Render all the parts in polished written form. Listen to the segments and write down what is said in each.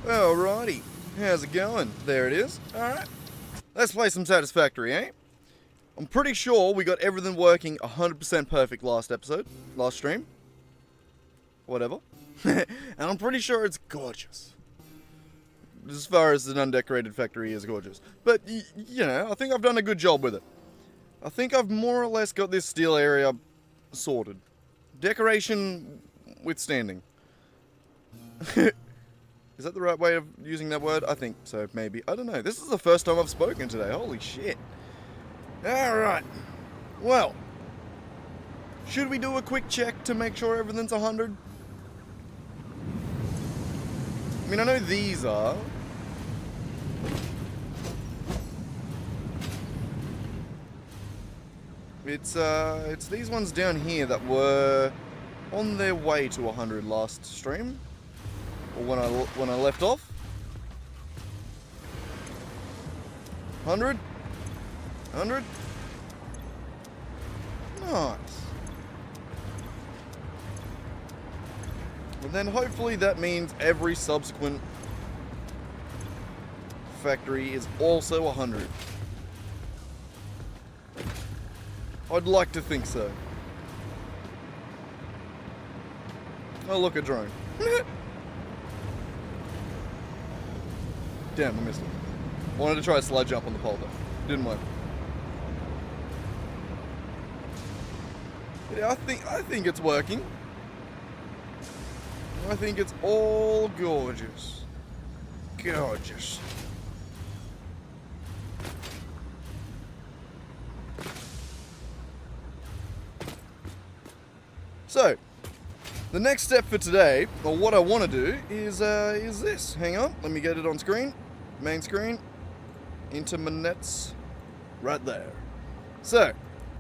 Alrighty, how's it going? There it is. Alright, let's play some Satisfactory, eh? I'm pretty sure we got everything working 100% perfect last stream. Whatever. And I'm pretty sure it's gorgeous. As far as an undecorated factory is gorgeous. But, you know, I think I've done a good job with it. I think I've more or less got this steel area sorted. Decoration withstanding. Is that the right way of using that word? I think so, maybe. I don't know. This is the first time I've spoken today. Holy shit. Alright. Well. Should we do a quick check to make sure everything's 100? I mean, I know these are. It's these ones down here that were on their way to 100 last stream. Or when I left off. 100? 100? Nice. And then hopefully that means every subsequent factory is also 100. I'd like to think so. Oh, look, a drone. Damn, I missed it. I wanted to try a slide jump on the pole, though. Didn't work. Yeah, I think it's working. I think it's all gorgeous. Gorgeous. So, the next step for today, or what I want to do, is this. Hang on, let me get it on screen. Main screen. Into my nets. Right there. So,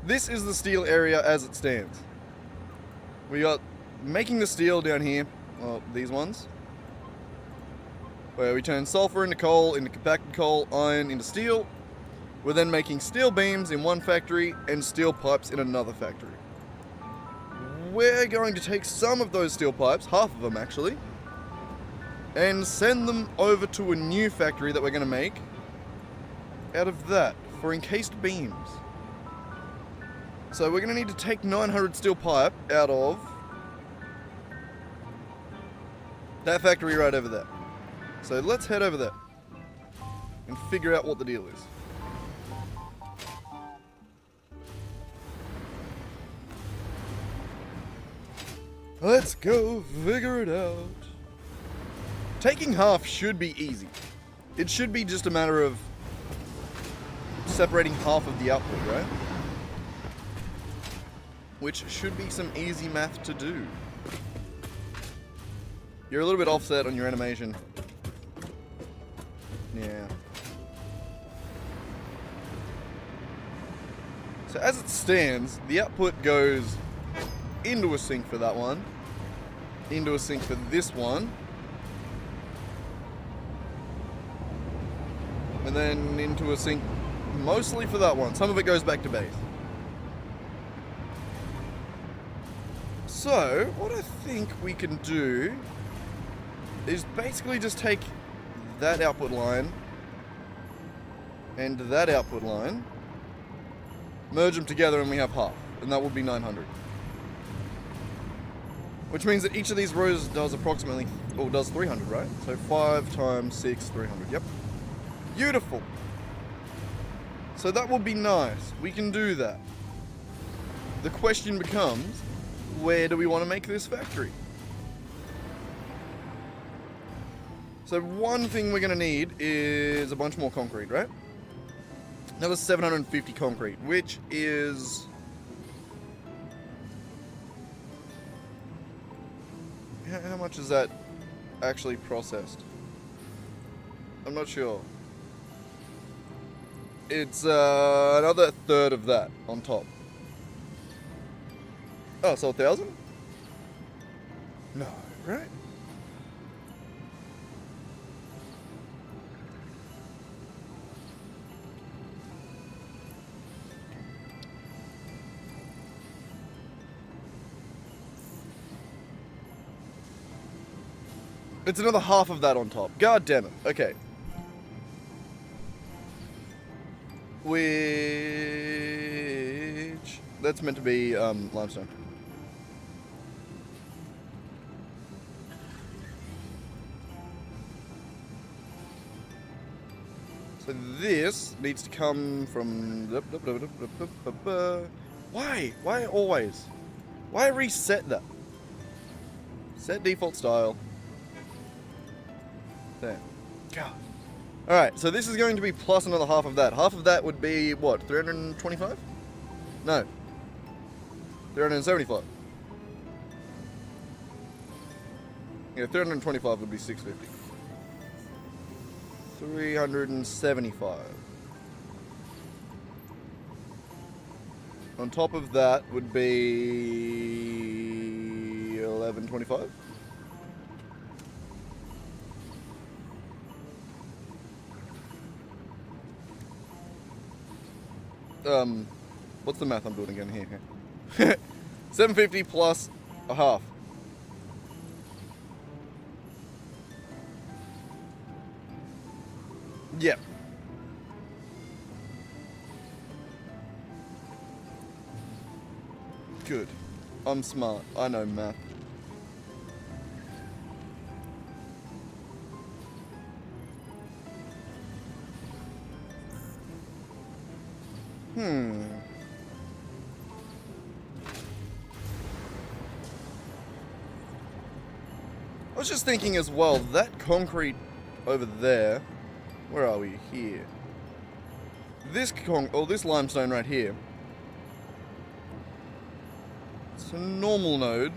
this is the steel area as it stands. We got making the steel down here. Well, these ones. Where we turn sulfur into coal, into compacted coal, iron into steel. We're then making steel beams in one factory and steel pipes in another factory. We're going to take some of those steel pipes, half of them actually, and send them over to a new factory that we're going to make out of that for encased beams. So we're going to need to take 900 steel pipe out of that factory right over there. So let's head over there and figure out what the deal is. Let's go figure it out. Taking half should be easy. It should be just a matter of separating half of the output, right? Which should be some easy math to do. You're a little bit offset on your animation. Yeah. So as it stands, the output goes into a sink for that one, into a sink for this one, and then into a sink mostly for that one. Some of it goes back to base. So, what I think we can do is basically just take that output line and that output line, merge them together, and we have half, and that would be 900. Which means that each of these rows does approximately, or does 300, right? So 5 times 6, 300, yep. Beautiful. So that would be nice. We can do that. The question becomes, where do we want to make this factory? So one thing we're going to need is a bunch more concrete, right? Another 750 concrete, which is... How much is that actually processed? I'm not sure. It's another third of that on top. Oh, so 1,000? No, right? It's another half of that on top. God damn it. Okay. Which... That's meant to be limestone. So this needs to come from... Why? Why always? Why reset that? Set default style. There. God. Alright, so this is going to be plus another half of that. Half of that would be, what, 325? No. 375. Yeah, 325 would be 650. 375. On top of that would be 1125. What's the math I'm doing again here? 750 plus a half. Yep. Good. I'm smart. I know math. I was just thinking as well, that concrete over there, where are we? Here. This this limestone right here, it's a normal node.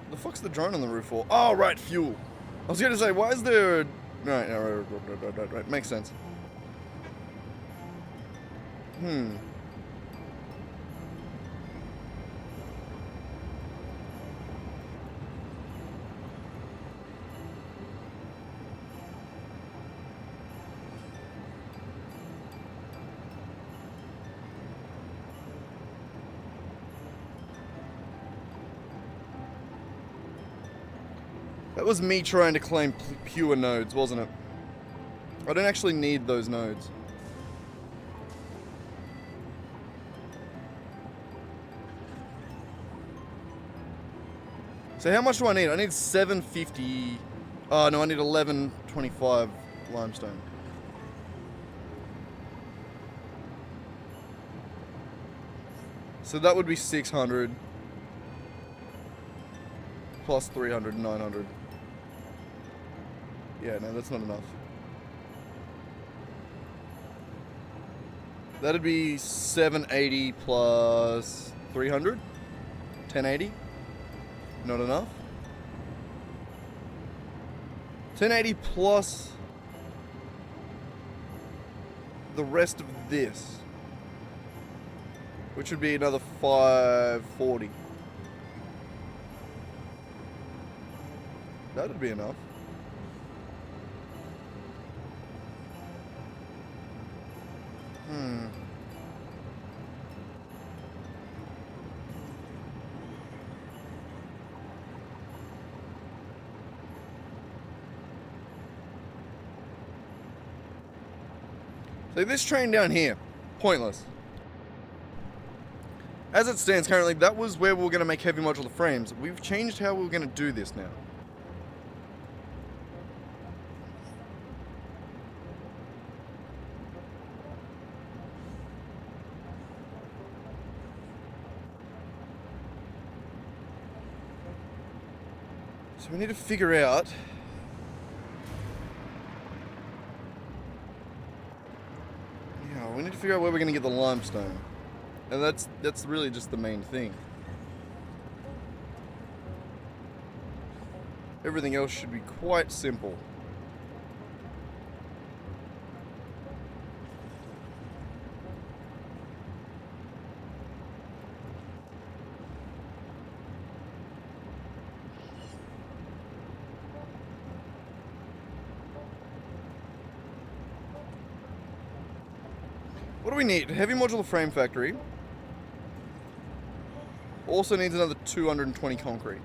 The fuck's the drone on the roof for? Oh, right, fuel. I was gonna say, why is there... Right, makes sense. That was me trying to claim pure nodes, wasn't it? I don't actually need those nodes. So how much do I need? I need 750. Oh no, I need 1125 limestone. So that would be 600 plus 300, 900. Yeah, no, that's not enough. That'd be 780 plus 300, 1080. Not enough. 1080 plus the rest of this, which would be another 540. That'd be enough. So this train down here, pointless. As it stands currently, that was where we were going to make heavy modular frames. We've changed how we're going to do this now. So we need to figure out where we're going to get the limestone. And that's really just the main thing. Everything else should be quite simple. What do we need? Heavy modular frame factory. Also needs another 220 concrete.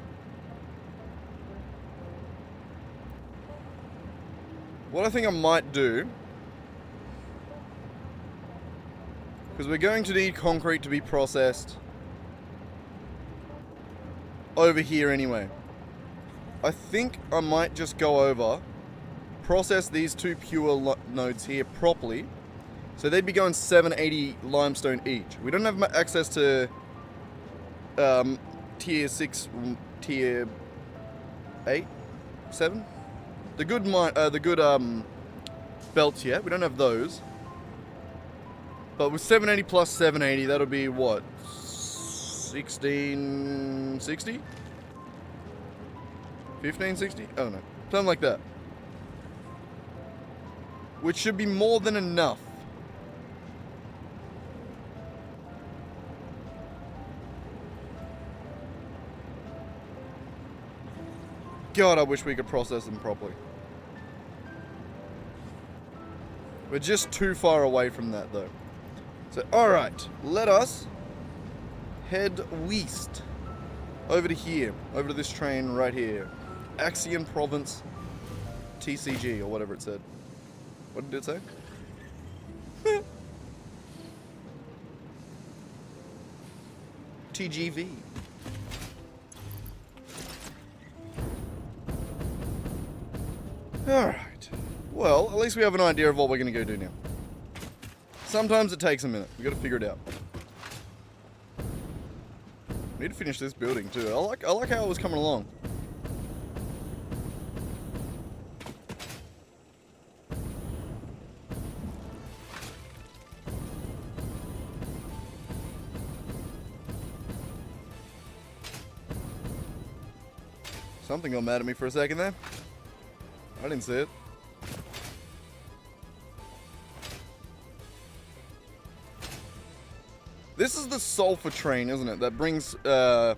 What I think I might do, because we're going to need concrete to be processed over here anyway. I think I might just go over, process these two pure nodes here properly. So they'd be going 780 limestone each. We don't have access to tier 6, tier 8, 7? The good belts yet. We don't have those. But with 780 plus 780, that'll be what? 1660? 1560? I don't know. Something like that. Which should be more than enough. God, I wish we could process them properly. We're just too far away from that, though. So, alright. Let us head west. Over to here. Over to this train right here. Axian Province TCG, or whatever it said. What did it say? TGV. Alright. Well, at least we have an idea of what we're going to go do now. Sometimes it takes a minute. We've got to figure it out. We need to finish this building too. I like how it was coming along. Something got mad at me for a second there. I didn't see it. This is the sulfur train, isn't it? That brings, yeah,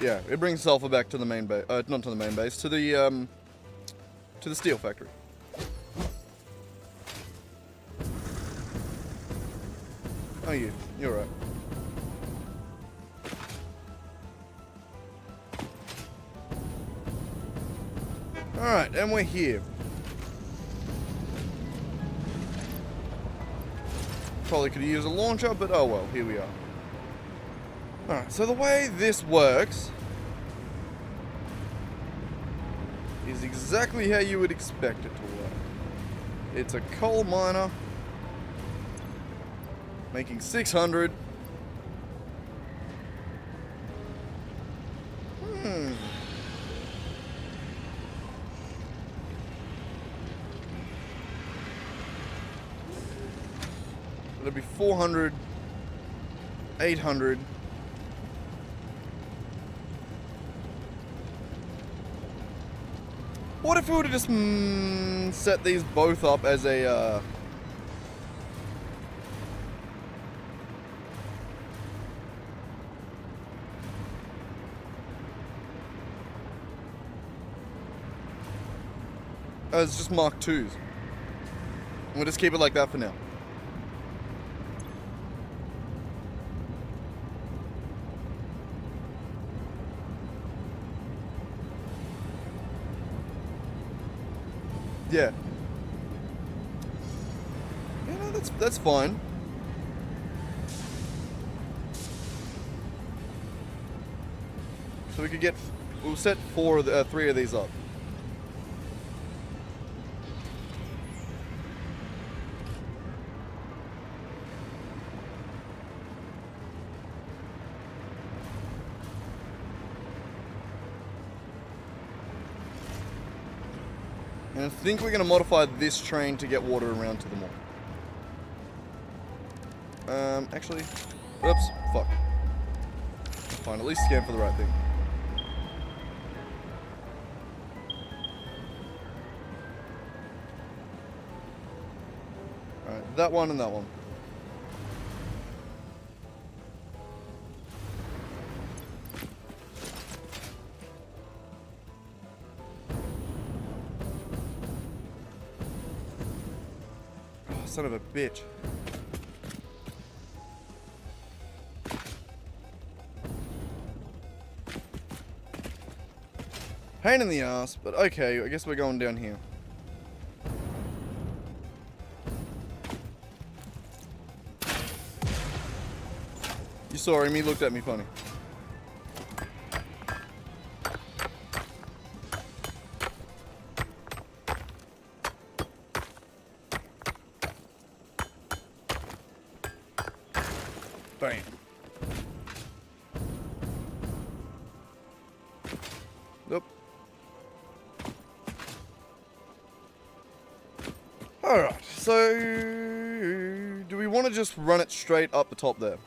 it brings sulfur back to the main base. Not to the main base, to the steel factory. Oh, you're right. Alright, and we're here. Probably could have used a launcher, but oh well, here we are. Alright, so the way this works is exactly how you would expect it to work. It's a coal miner making 600. It'll be 400, 800. What if we were to just set these both up as a as just Mark IIs? We'll just keep it like that for now. Yeah. Yeah, no, that's fine. So we could we'll set 3 of these up. And I think we're going to modify this train to get water around to them all. Actually, oops, fuck. Fine, at least scan for the right thing. Alright, that one and that one. Son of a bitch. Pain in the ass, but okay, I guess we're going down here. You saw him, he looked at me funny. Bam. Nope. Alright, so do we want to just run it straight up the top there?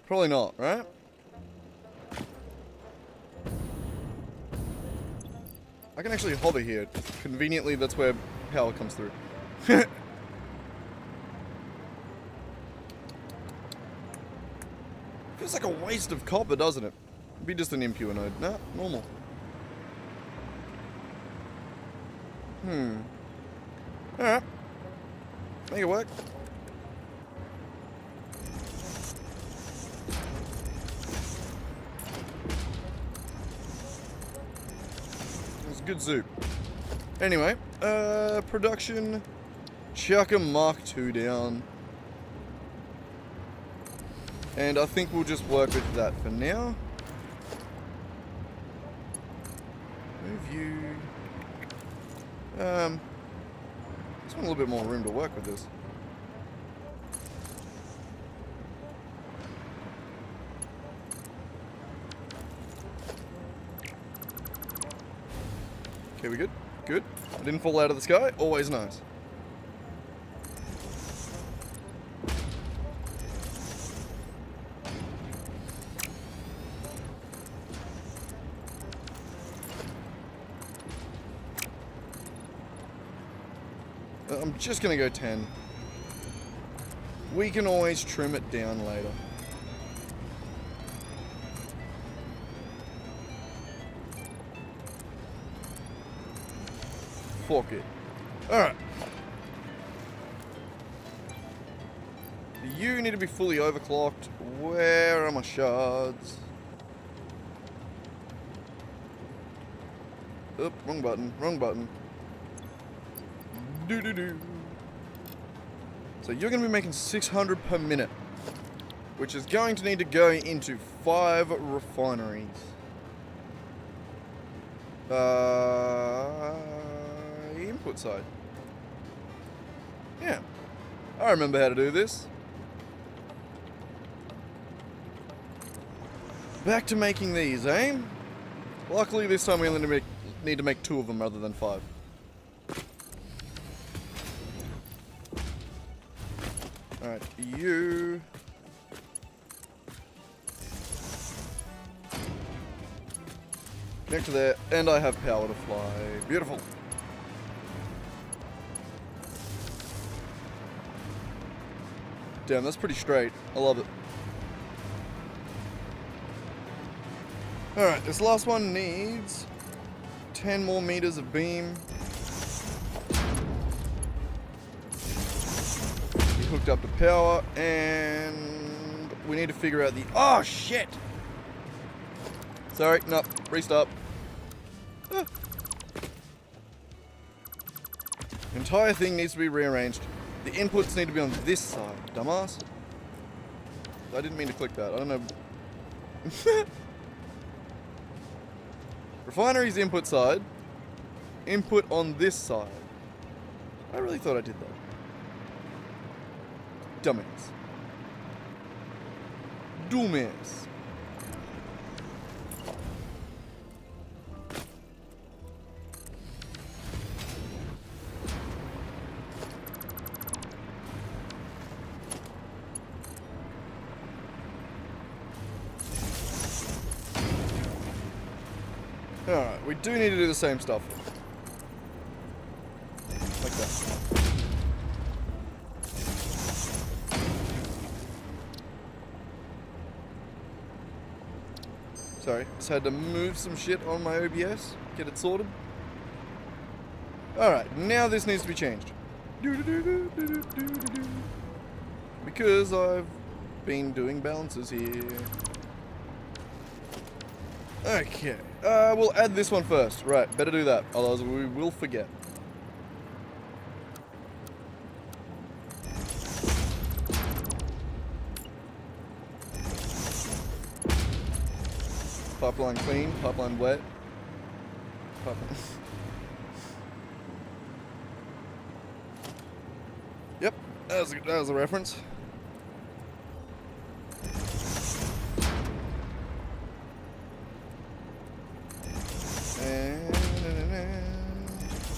Probably not, right? I can actually hover here. Conveniently, that's where power comes through. Feels like a waste of copper, doesn't it? It'd be just an impure node. Nah, normal. Alright. Make it work. It was a good zoom. Anyway, production. Chuck a Mark II down. And I think we'll just work with that for now. Move you. Just want a little bit more room to work with this. Okay, we good? Good. I didn't fall out of the sky. Always nice. I'm just gonna go 10. We can always trim it down later. Fuck it. Alright. You need to be fully overclocked. Where are my shards? Oop, wrong button, wrong button. Do. So you're going to be making 600 per minute, which is going to need to go into 5 refineries. Input side. Yeah, I remember how to do this. Back to making these, eh? Luckily this time we only need to make 2 of them rather than 5. Alright, you... Connect to there, and I have power to fly. Beautiful. Damn, that's pretty straight. I love it. Alright, this last one needs 10 more meters of beam. Hooked up to power, and we need to figure out the... Oh, shit! Sorry, no, restart. Ah. The entire thing needs to be rearranged. The inputs need to be on this side, dumbass. I didn't mean to click that, I don't know. Refinery's input side. Input on this side. I really thought I did that. Dumbass. Dumbass. Alright, we do need to do the same stuff. Like that. Sorry, just had to move some shit on my OBS, get it sorted. Alright, now this needs to be changed. Because I've been doing balances here. Okay. We'll add this one first. Right, better do that. Otherwise we will forget. Pipeline clean, pipeline wet. Pipeline. Yep, that was a reference. And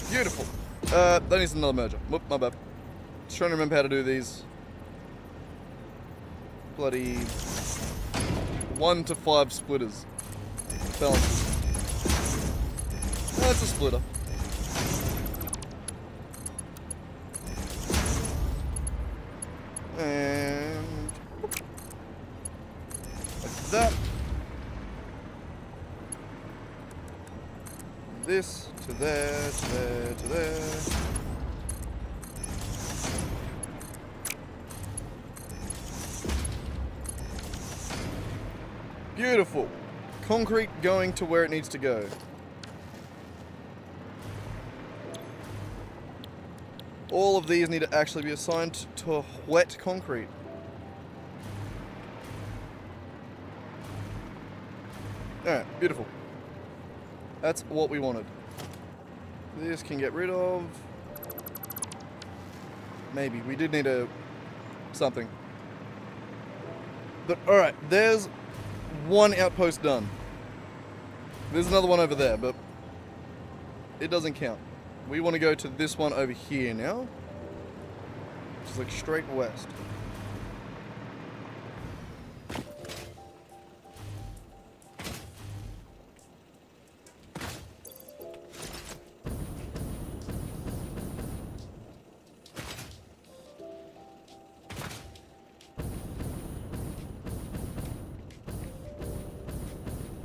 beautiful. That needs another merger. Whoop, my bad. Just trying to remember how to do these. Bloody 1 to 5 splitters. Balances. That's a splitter. And like that. This to there, to there, to there. Beautiful. Concrete going to where it needs to go. All of these need to actually be assigned to wet concrete. Alright, beautiful. That's what we wanted. This can get rid of. Maybe. We did need something. But alright, there's one outpost done. There's another one over there, but it doesn't count. We want to go to this one over here now, which is like straight west.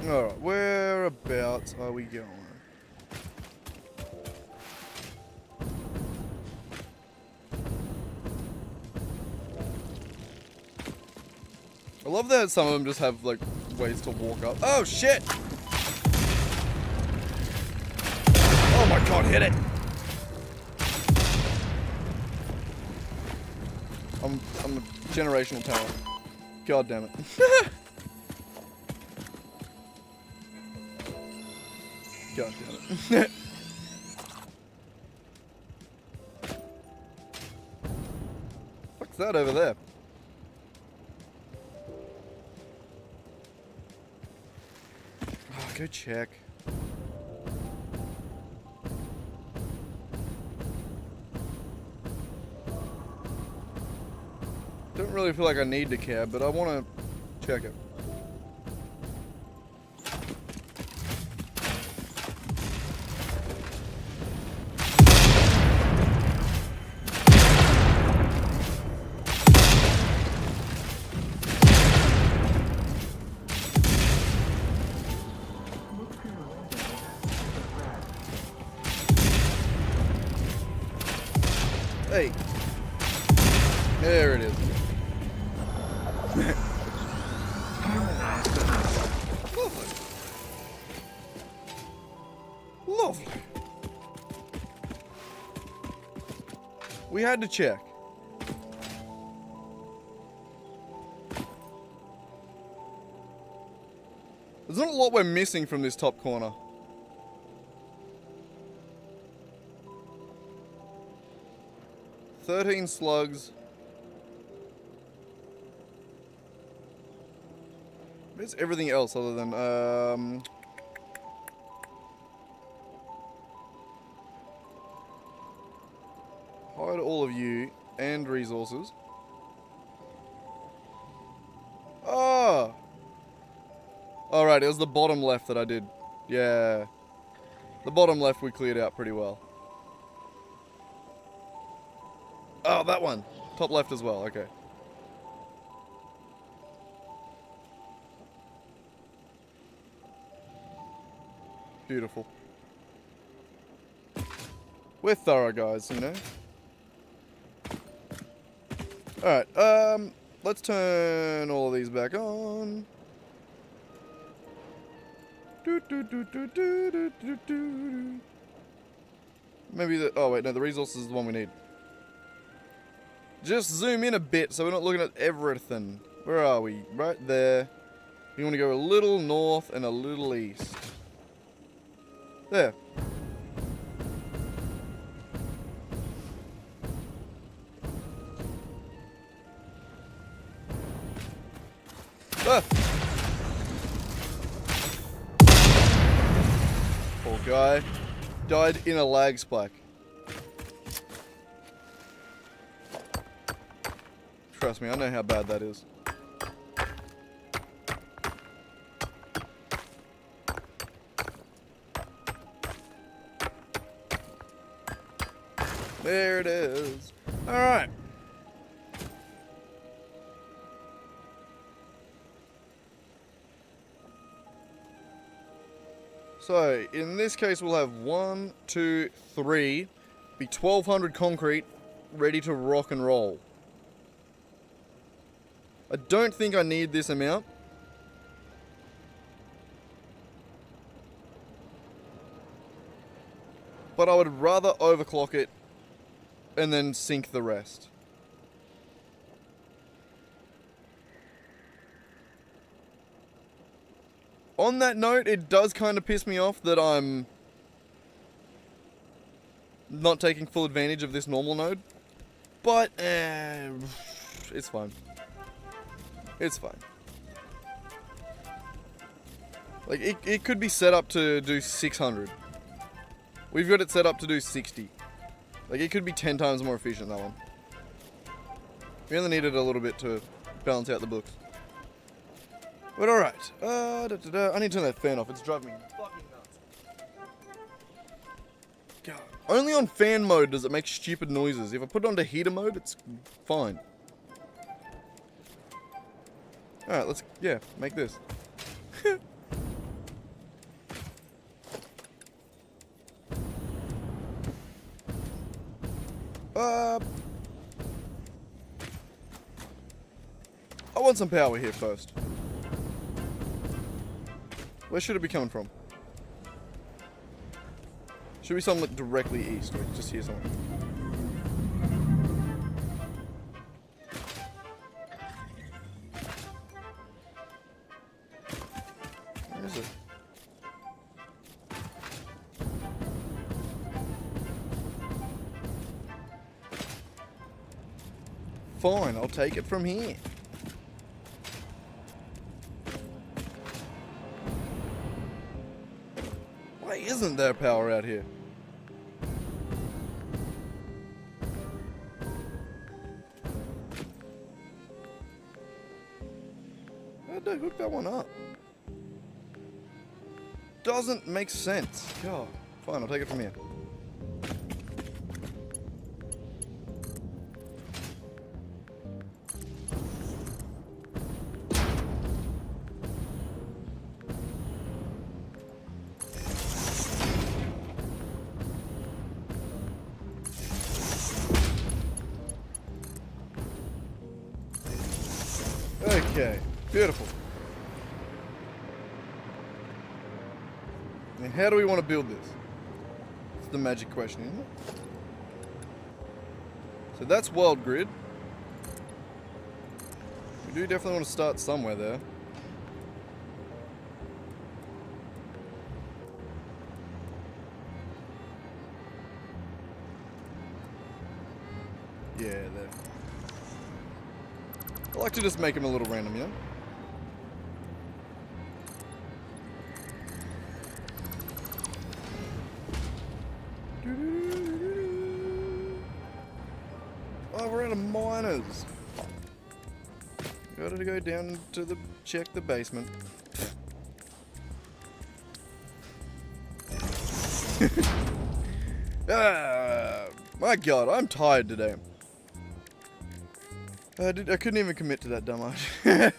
Alright, whereabouts are we going? I love that some of them just have like ways to walk up. Oh shit! Oh my god, hit it! I'm a generational talent. God damn it. God damn it. What's that over there? Oh, go check. Don't really feel like I need to care, but I want to check it. Hey. There it is. Lovely. Lovely. We had to check. There's not a lot we're missing from this top corner. "13 slugs." Where's everything else other than, hide all of you and resources. Oh! Alright, it was the bottom left that I did. Yeah. The bottom left we cleared out pretty well. Oh, that one. Top left as well, okay. Beautiful. We're thorough, guys, you know? Alright, let's turn all of these back on. Maybe the... Oh, wait, no, the resource is the one we need. Just zoom in a bit so we're not looking at everything. Where are we? Right there. You want to go a little north and a little east. There. Ah! Poor guy. Died in a lag spike. Trust me, I know how bad that is. There it is. Alright. So, in this case, we'll have 1, 2, 3, be 1,200 concrete, ready to rock and roll. I don't think I need this amount. But I would rather overclock it and then sink the rest. On that note, it does kind of piss me off that I'm not taking full advantage of this normal node. But, it's fine. It's fine. Like, it could be set up to do 600. We've got it set up to do 60. Like, it could be 10 times more efficient, that one. We only needed a little bit to balance out the books. But alright. I need to turn that fan off. It's driving me fucking nuts. God. Only on fan mode does it make stupid noises. If I put it onto heater mode, it's fine. Alright, let's, yeah, make this. I want some power here first. Where should it be coming from? Should be something like directly east, or just here somewhere. Where is it? Fine, I'll take it from here. Why isn't there power out here? How'd they hook that one up? Doesn't make sense. God, fine, I'll take it from here. Okay, beautiful. Now, how do we want to build this? It's the magic question, isn't it? So that's world grid. We do definitely want to start somewhere there. Yeah, there. I like to just make them a little random, you know? Oh, we're out of miners. Gotta go down to the check the basement. My God, I'm tired today. I couldn't even commit to that dumbass.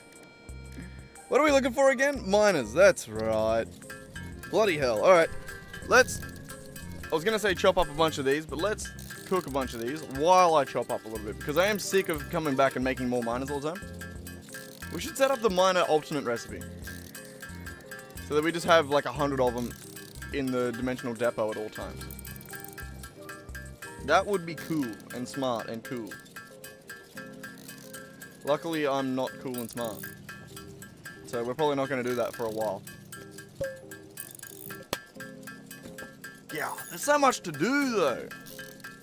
What are we looking for again? Miners, that's right. Bloody hell. Alright, let's... I was going to say chop up a bunch of these, but let's cook a bunch of these while I chop up a little bit. Because I am sick of coming back and making more miners all the time. We should set up the miner alternate recipe. So So that we just have like 100 of them in the dimensional depot at all times. That would be cool and smart and cool. Luckily, I'm not cool and smart. So we're probably not going to do that for a while. Yeah, there's so much to do though.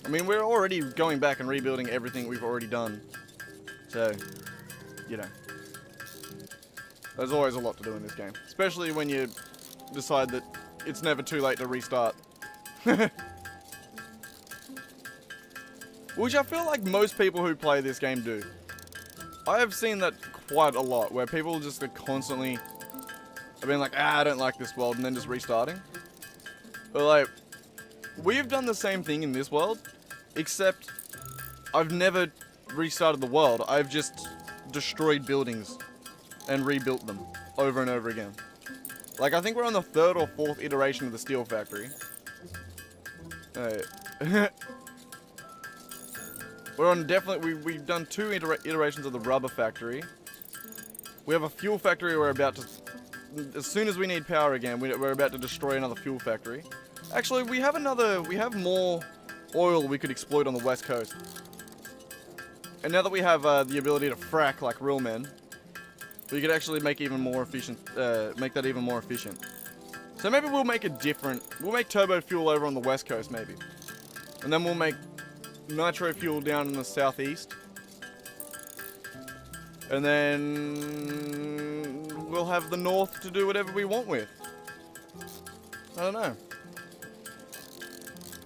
I mean, we're already going back and rebuilding everything we've already done. So, you know. There's always a lot to do in this game. Especially when you decide that it's never too late to restart. Which I feel like most people who play this game do. I have seen that quite a lot, where people just are constantly being like, I don't like this world, and then just restarting. But like, we've done the same thing in this world, except I've never restarted the world. I've just destroyed buildings and rebuilt them over and over again. Like, I think we're on the 3rd or 4th iteration of the steel factory. We're on definitely, we've done 2 iterations of the rubber factory. We have a fuel factory we're about to, as soon as we need power again, we're about to destroy another fuel factory. Actually, we have more oil we could exploit on the west coast. And now that we have the ability to frack like real men, we could actually make even more efficient, make that even more efficient. So maybe we'll make we'll make turbo fuel over on the west coast maybe. And then we'll make nitro fuel down in the southeast. And then we'll have the north to do whatever we want with. I don't know.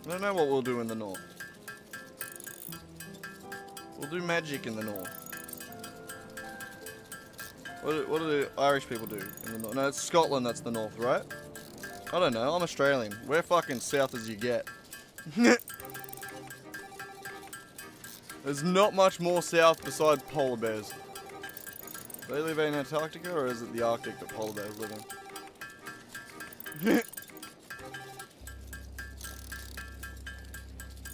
I don't know what we'll do in the north. We'll do magic in the north. What do the Irish people do in the north? No, it's Scotland that's the north, right? I don't know, I'm Australian. We're fucking south as you get. There's not much more south besides polar bears. Do they live in Antarctica, or is it the Arctic that polar bears live in?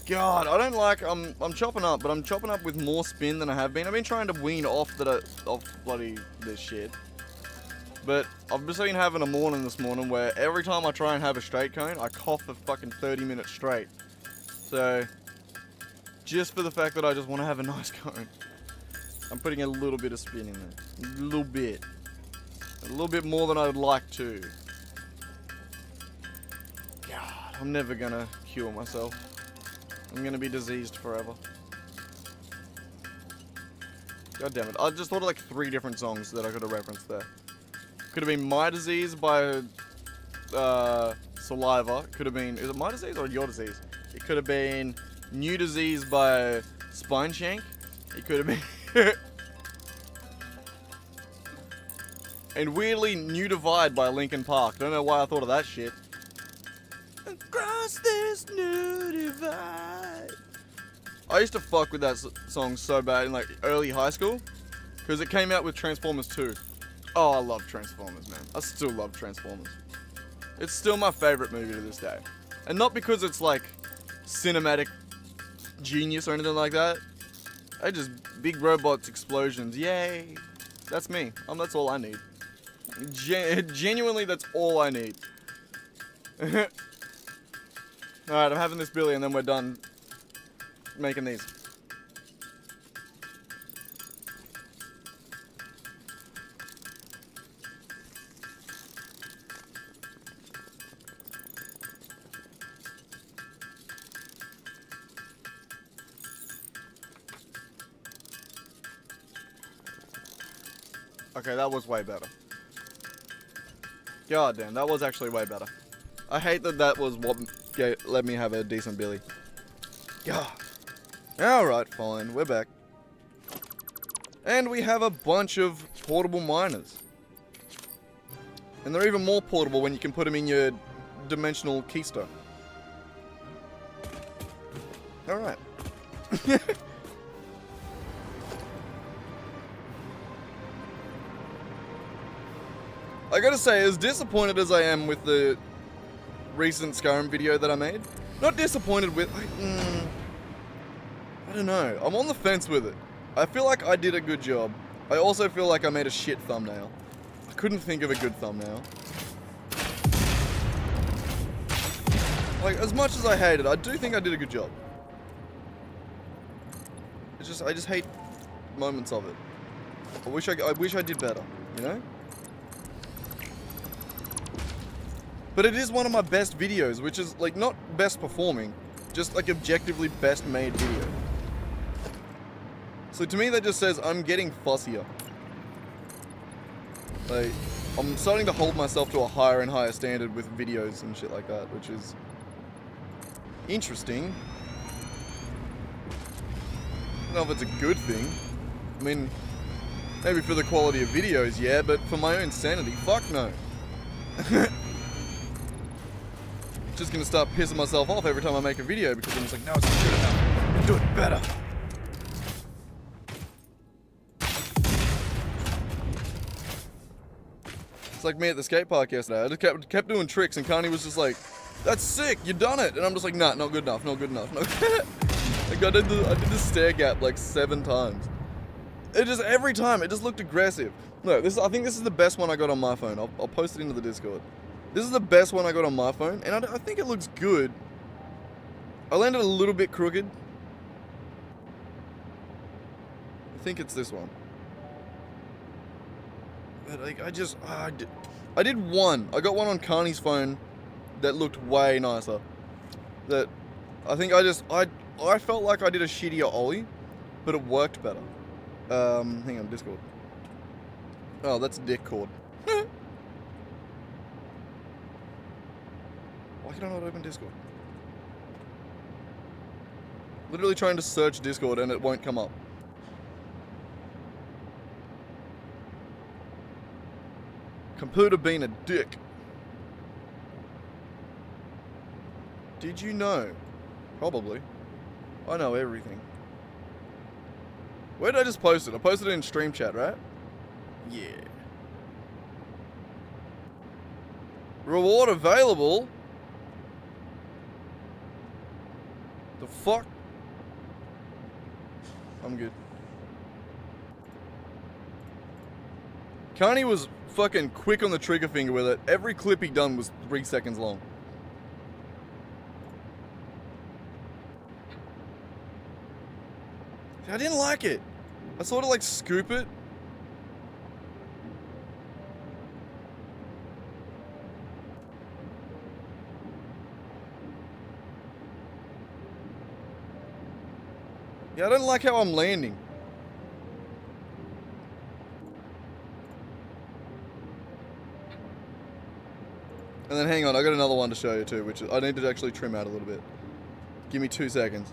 God, I don't like, I'm chopping up, but I'm chopping up with more spin than I have been. I've been trying to wean off bloody this shit. But I've just been having a morning this morning where every time I try and have a straight cone, I cough for fucking 30 minutes straight. So, just for the fact that I just want to have a nice cone, I'm putting a little bit of spin in there. A little bit. A little bit more than I would like to. God, I'm never gonna cure myself. I'm gonna be diseased forever. God damn it. I just thought of like 3 different songs that I could have referenced there. Could have been My Disease by Saliva. Could have been, is it My Disease or Your Disease? It could have been New Disease by Spine Shank. It could have been and weirdly, New Divide by Linkin Park. Don't know why I thought of that shit. Across this new divide. I used to fuck with that song so bad in like early high school, because it came out with Transformers 2. Oh, I love Transformers, man. I still love Transformers. It's still my favorite movie to this day. And not because it's like cinematic genius or anything like that. I just, big robots, explosions, yay. That's me. That's all I need. Genuinely, that's all I need. Alright, I'm having this Billy and then we're done making these. Okay, that was way better. God damn, that was actually way better. I hate that was what let me have a decent Billy. God. Alright, fine, we're back. And we have a bunch of portable miners. And they're even more portable when you can put them in your dimensional keister. Alright. I gotta say, as disappointed as I am with the recent Skyrim video that I made, not disappointed with, I don't know, I'm on the fence with it. I feel like I did a good job. I also feel like I made a shit thumbnail. I couldn't think of a good thumbnail. Like, as much as I hate it, I do think I did a good job. It's just, I just hate moments of it. I wish I did better, you know? But it is one of my best videos, which is, like, not best performing, just, like, objectively best made video. So to me, that just says I'm getting fussier. Like, I'm starting to hold myself to a higher and higher standard with videos and shit like that, which is interesting. I don't know if it's a good thing. I mean, maybe for the quality of videos, yeah, but for my own sanity, fuck no. Just gonna start pissing myself off every time I make a video because I'm just like, no, it's not good enough. I do it better. It's like me at the skate park yesterday. I just kept doing tricks and Carney was just like, that's sick, you done it. And I'm just like, nah, not good enough, not good enough. Like I did the stair gap like 7 times. It just, every time, it just looked aggressive. No, I think this is the best one I got on my phone. I'll post it into the Discord. This is the best one I got on my phone, and I think it looks good. I landed a little bit crooked. I think it's this one. But like, I did one. I got one on Carney's phone that looked way nicer. That I think I felt like I did a shittier ollie, but it worked better. Hang on, Discord. Oh, that's dick cord. Why can I not open Discord? Literally trying to search Discord and it won't come up. Computer being a dick. Did you know? Probably. I know everything. Where did I just post it? I posted it in stream chat, right? Yeah. Reward available? The fuck? I'm good. Carney was fucking quick on the trigger finger with it. Every clip he done was 3 seconds long. I didn't like it. I sort of like scoop it. Yeah, I don't like how I'm landing. And then hang on, I got another one to show you too, which I need to actually trim out a little bit. Give me 2 seconds.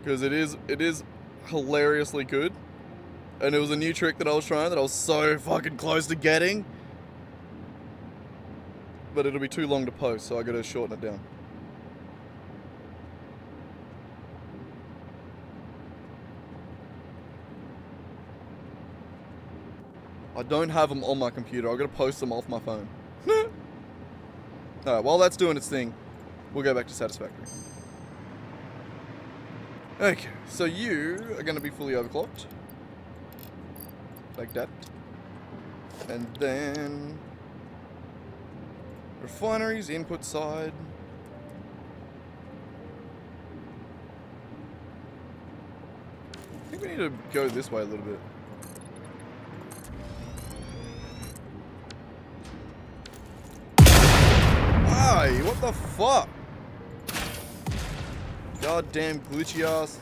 Because it is hilariously good. And it was a new trick that I was trying that I was so fucking close to getting. But it'll be too long to post, so I gotta shorten it down. I don't have them on my computer. I gotta post them off my phone. Alright, while that's doing its thing, we'll go back to Satisfactory. Okay, so you are gonna be fully overclocked. Like that. And then refineries, input side. I think we need to go this way a little bit. Why? What the fuck? Goddamn glitchy ass.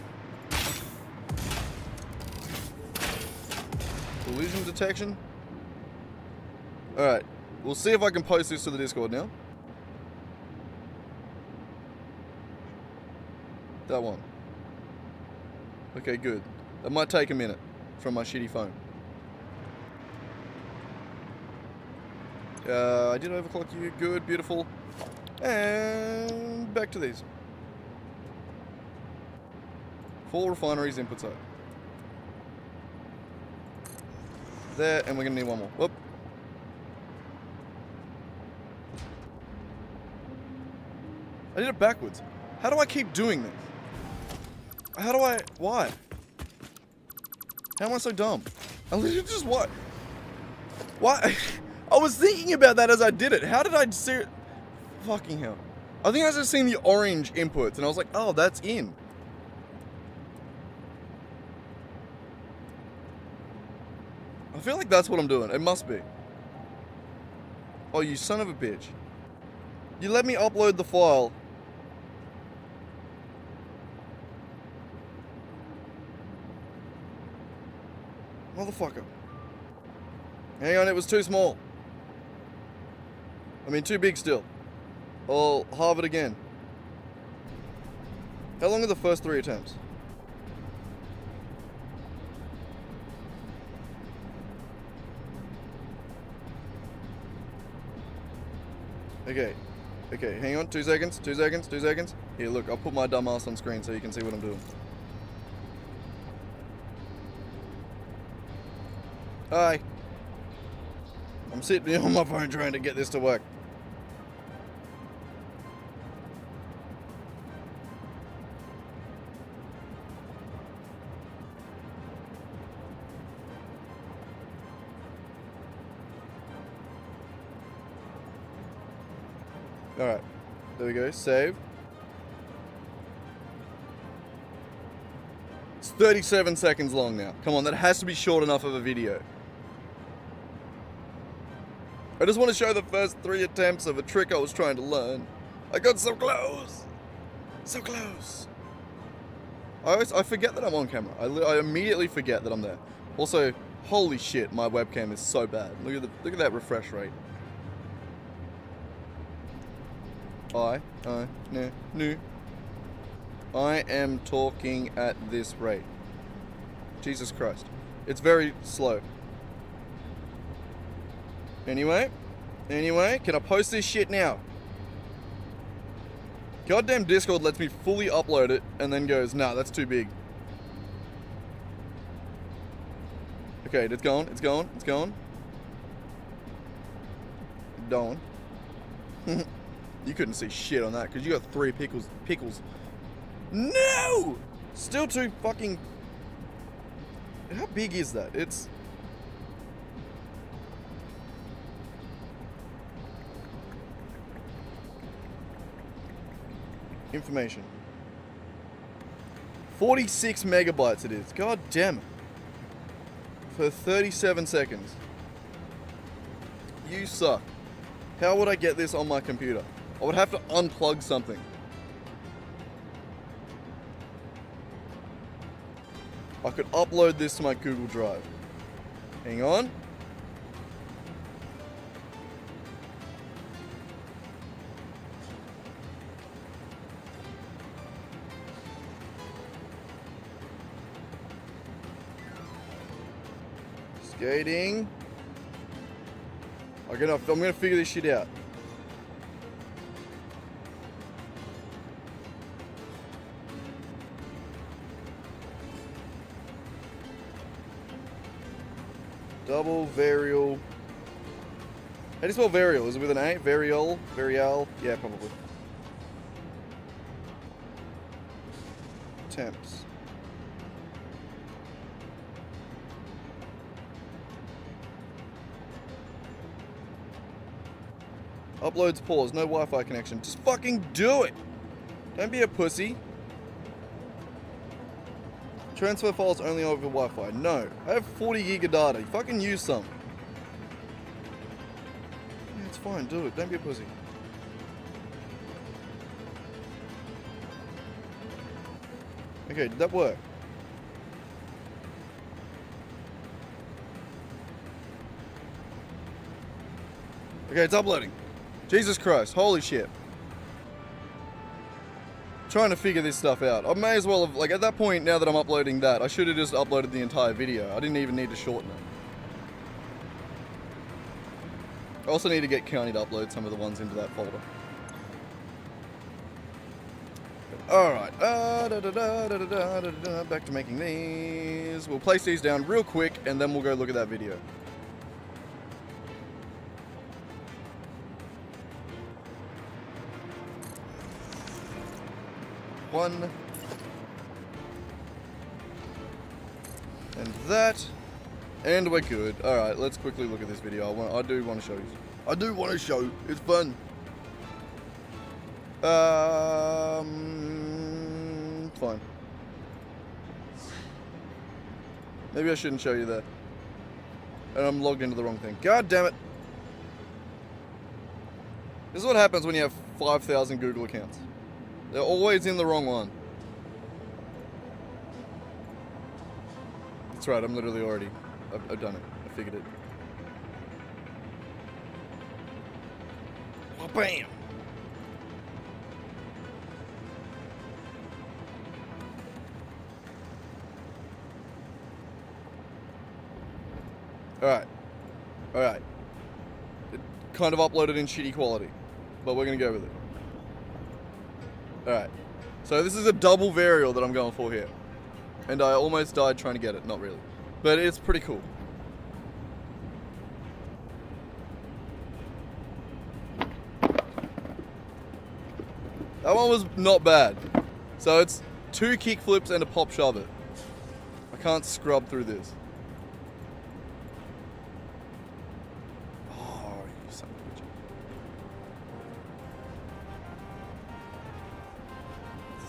Collision detection. Alright. We'll see if I can post this to the Discord now. That one. Okay, good. That might take a minute from my shitty phone. I did overclock you. Good, beautiful. And back to these. 4 refineries, input side. There, and we're gonna need one more. Whoop. I did it backwards. How do I keep doing this? Why? How am I so dumb? I literally just what? Why? I was thinking about that as I did it. How did I see it? Fucking hell. I think I just seen the orange inputs and I was like, oh, that's in. I feel like that's what I'm doing. It must be. Oh, you son of a bitch. You let me upload the file. Motherfucker. Hang on, it was too small. I mean, too big still. I'll halve it again. How long are the first 3 attempts? Okay. Okay, hang on. 2 seconds. 2 seconds. 2 seconds. Here, look. I'll put my dumb ass on screen so you can see what I'm doing. Hi. I'm sitting here on my phone trying to get this to work. Alright. There we go. Save. It's 37 seconds long now. Come on, that has to be short enough of a video. I just want to show the first 3 attempts of a trick I was trying to learn. I got so close. So close. I forget that I'm on camera. I immediately forget that I'm there. Also, holy shit, my webcam is so bad. Look at that refresh rate. I am talking at this rate. Jesus Christ. It's very slow. Anyway, can I post this shit now? Goddamn Discord lets me fully upload it and then goes, nah, that's too big. Okay, it's going. Going. You couldn't see shit on that because you got 3 pickles. No! Still too fucking... How big is that? It's... Information. 46 megabytes it is. God damn it. For 37 seconds. You suck. How would I get this on my computer? I would have to unplug something. I could upload this to my Google Drive. Hang on. Skating. I'm gonna figure this shit out. Double varial. How do you spell varial? Is it with an A? Varial? Varial? Yeah, probably. Temps. Uploads paused. No Wi-Fi connection. Just fucking do it! Don't be a pussy. Transfer files only over Wi-Fi. No. I have 40 gig of data. You fucking use some. Yeah, it's fine. Do it. Don't be a pussy. Okay, did that work? Okay, it's uploading. Jesus Christ. Holy shit. Trying to figure this stuff out. I may as well have, like, at that point, now that I'm uploading that, I should have just uploaded the entire video. I didn't even need to shorten it. I also need to get County to upload some of the ones into that folder. Alright, back to making these. We'll place these down real quick, and then we'll go look at that video. One. And that. And we're good. Alright, let's quickly look at this video. I do want to show you. I do want to show. It's fun. Fine. Maybe I shouldn't show you that. And I'm logged into the wrong thing. God damn it. This is what happens when you have 5,000 Google accounts. They're always in the wrong one. That's right, I'm literally already... I've done it. I figured it. Oh, bam! Alright. Alright. It kind of uploaded in shitty quality, but we're going to go with it. Alright. So this is a double varial that I'm going for here. And I almost died trying to get it. Not really. But it's pretty cool. That one was not bad. So it's 2 kick flips and a pop shove it. I can't scrub through this. Oh, you son of a bitch.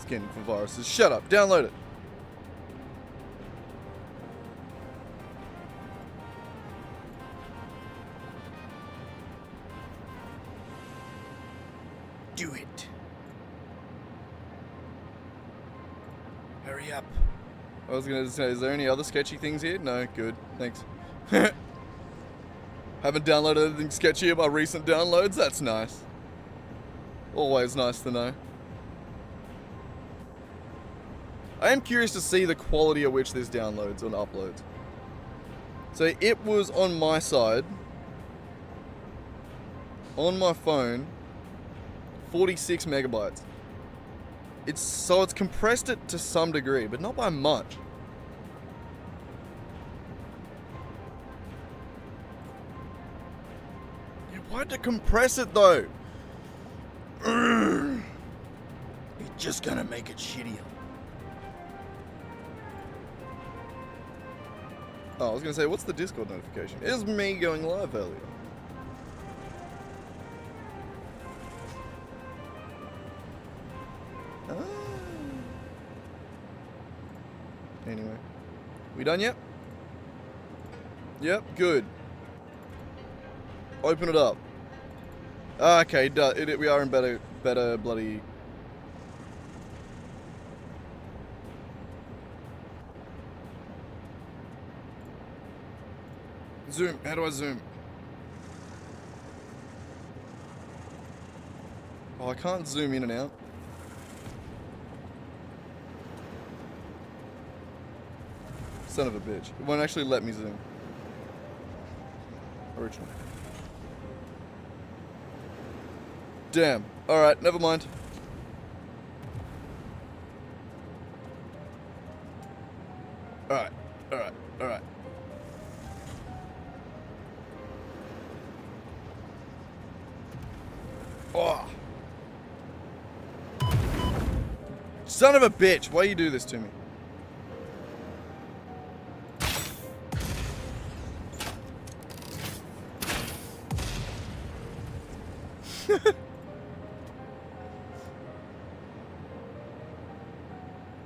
Scanning for viruses. Shut up. Download it. Do it. Hurry up. I was gonna say, is there any other sketchy things here? No, good. Thanks. Haven't downloaded anything sketchy about recent downloads? That's nice. Always nice to know. I am curious to see the quality at which this downloads and uploads. So it was on my side, on my phone, 46 megabytes. It's compressed it to some degree, but not by much. Yeah, why'd you compress it though? You're just gonna make it shittier. Oh, I was gonna say, what's the Discord notification? It was me going live earlier. Anyway, we done yet? Yep, good. Open it up. Okay, we are in better bloody. Zoom. How do I zoom? Oh, I can't zoom in and out. Son of a bitch. It won't actually let me zoom. Original. Damn. Alright, never mind. Alright, alright, alright. Oh. Son of a bitch, why you do this to me?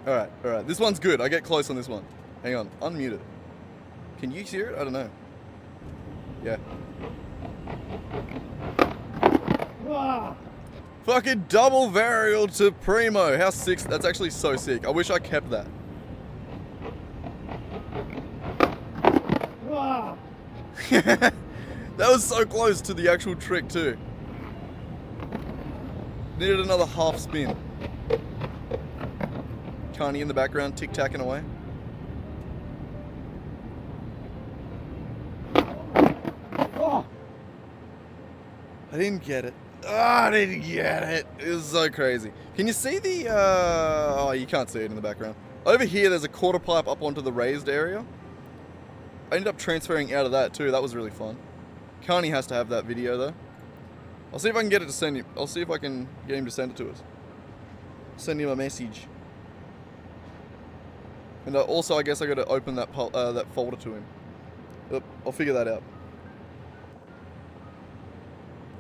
Alright, alright. This one's good. I get close on this one. Hang on. Unmute it. Can you hear it? I don't know. Yeah. Ah. Fucking double varial to Primo. How sick. That's actually so sick. I wish I kept that. Ah. That was so close to the actual trick too. Needed another half spin. Carney in the background, tic-tacking away. Oh. I didn't get it. Oh, I didn't get it. It was so crazy. Can you see the, oh, you can't see it in the background. Over here, there's a quarter pipe up onto the raised area. I ended up transferring out of that too. That was really fun. Carney has to have that video though. I'll see if I can get it to send him. I'll see if I can get him to send it to us. Send him a message. And also, I guess I got to open that that folder to him. Yep, I'll figure that out.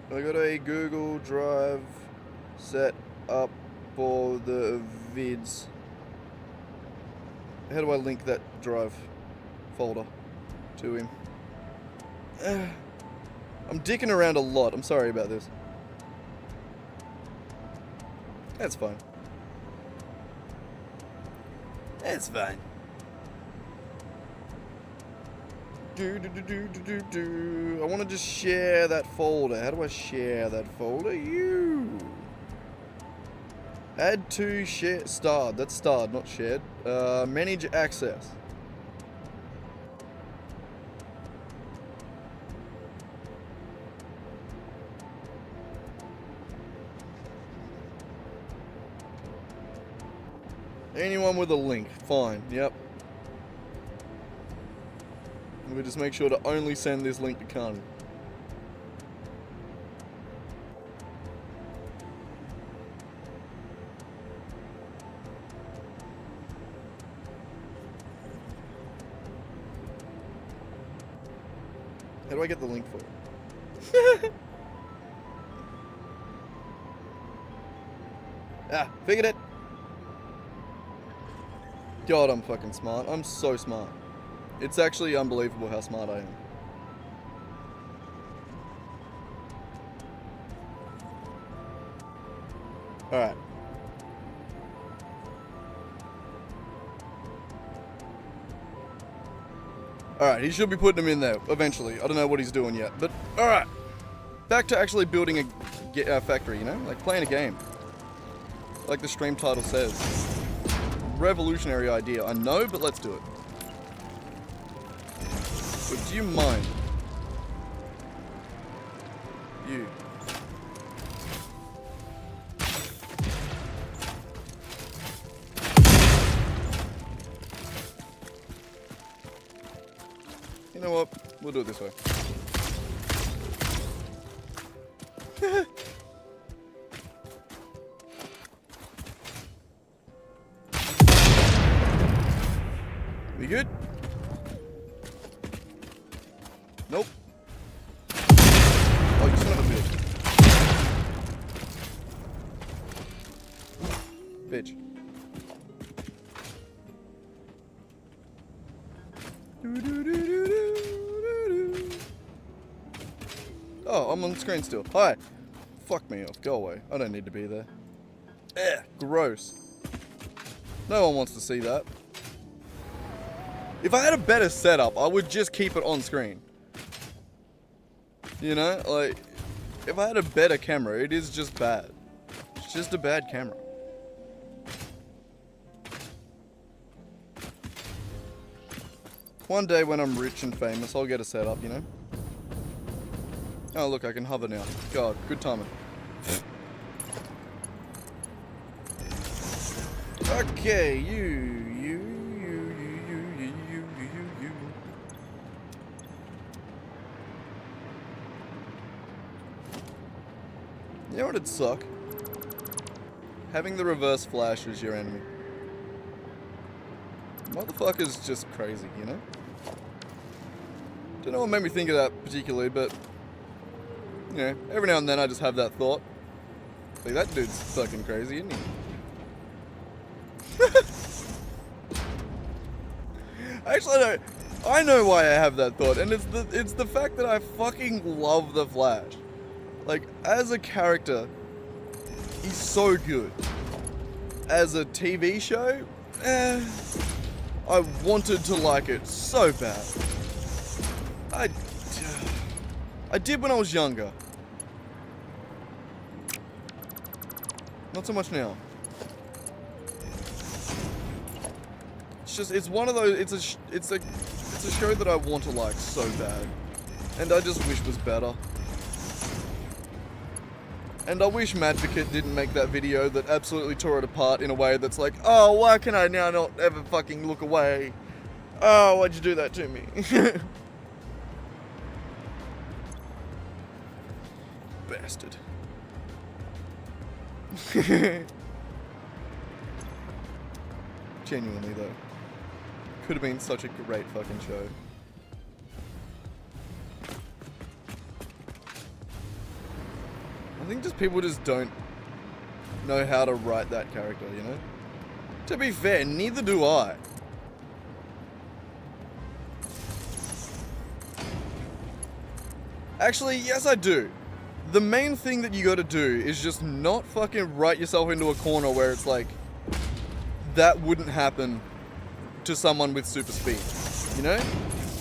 I got a Google Drive set up for the vids. How do I link that drive folder to him? I'm dicking around a lot. I'm sorry about this. That's fine. That's fine. I want to just share that folder. How do I share that folder? You. Add to share. Starred. That's starred, not shared. Manage access. Anyone with a link. Fine. Yep. We just make sure to only send this link to Carney. How do I get the link for it? Ah, figured it. God, I'm fucking smart. I'm so smart. It's actually unbelievable how smart I am. Alright. Alright, he should be putting them in there eventually. I don't know what he's doing yet, but alright. Back to actually building a factory, you know? Like playing a game. Like the stream title says. Revolutionary idea, I know, but let's do it. But do you mind? You. You know what? We'll do it this way. We good? Nope. Oh, you son of a bitch. Bitch. Oh, I'm on the screen still. Hi. Fuck me off. Go away. I don't need to be there. Gross. No one wants to see that. If I had a better setup, I would just keep it on screen. You know, like, if I had a better camera, it is just bad. It's just a bad camera. One day when I'm rich and famous, I'll get a setup, you know? Oh, look, I can hover now. God, good timing. Okay, you. You know what would suck? Having the reverse flash as your enemy. Motherfucker's just crazy, you know? Don't know what made me think of that particularly, but... You know, every now and then I just have that thought. Like, that dude's fucking crazy, isn't he? Actually, I know why I have that thought, and it's the fact that I fucking love the Flash. Like, as a character, he's so good. As a TV show, I wanted to like it so bad. I did when I was younger. Not so much now. It's one of those, it's a show that I want to like so bad. And I just wish was better. And I wish Madvocate didn't make that video that absolutely tore it apart in a way that's like, oh, why can I now not ever fucking look away? Oh, why'd you do that to me? Bastard. Genuinely though. Could have been such a great fucking show. I think just people just don't know how to write that character, you know? To be fair, neither do I. Actually, yes I do. The main thing that you gotta do is just not fucking write yourself into a corner where it's like, that wouldn't happen to someone with super speed, you know?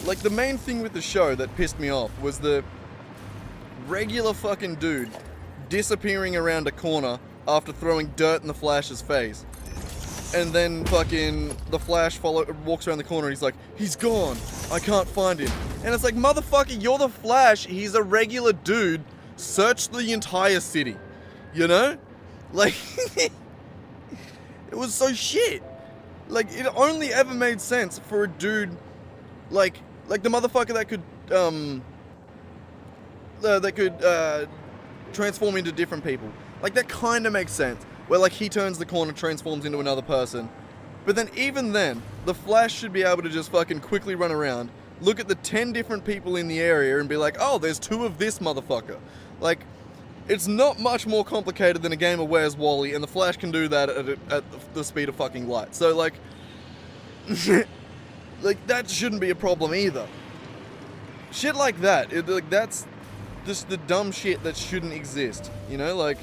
Like, the main thing with the show that pissed me off was the regular fucking dude disappearing around a corner after throwing dirt in the Flash's face. And then fucking the Flash walks around the corner and he's like, he's gone, I can't find him. And it's like, motherfucker, you're the Flash, he's a regular dude, search the entire city, you know? Like, it was so shit. Like, it only ever made sense for a dude like the motherfucker that could transform into different people. Like, that kind of makes sense. Where, like, he turns the corner, transforms into another person. But then, even then, the Flash should be able to just fucking quickly run around, look at the 10 different people in the area and be like, oh, there's 2 of this motherfucker. Like, it's not much more complicated than a game of Where's Wally, and the Flash can do that at the speed of fucking light. So, like, like, that shouldn't be a problem either. Shit like that, like, that's just the dumb shit that shouldn't exist, you know? Like,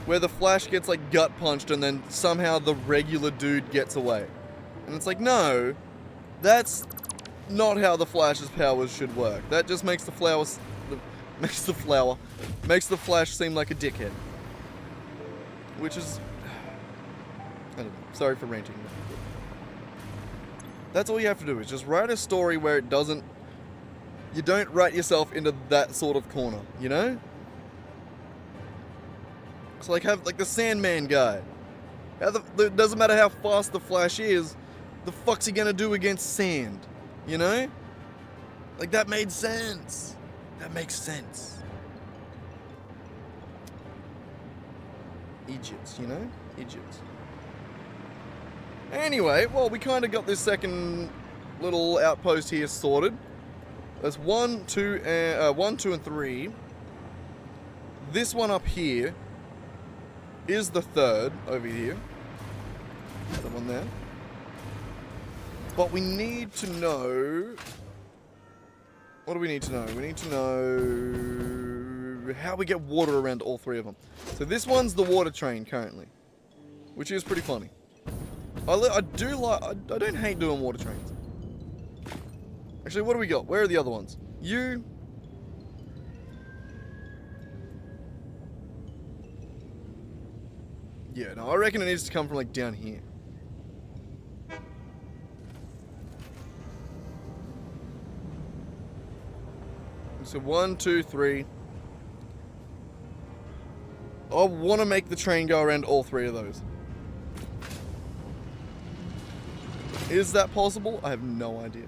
where the Flash gets, like, gut punched and then somehow the regular dude gets away. And it's like, no, that's not how the Flash's powers should work. That just makes the Flash seem like a dickhead. Which is, I don't know, sorry for ranting. That's all you have to do, is just write a story where it doesn't, you don't write yourself into that sort of corner, you know? So, like, have, like, the Sandman guy. It doesn't matter how fast the Flash is, the fuck's he gonna do against sand? You know? Like, that made sense. That makes sense. Idiots, you know? Idiots. Anyway, well, we kind of got this second little outpost here sorted. There's 1, 2, and 3. This one up here is the third over here. That one there. But we need to know... What do we need to know? We need to know how we get water around all 3 of them. So this one's the water train currently, which is pretty funny. I don't hate doing water trains. Actually, what do we got? Where are the other ones? You... Yeah, no, I reckon it needs to come from, like, down here. So 1, 2, 3. I want to make the train go around all 3 of those. Is that possible? I have no idea.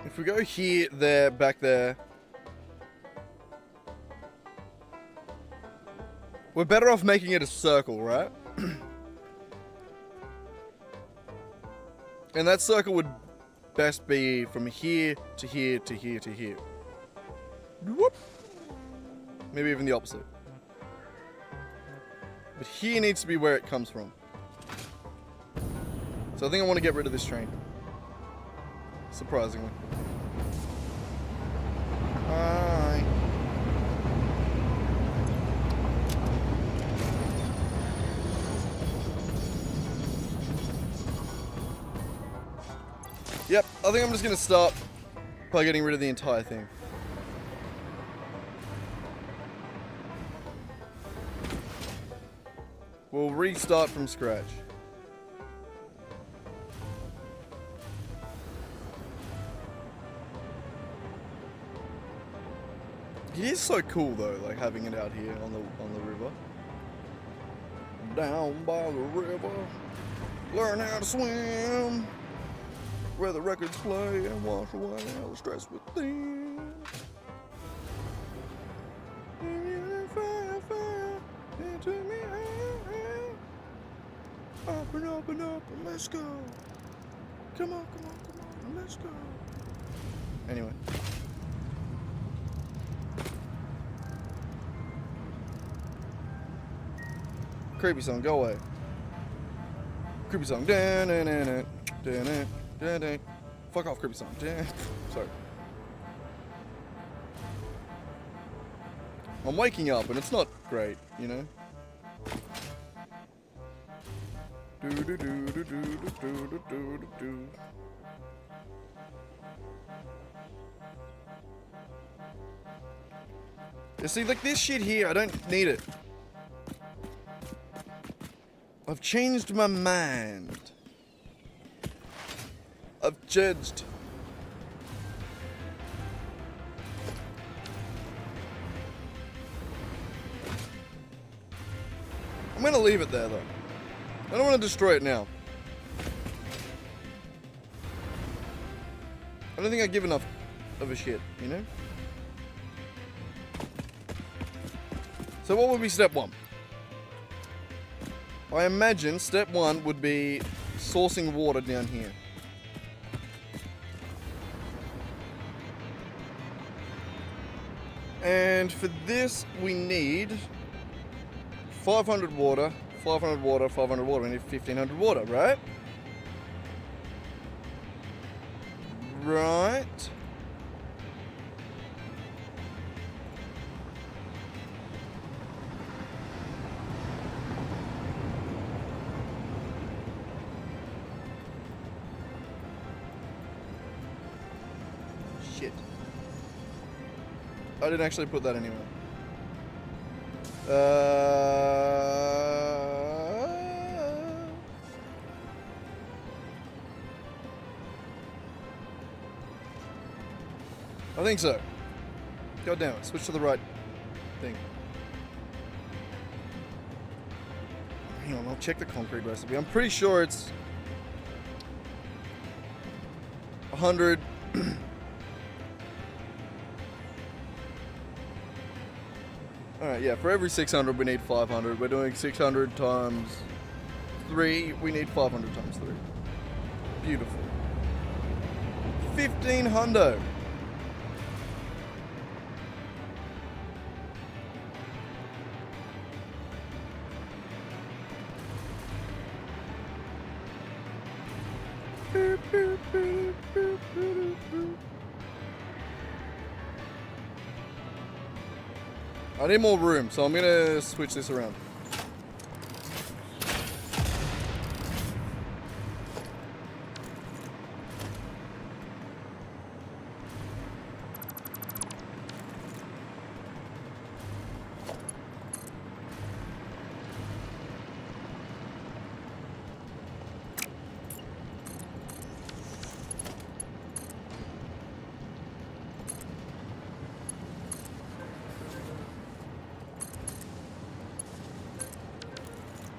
If we go here, there, back there. We're better off making it a circle, right? And that circle would best be from here to here to here to here. Whoop. Maybe even the opposite. But here needs to be where it comes from. So I think I want to get rid of this train. Surprisingly. Hi. Yep, I think I'm just going to start by getting rid of the entire thing. We'll restart from scratch. It is so cool though, like having it out here on the river. Down by the river, learn how to swim. Where the records play and wash away all the stress within. Up and up and up and let's go. Come on, come on, come on, let's go. Anyway. Creepy song, go away. Creepy song. Fuck off, creepy song. Sorry. I'm waking up and it's not great, you know? You see, like this shit here, I don't need it. I've changed my mind. I've judged. I'm gonna leave it there though. I don't want to destroy it now. I don't think I give enough of a shit, you know? So what would be step one? I imagine step one would be sourcing water down here. And for this we need 500 water, 500 water, 500 water. We need 1500 water, right? Right. Shit. I didn't actually put that anywhere. I think so. God damn it, switch to the right thing. Hang on, I'll check the concrete recipe. I'm pretty sure it's 100. Alright, yeah, for every 600 we need 500. We're doing 600 times 3. We need 500 times 3. Beautiful. 1500. I need more room, so I'm gonna switch this around.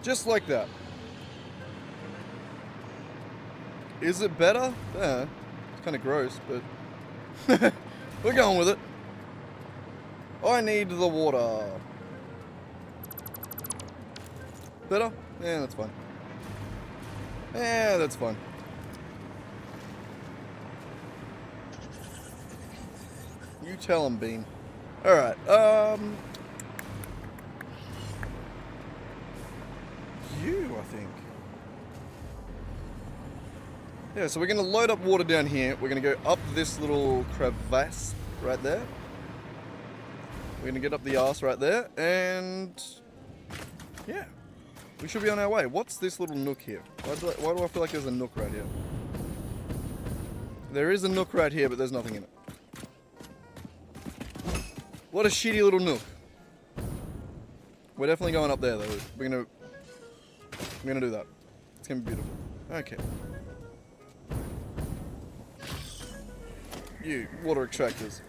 Just like that. Is it better? Yeah, it's kind of gross, but we're going with it. I need the water. Better? Yeah, that's fine. Yeah, that's fine. You tell him, Bean. Alright, you, I think. Yeah, so we're going to load up water down here. We're going to go up this little crevasse right there. We're going to get up the arse right there. And yeah, we should be on our way. What's this little nook here? Why do I feel like there's a nook right here? There is a nook right here, but there's nothing in it. What a shitty little nook. We're definitely going up there though. We're gonna do that. It's gonna be beautiful. Okay. You, water extractors.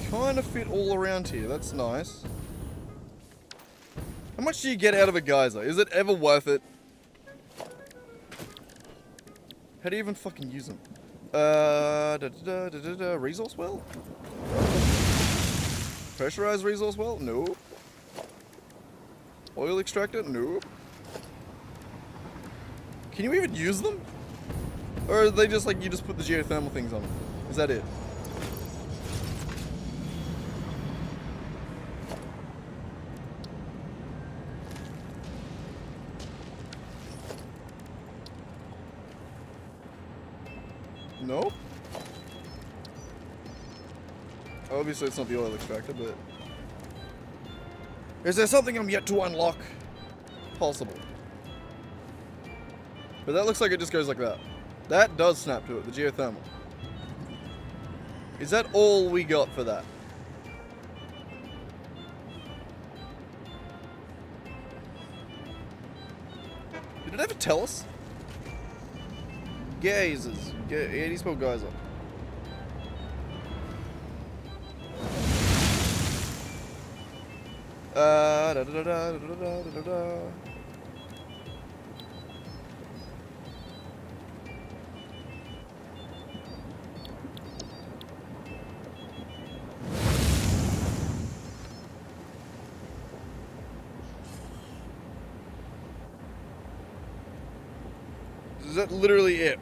Kind of fit all around here. That's nice. How much do you get out of a geyser? Is it ever worth it? How do you even fucking use them? Resource well? Pressurized resource well? No. Oil extractor? Nope. Can you even use them? Or are they just like, you just put the geothermal things on them? Is that it? Nope. Obviously it's not the oil extractor, but... Is there something I'm yet to unlock? Possible. But that looks like it just goes like that. That does snap to it, the geothermal. Is that all we got for that? Did it ever tell us? Gazers. Yeah, it is spelled geyser. Da da da da da da da da. Is that literally it?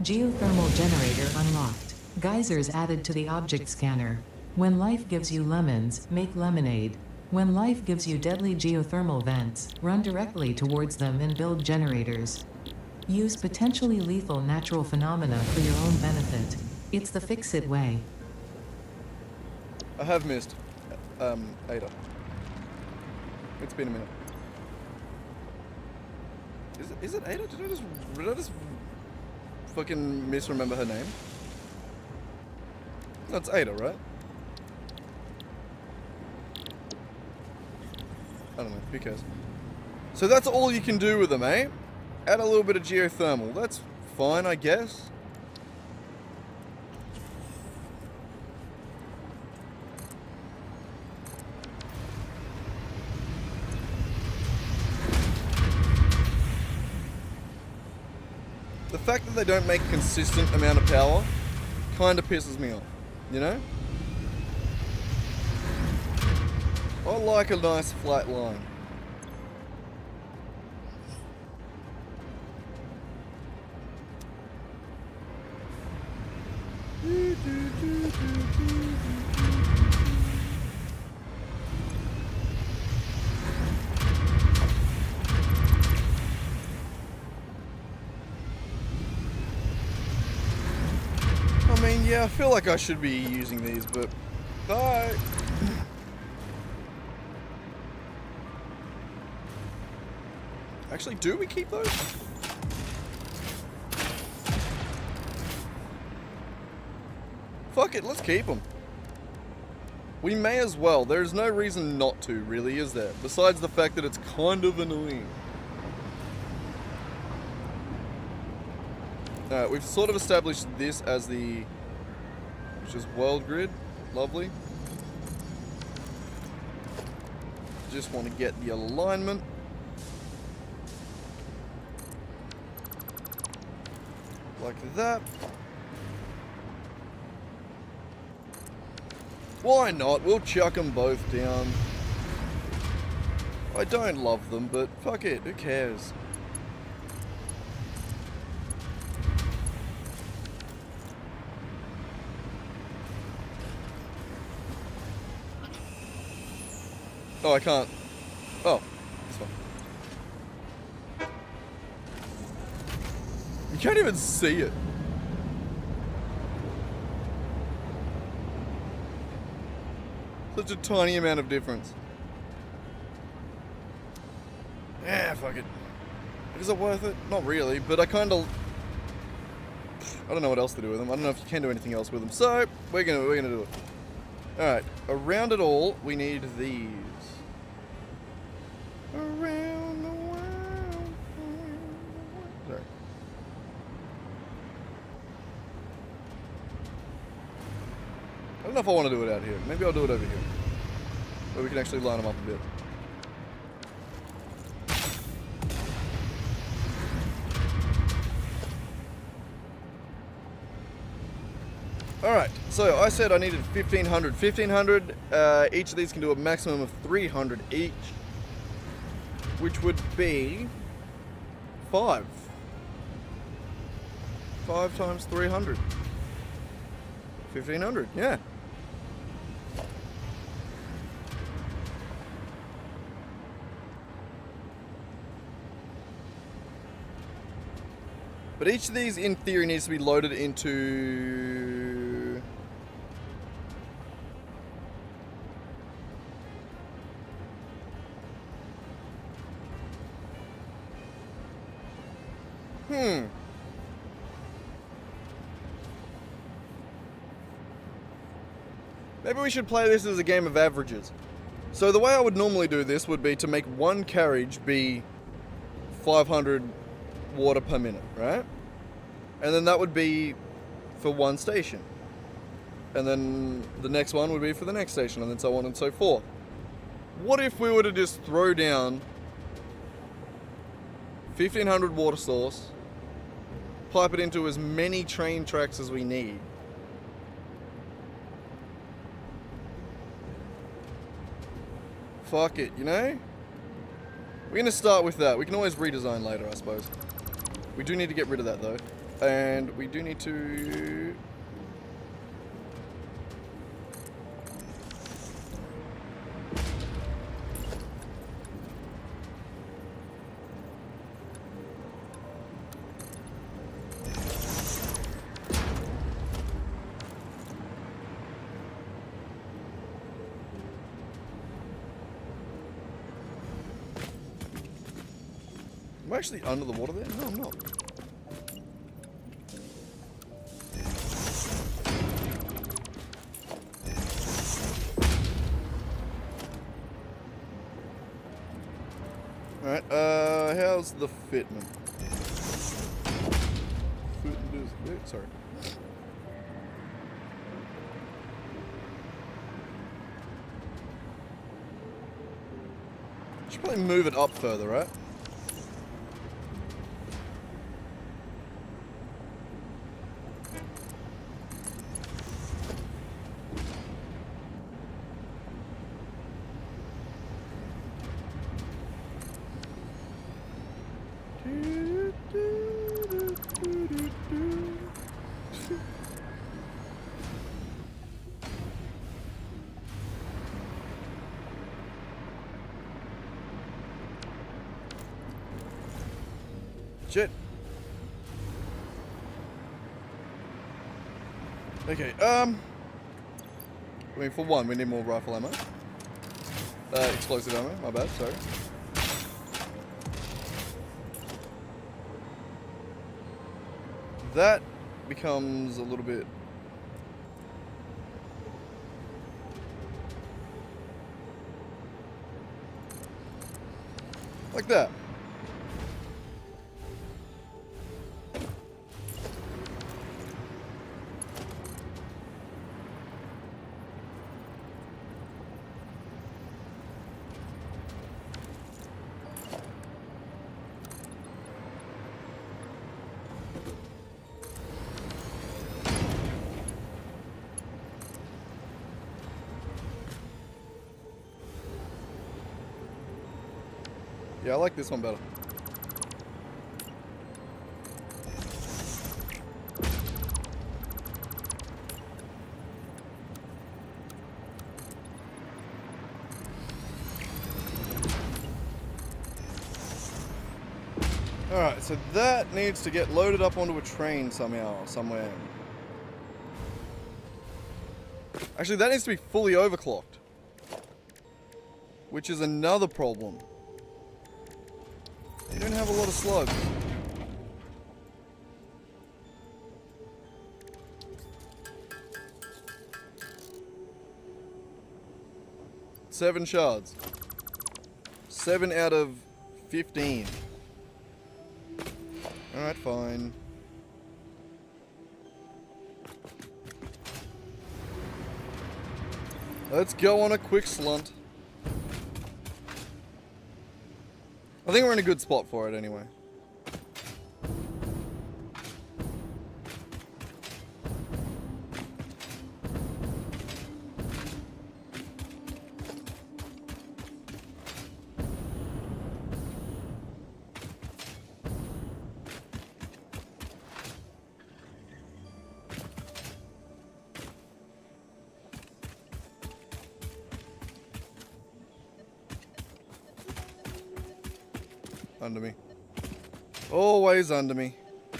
Geothermal generator unlocked. Geysers added to the object scanner. When life gives you lemons, make lemonade. When life gives you deadly geothermal vents, run directly towards them and build generators. Use potentially lethal natural phenomena for your own benefit. It's the fix-it way. I have missed Ada. It's been a minute. Is it Ada? Did I just fucking misremember her name? That's Ada, right? I don't know, who cares? So that's all you can do with them, eh? Add a little bit of geothermal. That's fine, I guess. The fact that they don't make a consistent amount of power kind of pisses me off, you know? I like a nice flat line. I mean, yeah, I feel like I should be using these, but... Bye! Actually, do we keep those? Fuck it, let's keep them. We may as well. There's no reason not to, really, is there? Besides the fact that it's kind of annoying. Alright, we've sort of established this as the... which is world grid. Lovely. Just want to get the alignment. Like that. Why not? We'll chuck them both down. I don't love them, but fuck it, who cares? Oh, I can't. Oh, this one. You can't even see it. Such a tiny amount of difference. Yeah, fuck it. Is it worth it? Not really, but I kind of... I don't know what else to do with them. I don't know if you can do anything else with them. So, we're gonna do it. Alright, around it all, we need these. Around the world. Sorry. I don't know if I want to do it out here. Maybe I'll do it over here. Where we can actually line them up a bit. Alright, so I said I needed 1,500. 1,500, each of these can do a maximum of 300 each, which would be 5. 5 times 300. 1,500, yeah. But each of these, in theory, needs to be loaded into... Maybe we should play this as a game of averages. So the way I would normally do this would be to make one carriage be 500 water per minute, right? And then that would be for one station. And then the next one would be for the next station, and then so on and so forth. What if we were to just throw down 1,500 water source, pipe it into as many train tracks as we need? Fuck it, you know? We're gonna start with that. We can always redesign later, I suppose. We do need to get rid of that though. And we do need to... Am I actually under the water there? No, I'm not. Alright, how's the fitment? Sorry. Should probably move it up further, right? Shit. Okay, I mean, for one, we need more rifle ammo. Explosive ammo, my bad, sorry. That becomes a little bit... like that. Yeah, I like this one better. Alright, so that needs to get loaded up onto a train somehow, somewhere. Actually, that needs to be fully overclocked. Which is another problem. You don't have a lot of slugs. Seven shards. 7 out of 15. Alright, fine. Let's go on a quick slunt. I think we're in a good spot for it anyway. Under me. Always under me. I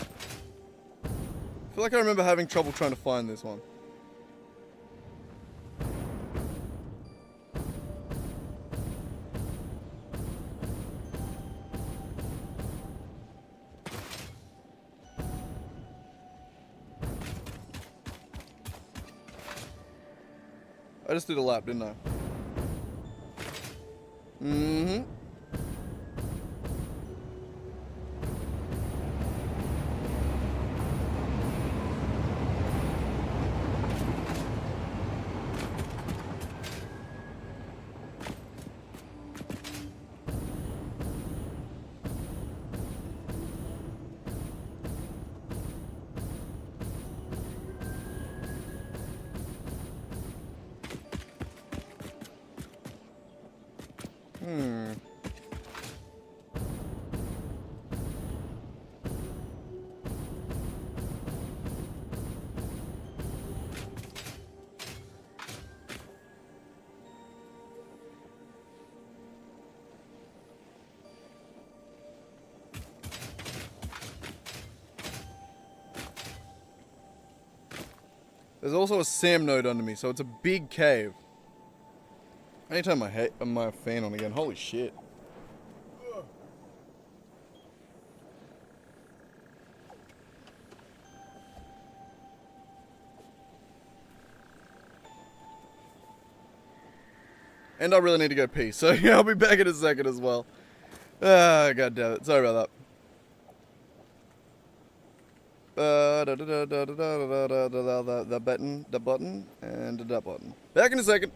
feel like I remember having trouble trying to find this one. I just did a lap, didn't I? Mm-hmm. There's also a SAM node under me, so it's a big cave. I need to turn my fan on again. Holy shit. And I really need to go pee, so yeah, I'll be back in a second as well. Ah, god damn it. Sorry about that. The button, and that button. Back in a second.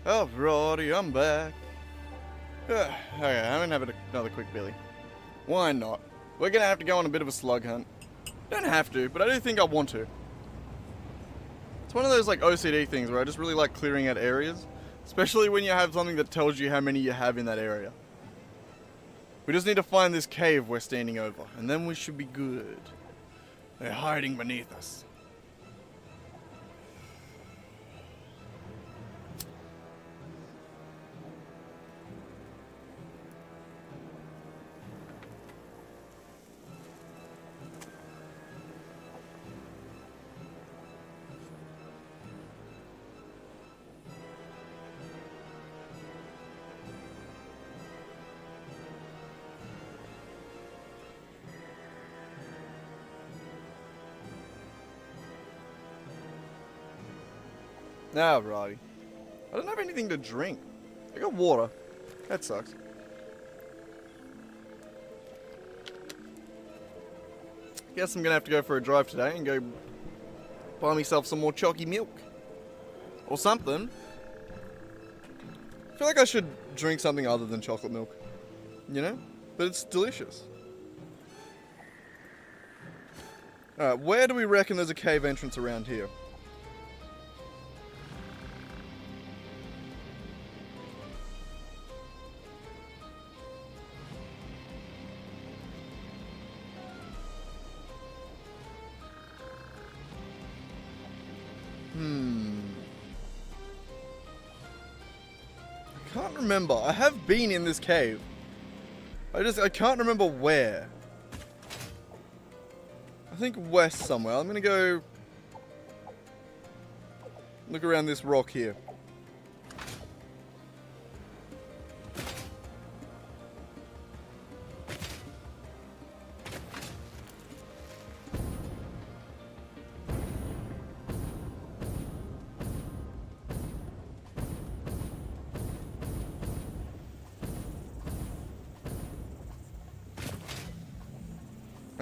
Alrighty, I'm back. Okay, I'm gonna have another quick Billy. Why not? We're gonna have to go on a bit of a slug hunt. Don't have to, but I do think I want to. It's one of those like OCD things where I just really like clearing out areas, especially when you have something that tells you how many you have in that area. We just need to find this cave we're standing over, and then we should be good. They're hiding beneath us. Alrighty. I don't have anything to drink. I got water. That sucks. Guess I'm gonna have to go for a drive today and go buy myself some more chalky milk. Or something. I feel like I should drink something other than chocolate milk. You know? But it's delicious. Alright, where do we reckon there's a cave entrance around here? I can't remember. I have been in this cave. I can't remember where. I think west somewhere. I'm gonna go look around this rock here.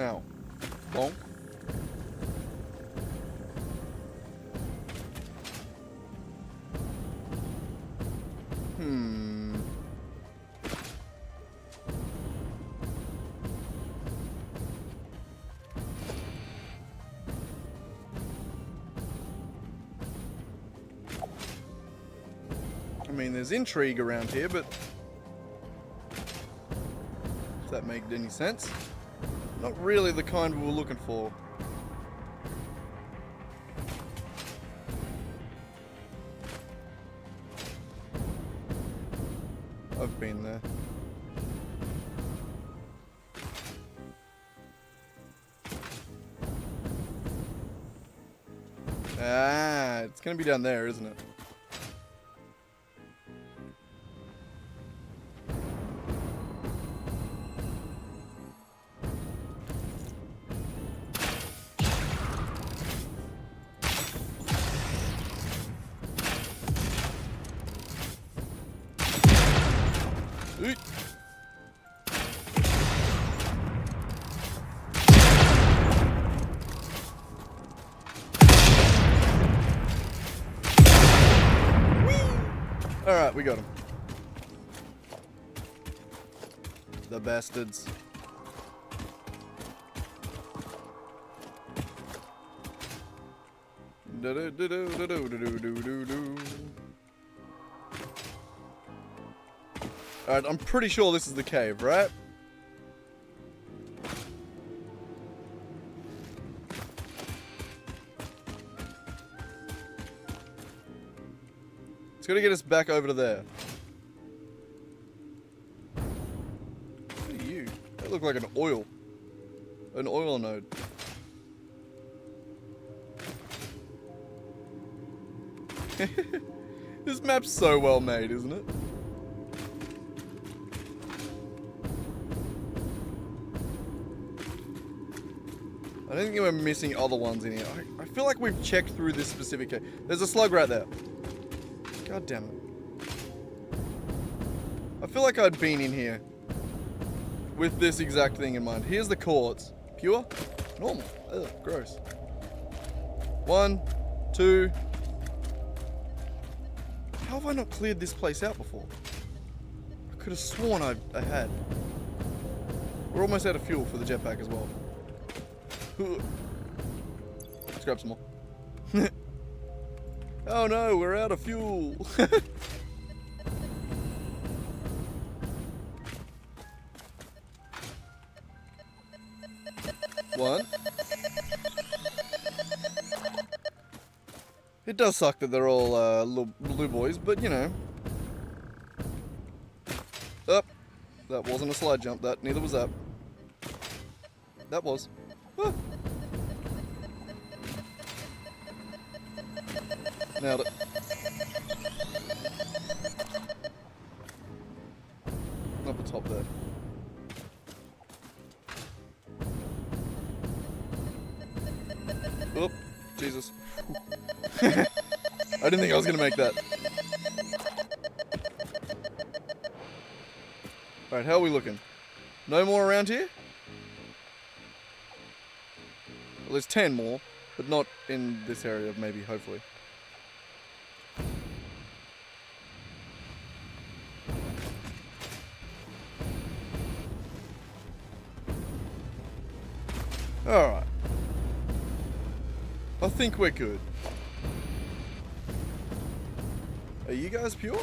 Ow. Bonk. I mean, there's intrigue around here, but if that made any sense. Not really the kind we were looking for. I've been there. Ah, it's gonna be down there, isn't it? Eek. Alright, we got him. The bastards. Alright, I'm pretty sure this is the cave, right? It's gonna get us back over to there. What are you? That look like an oil node. This map's so well made, isn't it? I don't think we're missing other ones in here. I feel like we've checked through this specific cave. There's a slug right there. God damn it. I feel like I'd been in here with this exact thing in mind. Here's the quartz. Pure? Normal. Ugh, gross. 1, 2. How have I not cleared this place out before? I could have sworn I had. We're almost out of fuel for the jetpack as well. Let's grab some more. Oh no, we're out of fuel. One. It does suck that they're all little blue boys, but you know. Up. That wasn't a slide jump. Neither was that. That was. Ah. Nailed it. Up the top there. Oh, Jesus. I didn't think I was going to make that. Alright, how are we looking? No more around here? Well, there's 10 more, but not in this area, maybe, hopefully. Alright. I think we're good. Are you guys pure?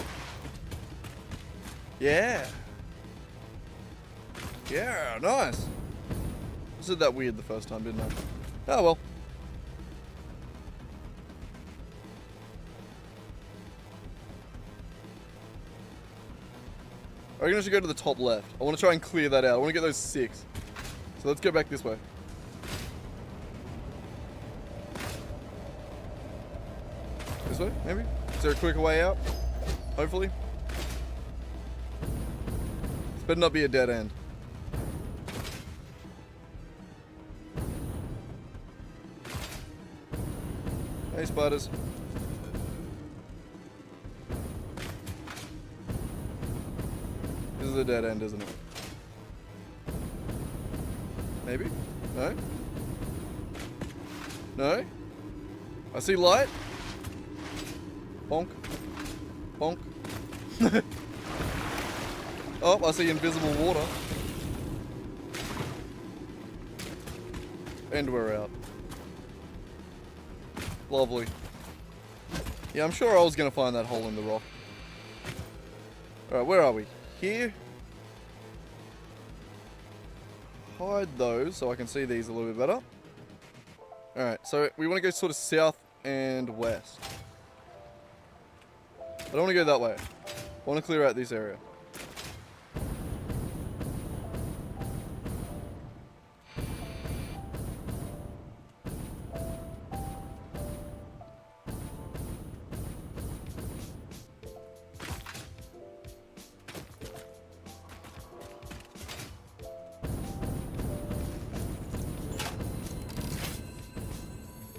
Yeah. Yeah, nice. I said that weird the first time, didn't I? Oh well. I reckon I should go to the top left. I want to try and clear that out. I want to get those 6. So let's go back this way. This way, maybe? Is there a quicker way out? Hopefully. This better not be a dead end. Hey, spiders. This is a dead end, isn't it? Maybe? No? No? I see light. Bonk. Bonk. Oh, I see invisible water. And we're out. Lovely. Yeah, I'm sure I was going to find that hole in the rock. Alright, where are we? Here? Hide those so I can see these a little bit better. Alright, so we want to go sort of south and west. I don't want to go that way. I want to clear out this area.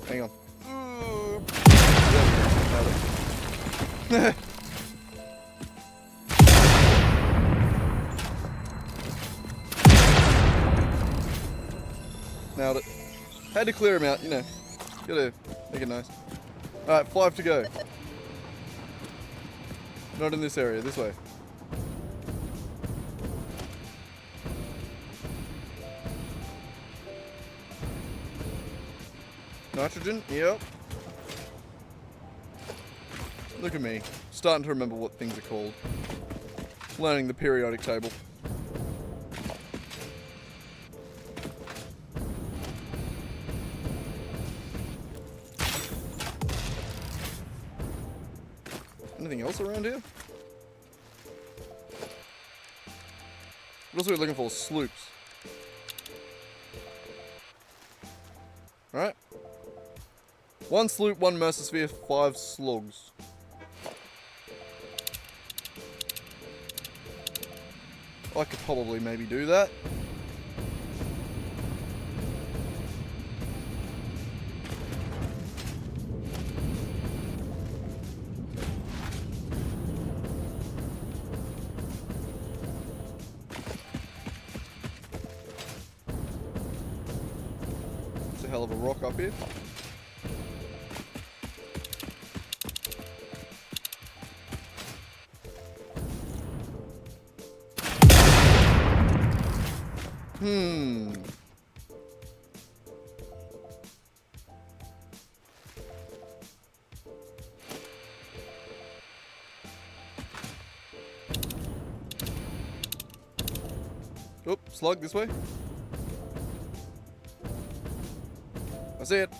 Hang on. Nailed it. Had to clear him out, you know. Gotta make it nice. Alright, 5 to go. Not in this area, this way. Nitrogen, yep. Look at me, starting to remember what things are called. Learning the periodic table. Anything else around here? What else are we looking for? Sloops. Alright. 1 sloop, 1 mercersphere, 5 slugs. I could probably maybe do that. It's a hell of a rock up here. Oh, slug this way. I see it.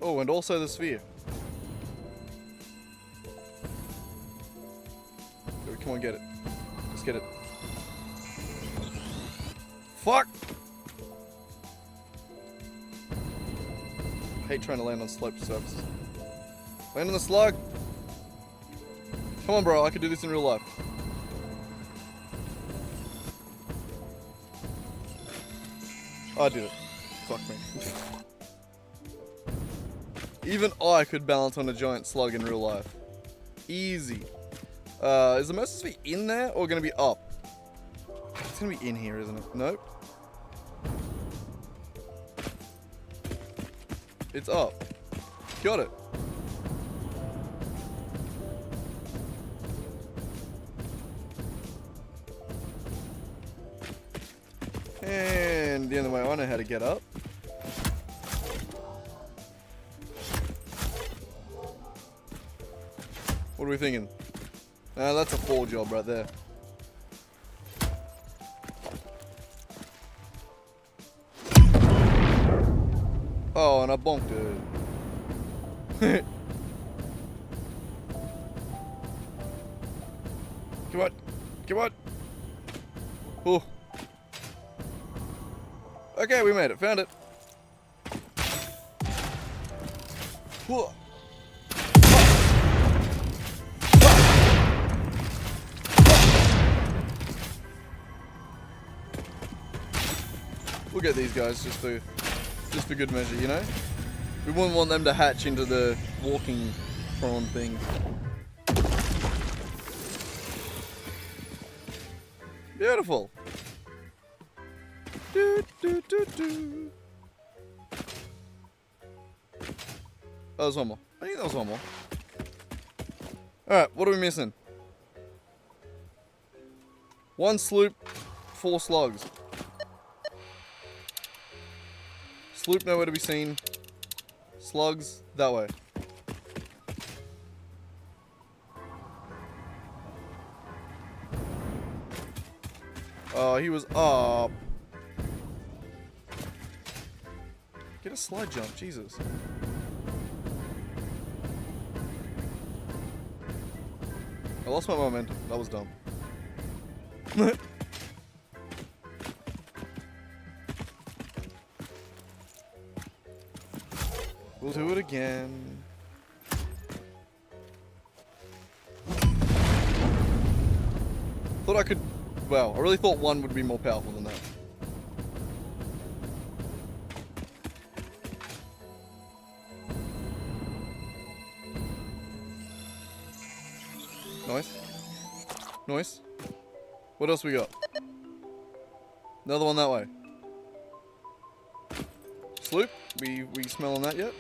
Oh, and also the sphere. Come on, get it. Just get it. Fuck! I hate trying to land on sloped surfaces. Land on the slug! Come on, bro, I could do this in real life. I did it. Fuck me. Even I could balance on a giant slug in real life. Easy. Is the mercenary in there or going to be up? It's going to be in here, isn't it? Nope. It's up. Got it. And the other way, I know how to get up. What are we thinking? That's a fall job right there. Oh, and I bonked it. Come on. Come on. Oh. Okay, we made it. Found it. Whoa. We'll get these guys just for good measure, you know? We wouldn't want them to hatch into the walking prawn thing. Beautiful. Do, do, do, do. Oh, there's one more. I think that was one more. Alright, what are we missing? 1 sloop, 4 slugs. Sloop nowhere to be seen. Slugs that way. Oh, he was up. Get a slide jump, Jesus. I lost my momentum. That was dumb. We'll do it again. Thought I could... Wow, I really thought 1 would be more powerful than that. Nice. Nice. What else we got? Another one that way. Sloop? We smelling that yet?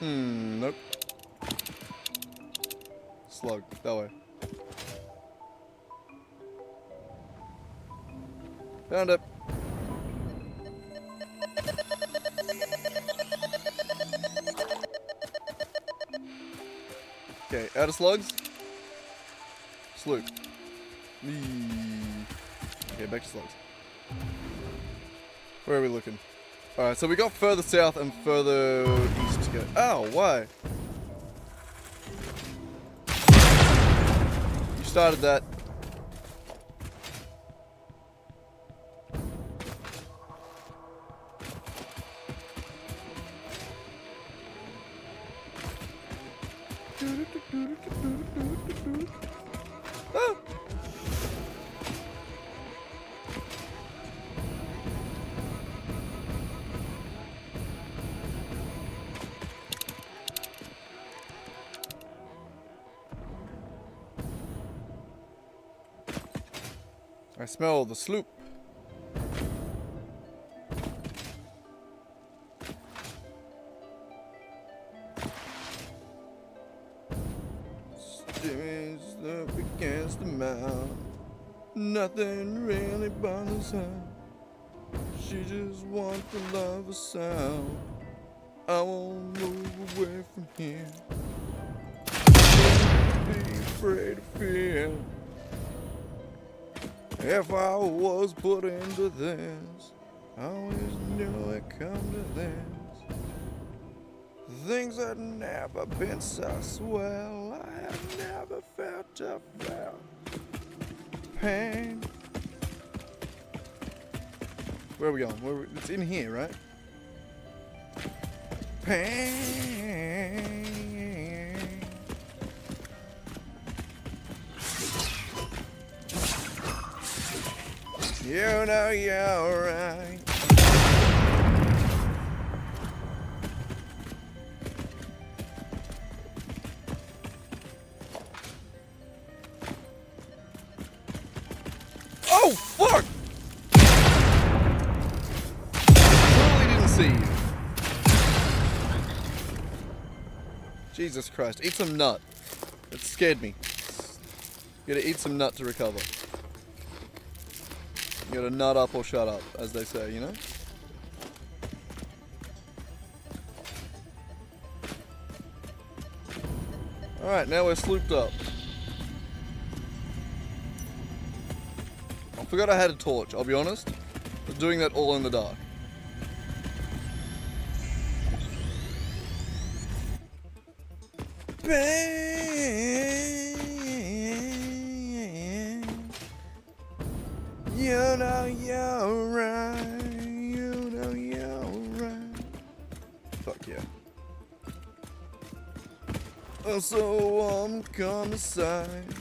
Nope. Slug, that way. Found it. Okay, out of slugs. Sloop. Okay, back to slugs. Where are we looking? Alright, so we got further south and further east to go. Ow, why? You started that. Ah! I smell the sloop. Stimmy's up against the mountain. Nothing really bothers her. She just wants to love a sound. I won't move away from here. Don't be afraid of fear. If I was put into this, I always knew it'd come to this. Things had never been so swell. I have never felt a felt pain. Where are we going? It's in here, right? Pain. You know you're right. Oh, fuck! Totally didn't see you. Jesus Christ. Eat some nut. It scared me. You gotta eat some nut to recover. You gotta nut up or shut up, as they say, you know? Alright, now we're slooped up. I forgot I had a torch, I'll be honest. I was doing that all in the dark. You know you're right. You know you're right. Fuck yeah. Oh, so I'm come aside.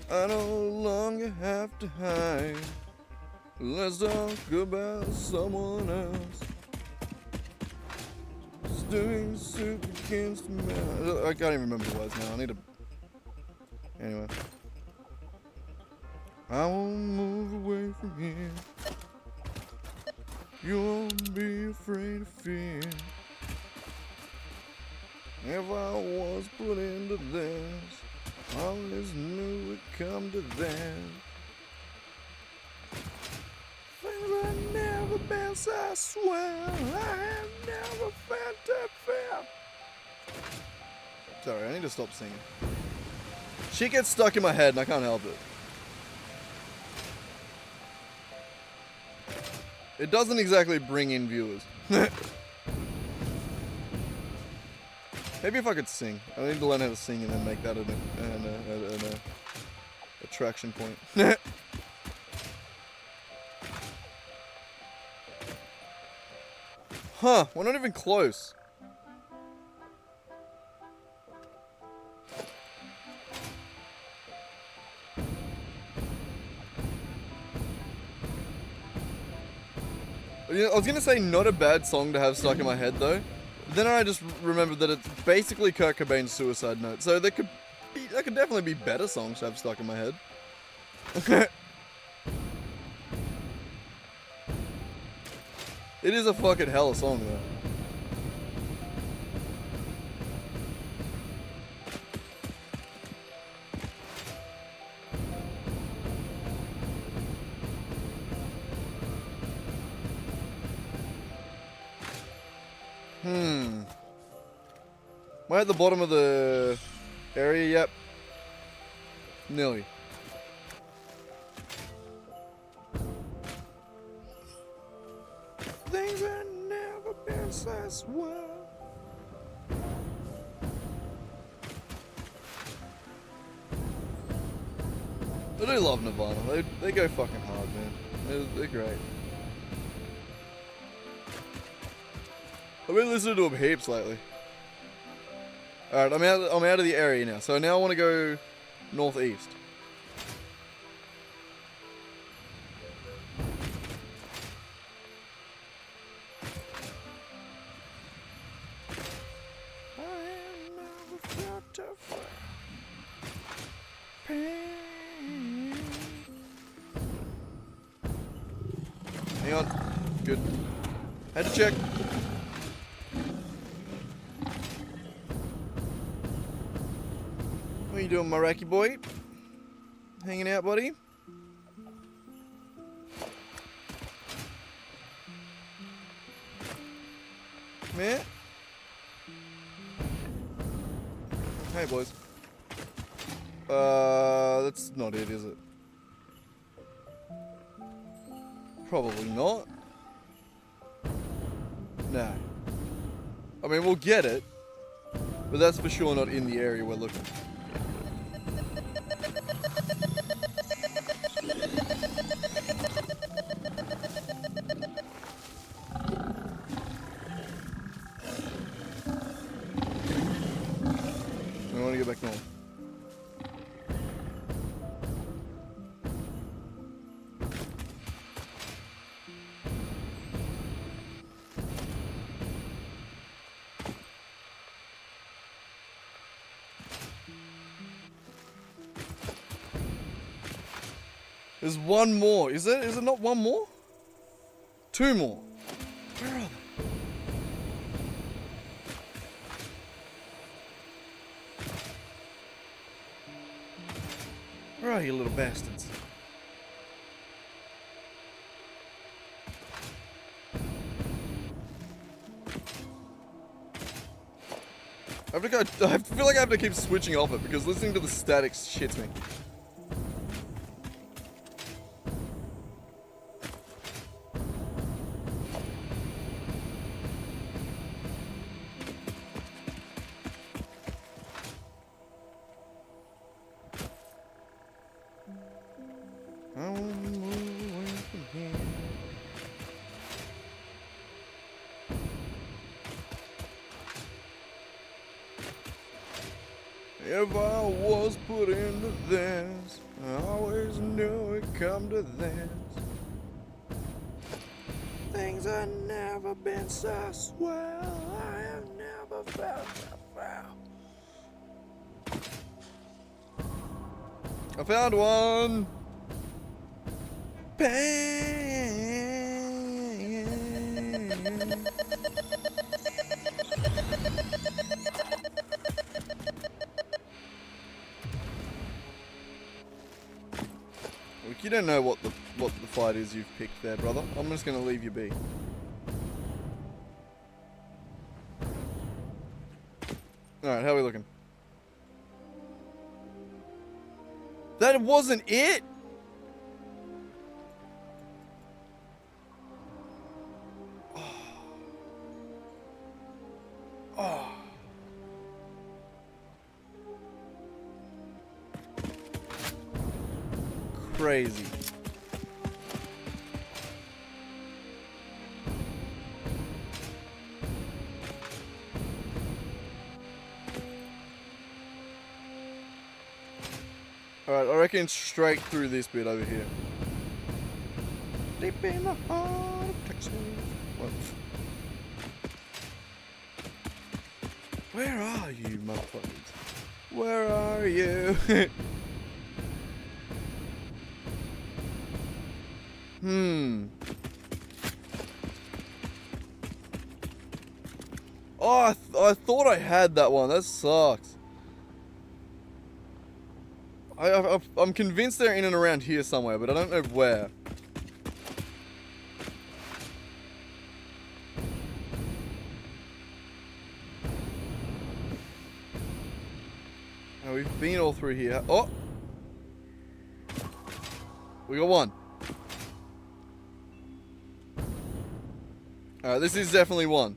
I no longer have to hide. Let's talk about someone else. Just doing soup against me. I can't even remember the words now. I need to. Anyway. I won't move away from here. You won't be afraid of fear. If I was put into this, I always knew it'd come to that. Things I've never been, so I swear I have never felt that fear. Sorry, I need to stop singing. Shit gets stuck in my head and I can't help it. It doesn't exactly bring in viewers. Maybe if I could sing. I need to learn how to sing and then make that an attraction point. Huh, we're not even close. I was gonna say not a bad song to have stuck in my head though. But then I just remembered that it's basically Kurt Cobain's Suicide Note. So there could definitely be better songs to have stuck in my head. It is a fucking hella song though. Am I at the bottom of the area yet? Nearly. Things have never been so well. I do love Nirvana. They go fucking hard, man. They're great. I've been listening to them heaps lately. Alright, I'm out of the area now. So now I want to go northeast. Hang on. Good. Had to check. What are you doing, my Racky boy? Hanging out, buddy? Man? Hey, boys. That's not it, is it? Probably not. No. I mean, we'll get it, but that's for sure not in the area we're looking. I want to get back north. There's one more. Is it not one more? Two more. Where are they? Where are you little bastards? I feel like I have to keep switching off it because listening to the static shits me. I won't move away from here. If I was put into this, I always knew it'd come to this. Things have never been so swell. I have never felt so foul. I found one. Pain. Look, you don't know what the fight is you've picked there, brother. I'm just gonna leave you be. Alright, how are we looking? That wasn't it! Oh. Crazy. Alright, I reckon straight through this bit over here. Deep in the heart of Texas. What? Where are you, motherfuckers? Where are you? Oh, I thought I had that one. That sucks. I'm convinced they're in and around here somewhere, but I don't know where. Now we've been all through here. Oh! We got one. Alright, this is definitely one.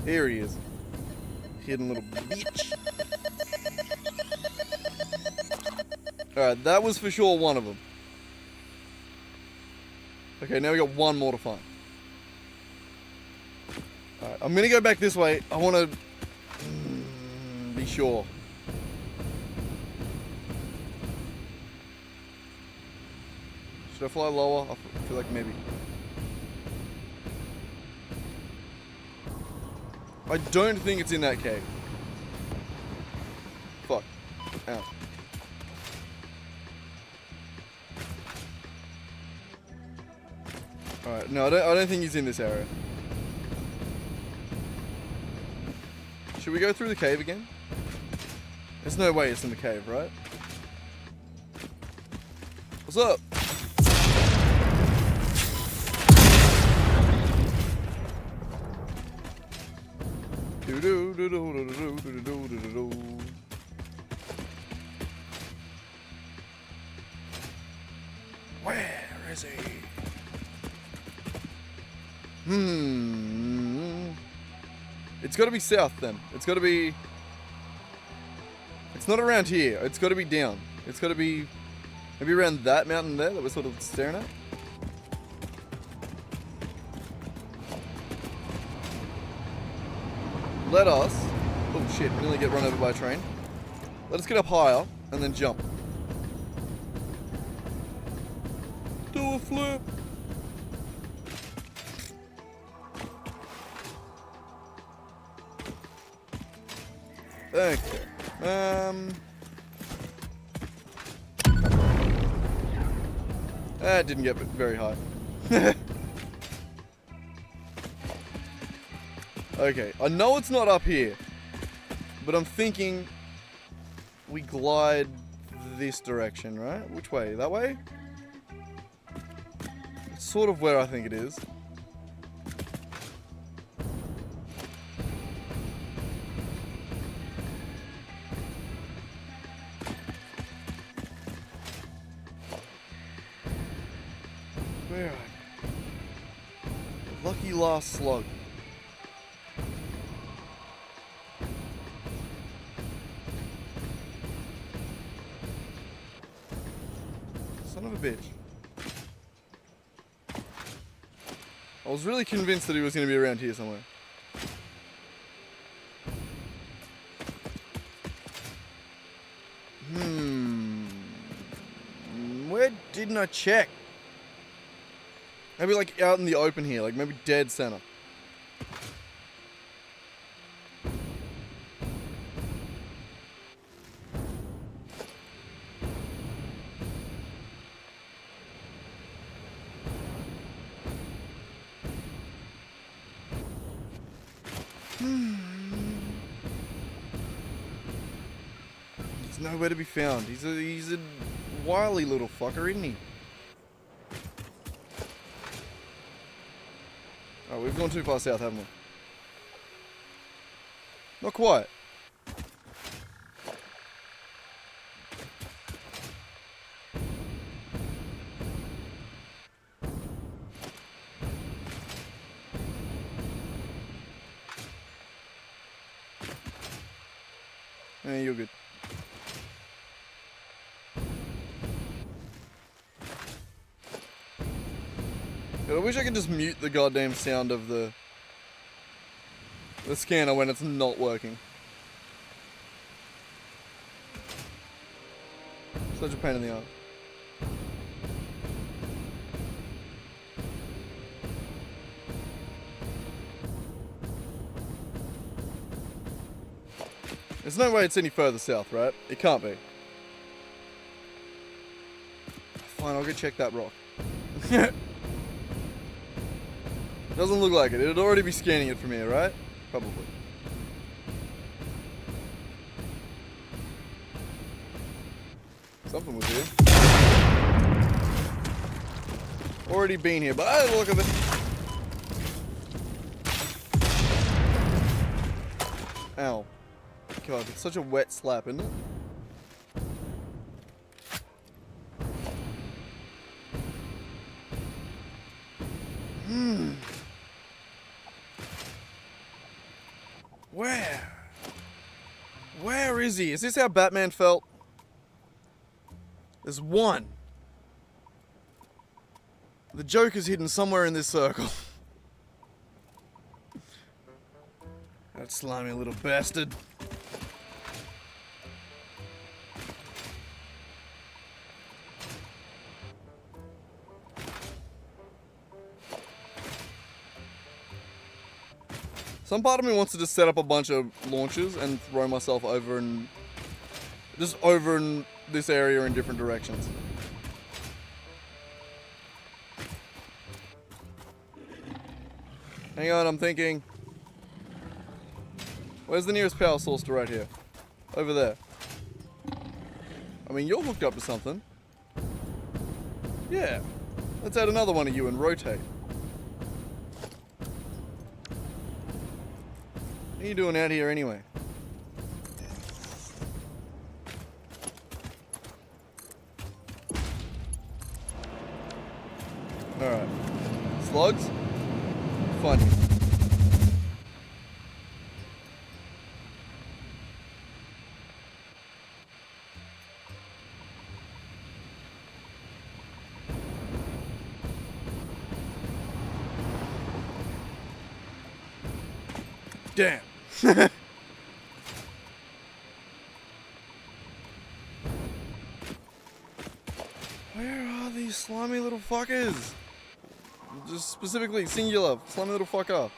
Here he is. Hidden little bitch. Alright, that was for sure one of them. Okay, now we got one more to find. Alright, I'm gonna go back this way. I wanna be sure. Should I fly lower? I feel like maybe. I don't think it's in that cave. Fuck. Ow. Alright, no, I don't think he's in this area. Should we go through the cave again? There's no way it's in the cave, right? What's up? Where is he? It's got to be south then. It's got to be. It's not around here. It's got to be down. It's got to be maybe around that mountain there that we're sort of staring at. Let us. Oh shit! Nearly get run over by a train. Let us get up higher and then jump. Do a flip. Okay. That didn't get very high. Okay, I know it's not up here, but I'm thinking we glide this direction, right? Which way? That way? It's sort of where I think it is. Where are you? Lucky last slug. Son of a bitch. I was really convinced that he was going to be around here somewhere. Where didn't I check? Maybe like out in the open here, like maybe dead center. He's nowhere to be found. He's a wily little fucker, isn't he? Oh, we've gone too far south, haven't we? Not quite. Yeah, you're good. I wish I could just mute the goddamn sound of the scanner when it's not working. Such a pain in the ass. There's no way it's any further south, right? It can't be. Fine, I'll go check that rock. Doesn't look like it. It'd already be scanning it from here, right? Probably. Something was here. Already been here, but I look at it. Ow. God, it's such a wet slap, isn't it? Where is he? Is this how Batman felt? There's one. The Joker's hidden somewhere in this circle. That slimy little bastard. Some part of me wants to just set up a bunch of launches and throw myself over and just over in this area in different directions. Hang on, I'm thinking. Where's the nearest power source to right here? Over there. I mean, you're hooked up to something. Yeah. Let's add another one of you and rotate. What are you doing out here anyway? Alright. Slugs? Fun. Damn. Where are these slimy little fuckers? Just specifically singular, slimy little fucker.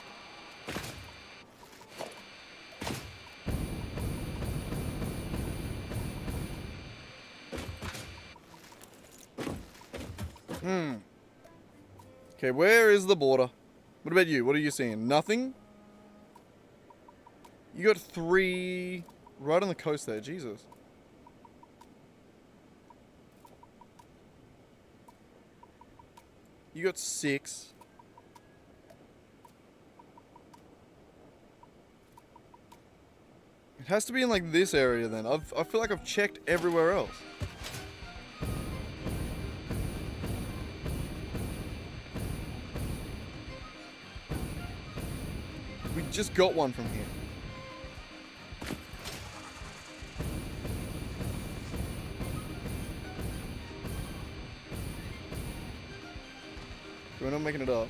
Okay, where is the border? What about you? What are you seeing? Nothing? You got 3 right on the coast there, Jesus. You got 6. It has to be in like this area then. I feel like I've checked everywhere else. We just got one from here. We're not making it up.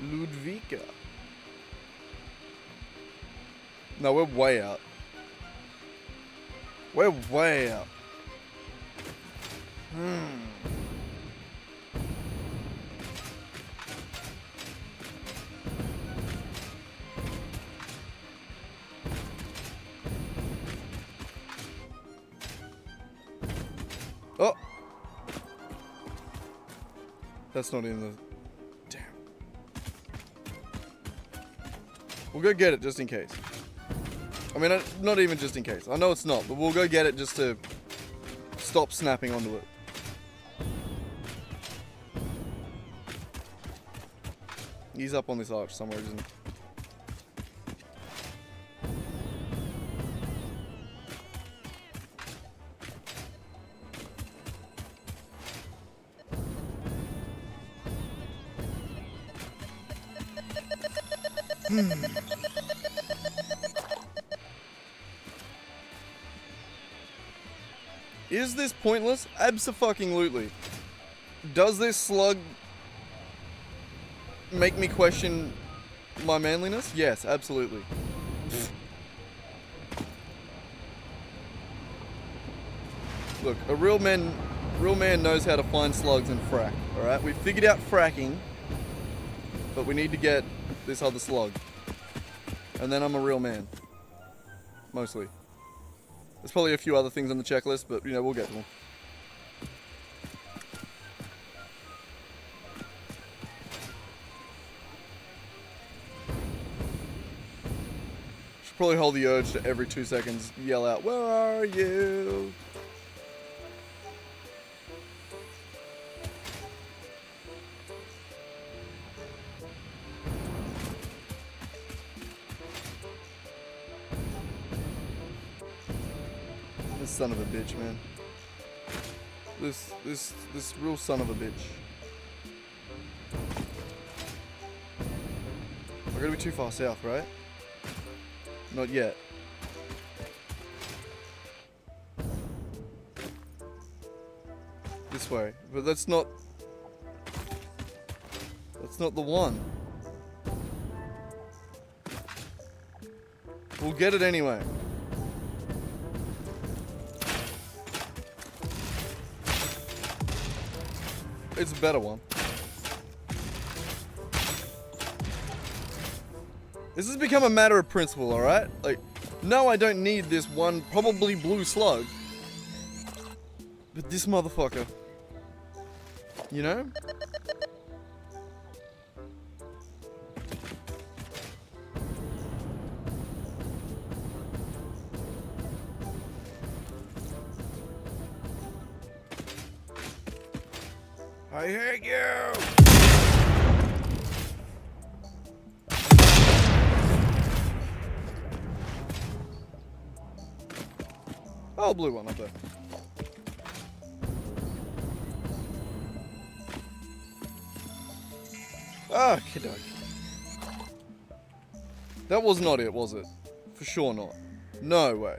Ludvika. No, we're way out. We're way out. Oh! That's not in the... Damn. We'll go get it just in case. I mean, not even just in case. I know it's not, but we'll go get it just to stop snapping onto it. He's up on this arch somewhere, isn't he? Is this pointless? Abso-fucking-lutely. Does this slug make me question my manliness? Yes, absolutely. Look, a real man knows how to find slugs and frack, alright? We figured out fracking, but we need to get this other slug. And then I'm a real man. Mostly. There's probably a few other things on the checklist, but, you know, we'll get to them. Should probably hold the urge to every 2 seconds yell out, "Where are you?" This son of a bitch, man. This real son of a bitch. We're gonna be too far south, right? Not yet. This way. But that's not the one. We'll get it anyway. It's a better one. This has become a matter of principle, alright? Like, no, I don't need this one probably blue slug. But this motherfucker. You know? I hate you! Oh, blue one up there. Ah, kiddo. That was not it, was it? For sure not. No way.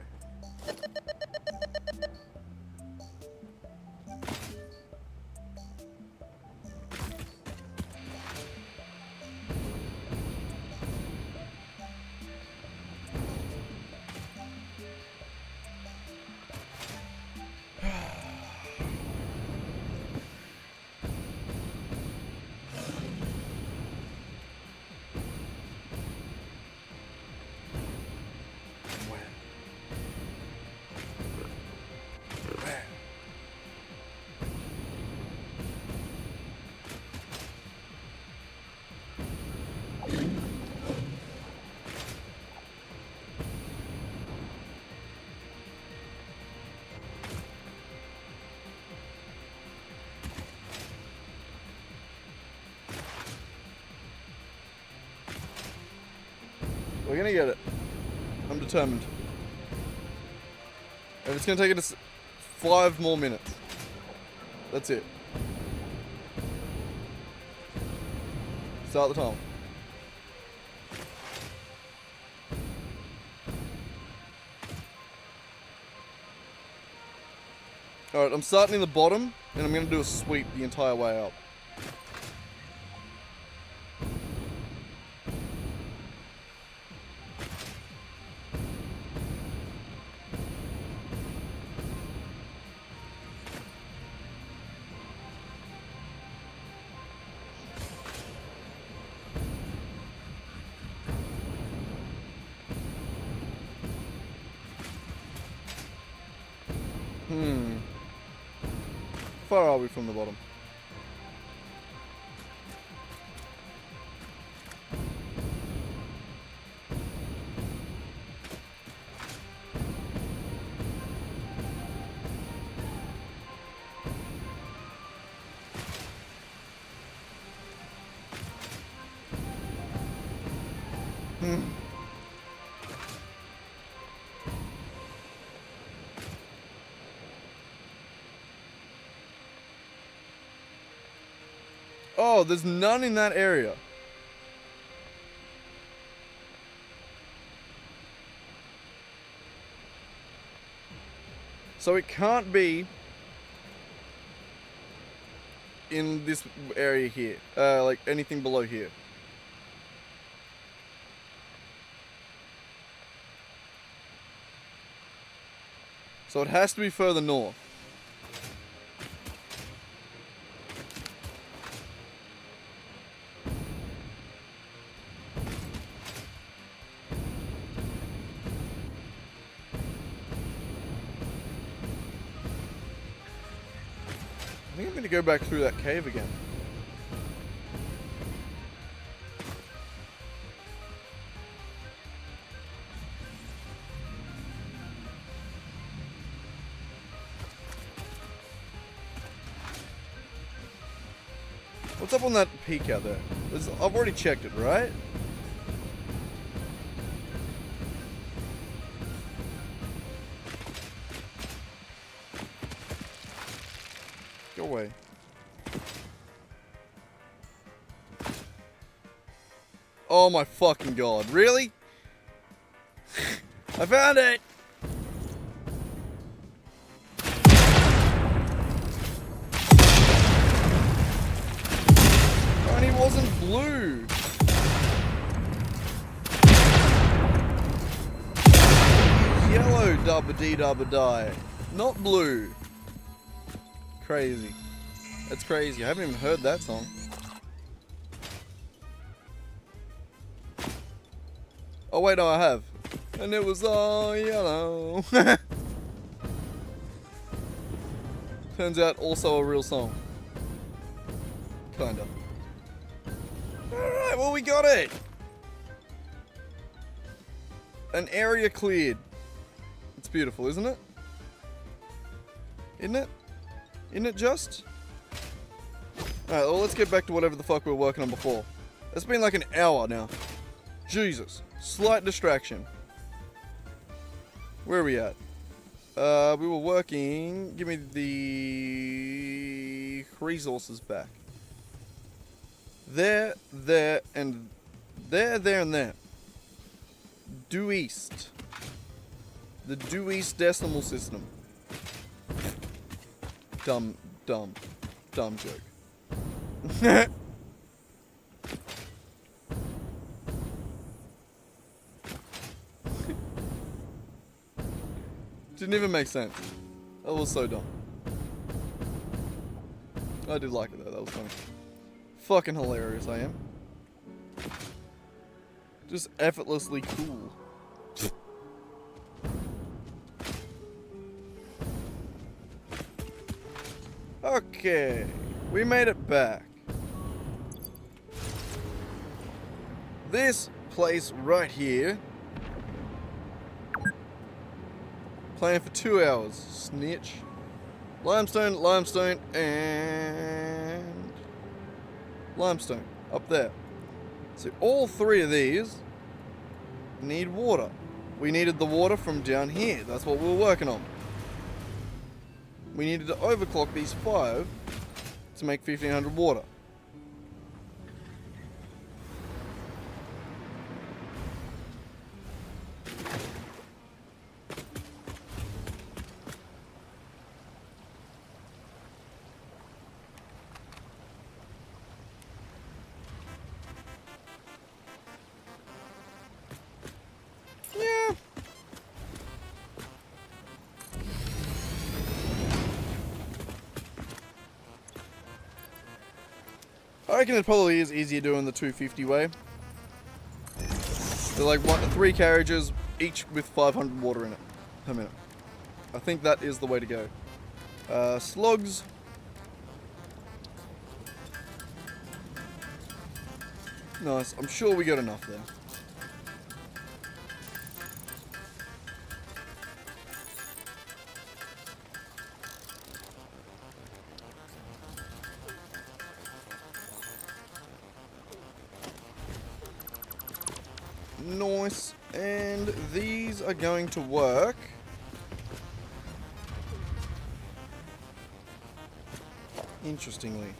We're gonna get it. I'm determined. And it's gonna take us 5 more minutes. That's it. Start the time. Alright, I'm starting in the bottom, and I'm gonna do a sweep the entire way up. How far are we from the bottom? Oh, there's none in that area. So it can't be in this area here. Like anything below here. So it has to be further north. I think I'm gonna go back through that cave again. What's up on that peak out there? I've already checked it, right? Go away. Oh my fucking god, really? I found it! And he wasn't blue. Yellow dubba-dee-dubba-die. Not blue. Crazy. That's crazy. I haven't even heard that song. Oh wait, no, I have. And it was all yellow. Turns out also a real song. Kinda. Alright, well we got it! An area cleared. It's beautiful, isn't it? Isn't it? Isn't it just? Alright, well let's get back to whatever the fuck we were working on before. It's been like an hour now. Jesus. Slight distraction. Where are we at? We were working... Give me the... resources back. There, and there. Due east. The due east decimal system. Dumb joke. Didn't even make sense. That was so dumb. I did like it though, that was funny. Fucking hilarious I am. Just effortlessly cool. Okay, we made it back. This place right here. Playing for 2 hours, snitch. Limestone, and limestone up there. So all 3 of these need water. We needed the water from down here. That's what we were working on. We needed to overclock these 5 to make 1500 water. Yeah. I reckon it probably is easier doing the 250 way. They're like 3 carriages, each with 500 water in it per minute. I think that is the way to go. Slugs. Nice. I'm sure we got enough there. Nice. And these are going to work. Interestingly.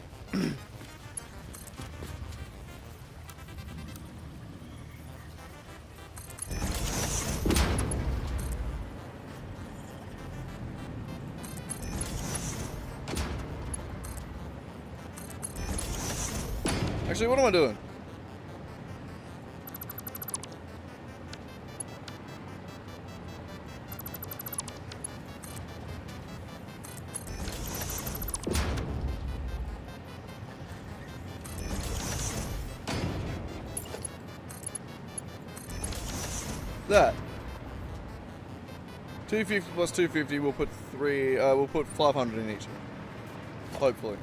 Actually, what am I doing? That 250 plus 250, we'll put 3, we'll put 500 in each, hopefully.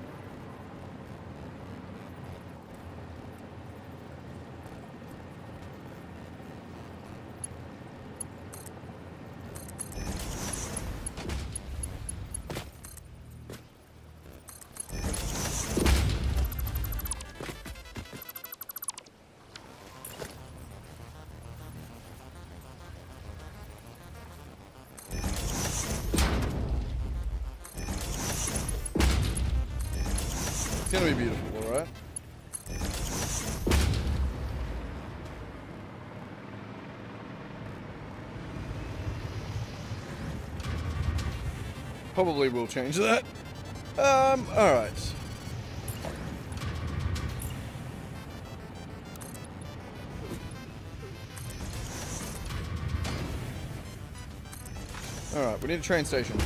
It's gonna be beautiful, alright? Probably will change that. Alright. Alright, we need a train station.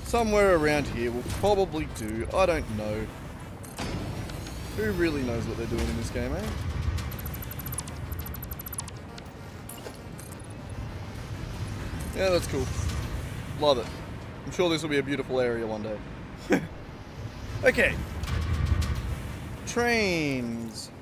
Somewhere around here will probably do. I don't know. Who really knows what they're doing in this game, eh? Yeah, that's cool. Love it. I'm sure this will be a beautiful area one day. Okay. Trains.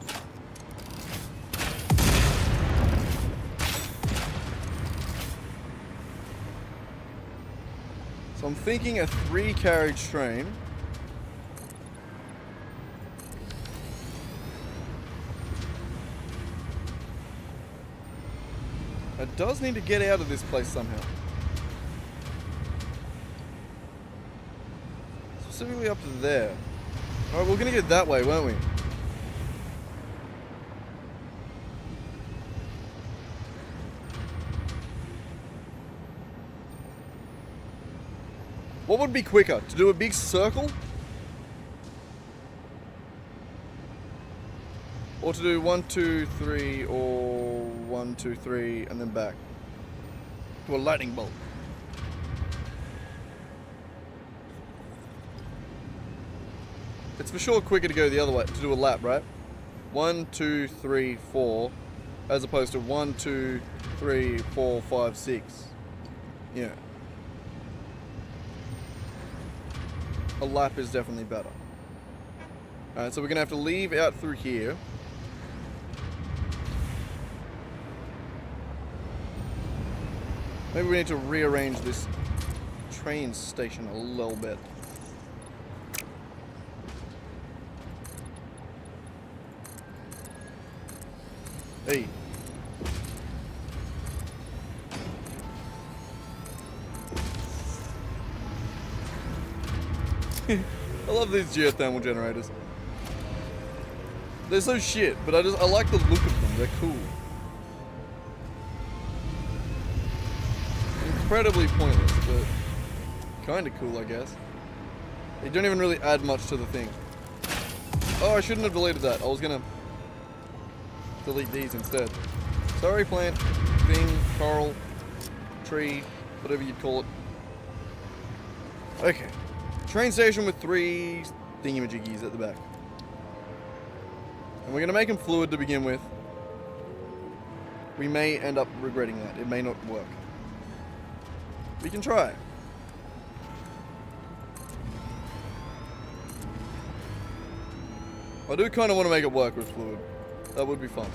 So I'm thinking a 3-carriage train. It does need to get out of this place somehow. Specifically up to there. Alright, we're gonna get that way, weren't we? What would be quicker? To do a big circle? Or to do 1, 2, 3, or 1, 2, 3, and then back? To a lightning bolt. It's for sure quicker to go the other way, to do a lap, right? 1, 2, 3, 4, as opposed to 1, 2, 3, 4, 5, 6. Yeah. A lap is definitely better. Alright, so we're gonna have to leave out through here. Maybe we need to rearrange this train station a little bit. Hey. I love these geothermal generators. They're so shit, but I like the look of them. They're cool. Incredibly pointless, but kind of cool, I guess. They don't even really add much to the thing. Oh, I shouldn't have deleted that. I was gonna delete these instead. Sorry, plant, thing, coral, tree, whatever you'd call it. Okay. Train station with 3 thingamajiggies at the back. And we're gonna make them fluid to begin with. We may end up regretting that. It may not work. We can try. I do kind of want to make it work with fluid. That would be fun.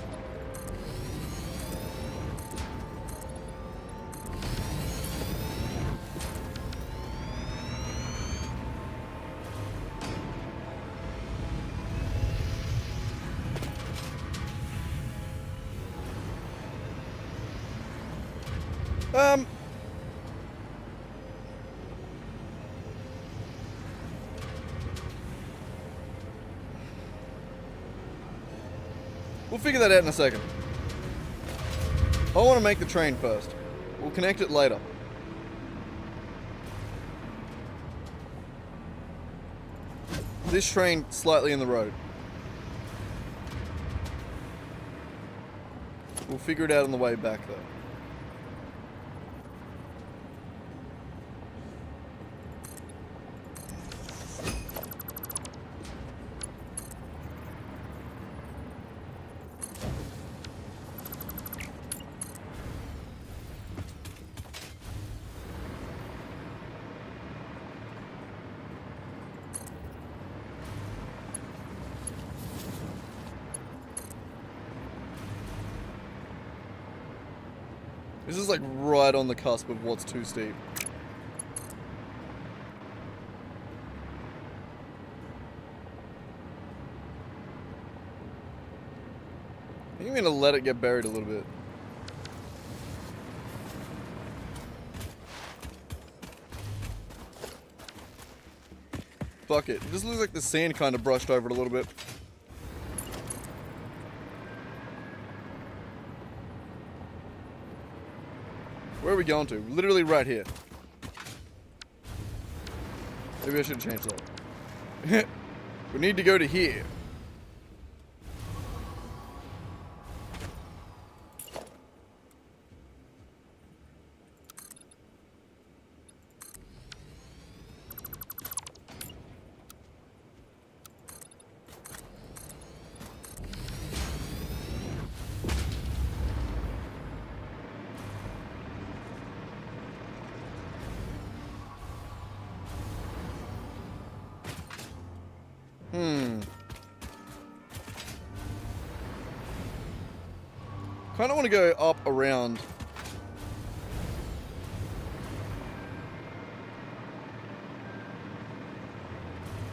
We'll figure that out in a second. I want to make the train first. We'll connect it later. This train slightly in the road. We'll figure it out on the way back though. This is like right on the cusp of what's too steep. I think I'm gonna let it get buried a little bit. Fuck it. It just looks like the sand kind of brushed over it a little bit. Where are we going to? Literally right here. Maybe I should change that. We need to go to here. Kind of want to go up around.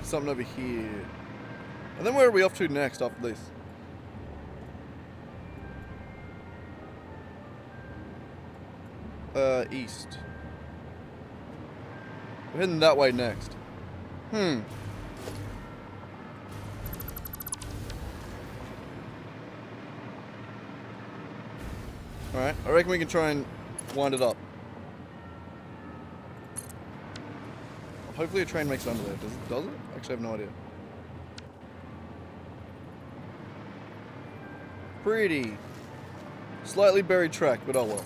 Something over here. And then where are we off to next after this? East. We're heading that way next. Alright, I reckon we can try and wind it up. Hopefully a train makes it under there. Does it? Actually, I have no idea. Pretty. Slightly buried track, but oh well.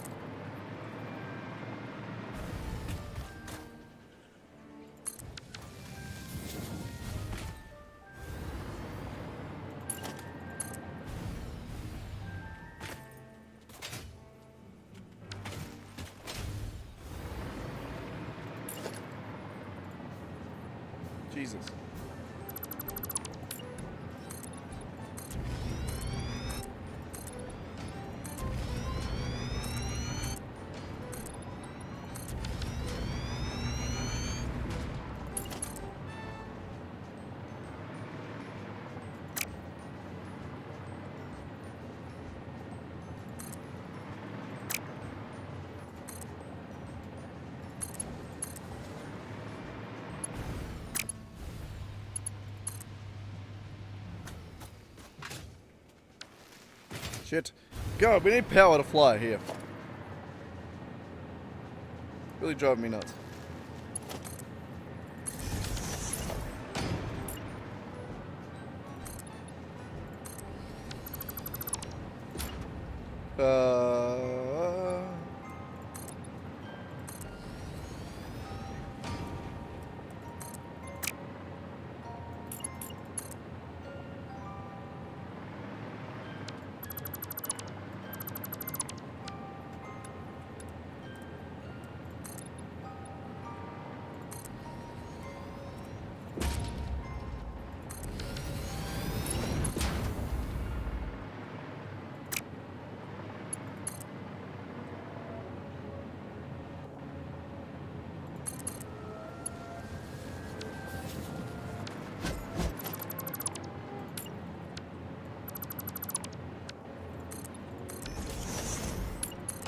Jesus. Shit. God, we need power to fly here. Really driving me nuts.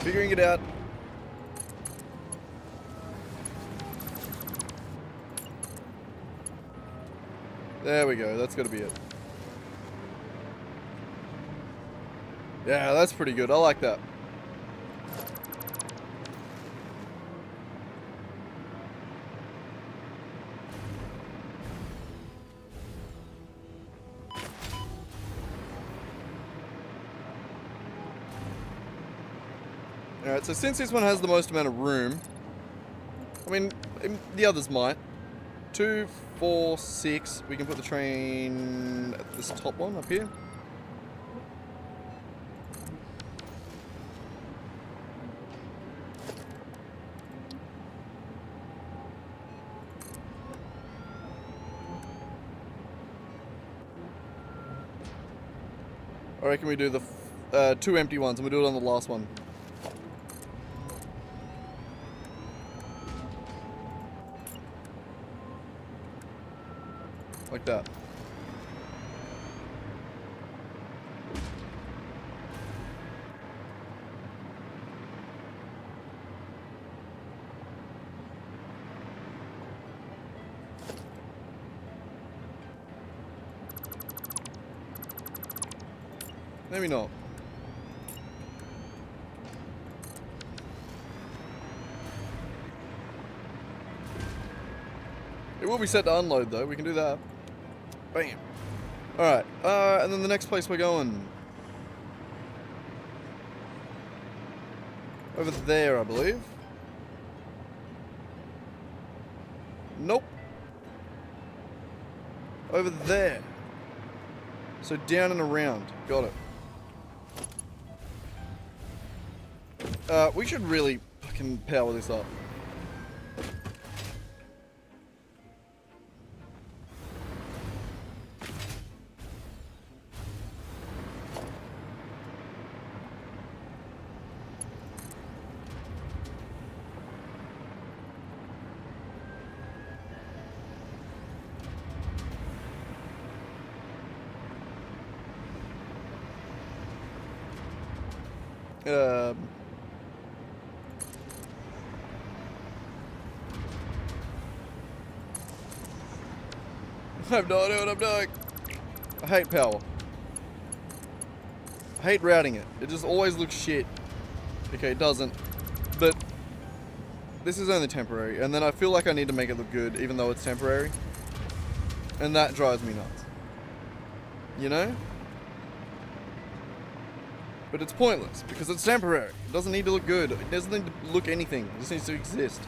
Figuring it out. There we go. That's got to be it. Yeah, that's pretty good. I like that. Alright, so since this one has the most amount of room, I mean, the others might. 2, 4, 6. We can put the train at this top one up here. I reckon we do the 2 empty ones and we do it on the last one. Like that. Maybe not. It will be set to unload though, we can do that. Bam. Alright, and then the next place we're going. Over there, I believe. Nope. Over there. So down and around. Got it. We should really fucking power this up. I have no idea what I'm doing. I hate power. I hate routing it. It just always looks shit. Okay, it doesn't. But this is only temporary. And then I feel like I need to make it look good even though it's temporary. And that drives me nuts. You know? But it's pointless because it's temporary. It doesn't need to look good. It doesn't need to look anything. It just needs to exist.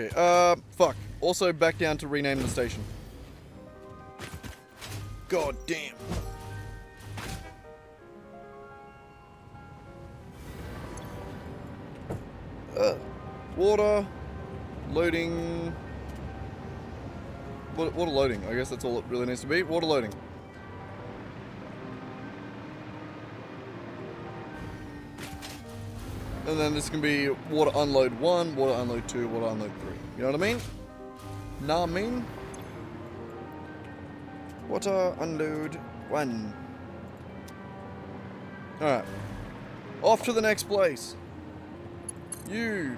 Okay, fuck. Also back down to rename the station. God damn. Water, loading, water loading, I guess that's all it really needs to be, water loading. And then this can be water unload 1, water unload 2, water unload 3. You know what I mean? Nah, I mean? Water unload 1. Alright. Off to the next place. You.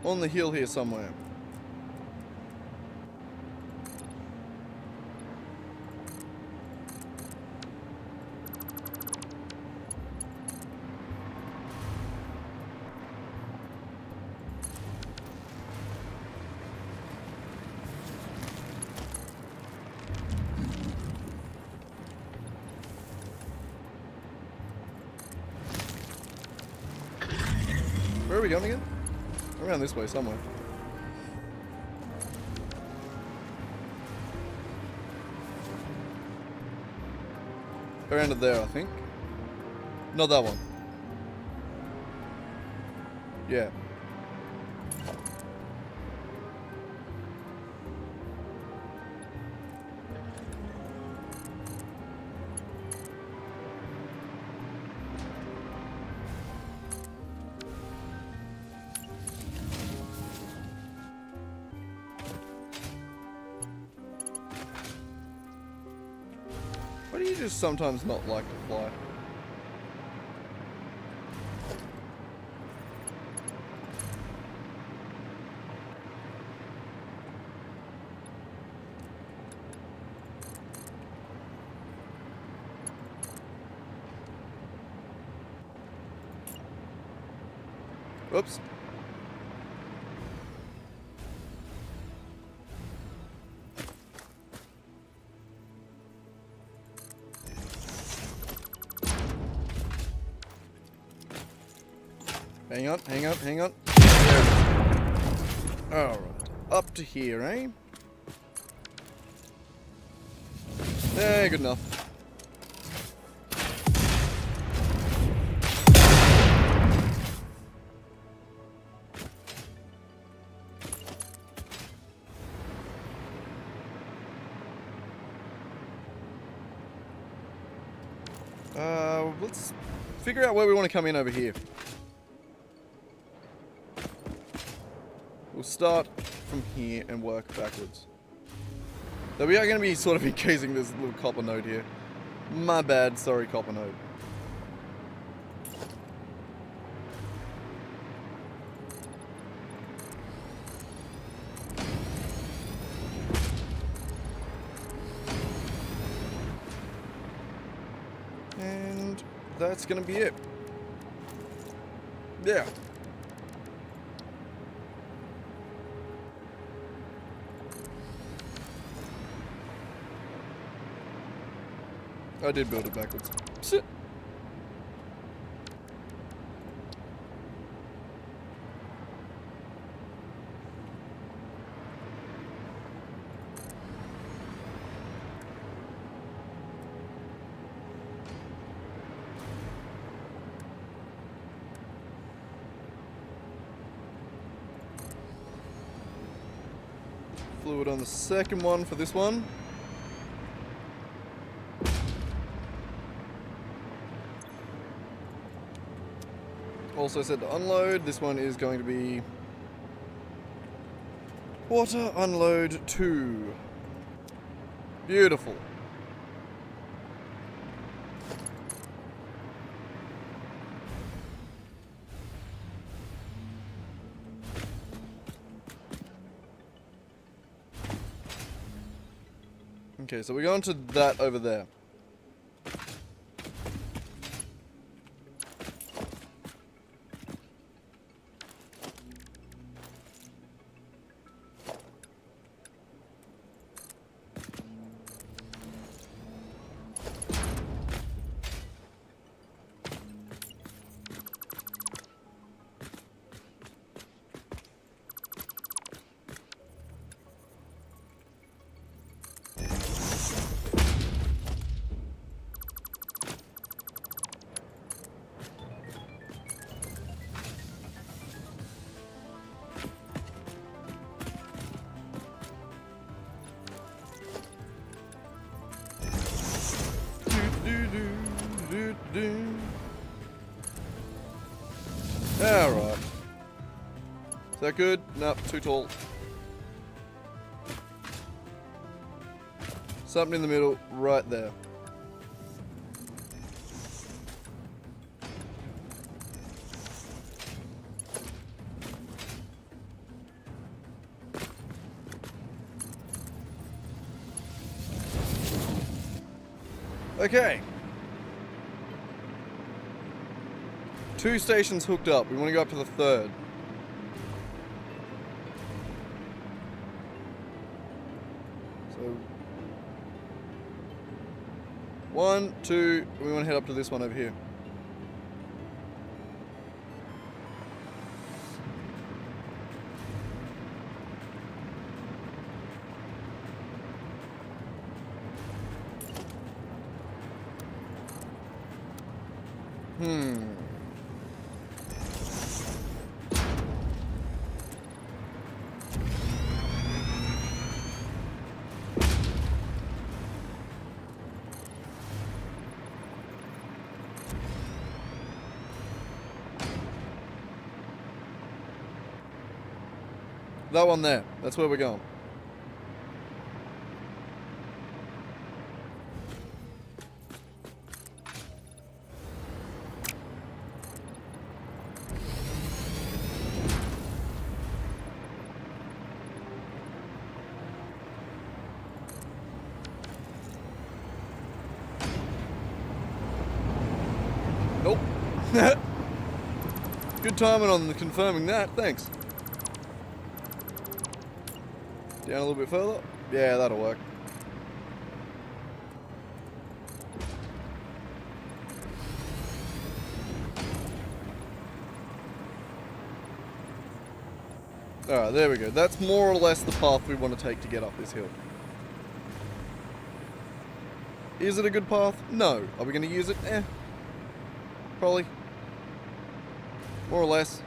On the hill here somewhere. Where are we going again? Around this way somewhere. Around to there, I think. Not that one. Yeah. Why do you just sometimes not like to fly? Oops. Hang on, hang on, hang on. There it is. Alright. Up to here, eh? Yeah, good enough. Let's figure out where we want to come in over here. We'll start from here and work backwards. Though we are going to be sort of encasing this little copper node here. My bad, sorry copper node. And that's going to be it. Yeah. I did build it backwards. Sit. Fluid on the second one for this one. Also said to unload. This one is going to be water unload 2. Beautiful. Okay, so we're going to that over there. Alright. Is that good? Nope, too tall. Something in the middle, right there. Okay. 2 stations hooked up. We want to go up to the 3rd. So 1, 2, we want to head up to this one over here. That one there. That's where we're going. Nope. Good timing on confirming that. Thanks. Down a little bit further. Yeah, that'll work. Alright, there we go. That's more or less the path we want to take to get up this hill. Is it a good path? No. Are we going to use it? Probably. More or less.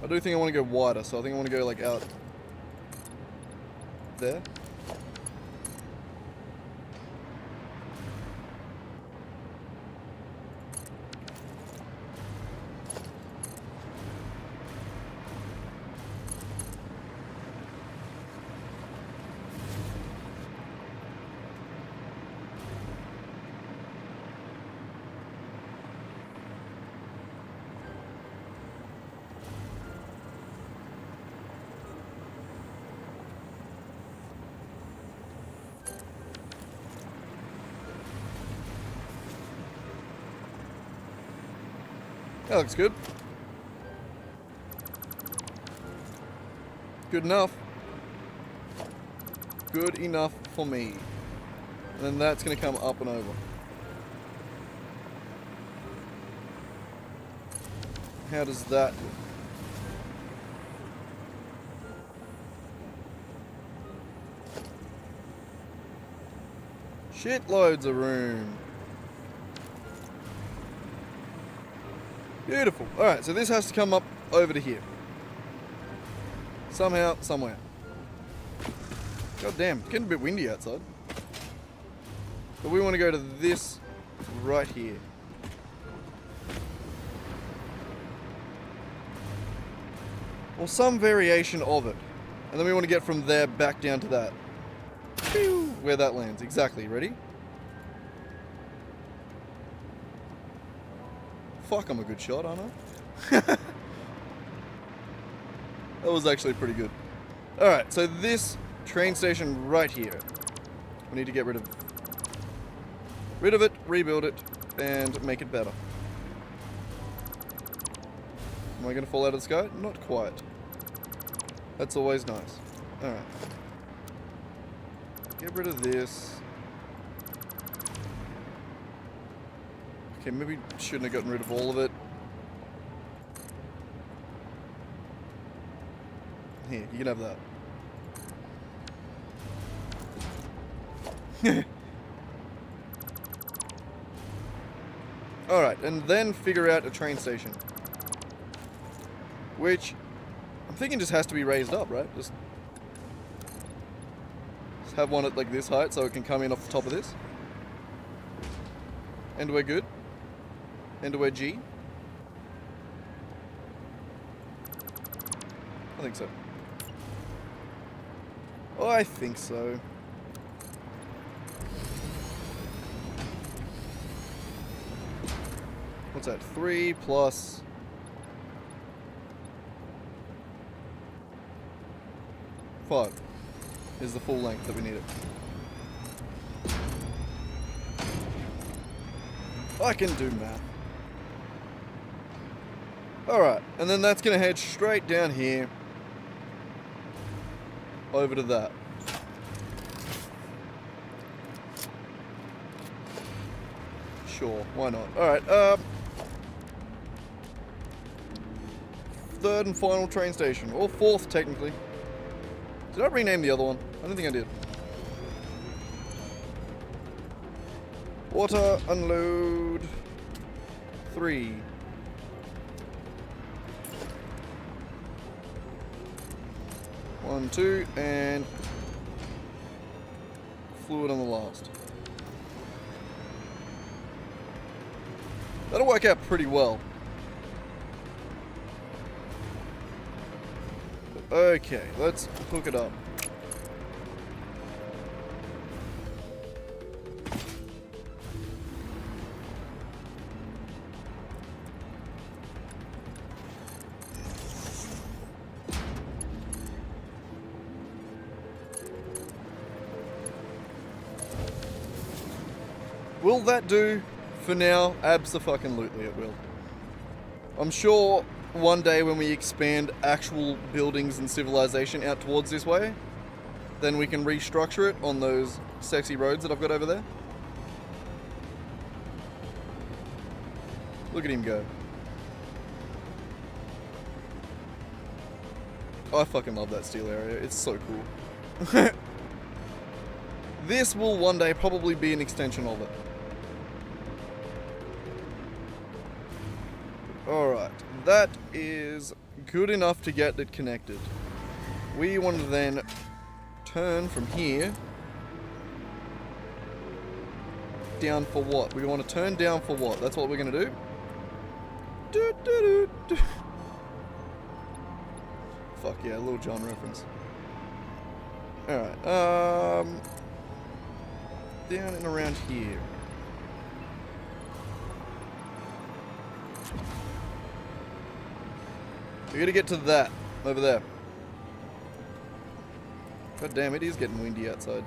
I do think I want to go wider, so I think I want to go like out there. That looks good. Good enough. Good enough for me. And then that's going to come up and over. How does that look? Shitloads of room. Beautiful. Alright, so this has to come up over to here. Somehow, somewhere. God damn, it's getting a bit windy outside. But we want to go to this right here. Or some variation of it. And then we want to get from there back down to that. Where that lands. Exactly. Ready? Fuck, I'm a good shot, aren't I? That was actually pretty good. Alright, so this train station right here. We need to get rid of it, rebuild it, and make it better. Am I going to fall out of the sky? Not quite. That's always nice. Alright. Get rid of this. Okay, maybe shouldn't have gotten rid of all of it. Here, you can have that. Alright, and then figure out a train station. Which, I'm thinking just has to be raised up, right? Just have one at like this height so it can come in off the top of this. And we're good. And we're G. I think so. Oh, I think so. What's that? 3 plus... 5. is the full length that we need it. I can do math. Alright, and then that's going to head straight down here. Over to that. Sure, why not? Alright, third and final train station. Or fourth, technically. Did I rename the other one? I don't think I did. Water, unload. 3. One, 2, and fluid on the last. That'll work out pretty well. Okay, let's hook it up. Will that do? For now, abso-fucking-lutely it will. I'm sure one day when we expand actual buildings and civilization out towards this way, then we can restructure it on those sexy roads that I've got over there. Look at him go. I fucking love that steel area. It's so cool. This will one day probably be an extension of it. Alright, that is good enough to get it connected. We want to then turn from here down for what? We want to turn down for what? That's what we're going to do? Fuck yeah, Little John reference. Alright, down and around here. We gotta get to that, over there. God damn, it is getting windy outside.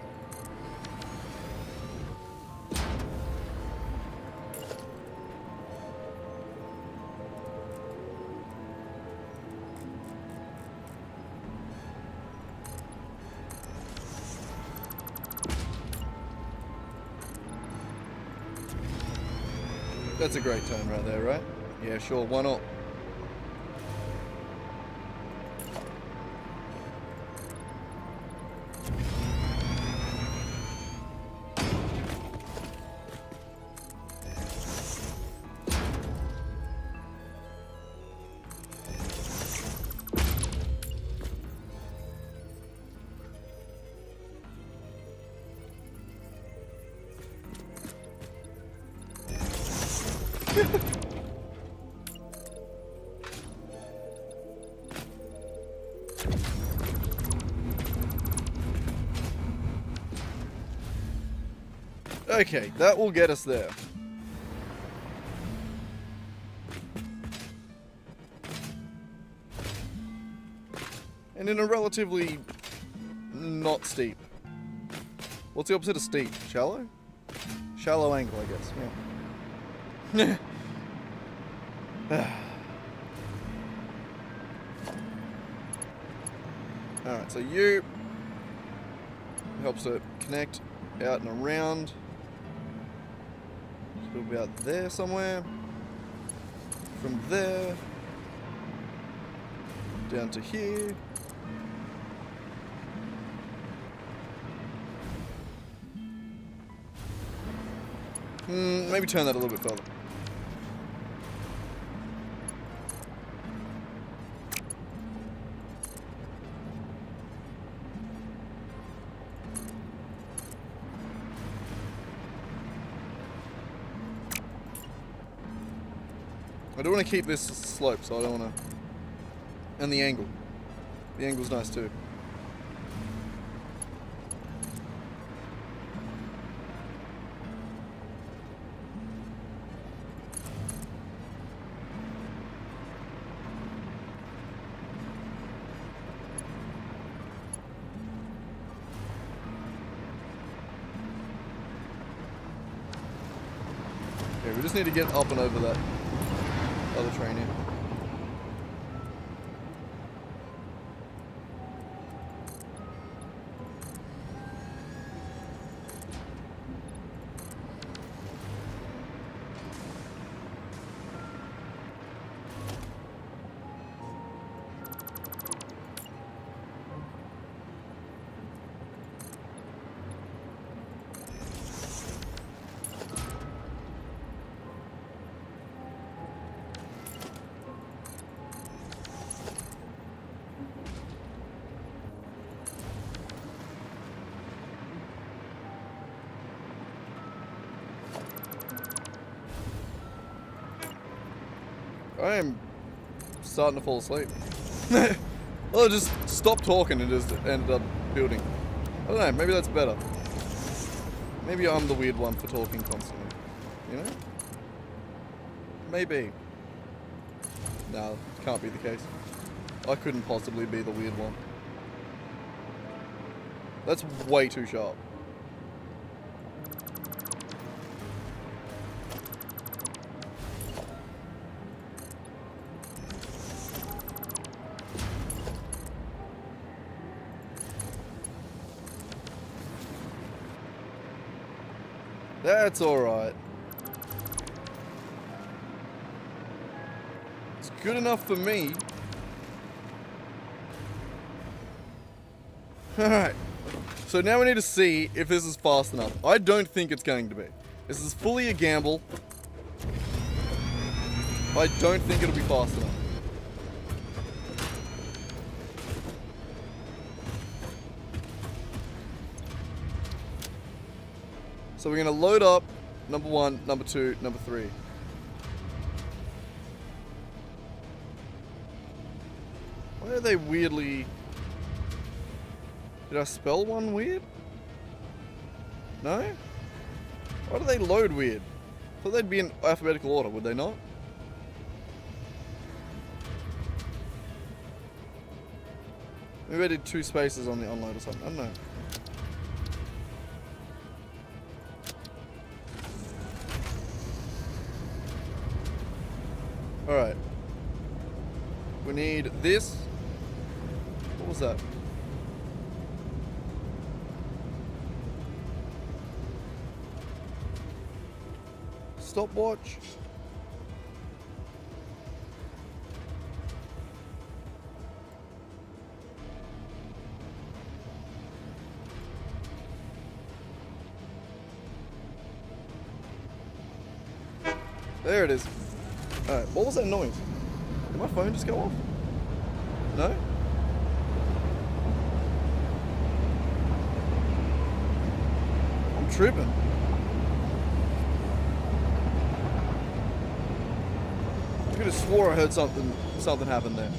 That's a great turn right there, right? Yeah, sure, why not? Okay, that will get us there. And in a relatively not steep. What's the opposite of steep? Shallow? Shallow angle, I guess, yeah. Alright, so you helps it connect out and around. So it'll be out there somewhere. From there down to here. Maybe turn that a little bit further. I do want to keep this slope, so I don't want to... And the angle. The angle's nice too. just need to get up and over that other train here. I am starting to fall asleep. Well, I just stopped talking and just ended up building. I don't know, maybe that's better. Maybe I'm the weird one for talking constantly. You know? Maybe. No, can't be the case. I couldn't possibly be the weird one. That's way too sharp. That's alright. It's good enough for me. Alright. So now we need to see if this is fast enough. I don't think it's going to be. This is fully a gamble. I don't think it'll be fast enough. So we're going to load up number 1, number 2, number 3. Why are they weirdly... Did I spell one weird? No? Why do they load weird? I thought they'd be in alphabetical order, would they not? Maybe I did 2 spaces on the unload or something. I don't know. Alright. We need this. What was that? Stopwatch. There it is. Alright, what was that noise? Did my phone just go off? No? I'm tripping. I could have swore I heard something happen there.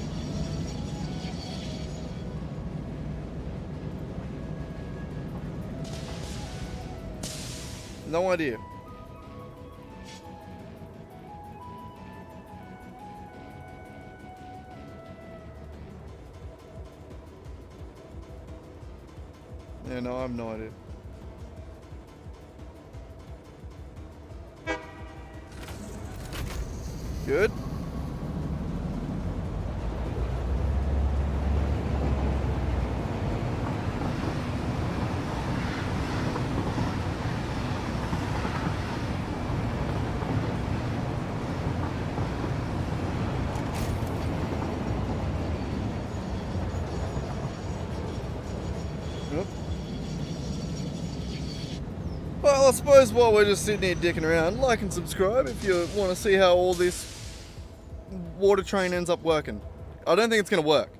No idea. Yeah, no, I have no idea. Good. Well, I suppose while we're just sitting here dicking around, like and subscribe if you want to see how all this water train ends up working. I don't think it's going to work.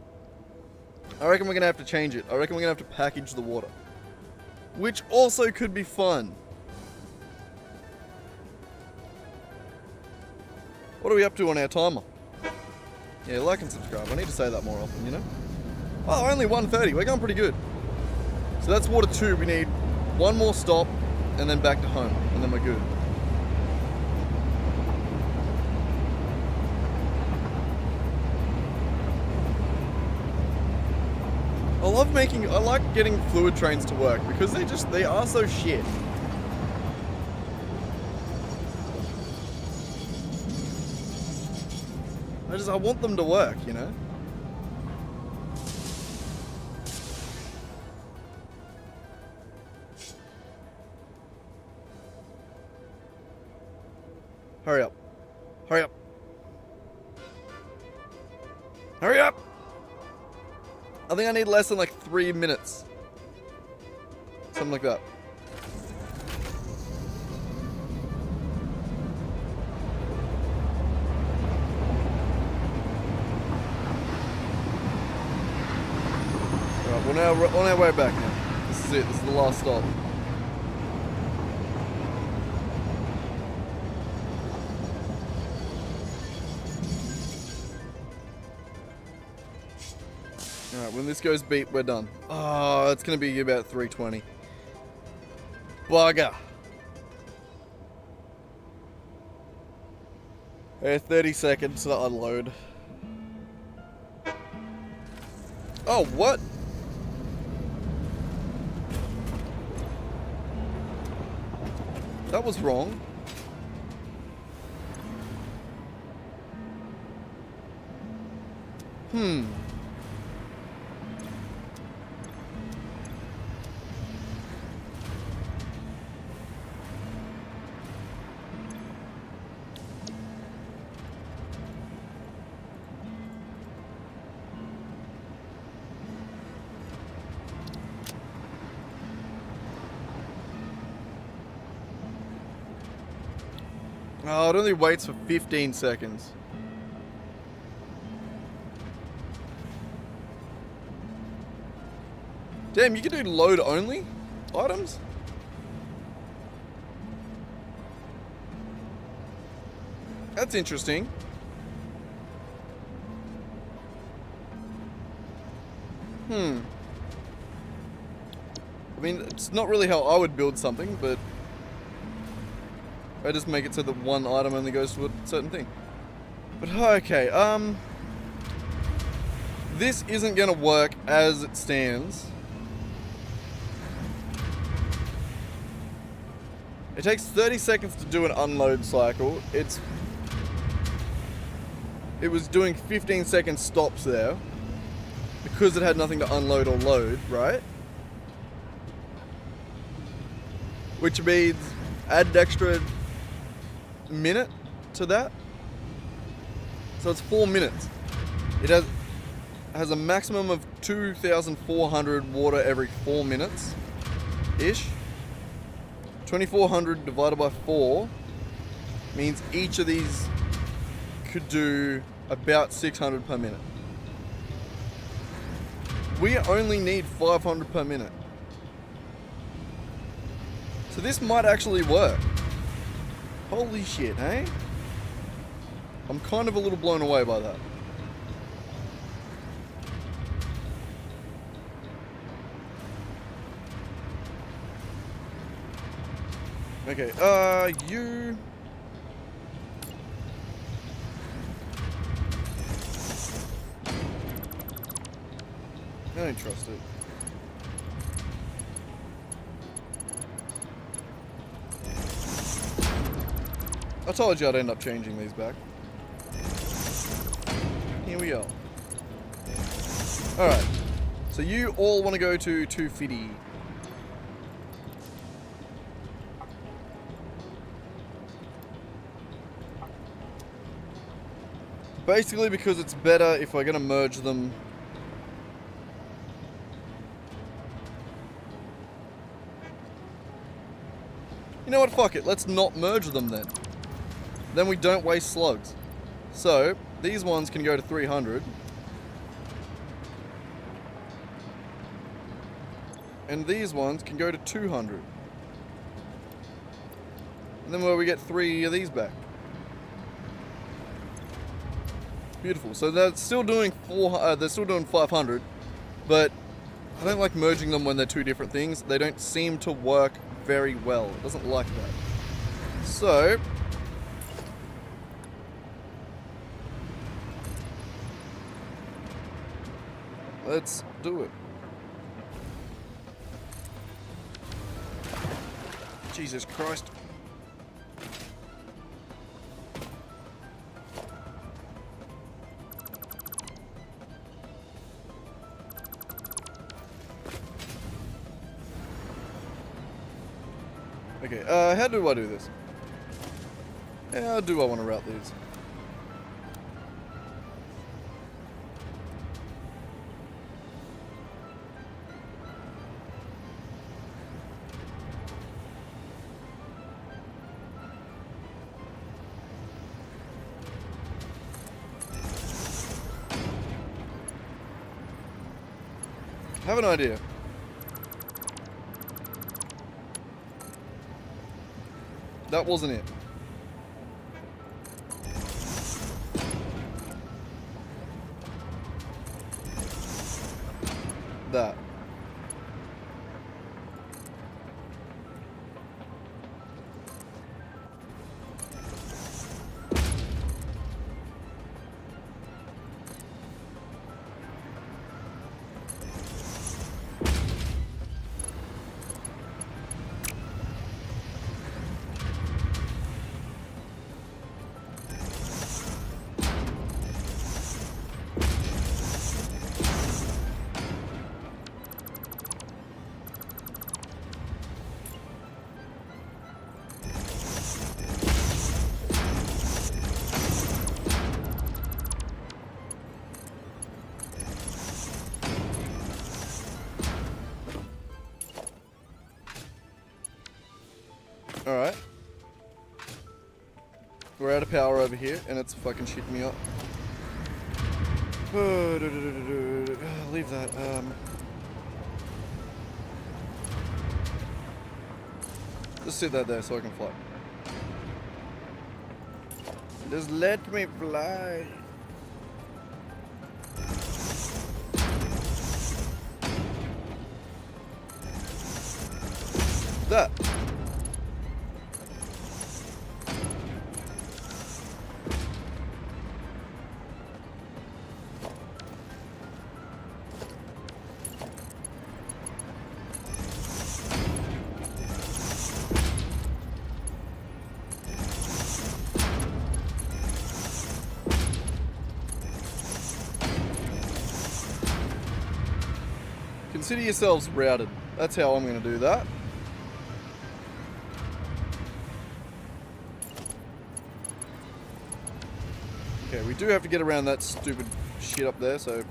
I reckon we're going to have to change it. I reckon we're going to have to package the water. Which also could be fun. What are we up to on our timer? Yeah, like and subscribe. I need to say that more often, you know? Oh, only 1:30. We're going pretty good. So that's water 2. We need one more stop and then back to home. And then we're good. I like getting fluid trains to work because they are so shit. I want them to work, you know? Hurry up. Hurry up. Hurry up! I think I need less than like 3 minutes. Something like that. Alright, we're now on our way back now. This is it. This is the last stop. Alright, when this goes beep, we're done. Oh, it's going to be about 3:20. Bugger. 30 seconds to unload. Oh, what? That was wrong. Oh, it only waits for 15 seconds. Damn, you can do load only items? That's interesting. I mean, it's not really how I would build something, but I just make it so that one item only goes to a certain thing. But okay, this isn't gonna work as it stands. It takes 30 seconds to do an unload cycle. It was doing 15-second stops there because it had nothing to unload or load, right? Which means add an extra minute to that, so it's 4 minutes. It has a maximum of 2,400 water every 4 minutes ish. 2,400 divided by 4 means each of these could do about 600 per minute. We only need 500 per minute, so this might actually work. Holy shit, hey? I'm kind of a little blown away by that. Okay, you... I don't trust it. I told you I'd end up changing these back. Here we are. Alright. So you all want to go to 250. Basically because it's better if we're going to merge them. You know what, fuck it. Let's not merge them then. Then we don't waste slugs. So, these ones can go to 300. And these ones can go to 200. And then where we get 3 of these back. Beautiful. So they're still doing 500, but I don't like merging them when they're two different things. They don't seem to work very well. It doesn't like that. So let's do it. Jesus Christ. Okay, how do I do this? How do I want to route these? I have an idea. That wasn't it. That. Alright. We're out of power over here, and it's fucking shitting me up. Leave that. Just sit that there so I can fly. Just let me fly. That. Consider yourselves routed. That's how I'm going to do that. Okay, we do have to get around that stupid shit up there, so...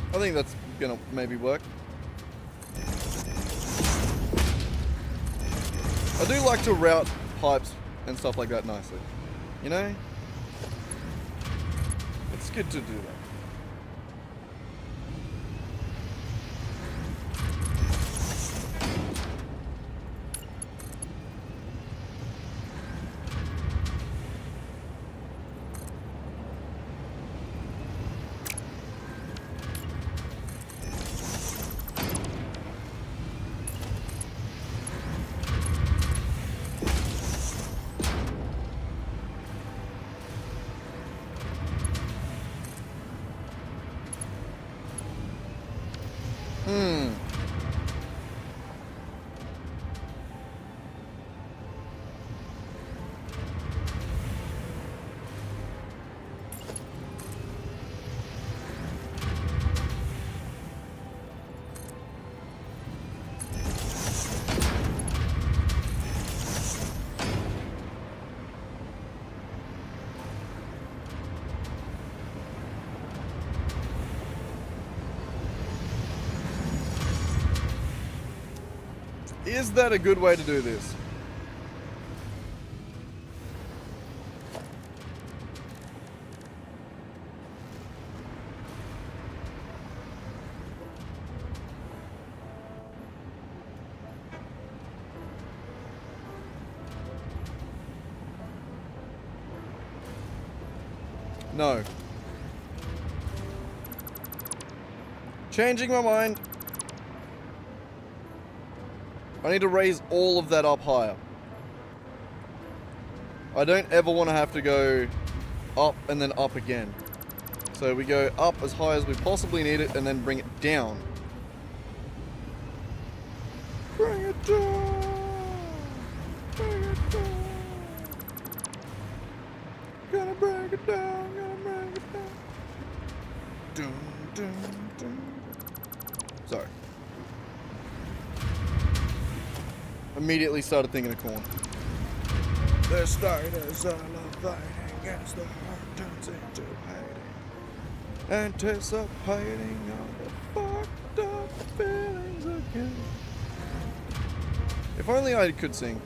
I think that's gonna maybe work. I do like to route pipes and stuff like that nicely. You know? It's good to do that. Is that a good way to do this? No. Changing my mind. I need to raise all of that up higher. I don't ever want to have to go up and then up again. So we go up as high as we possibly need it and then bring it down. Bring it down. Bring it down. Gonna bring it down. Gonna bring it down. Dun, dun, dun. Sorry. Immediately started thinking of corn. The starters are fighting as the heart turns into hiding, anticipating all the fucked up feelings again. If only I could sing,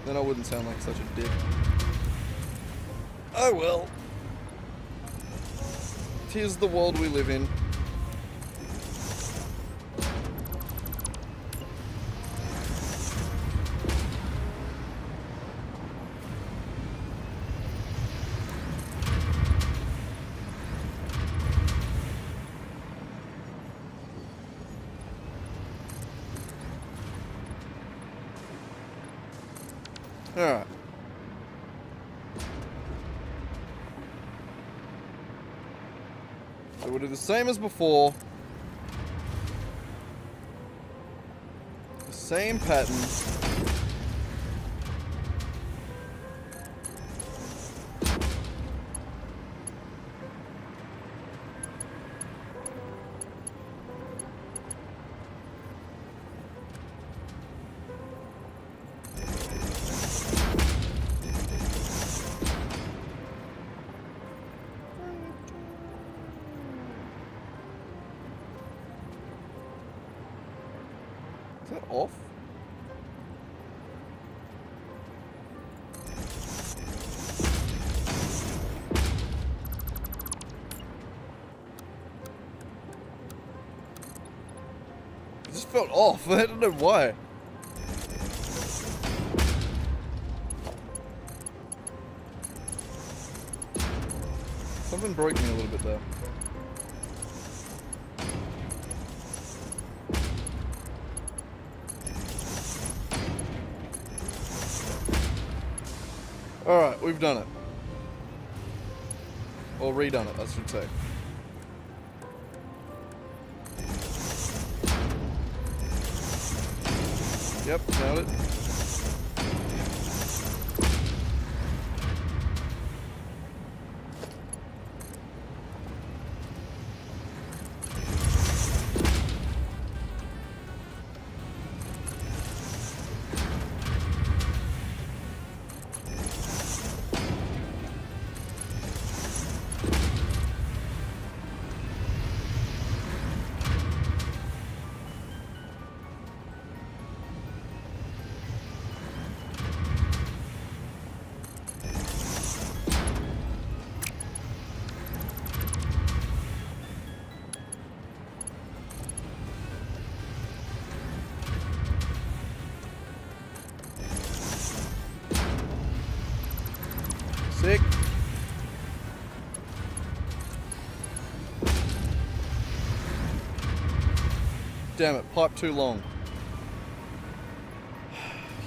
then I wouldn't sound like such a dick. Oh well. Tis the world we live in. Alright. So we'll do the same as before. The same pattern. Is that off? It just felt off. I don't know why. Something broke me a little bit there. Alright, we've done it. Or redone it, I should say. Yep, nailed it. Sick. Damn it, pipe too long.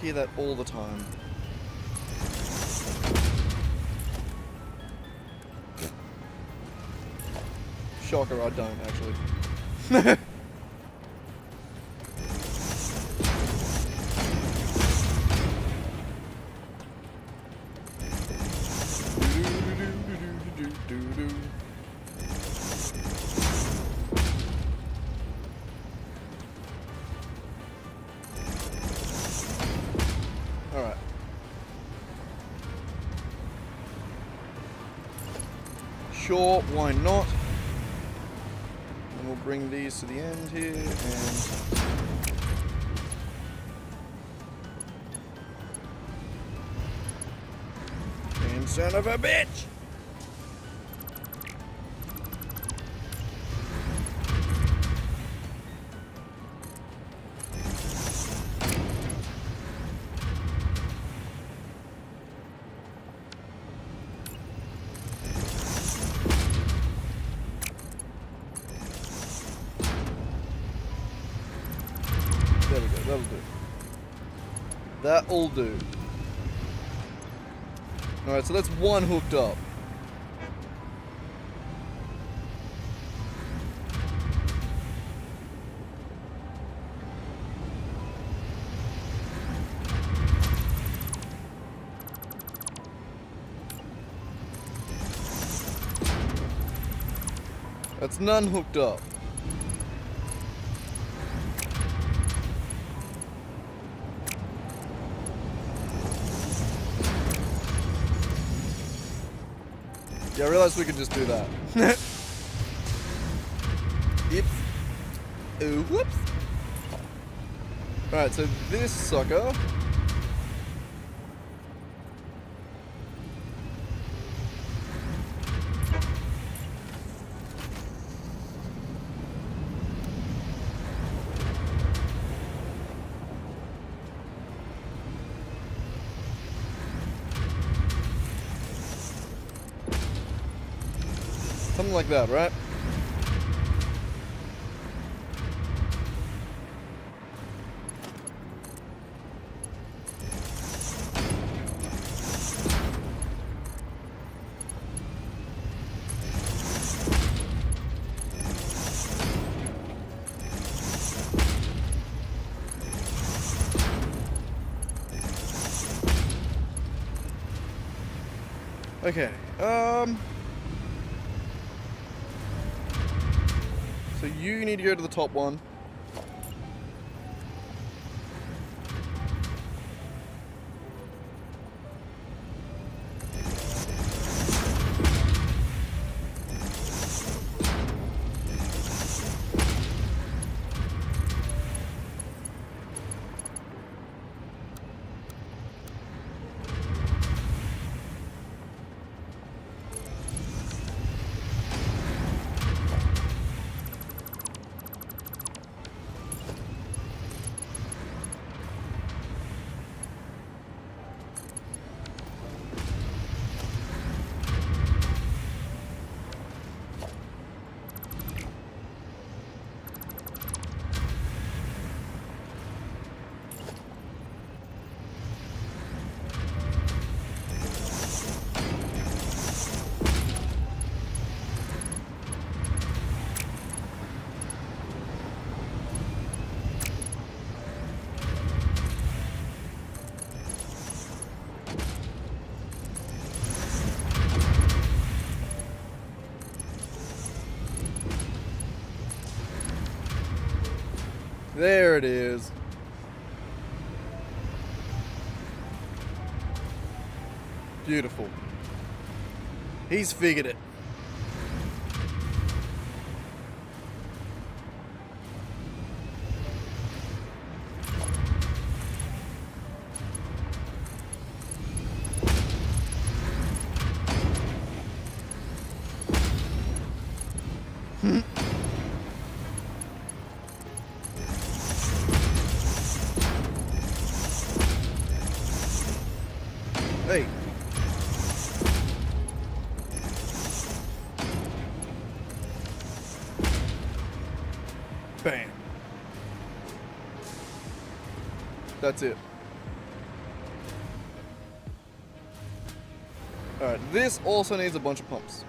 Hear that all the time. Shocker, I don't actually. Alright. Sure, why not? And we'll bring these to the end here and son of a bitch! That'll do. That'll do. Alright, so that's one hooked up. That's none hooked up. Yeah, I realized we could just do that. Oops. Oh, whoops. Alright, so this sucker. Something like that, right? Okay, so you need to go to the top one. There it is. Beautiful. He's figured it. Hey. Bam. That's it. Alright, this also needs a bunch of pumps.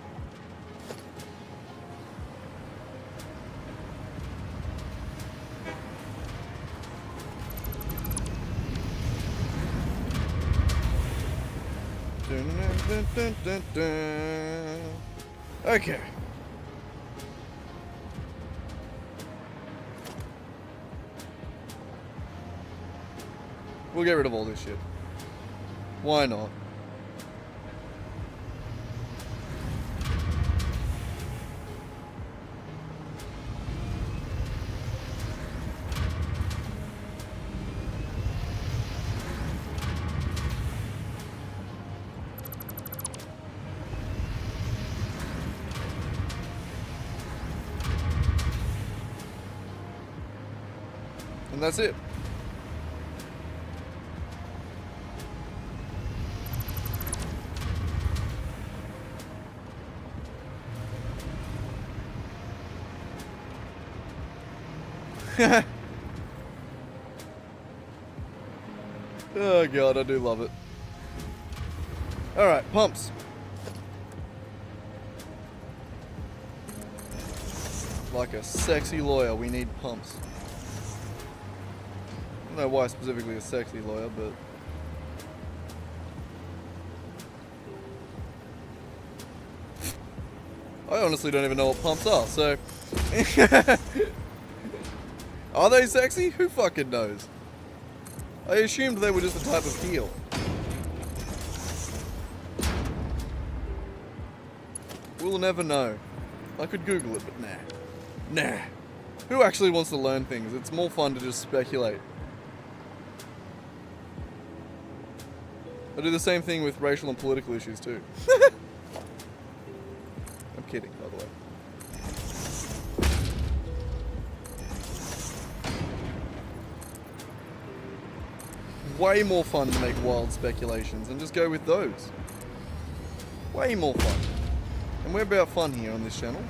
Dun, dun, dun, dun. Okay. We'll get rid of all this shit. Why not? And that's it. Oh god, I do love it. Alright, pumps. Like a sexy lawyer, we need pumps. I don't know why specifically a sexy lawyer, but... I honestly don't even know what pumps are, so... Are they sexy? Who fucking knows? I assumed they were just a type of heel. We'll never know. I could Google it, but nah. Nah. Who actually wants to learn things? It's more fun to just speculate. I do the same thing with racial and political issues too. I'm kidding, by the way. Way more fun to make wild speculations and just go with those. Way more fun. And we're about fun here on this channel.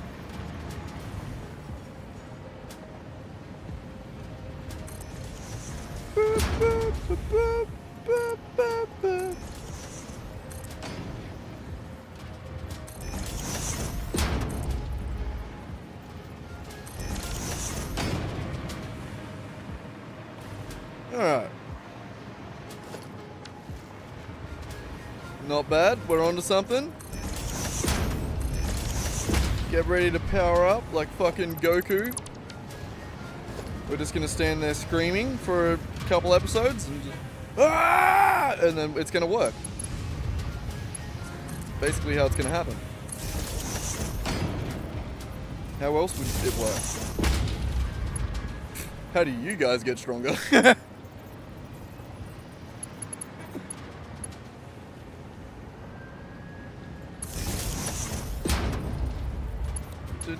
Alright. Not bad, we're on to something. Get ready to power up like fucking Goku. We're just gonna stand there screaming for a couple episodes and just, ah! And then it's gonna work. Basically how it's gonna happen. How else would it work? How do you guys get stronger?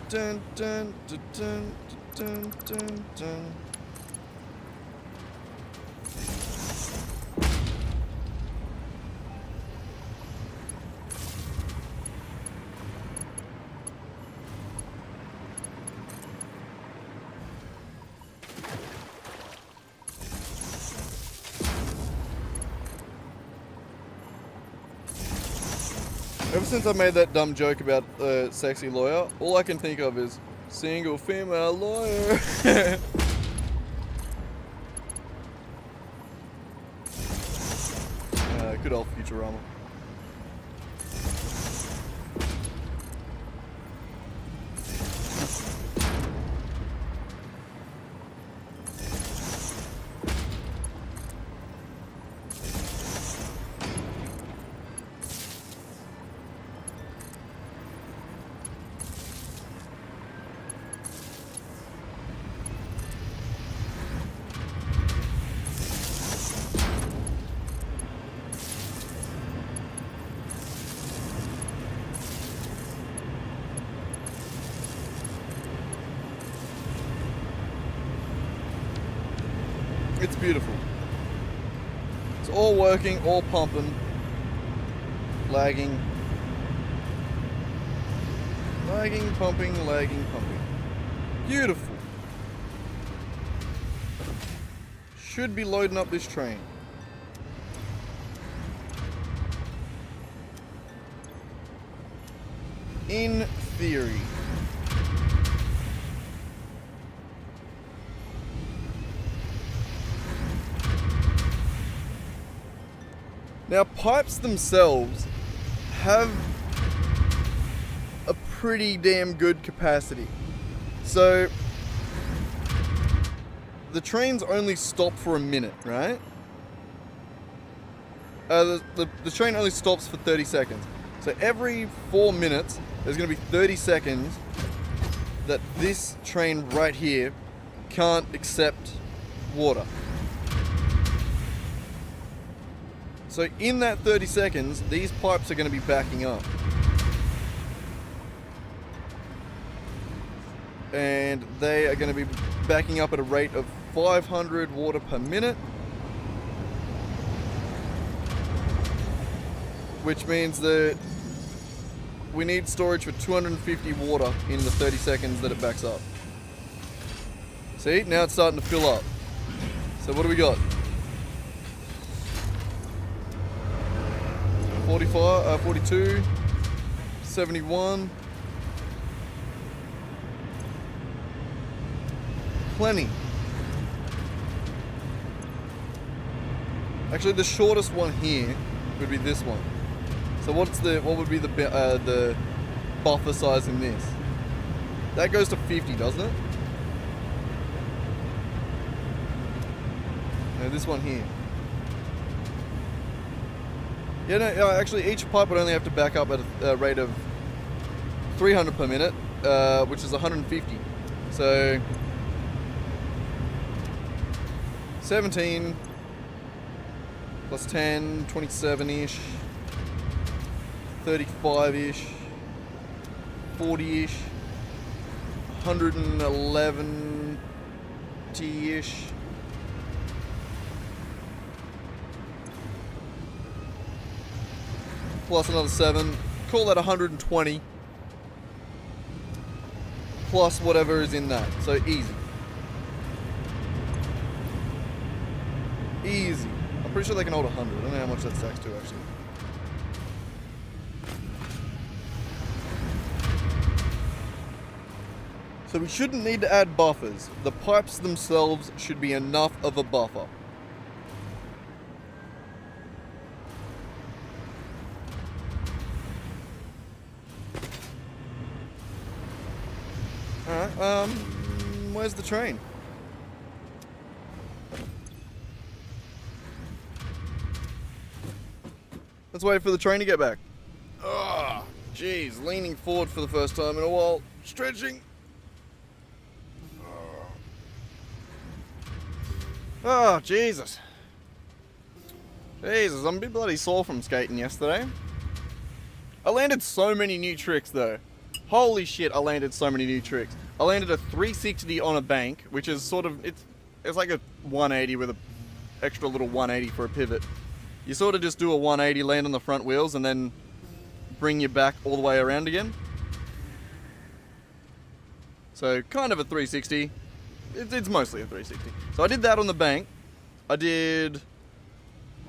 Dun, dun, dun, dun, dun, dun, dun. Ever since I made that dumb joke about the sexy lawyer, all I can think of is single female lawyer. Good old Futurama. It's beautiful. It's all working, all pumping, lagging, pumping, lagging, pumping. Beautiful. Should be loading up this train. In theory. Now, pipes themselves have a pretty damn good capacity. So, the trains only stop for a minute, right? The train only stops for 30 seconds. So every 4 minutes, there's going to be 30 seconds that this train right here can't accept water. So in that 30 seconds, these pipes are going to be backing up. And they are going to be backing up at a rate of 500 water per minute. Which means that we need storage for 250 water in the 30 seconds that it backs up. See, now it's starting to fill up. So what do we got? 45, 42, 71. Plenty. Actually, the shortest one here would be this one. So what would be the buffer size in this? That goes to 50, doesn't it? No, this one here. Yeah, no, actually each pipe would only have to back up at a rate of 300 per minute, which is 150. So 17 plus 10, 27-ish, 35-ish, 40-ish, 111-ish. Plus another 7. Call that 120. Plus whatever is in that. So easy. Easy. I'm pretty sure they can hold 100. I don't know how much that stacks to actually. So we shouldn't need to add buffers. The pipes themselves should be enough of a buffer. Alright, where's the train? Let's wait for the train to get back. Ah, jeez, leaning forward for the first time in a while. Stretching. Oh, Jesus. Jesus, I'm a bit bloody sore from skating yesterday. I landed so many new tricks though. Holy shit, I landed so many new tricks. I landed a 360 on a bank, which is sort of, it's like a 180 with an extra little 180 for a pivot. You sort of just do a 180, land on the front wheels, and then bring your back all the way around again. So kind of a 360. It's mostly a 360. So I did that on the bank. I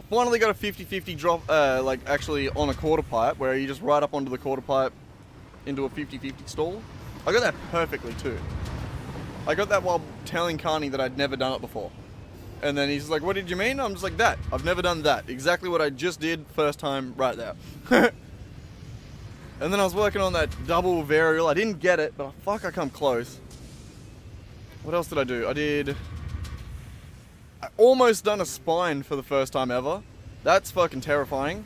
finally got a 50-50 drop, like actually on a quarter pipe, where you just ride up onto the quarter pipe into a 50-50 stall. I got that perfectly too. I got that while telling Carney that I'd never done it before. And then he's like, what did you mean? I'm just like, that. I've never done that. Exactly what I just did first time right there. And then I was working on that double varial. I didn't get it, but fuck, I come close. What else did I do? I almost done a spine for the first time ever. That's fucking terrifying.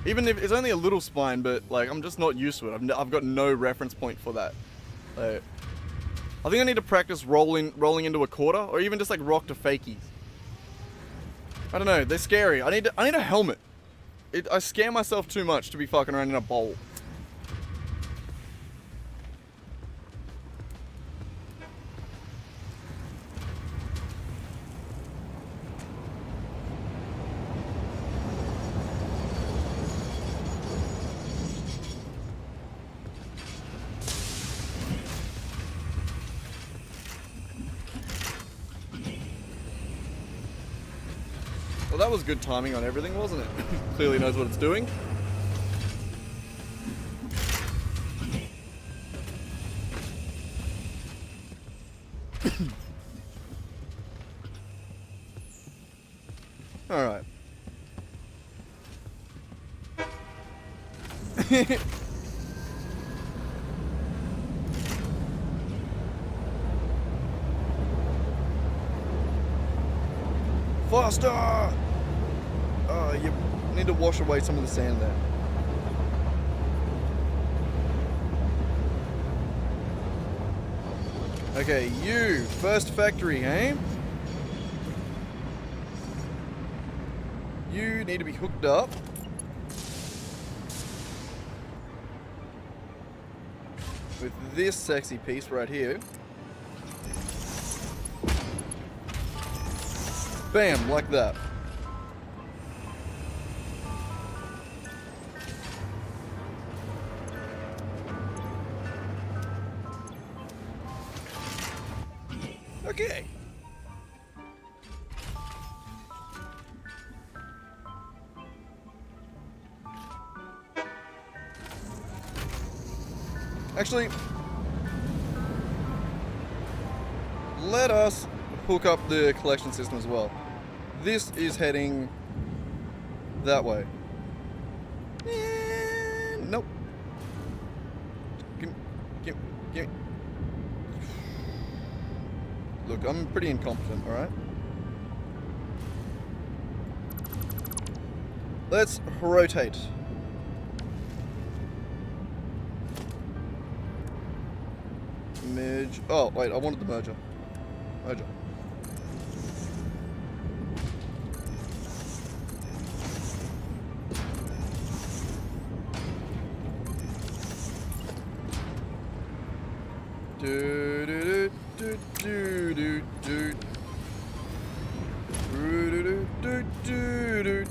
Even if it's only a little spine, but like I'm just not used to it. I've got no reference point for that. Like, I think I need to practice rolling into a quarter, or even just like rock to fakies. I don't know. They're scary. I need a helmet. I scare myself too much to be fucking around in a bowl. Well, that was good timing on everything, wasn't it? Clearly knows what it's doing. All right. Faster! Oh, you need to wash away some of the sand there. Okay, you, first factory, eh? You need to be hooked up. With this sexy piece right here. Bam, like that. Okay. Actually, let us hook up the collection system as well. This is heading that way. Nope. Give me. Look, I'm pretty incompetent, alright? Let's rotate. Merge. Oh, wait, I wanted the merger. Merger. Do do do do do do do do do do.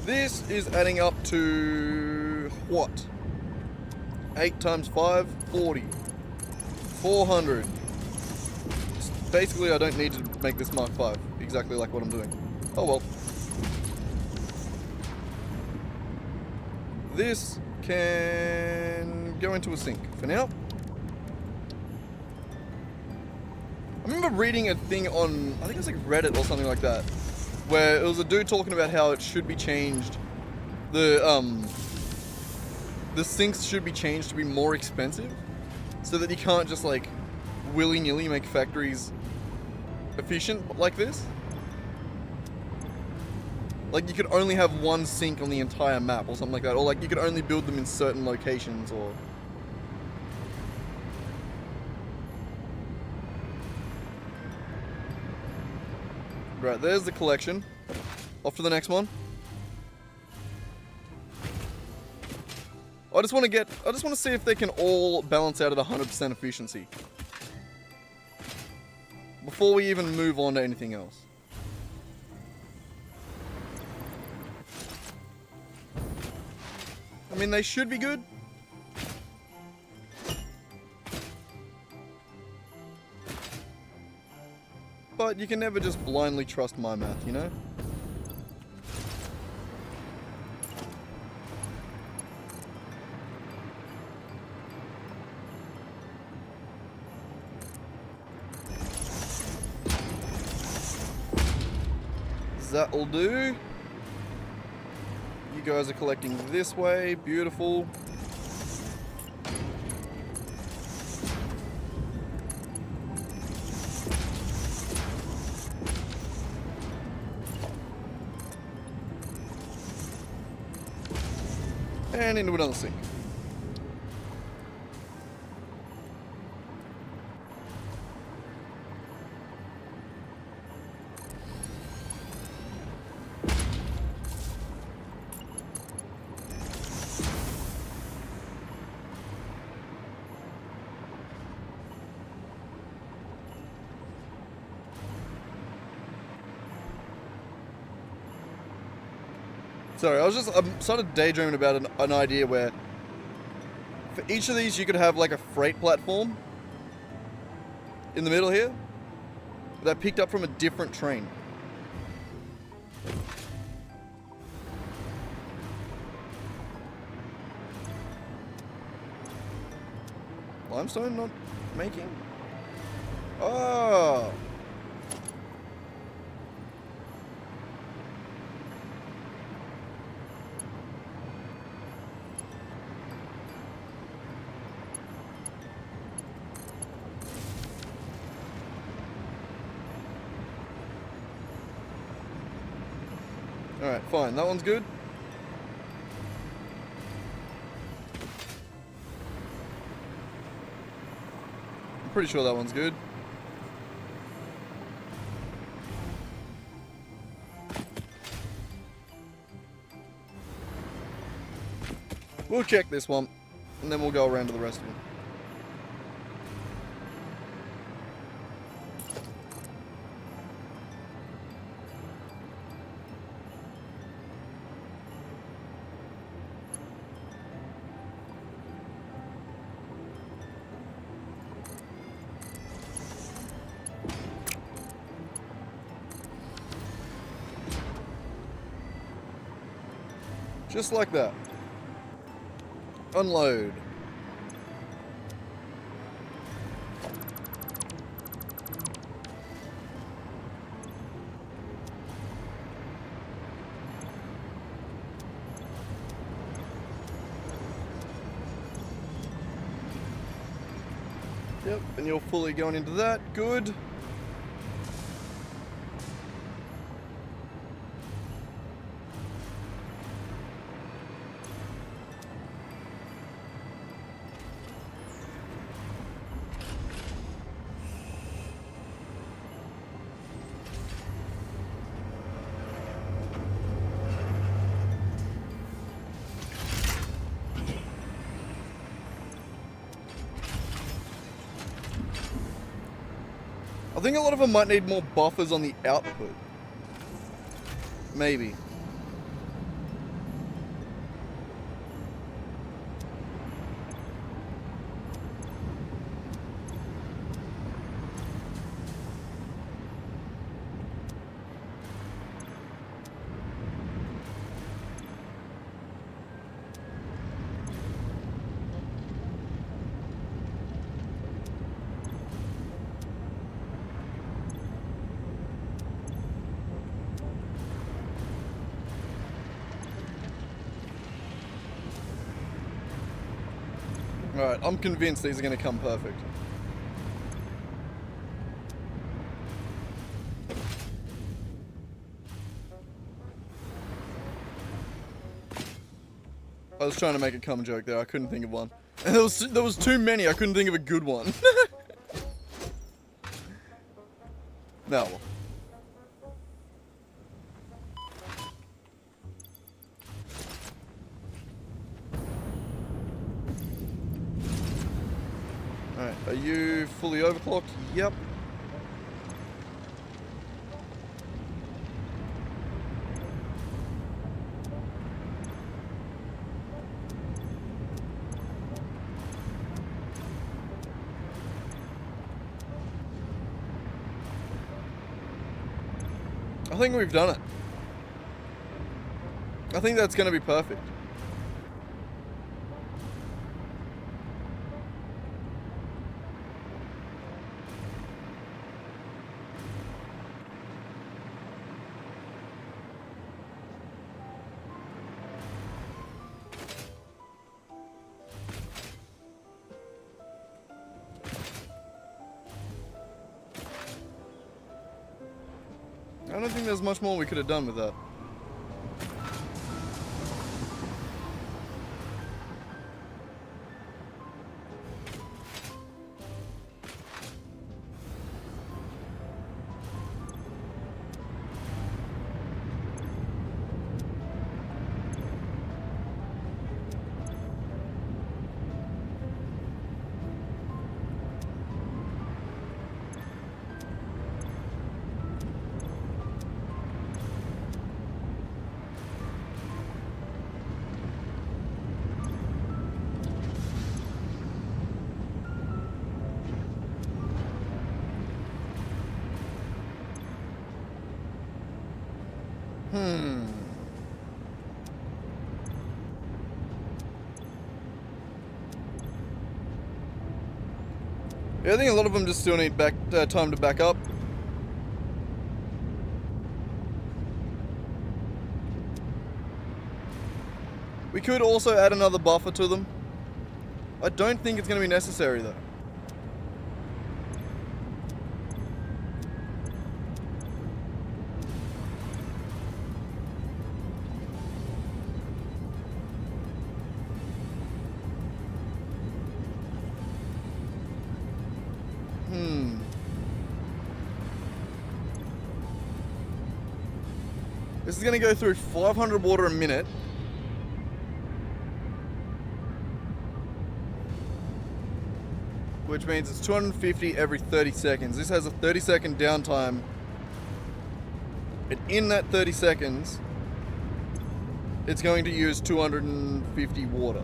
This is adding up to what? 8 times 5, 40. 400. Basically, I don't need to make this Mark 5 exactly like what I'm doing. Oh well. This can go into a sink for now. I remember reading a thing on, I think it was like Reddit or something like that, where it was a dude talking about how it should be changed. The sinks should be changed to be more expensive, so that you can't just like willy-nilly make factories efficient like this. Like you could only have one sink on the entire map or something like that, or like you could only build them in certain locations, or right, there's the collection. Off to the next one. I just want to see if they can all balance out at 100% efficiency before we even move on to anything else. I mean, they should be good. But you can never just blindly trust my math, you know? That'll do. You guys are collecting this way. Beautiful. And into another sink. Sorry, I'm sort of daydreaming about an idea where for each of these you could have like a freight platform in the middle here that picked up from a different train. Limestone not making? Oh! Alright, fine. That one's good. I'm pretty sure that one's good. We'll check this one, and then we'll go around to the rest of them. Just like that. Unload. Yep, and you're fully going into that. Good. I think a lot of them might need more buffers on the output. Maybe. Alright, I'm convinced these are going to come perfect. I was trying to make a cum joke there, I couldn't think of one. And there was too many, I couldn't think of a good one. No. Alright, are you fully overclocked? Yep. I think we've done it. I think that's going to be perfect. I don't think there's much more we could have done with that. Yeah, I think a lot of them just still need time to back up. We could also add another buffer to them. I don't think it's going to be necessary though. This is going to go through 500 water a minute. Which means it's 250 every 30 seconds. This has a 30-second downtime. And in that 30 seconds, it's going to use 250 water.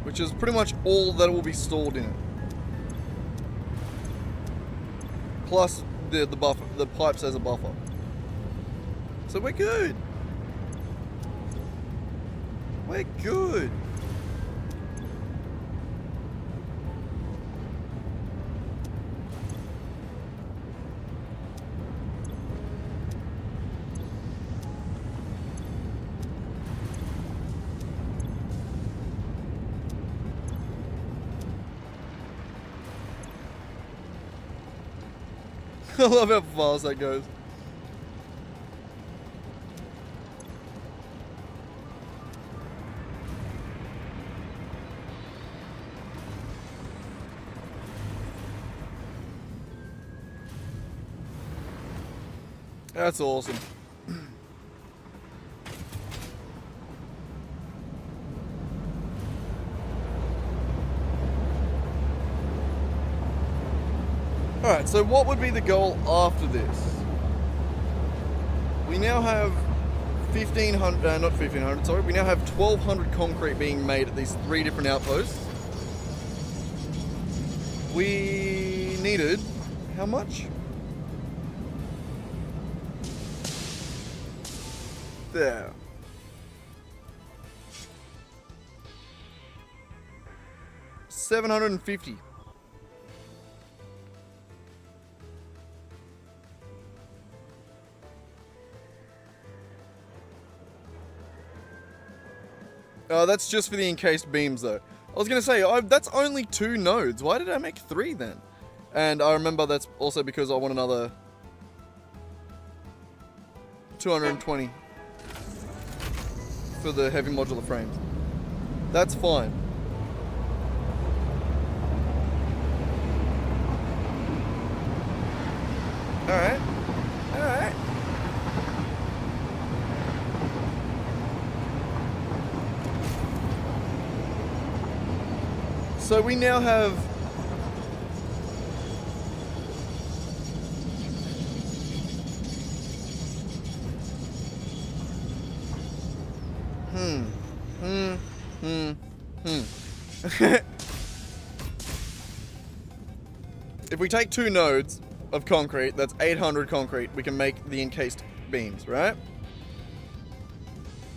Which is pretty much all that will be stored in it. plus the buffer, the pipes as a buffer. So we're good. We're good. I love how fast that goes. That's awesome. Alright, so what would be the goal after this? We now have 1,500, not 1,500, sorry, we now have 1,200 concrete being made at these 3 different outposts. We needed, how much? There. $750. That's just for the encased beams though. I was going to say, that's only 2 nodes. Why did I make 3 then? And I remember that's also because I want another 220 for the heavy modular frames. That's fine. Alright. Alright. So we now have If we take 2 nodes of concrete, that's 800 concrete, we can make the encased beams, right?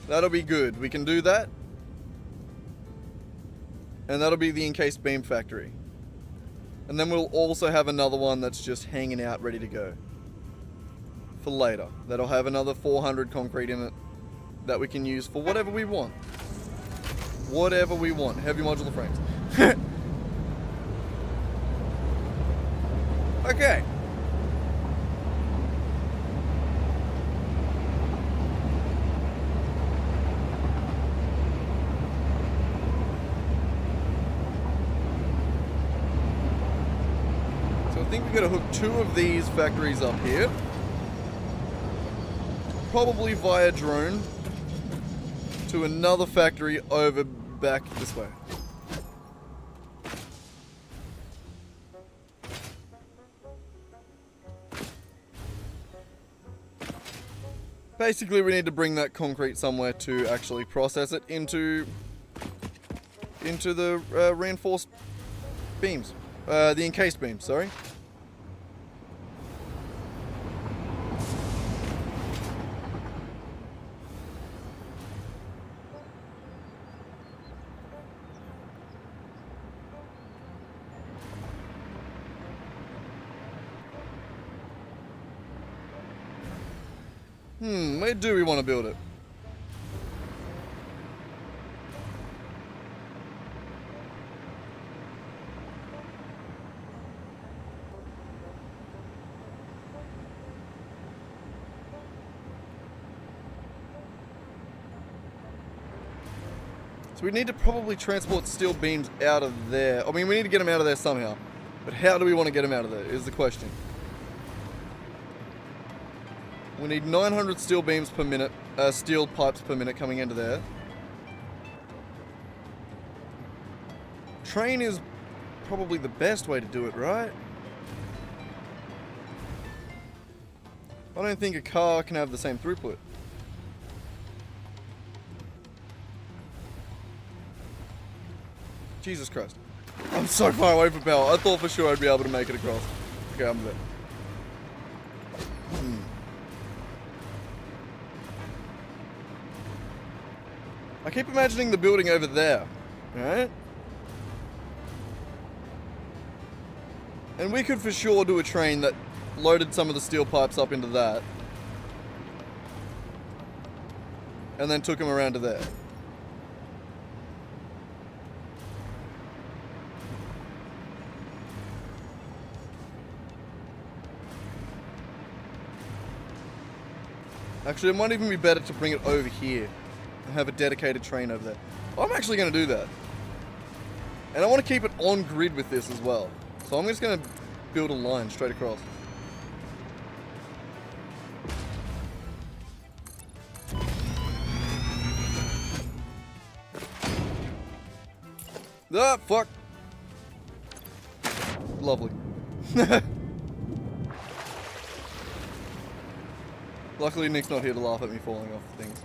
That'll be good. We can do that. And that'll be the encased beam factory. And then we'll also have another one that's just hanging out ready to go for later. That'll have another 400 concrete in it that we can use for whatever we want. Whatever we want. Heavy modular frames. Okay. I think we're going to hook 2 of these factories up here. Probably via drone to another factory over back this way. Basically, we need to bring that concrete somewhere to actually process it into the reinforced beams. The encased beams, sorry. Where do we want to build it? So we need to probably transport steel beams out of there. I mean, we need to get them out of there somehow. But how do we want to get them out of there is the question. We need 900 steel beams per minute, steel pipes per minute coming into there. Train is probably the best way to do it, right? I don't think a car can have the same throughput. Jesus Christ. I'm so far away from power. I thought for sure I'd be able to make it across. Okay, I'm there. I keep imagining the building over there, right? And we could for sure do a train that loaded some of the steel pipes up into that. And then took them around to there. Actually, it might even be better to bring it over here and have a dedicated train over there. I'm actually going to do that. And I want to keep it on grid with this as well. So I'm just going to build a line straight across. Ah, fuck. Lovely. Luckily, Nick's not here to laugh at me falling off things.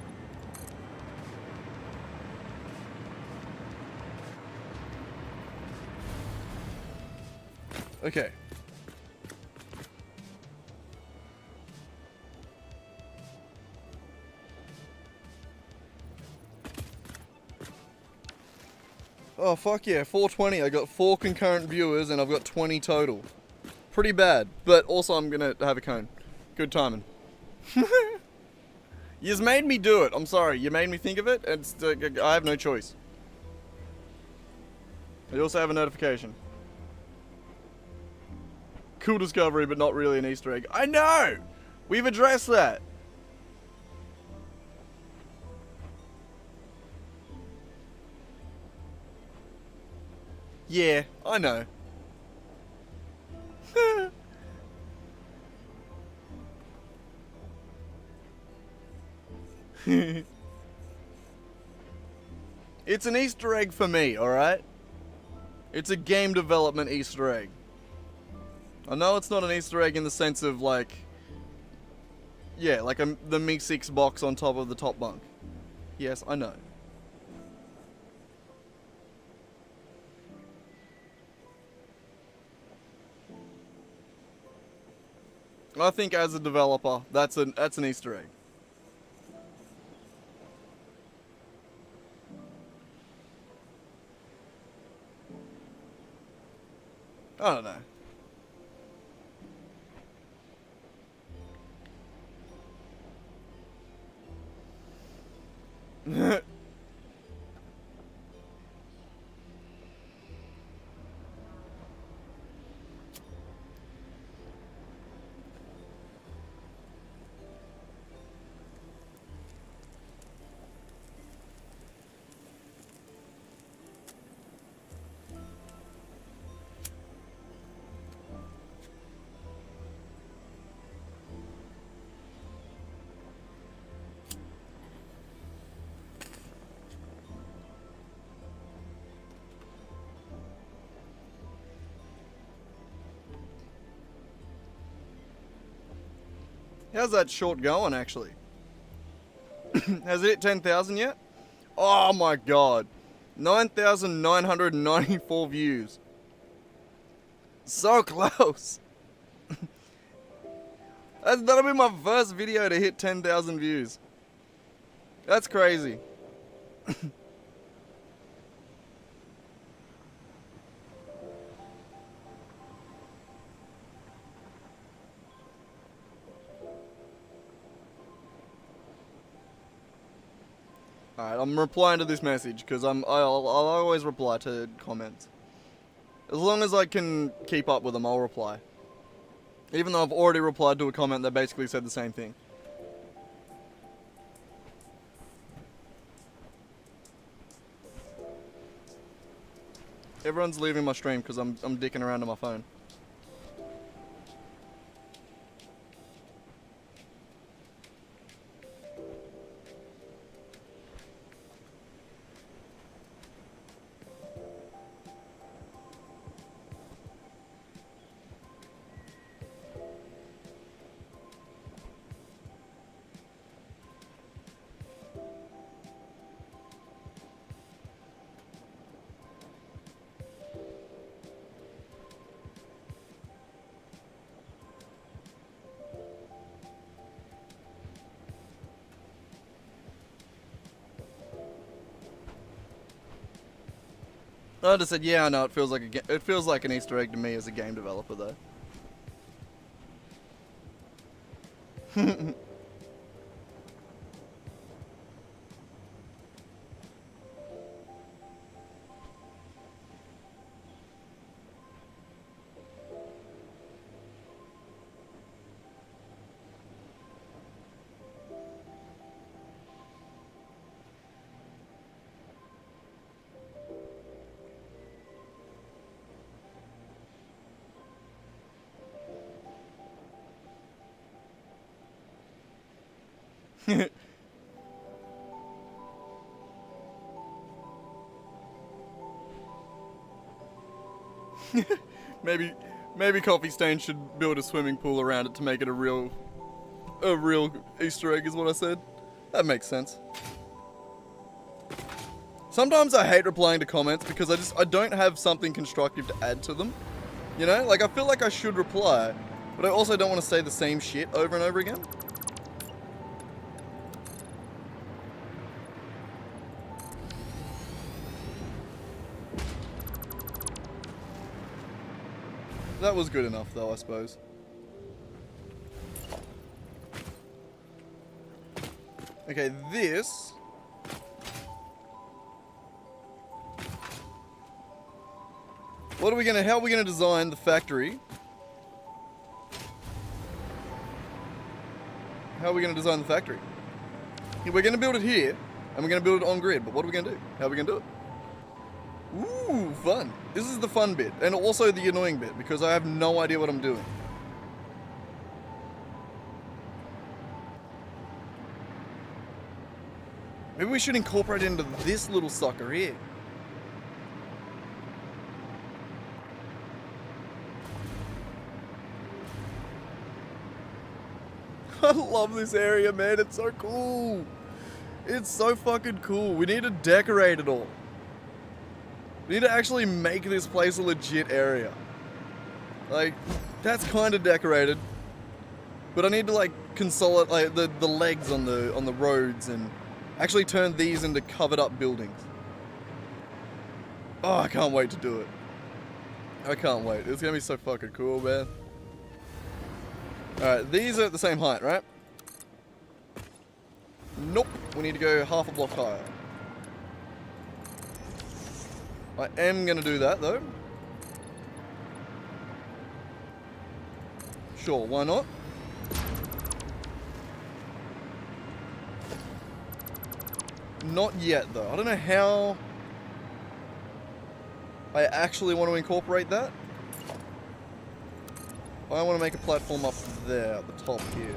Okay. Oh, fuck yeah, 420. I got 4 concurrent viewers and I've got 20 total. Pretty bad, but also I'm gonna have a cone. Good timing. You've made me do it. I'm sorry. You made me think of it. It's, I have no choice. I also have a notification. Cool discovery, but not really an Easter egg. I know! We've addressed that. Yeah, I know. It's an Easter egg for me, alright? It's a game development Easter egg. I know it's not an Easter egg in the sense of like... Yeah, like the Mi-6 box on top of the top bunk. Yes, I know. I think as a developer, that's an Easter egg. I don't know. How's that short going, actually? Has it hit 10,000 yet? Oh my god. 9,994 views. So close. That'll be my first video to hit 10,000 views. That's crazy. Alright, I'm replying to this message because I'll always reply to comments. As long as I can keep up with them, I'll reply. Even though I've already replied to a comment that basically said the same thing. Everyone's leaving my stream because I'm dicking around on my phone. I just said, yeah, I know. It feels like an Easter egg to me as a game developer, though. Maybe Coffee Stain should build a swimming pool around it to make it a real Easter egg, is what I said. That makes sense. Sometimes I hate replying to comments because I don't have something constructive to add to them. You know, like I feel like I should reply, but I also don't want to say the same shit over and over again. That was good enough though, I suppose. Okay, this... how are we gonna design the factory? How are we gonna design the factory? We're gonna build it here, and we're gonna build it on grid, but what are we gonna do? How are we gonna do it? Ooh, fun. This is the fun bit, and also the annoying bit, because I have no idea what I'm doing. Maybe we should incorporate it into this little sucker here. I love this area, man. It's so cool. It's so fucking cool. We need to decorate it all. We need to actually make this place a legit area. Like, that's kind of decorated. But I need to, like, consolidate the legs on the roads and actually turn these into covered up buildings. Oh, I can't wait to do it. I can't wait. It's gonna be so fucking cool, man. Alright, these are at the same height, right? Nope. We need to go half a block higher. I am gonna do that, though. Sure, why not? Not yet, though. I don't know how I actually want to incorporate that. I want to make a platform up there at the top here.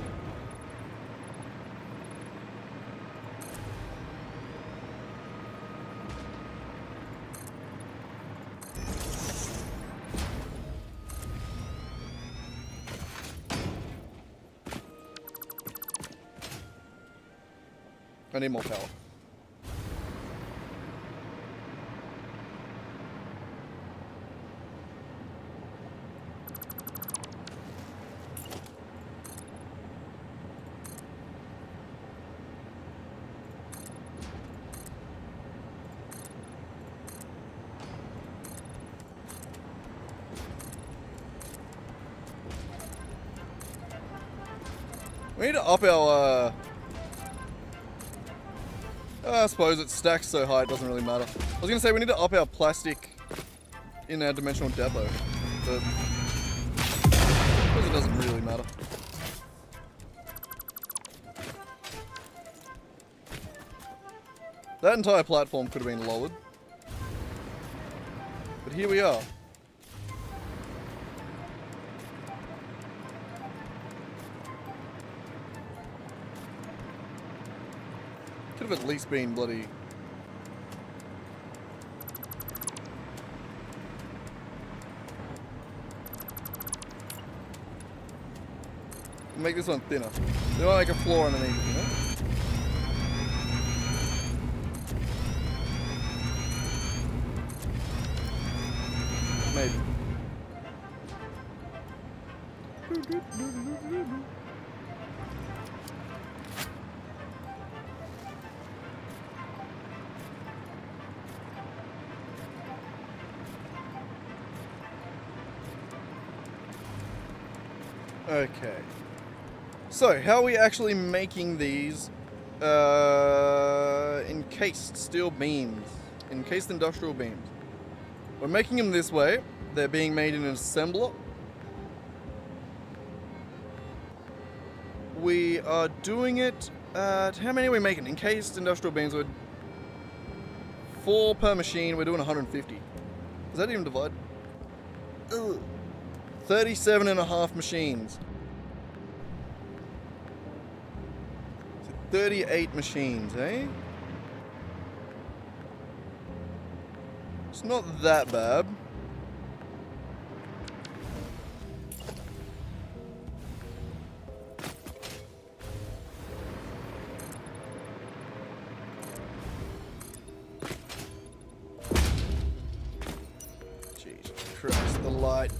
I need more power. We need to up our, I suppose it stacks so high it doesn't really matter. I was gonna say we need to up our plastic in our dimensional depot, but I suppose it doesn't really matter. That entire platform could have been lowered. But here we are. Could have at least been bloody... Make this one thinner. They want like a floor underneath it, you know? Maybe. Okay. So, how are we actually making these encased steel beams? Encased industrial beams. We're making them this way. They're being made in an assembler. We are doing it at... How many are we making? Encased industrial beams. We're 4 per machine. We're doing 150. Does that even divide? Ugh. 37 and a half machines. 38 machines, eh? It's not that bad. Jesus Christ, the light.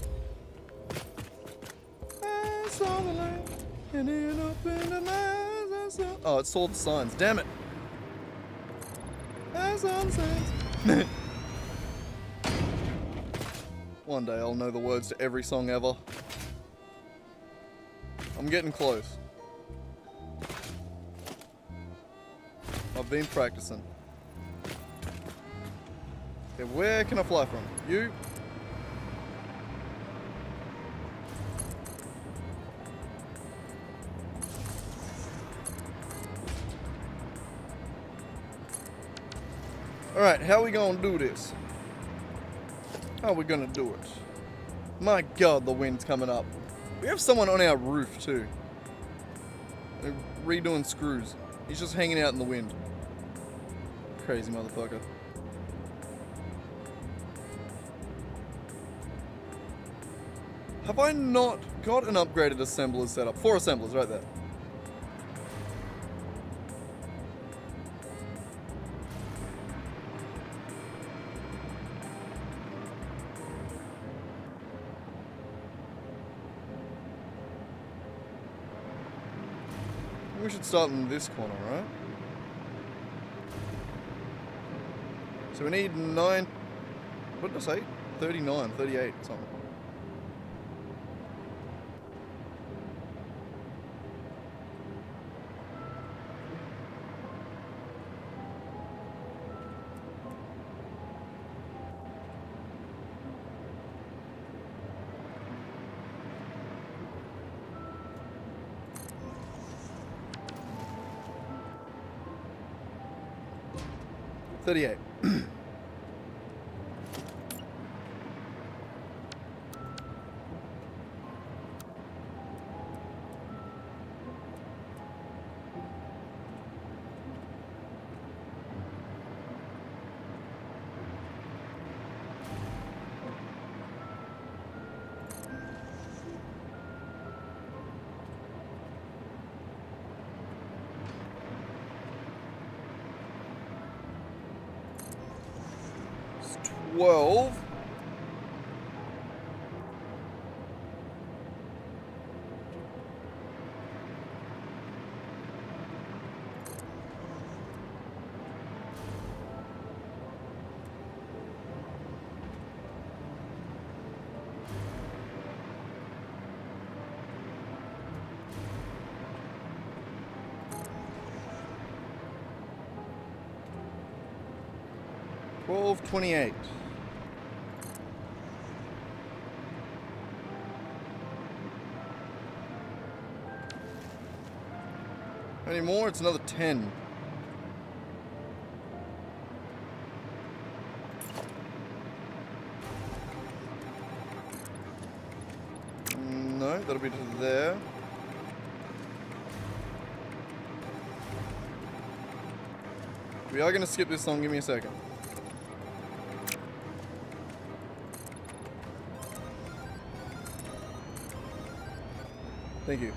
I saw the light, and it opened the eyes. Oh, it saw the signs. Damn it. I saw the signs. One day I'll know the words to every song ever. I'm getting close. I've been practicing. Okay, where can I fly from? You? Alright, how are we gonna do this? How are we gonna do it? My god, the wind's coming up. We have someone on our roof too. They're redoing screws. He's just hanging out in the wind. Crazy motherfucker. Have I not got an upgraded assembler set up? 4 assemblers right there. We should start in this corner, right? So we need 9... What did I say? 39, 38, something. $38. It's 12. $12.28. Any more? It's another 10. No, that'll be to there. We are going to skip this song. Give me a second. Thank you.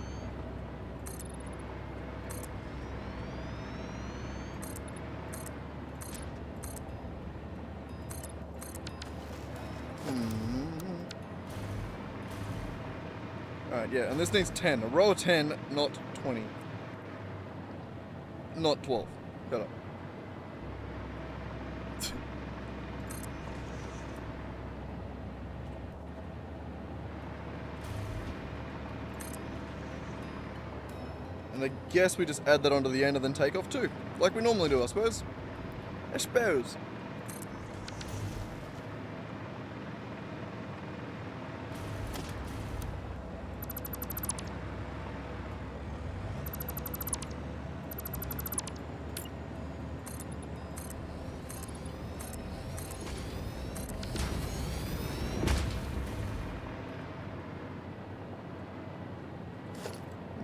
Alright, yeah, and this needs 10. A row of 10, not 20. Not 12. Better. And I guess we just add that onto the end and then take off too. Like we normally do, I suppose. I suppose.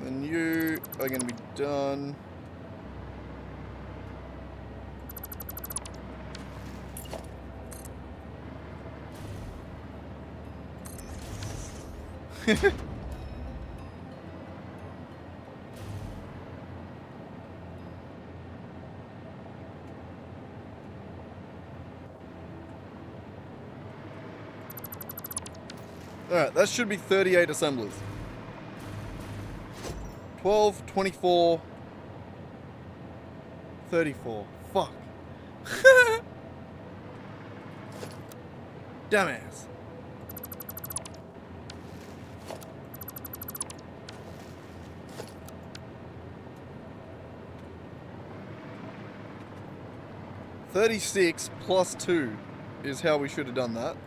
And you are going to be done. Alright, that should be 38 assemblies. 12, 24, 34. Fuck. Dumbass. $36 plus 2 is how we should have done that.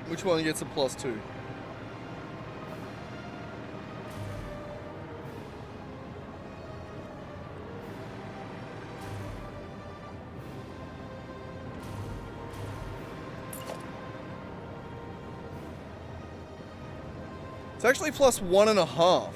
Which one gets a plus 2? It's actually plus 1.5.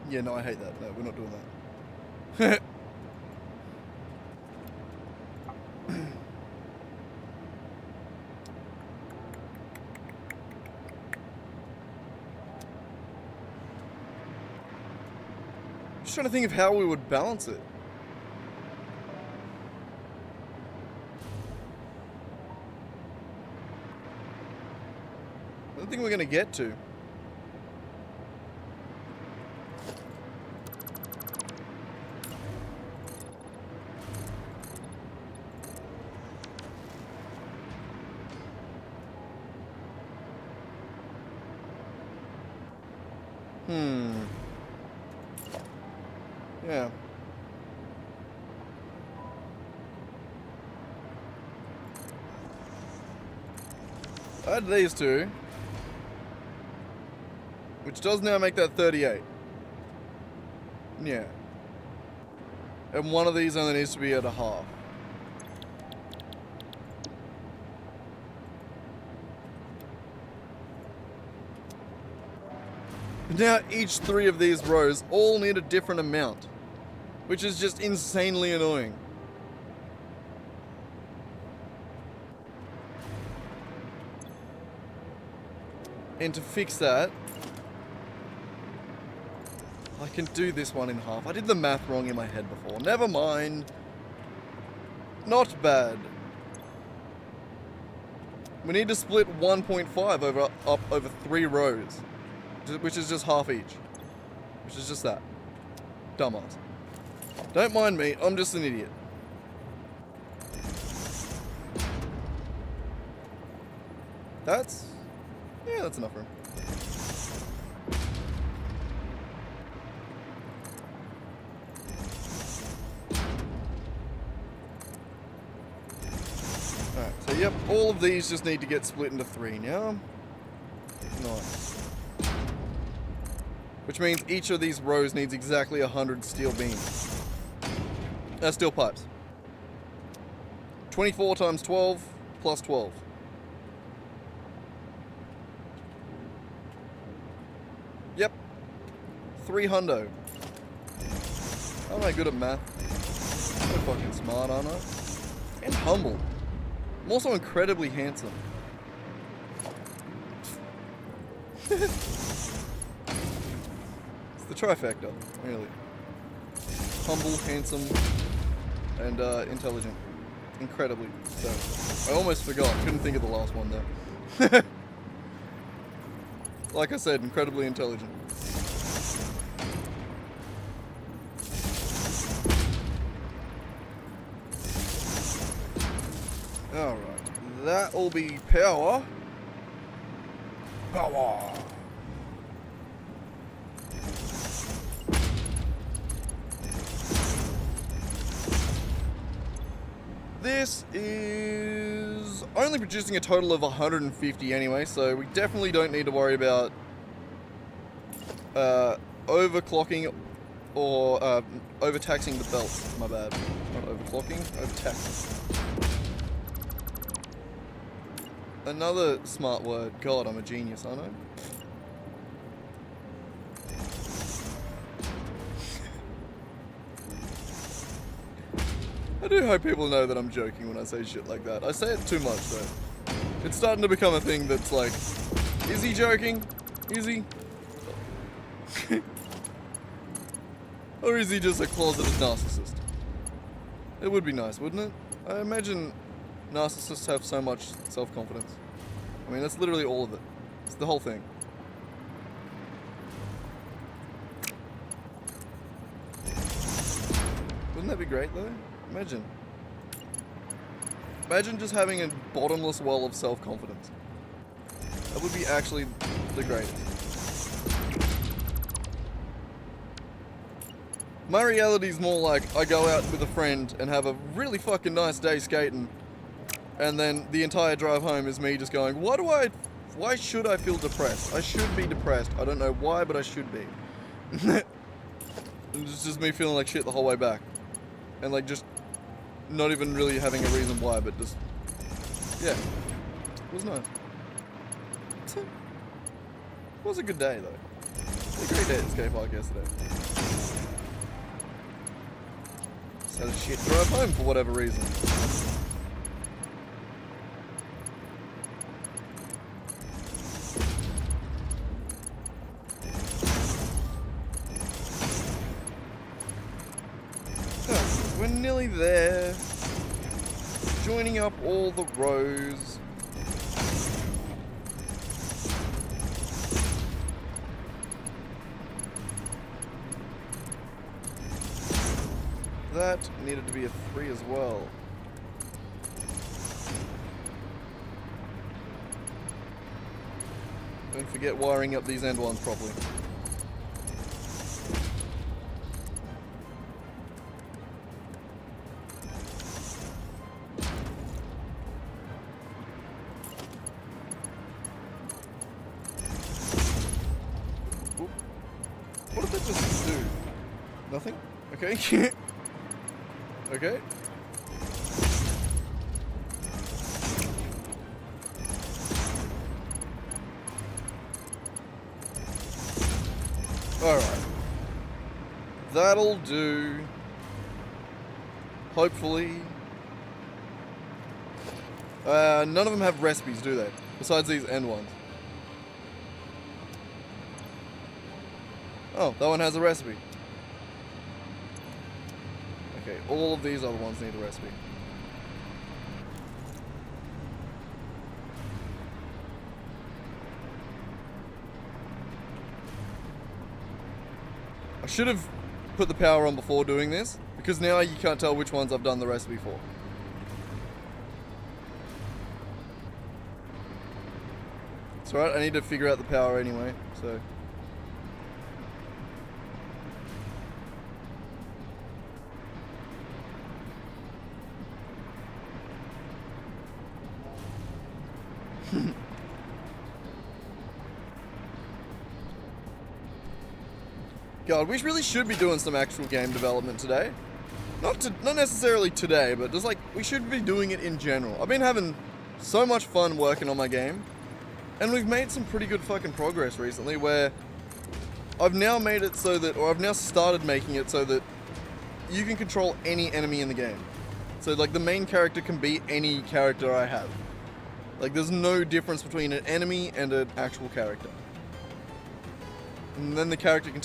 Yeah, no, I hate that. No, we're not doing that. Just trying to think of how we would balance it. I don't think we're going to get to. Yeah. Add these two, which does now make that 38. Yeah. And one of these only needs to be at a half. Now each 3 of these rows all need a different amount, which is just insanely annoying. And to fix that, I can do this one in half. I did the math wrong in my head before. Never mind. Not bad. We need to split 1.5 up over 3 rows, which is just half each. Which is just that. Dumbass. Don't mind me, I'm just an idiot. Yeah, that's enough room. Alright, so yep, all of these just need to get split into 3 now. Nice. Which means each of these rows needs exactly 100 steel beams. Steel pipes. 24 times 12 plus 12. Yep. 300. Aren't I good at math? So fucking smart, aren't I? And humble. I'm also incredibly handsome. It's the trifecta, really. Humble, handsome, and intelligent. Incredibly so. I almost forgot. Couldn't think of the last one there. Like I said, incredibly intelligent. Alright, that'll be power. Power! This is only producing a total of 150 anyway, so we definitely don't need to worry about overclocking or overtaxing the belts. My bad. Not overclocking, overtaxing. Another smart word. God, I'm a genius, aren't I? I do hope people know that I'm joking when I say shit like that. I say it too much, though. It's starting to become a thing that's like, is he joking? Is he? Or is he just a closeted narcissist? It would be nice, wouldn't it? I imagine narcissists have so much self-confidence. I mean, that's literally all of it. It's the whole thing. Wouldn't that be great, though? Imagine. Imagine just having a bottomless well of self-confidence. That would be actually the greatest. My reality is more like I go out with a friend and have a really fucking nice day skating, and then the entire drive home is me just going, why should I feel depressed? I should be depressed. I don't know why, but I should be. It's just me feeling like shit the whole way back. And like just not even really having a reason why, but just, yeah, it was nice. It was a good day though. It was a great day at the skate park yesterday. Just had a shit drive home for whatever reason. We're nearly there. Joining up all the rows. That needed to be a 3 as well. Don't forget wiring up these end ones properly. What did that just do? Nothing? Okay. Okay. Alright. That'll do. Hopefully. None of them have recipes, do they? Besides these end ones. Oh, that one has a recipe. Okay, all of these other ones need a recipe. I should have put the power on before doing this, because now you can't tell which ones I've done the recipe for. It's alright, I need to figure out the power anyway, so... God, we really should be doing some actual game development today. Not necessarily today, but just like, we should be doing it in general. I've been having so much fun working on my game, and we've made some pretty good fucking progress recently where I've now made it so that, or I've now started making it so that you can control any enemy in the game. So like the main character can be any character I have. Like there's no difference between an enemy and an actual character. And then the character can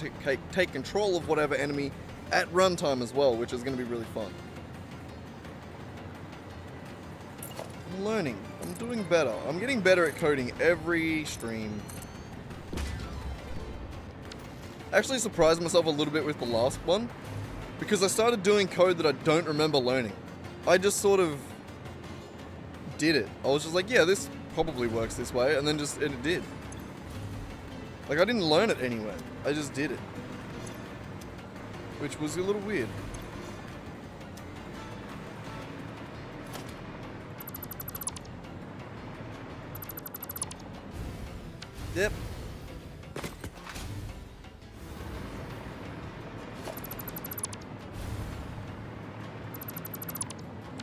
take control of whatever enemy at runtime as well, which is going to be really fun. I'm learning. I'm doing better. I'm getting better at coding every stream. I actually surprised myself a little bit with the last one, because I started doing code that I don't remember learning. I just sort of did it. I was just like, yeah, this probably works this way, and then and it did. Like, I didn't learn it anywhere. I just did it. Which was a little weird. Yep.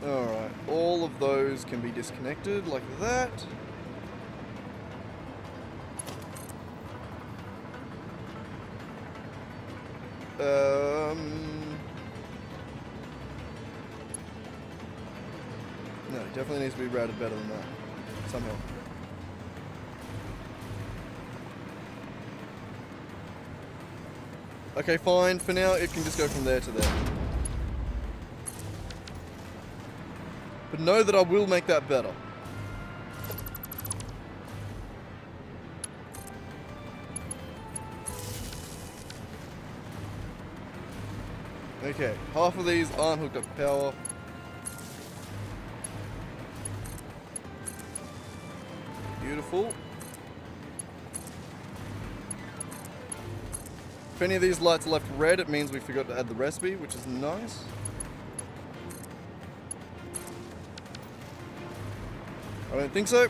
Alright, all of those can be disconnected like that. No, it definitely needs to be routed better than that. Somehow. Okay, fine. For now, it can just go from there to there. But know that I will make that better. Okay, half of these aren't hooked up to power. Beautiful. If any of these lights are left red, it means we forgot to add the recipe, which is nice. I don't think so.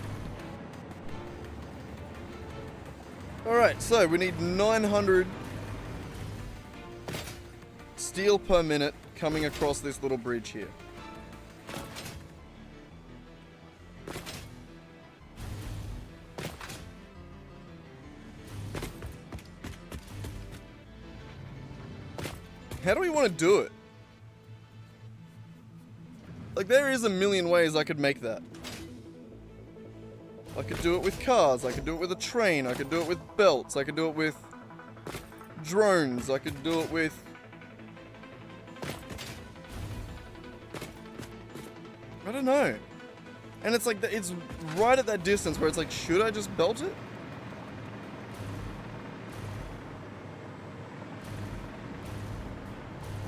Alright, so we need 900 steel per minute coming across this little bridge here. How do we want to do it? Like, there is a million ways I could make that. I could do it with cars, I could do it with a train, I could do it with belts, I could do it with drones, I could do it with... I don't know. And it's like, it's right at that distance where it's like, should I just belt it?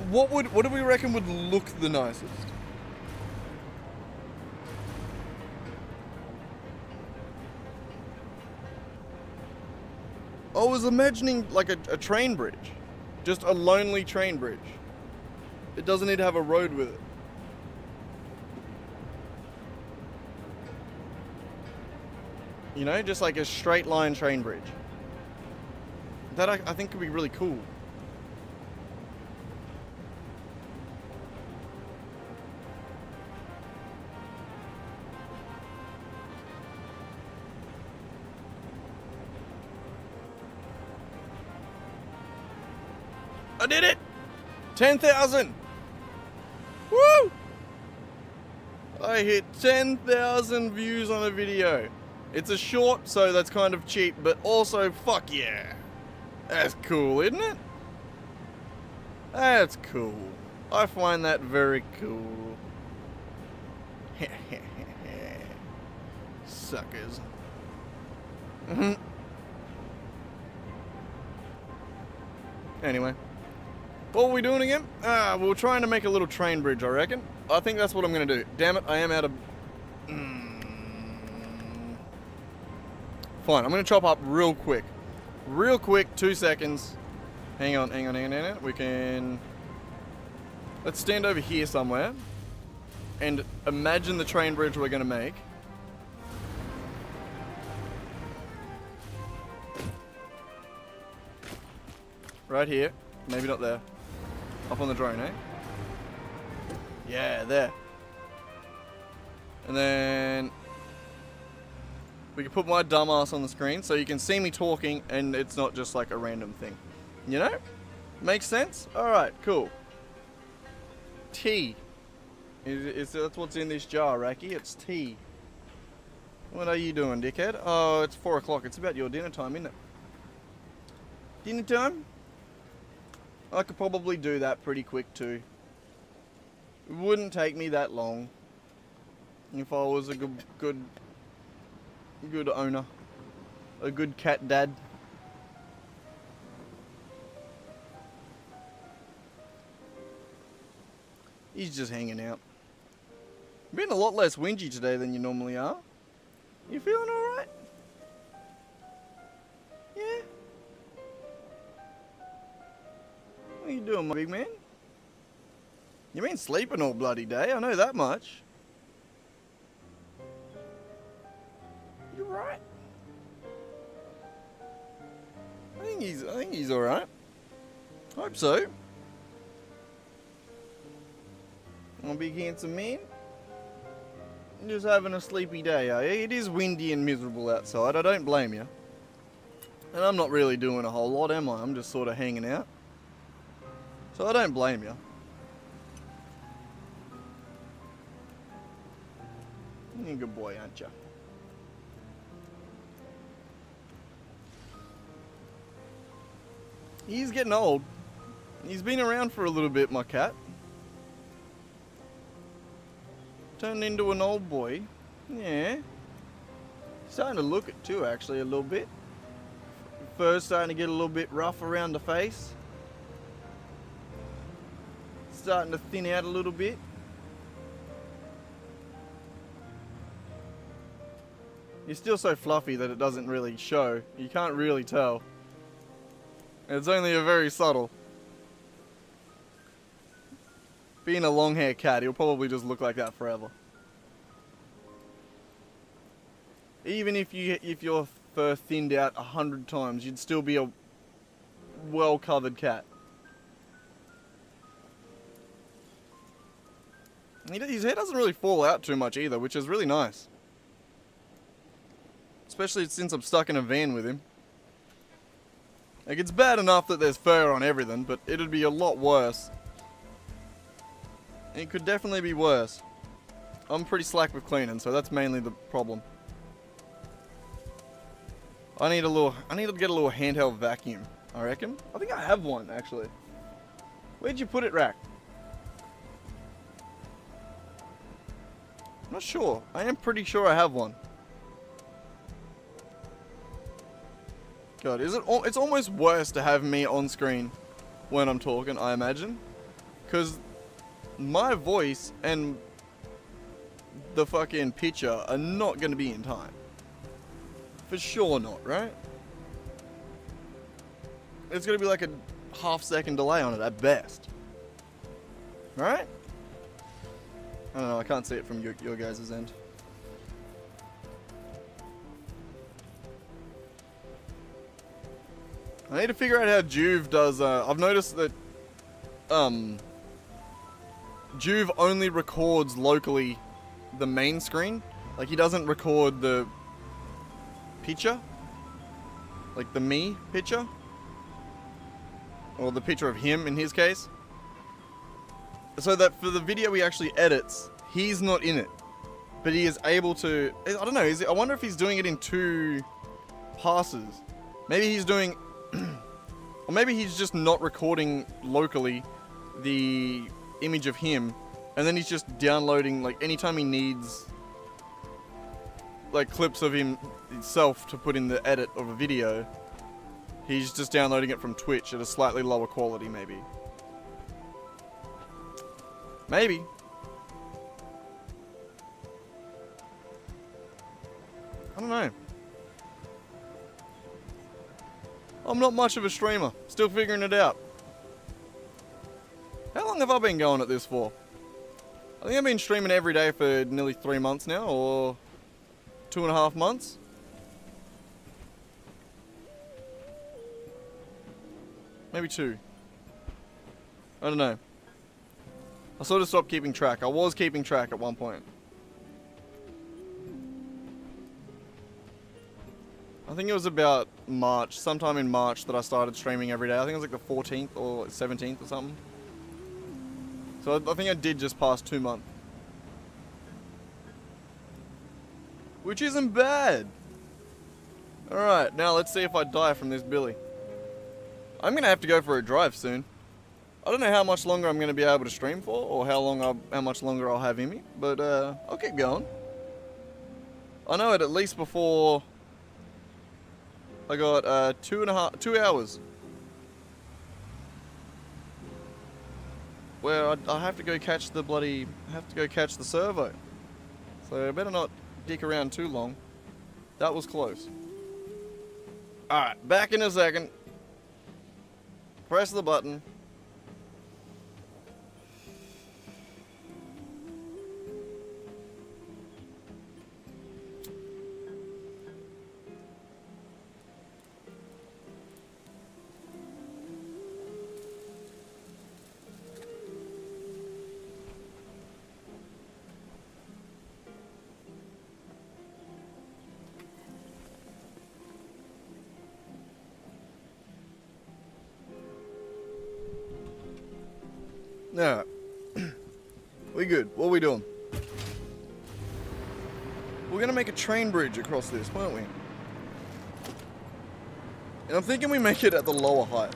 What do we reckon would look the nicest? I was imagining like a train bridge. Just a lonely train bridge. It doesn't need to have a road with it. You know, just like a straight line train bridge. That I think could be really cool. I did it! 10,000! Woo! I hit 10,000 views on a video. It's a short, so that's kind of cheap, but also, fuck yeah. That's cool, isn't it? That's cool. I find that very cool. Suckers. Anyway. What were we doing again? We were trying to make a little train bridge, I reckon. I think that's what I'm going to do. Damn it, I am out of... Fine, I'm going to chop up real quick. Real quick, 2 seconds. Hang on. We can... Let's stand over here somewhere. And imagine the train bridge we're going to make. Right here. Maybe not there. Up on the drone, eh? Yeah, there. And then we can put my dumbass on the screen so you can see me talking and it's not just like a random thing. You know? Makes sense? Alright, cool. T. That's what's in this jar, Racky. It's tea. What are you doing, dickhead? Oh, it's 4 o'clock. It's about your dinner time, isn't it? Dinner time? I could probably do that pretty quick too. It wouldn't take me that long if I was a good owner, a good cat dad. He's just hanging out. Been a lot less whingy today than you normally are. You feeling alright? Yeah? What are you doing, my big man? You been sleeping all bloody day, I know that much. You right? I think he's alright. Hope so. My big handsome man. Just having a sleepy day, are you? It is windy and miserable outside, I don't blame you. And I'm not really doing a whole lot, am I? I'm just sort of hanging out. So I don't blame you. You're a good boy, aren't you? He's getting old. He's been around for a little bit, my cat. Turned into an old boy. Yeah. Starting to look it too, actually, a little bit. Fur's starting to get a little bit rough around the face. Starting to thin out a little bit. He's still so fluffy that it doesn't really show. You can't really tell. It's only a very subtle. Being a long hair cat, he'll probably just look like that forever. Even if your fur thinned out 100 times, you'd still be a well covered cat. His hair doesn't really fall out too much either, which is really nice. Especially since I'm stuck in a van with him. Like, it's bad enough that there's fur on everything, but it'd be a lot worse. It could definitely be worse. I'm pretty slack with cleaning, so that's mainly the problem. I need to get a little handheld vacuum, I reckon. I think I have one, actually. Where'd you put it, Rack? I'm not sure. I am pretty sure I have one. God, it's almost worse to have me on screen when I'm talking, I imagine. Because my voice and the fucking picture are not going to be in time. For sure not, right? It's going to be like a half-second delay on it at best. Right? I don't know, I can't see it from your guys' end. I need to figure out how Juve does, I've noticed that, Juve only records locally the main screen. Like, he doesn't record the picture. Like, the me picture. Or the picture of him, in his case. So that for the video he actually edits, he's not in it. But he is able to, I don't know, I wonder if he's doing it in 2 passes. Maybe he's doing... or maybe he's just not recording locally the image of him, and then he's just downloading, like, anytime he needs, like, clips of himself to put in the edit of a video, he's just downloading it from Twitch at a slightly lower quality, maybe. Maybe. I don't know. I'm not much of a streamer. Still figuring it out. How long have I been going at this for? I think I've been streaming every day for nearly 3 months now, or 2.5 months. Maybe 2. I don't know. I sort of stopped keeping track. I was keeping track at one point. I think it was about March, sometime in March, that I started streaming every day. I think it was like the 14th or 17th or something. So I think I did just pass 2 months. which isn't bad. Alright, now let's see if I die from this Billy. I'm gonna have to go for a drive soon. I don't know how much longer I'm gonna be able to stream for, or how much longer I'll have in me, but I'll keep going. I know it at least before I got 2 hours. Where I have to go catch the servo. So I better not dick around too long. That was close. Alright, back in a second. Press the button. Alright. We good. What are we doing? We're gonna make a train bridge across this, weren't we? And I'm thinking we make it at the lower height.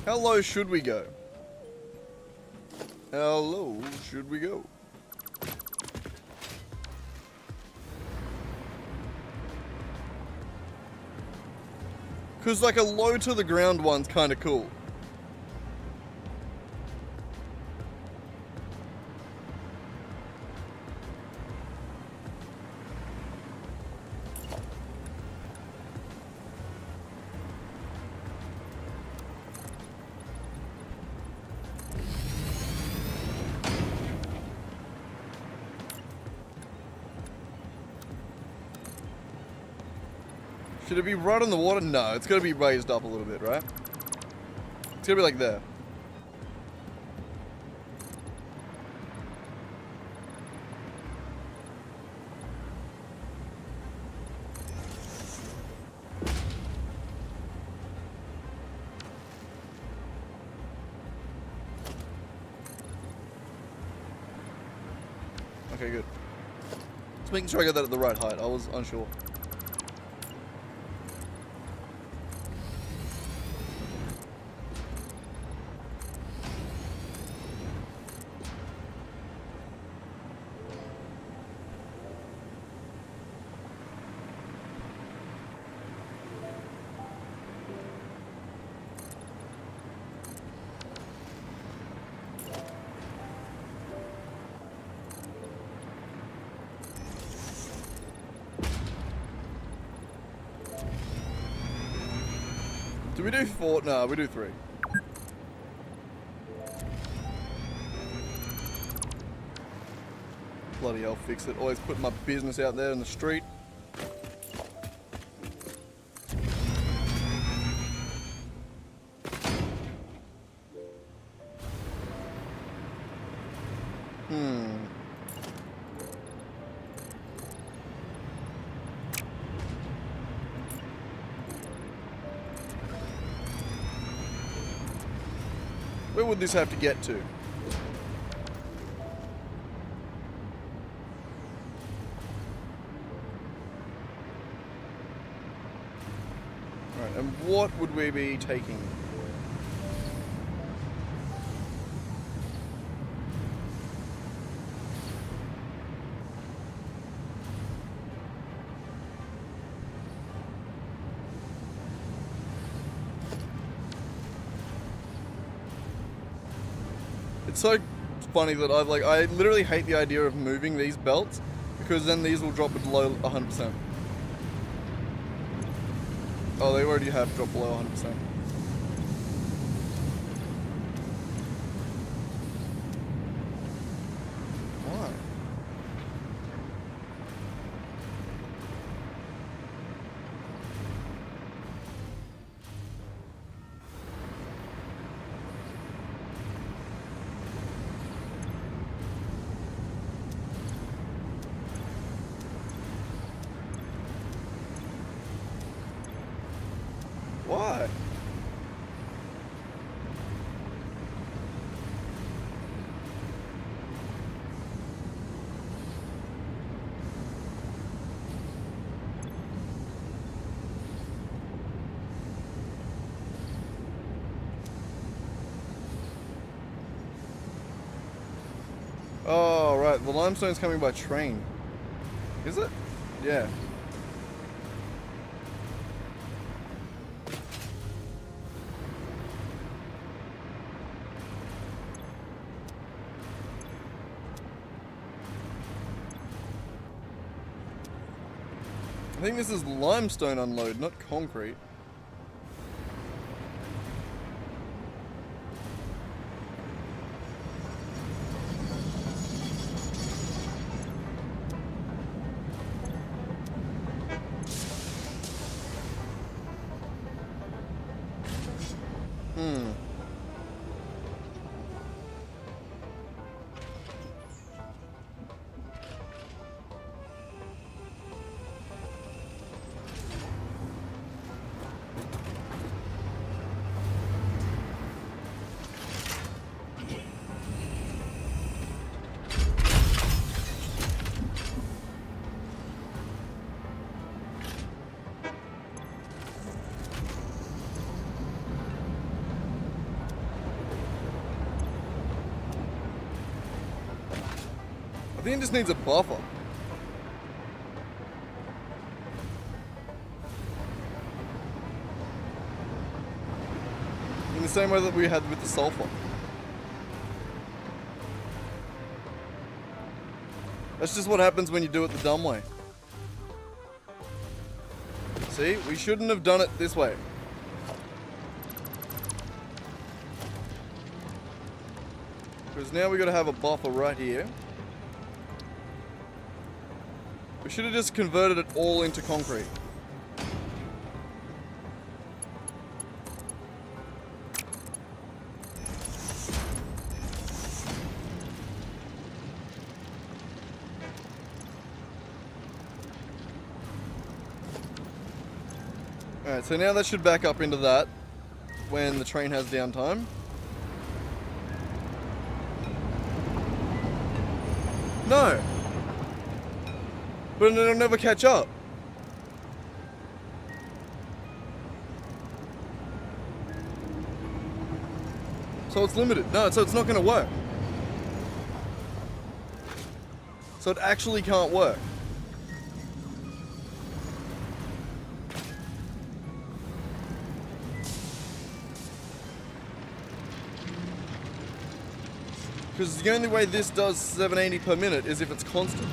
How low should we go? How low should we go? Because like a low to the ground one's kind of cool. Should it be right on the water? No, it's gotta be raised up a little bit, right? It's gonna be like there. Okay, good. Just making sure I got that at the right height. I was unsure. Do we do 4? No, we do 3. Bloody hell, fix it. Always putting my business out there in the street. Where would this have to get to? Right, and what would we be taking? It's so funny that I literally hate the idea of moving these belts because then these will drop below 100%. Oh, they already have dropped below 100%. Why? Why? Oh, right. The limestone's coming by train. Is it? Yeah. I think this is limestone unload, not concrete. I think it just needs a buffer. In the same way that we had with the sulfur. That's just what happens when you do it the dumb way. See, we shouldn't have done it this way. Because now we got to have a buffer right here. We should have just converted it all into concrete. Alright, so now that should back up into that when the train has downtime. No! But it'll never catch up. So it's limited. No, so it's not going to work. So it actually can't work. Because the only way this does 780 per minute is if it's constant.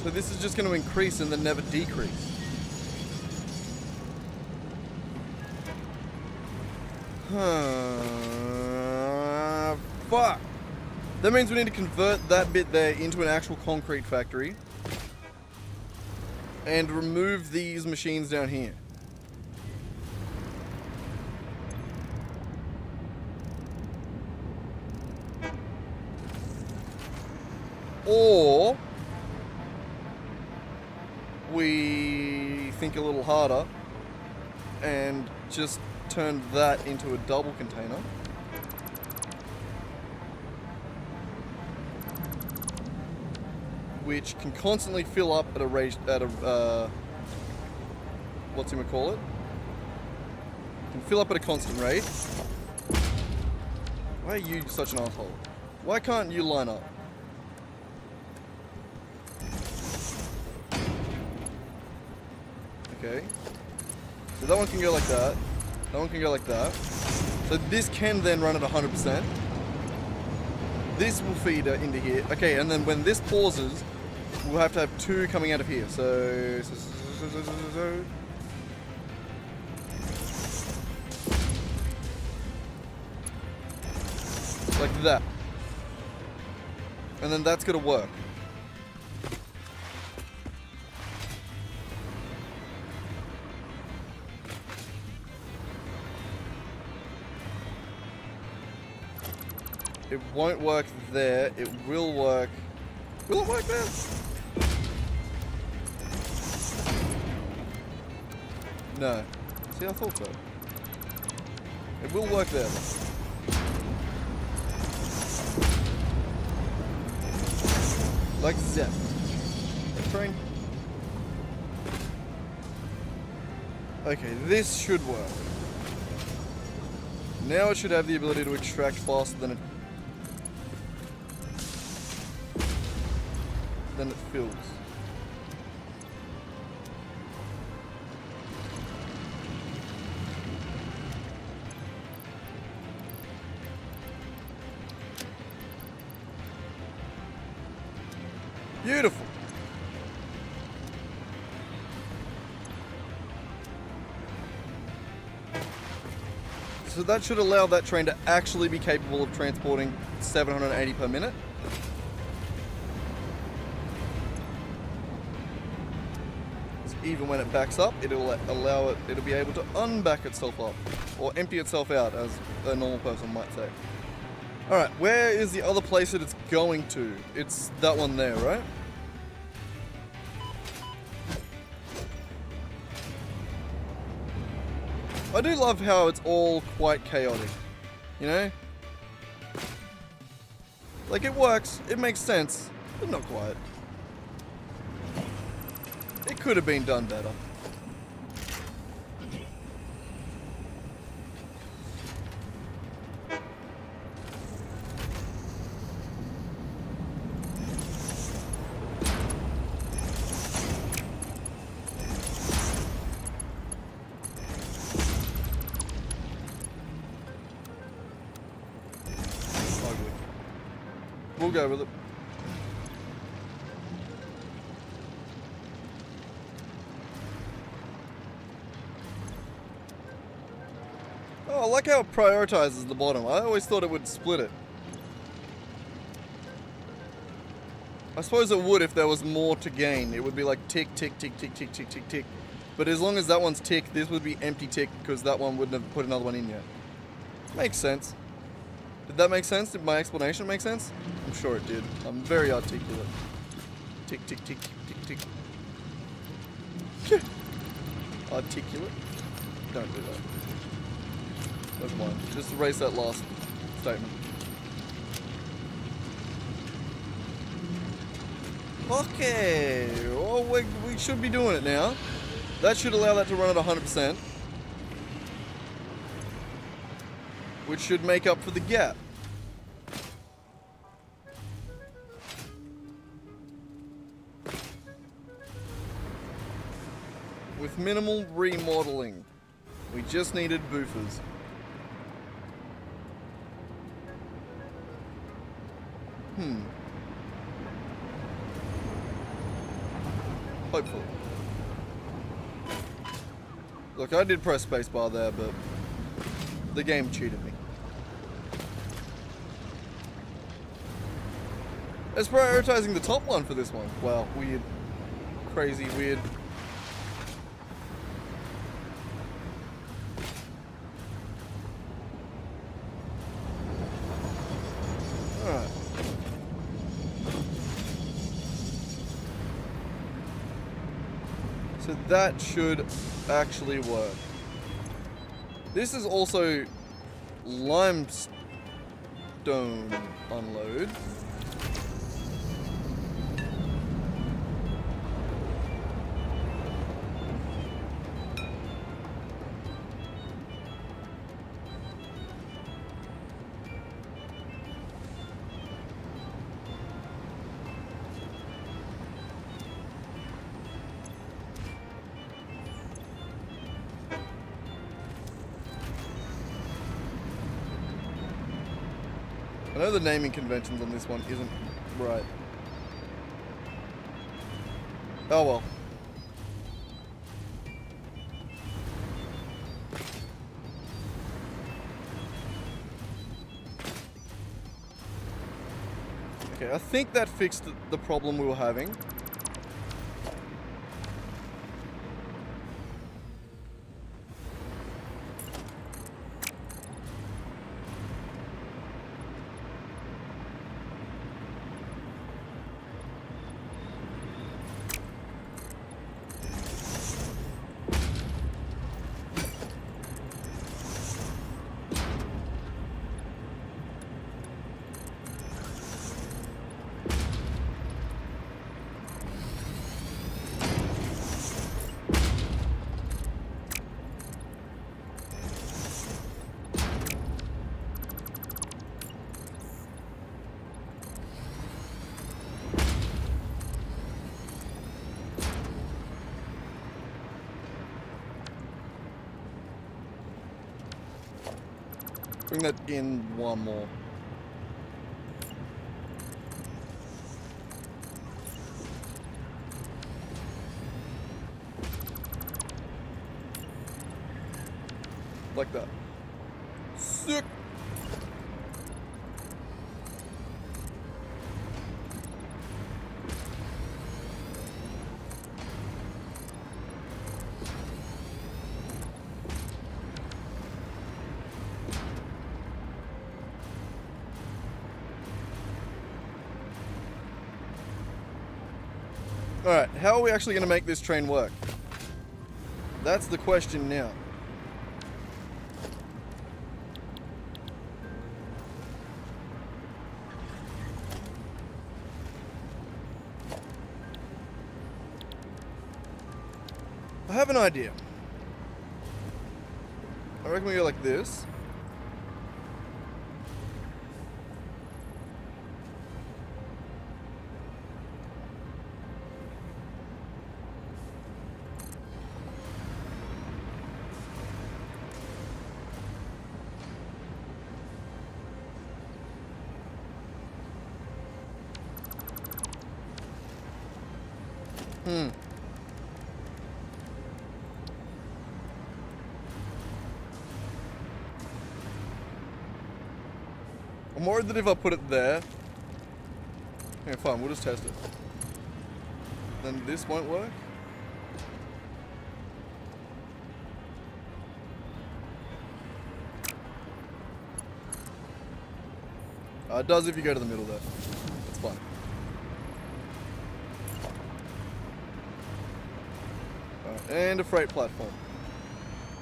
So this is just going to increase and then never decrease. Fuck! That means we need to convert that bit there into an actual concrete factory. And remove these machines down here. Or we think a little harder and just turn that into a double container. Which can constantly fill up at a rate, whatchamacallit? Can fill up at a constant rate. Why are you such an asshole? Why can't you line up? Okay. So that one can go like that. That one can go like that. So this can then run at 100%. This will feed into here. Okay, and then when this pauses, we'll have to have two coming out of here. So like that. And then that's gonna work. It won't work there. It will work. Will it work there? No. See, I thought so. It will work there. Like that. Train. Okay, this should work. Now it should have the ability to extract faster than it fills. Beautiful. So that should allow that train to actually be capable of transporting 780 per minute. So even when it backs up, it'll allow it'll be able to unback itself up, or empty itself out, as a normal person might say. Alright, where is the other place that it's going to? It's that one there, right? I do love how it's all quite chaotic, you know? Like, it works, it makes sense, but not quite. It could have been done better. We'll go with it. Oh, I like how it prioritizes the bottom. I always thought it would split it. I suppose it would if there was more to gain. It would be like tick, tick, tick, tick, tick, tick, tick, tick. But as long as that one's tick, this would be empty tick because that one wouldn't have put another one in yet. Makes sense. Did that make sense? Did my explanation make sense? I'm sure it did. I'm very articulate. Tick, tick, tick, tick, tick. Articulate? Don't do that. Never mind. Just erase that last statement. Okay. Well, we should be doing it now. That should allow that to run at 100%. Which should make up for the gap. With minimal remodeling. We just needed boofers. Hopefully. Look, I did press spacebar there, but the game cheated me. It's prioritizing the top one for this one. Wow, weird. Crazy weird. Alright. So that should actually work. This is also limestone unload. I know the naming conventions on this one isn't right. Oh well. Okay, I think that fixed the problem we were having. Bring that in one more. Like that. Sick. Alright, how are we actually going to make this train work? That's the question now. I have an idea. I reckon we go like this. I'm worried that if I put it there... Okay, fine, we'll just test it. Then this won't work? It does if you go to the middle there. That's fine. Alright, and a freight platform.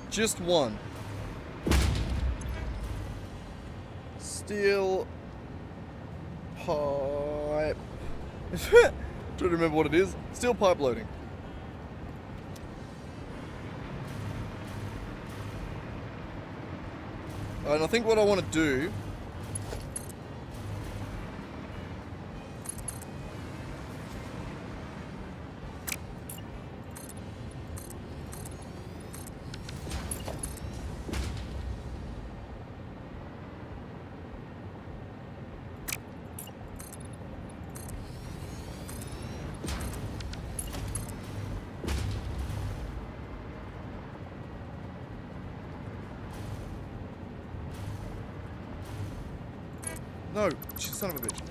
Just one. Steel pipe. Trying to remember what it is. Steel pipe loading. And I think what I want to do No, you son of a bitch.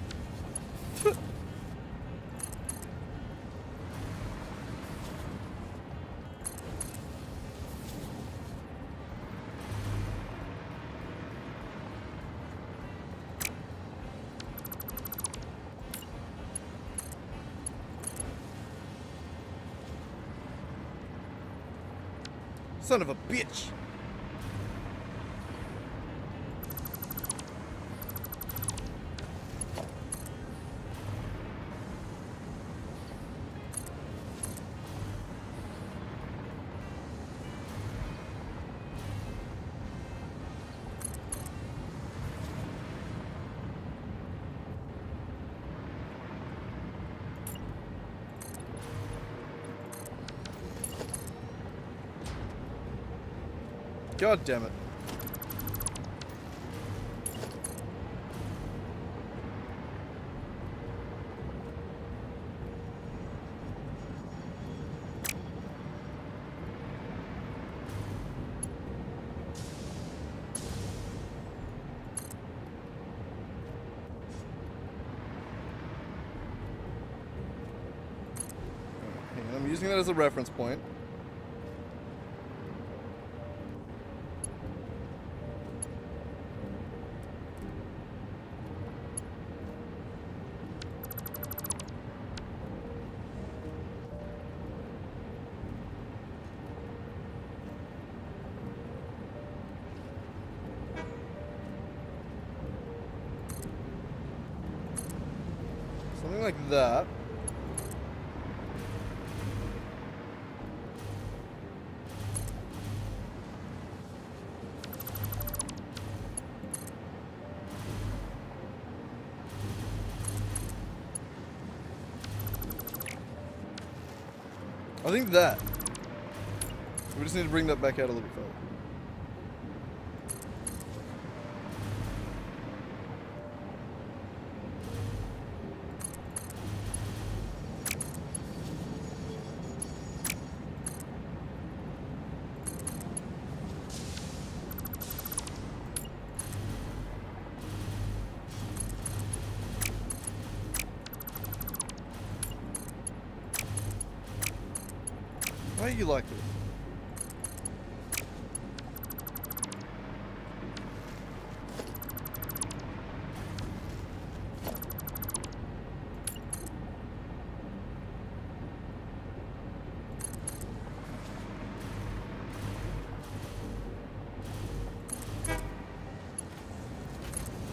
Son of a bitch. God damn it. I'm using that as a reference point. Something like that. I think that. We just need to bring that back out a little bit further. Why are you like this?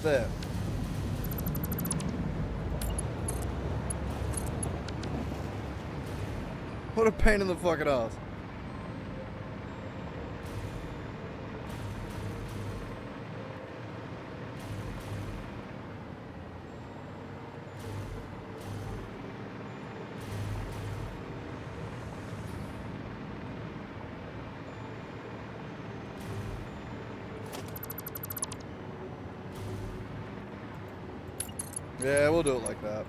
There. What a pain in the fucking ass. Yeah, we'll do it like that.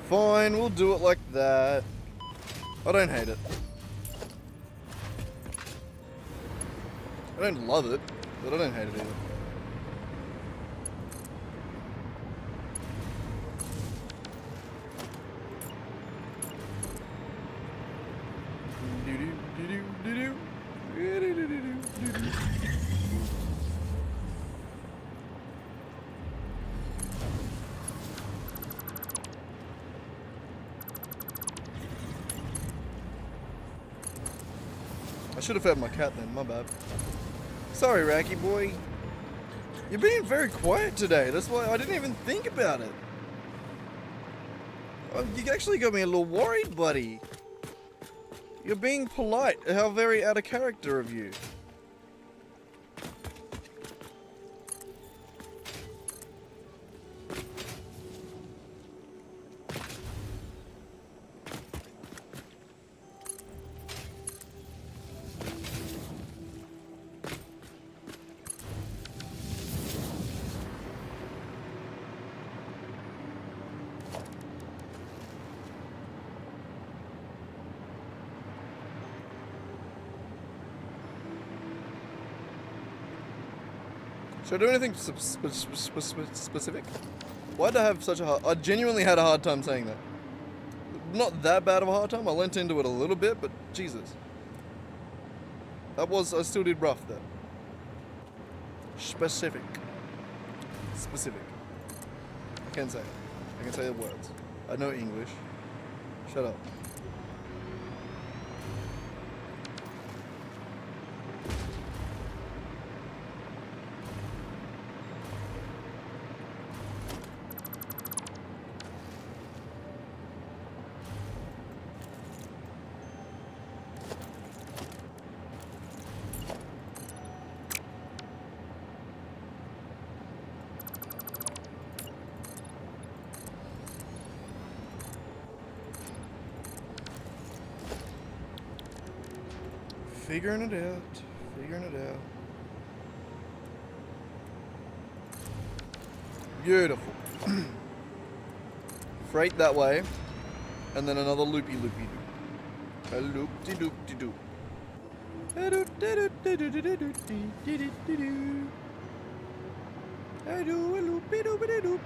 Fine, we'll do it like that. I don't hate it. I don't love it, but I don't hate it either. I should have fed my cat then, my bad. Sorry, Racky boy. You're being very quiet today, that's why I didn't even think about it. You actually got me a little worried, buddy. You're being polite. How very out of character of you. Should I do anything specific? Why'd I have such a hard... I genuinely had a hard time saying that. Not that bad of a hard time. I leant into it a little bit, but Jesus. That was... I still did rough there. Specific. Specific. I can say it. I can say the words. I know English. Shut up. Figuring it out. Figuring it out. Beautiful. Freight that way. And then another loopy-loopy-doo. A loop-de-doop-de-doo. I do a loopy-doopy-doop.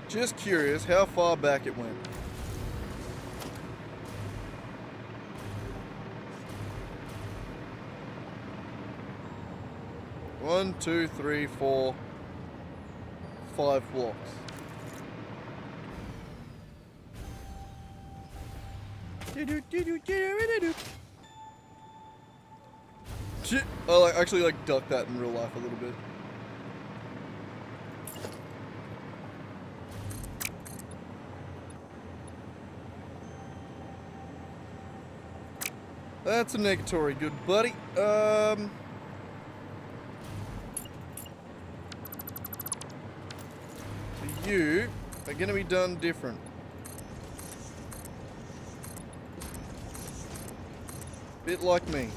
Just curious how far back it went. One, two, three, 4, 5 blocks. Shit. I actually ducked that in real life a little bit. That's a negatory, good buddy. You are gonna be done different. Bit like me.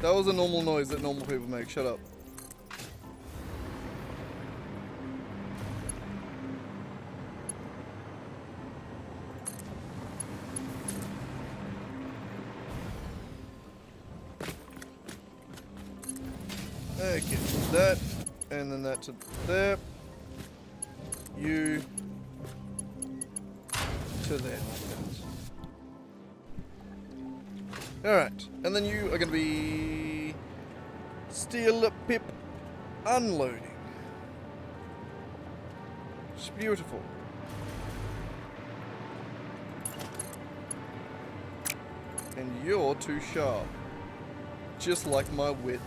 That was a normal noise that normal people make. Shut up. that, and then that to there. You to there. Alright, and then you are going to be steel pip unloading. It's beautiful. And you're too sharp. Just like my width.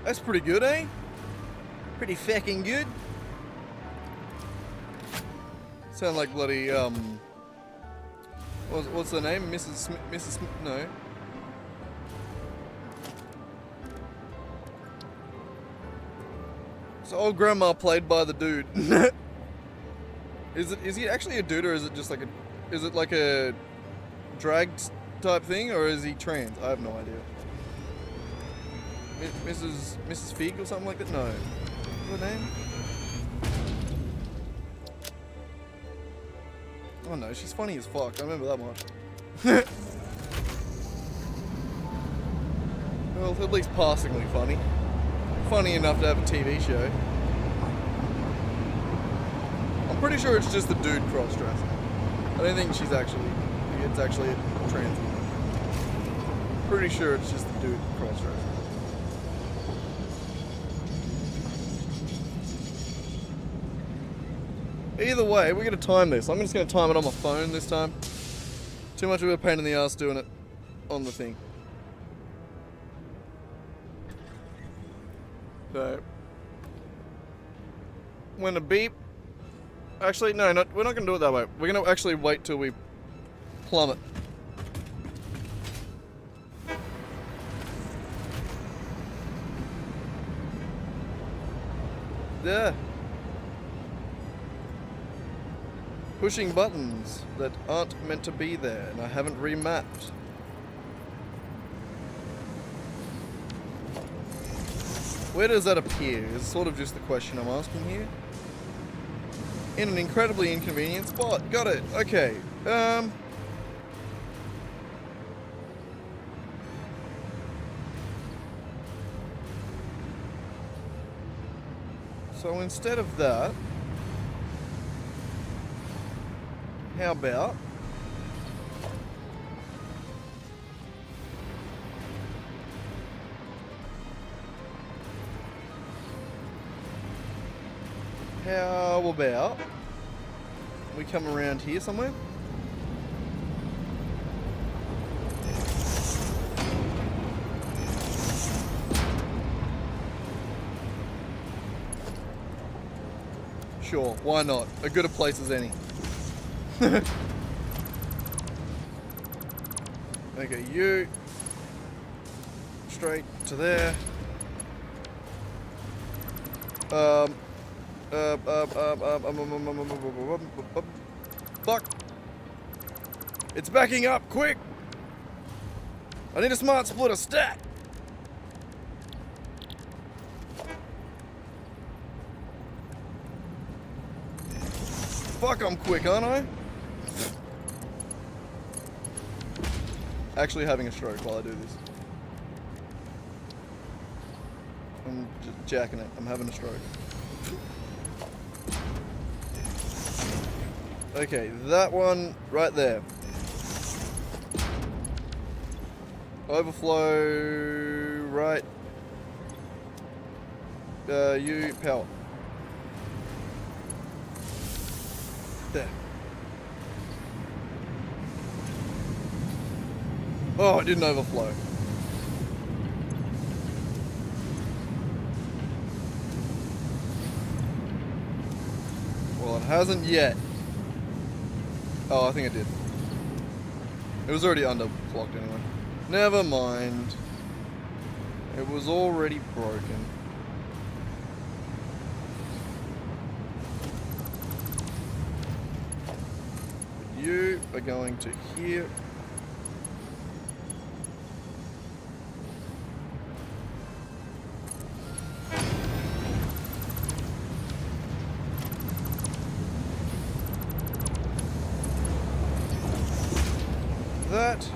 That's pretty good, eh? Pretty fucking good. Sound like bloody, what's her name? Mrs. Smith, no. So old grandma played by the dude. Is he actually a dude, or is it just like is it like a drag type thing, or is he trans? I have no idea. Mrs. Fig or something like that? No. What's her name? Oh no, she's funny as fuck. I remember that much. Well, at least passingly funny. Funny enough to have a TV show. I'm pretty sure it's just the dude cross-dressing. I don't think it's actually a trans woman. Pretty sure it's just the dude cross-dressing. Either way, we're going to time this. I'm just going to time it on my phone this time. Too much of a pain in the ass doing it on the thing. So, when a beep... Actually, no, we're not going to do it that way. We're going to actually wait till we plummet. There. Pushing buttons that aren't meant to be there, and I haven't remapped. Where does that appear is sort of just the question I'm asking here. In an incredibly inconvenient spot. Got it. Okay. So instead of that, how about we come around here somewhere? Sure, why not? A good a place as any. Okay, you straight to there. Fuck! It's backing up, quick! I need a smart splitter stat! Fuck, I'm quick, aren't I? Actually having a stroke while I do this. I'm just jacking it. I'm having a stroke. Okay, that one right there. Overflow right. You power. There. Oh, it didn't overflow. Well, it hasn't yet. Oh, I think it did. It was already underclocked anyway. Never mind. It was already broken. You are going to here. that.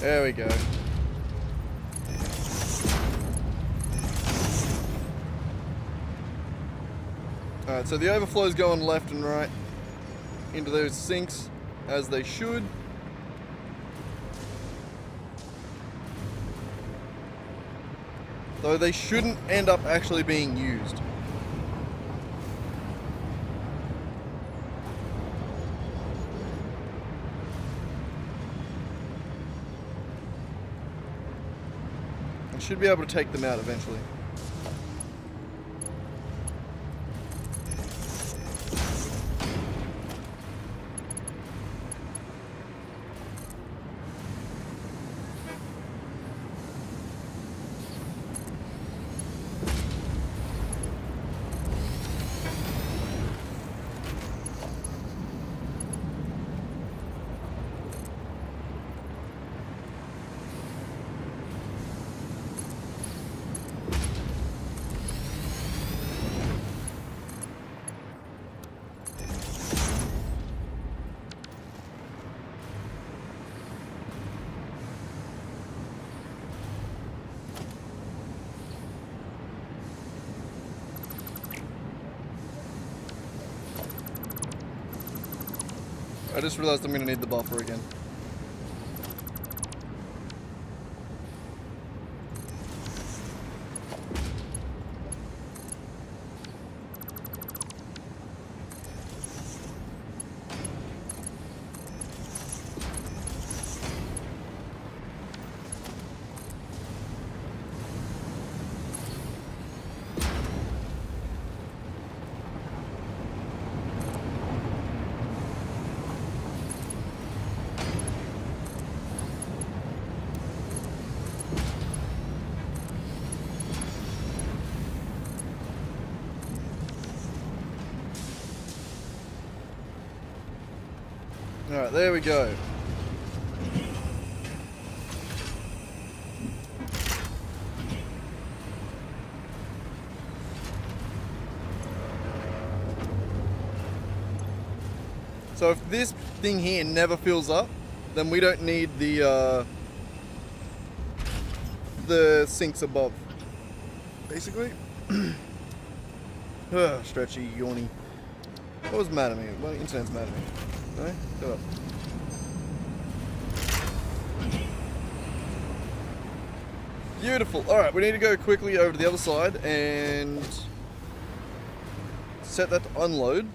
There we go. Alright, so the overflow's going left and right into those sinks, as they should. Though they shouldn't end up actually being used. I should be able to take them out eventually. I just realized I'm going to need the buffer again. Alright, there we go. So if this thing here never fills up, then we don't need the sinks above, basically. Stretchy, yawny. What was mad at me? Well, internet's mad at me. No? Shut up. Beautiful. Alright, we need to go quickly over to the other side and set that to unload.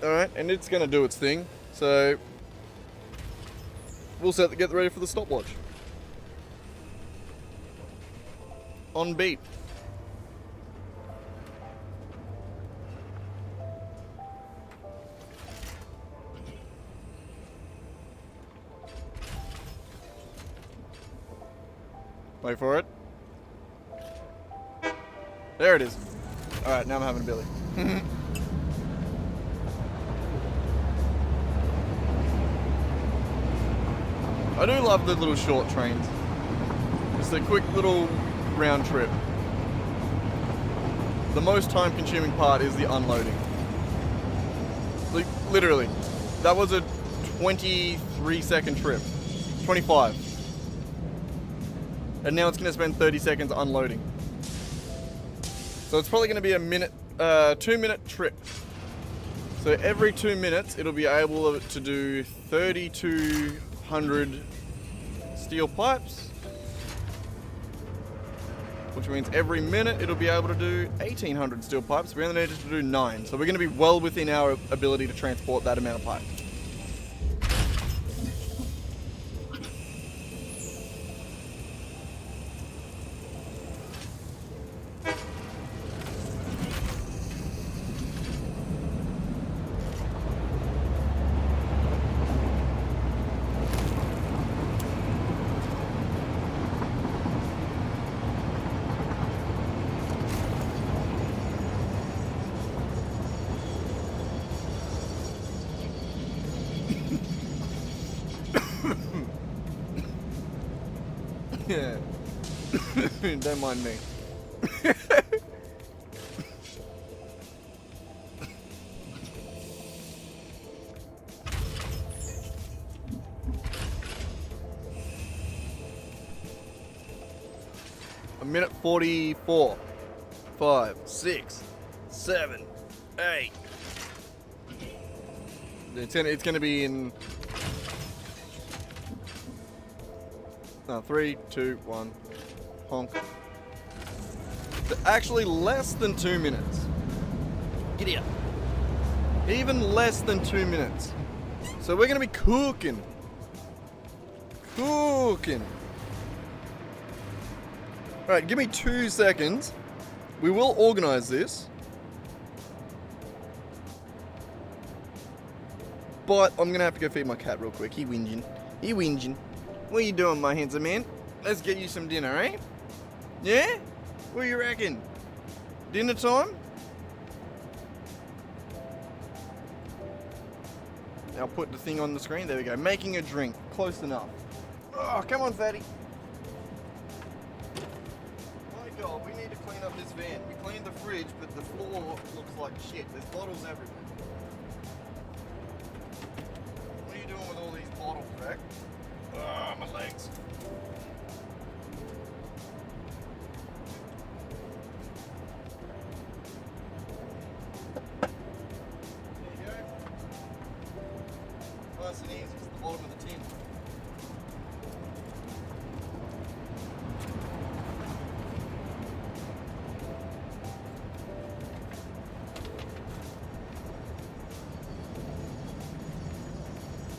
Alright, and it's going to do its thing, so we'll get ready for the stopwatch. On beat. Wait for it. There it is. Alright, now I'm having a billy. I do love the little short trains. It's a quick little round trip. The most time-consuming part is the unloading. Like, literally. That was a 23-second trip. 25. And now it's going to spend 30 seconds unloading. So it's probably going to be a 2-minute trip. So every 2 minutes, it'll be able to do 3,200 steel pipes, which means every minute it'll be able to do 1,800 steel pipes. We only need to do 9. So we're going to be well within our ability to transport that amount of pipe. Yeah. Don't mind me. A minute 44. 5, 6, 7, 8. It's going to be in 3, 2, 1. Honk. Actually, less than 2 minutes. Giddy up. Even less than 2 minutes. So we're going to be cooking. Cooking. Alright, give me 2 seconds. We will organize this. But I'm going to have to go feed my cat real quick. He whinging. He whinging. What are you doing, my handsome man? Let's get you some dinner, eh? Yeah? What do you reckon? Dinner time? I'll put the thing on the screen. There we go. Making a drink. Close enough. Oh, come on, fatty. My God, we need to clean up this van. We cleaned the fridge, but the floor looks like shit. There's bottles everywhere. What are you doing with all these bottles, Beck? Ah, my legs. There you go. Nice and easy, it's the bottom of the tin.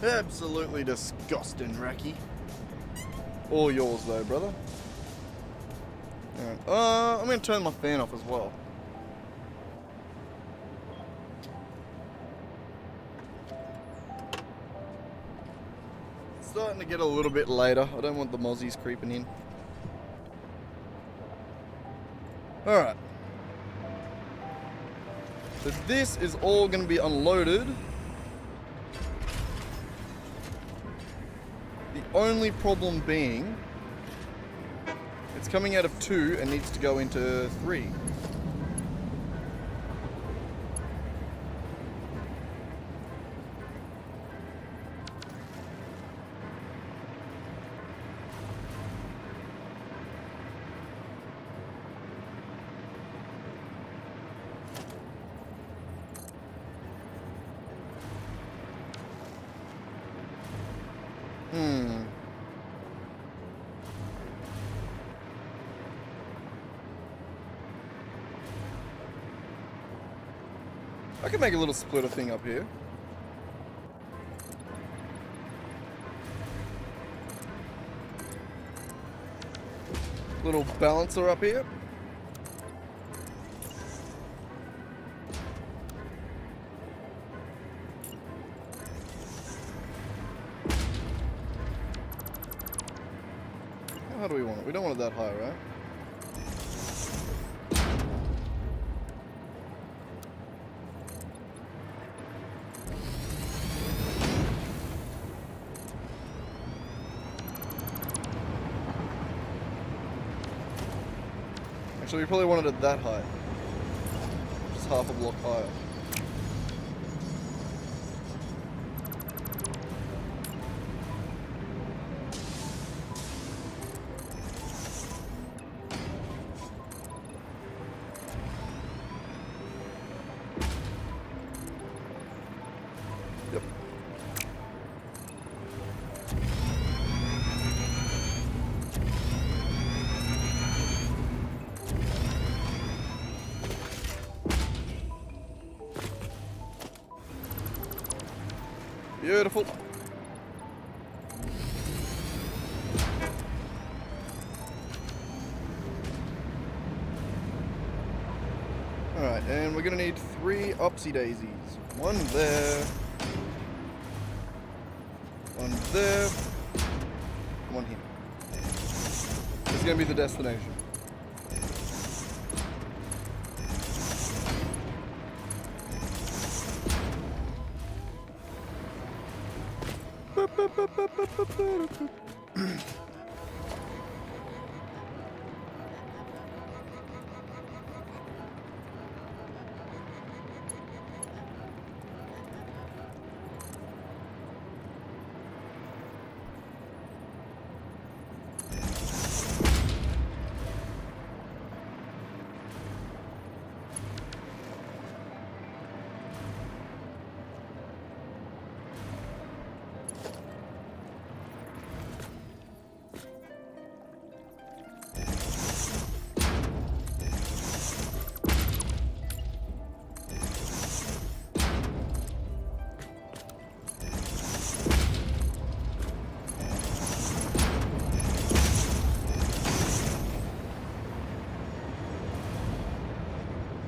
Absolutely disgusting, Racky. All yours though, brother. Alright. I'm gonna turn my fan off as well. It's starting to get a little bit later. I don't want the mozzies creeping in. Alright. So this is all gonna be unloaded. The only problem being, it's coming out of 2 and needs to go into 3. I can make a little splitter thing up here. Little balancer up here. How do we want it? We don't want it that high, right? Actually, we probably wanted it that high. Just half a block higher. Beautiful. Alright, and we're gonna need 3 upsy daisies. One there. One there. One here. This is gonna be the destination.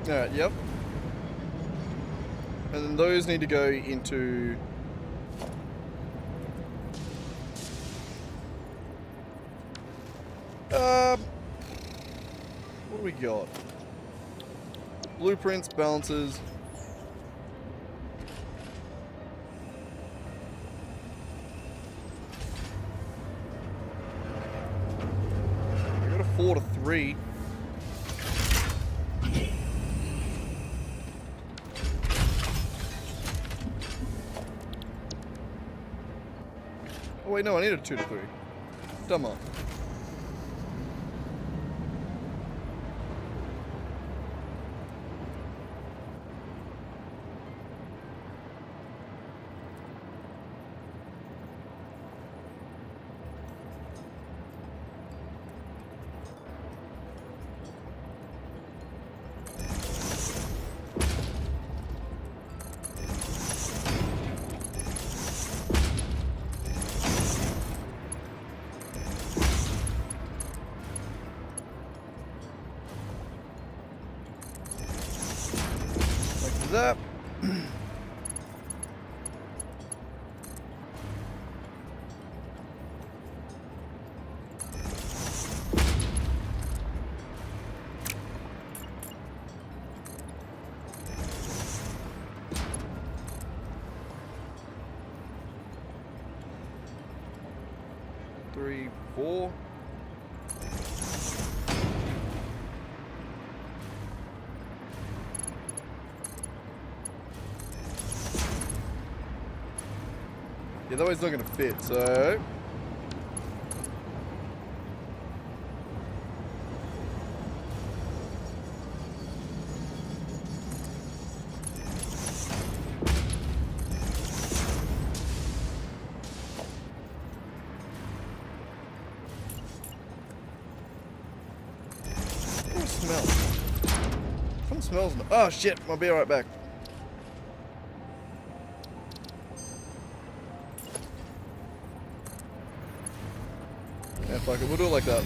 Alright, yep. And then those need to go into... what do we got? Blueprints, balances. We got a 4 to 3. Oh wait, no, I need a 2 to 3. Dumb on. That. Three, 4. Yeah, that way's not going to fit, so... What smells? Something smells... Oh, shit! I'll be right back. Yeah, fuck it, we'll do it like that.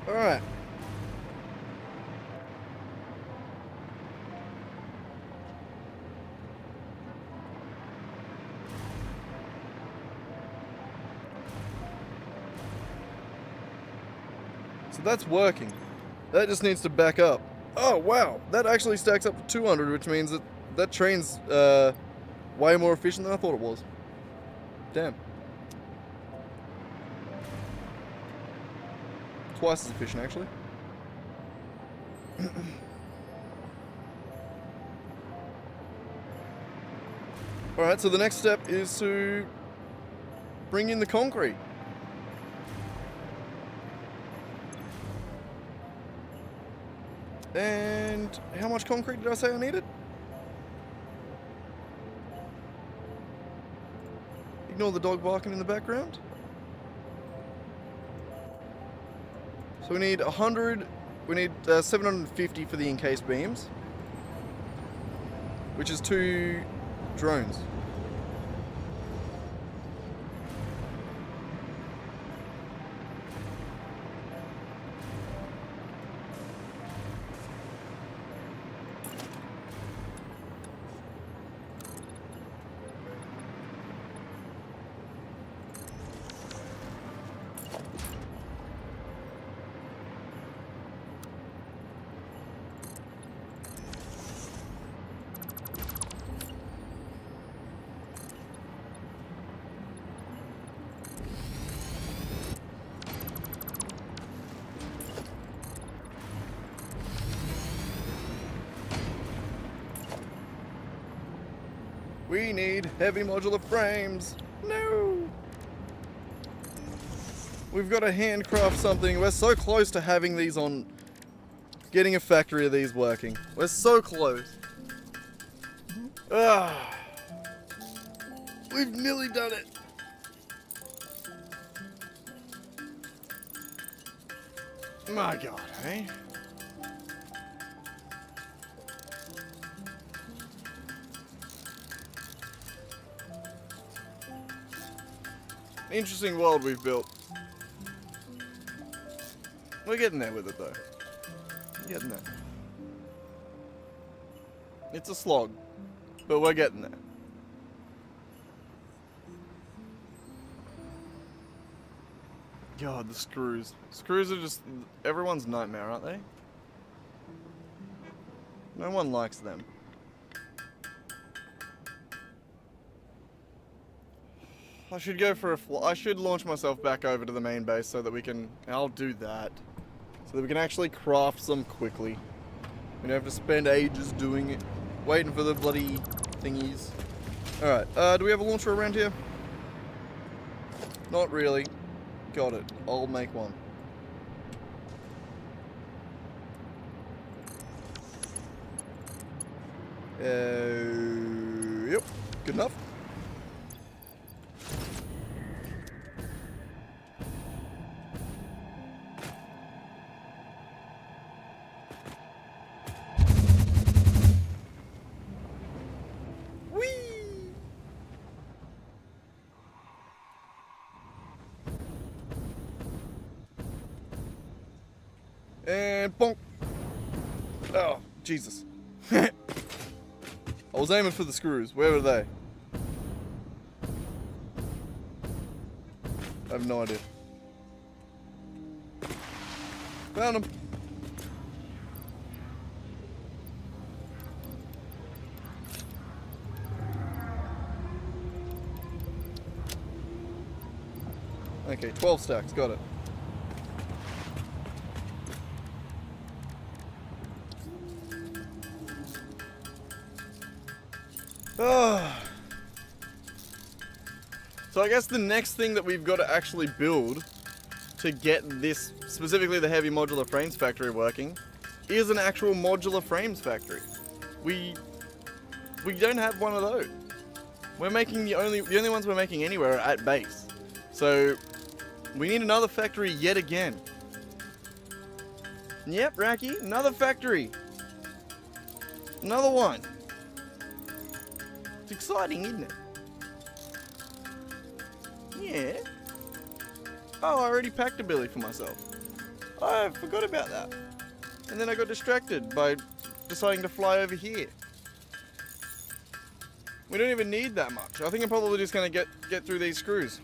Alright. So that's working. That just needs to back up. Oh, wow. That actually stacks up to 200, which means that that train's way more efficient than I thought it was. Damn. Twice as efficient, actually. Alright, so the next step is to bring in the concrete. And how much concrete did I say I needed? Ignore the dog barking in the background. So we need 100, we need 750 for the encased beams, which is 2 drones. We need heavy modular frames. No! We've got to handcraft something. We're so close to having these on... Getting a factory of these working. We're so close. Ah, we've nearly done it. My God, eh? Interesting world we've built. We're getting there with it though. We're getting there. It's a slog, but we're getting there. God, the screws. Screws are just everyone's nightmare, aren't they? No one likes them. I should go for I should launch myself back over to the main base so that we can... I'll do that. So that we can actually craft some quickly. We don't have to spend ages doing it. Waiting for the bloody thingies. Alright, do we have a launcher around here? Not really. Got it. I'll make one. Yep. Good enough. And bonk. Oh, Jesus. I was aiming for the screws. Where were they? I have no idea. Found them. Okay, 12 stacks. Got it. So I guess the next thing that we've got to actually build to get this, specifically the heavy modular frames factory working, is an actual modular frames factory. We don't have one of those. We're making the only ones we're making anywhere are at base. So we need another factory yet again. Yep, Racky, another factory. Another one. It's exciting, isn't it? Yeah. Oh, I already packed a billy for myself. I forgot about that. And then I got distracted by deciding to fly over here. We don't even need that much. I think I'm probably just going to get through these screws.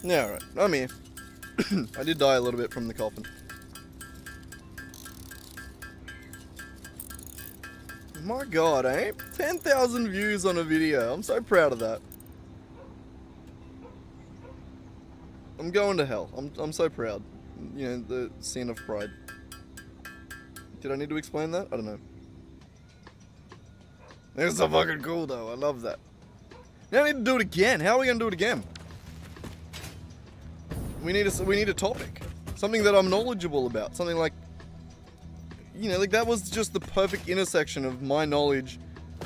Yeah, alright. I'm here. I did die a little bit from the coffin. My god, eh? 10,000 views on a video. I'm so proud of that. I'm going to hell. I'm so proud. You know, the sin of pride. Did I need to explain that? I don't know. It's so fucking cool though. I love that. Now I need to do it again. How are we gonna do it again? We need a topic. Something that I'm knowledgeable about. Something like, you know, like that was just the perfect intersection of my knowledge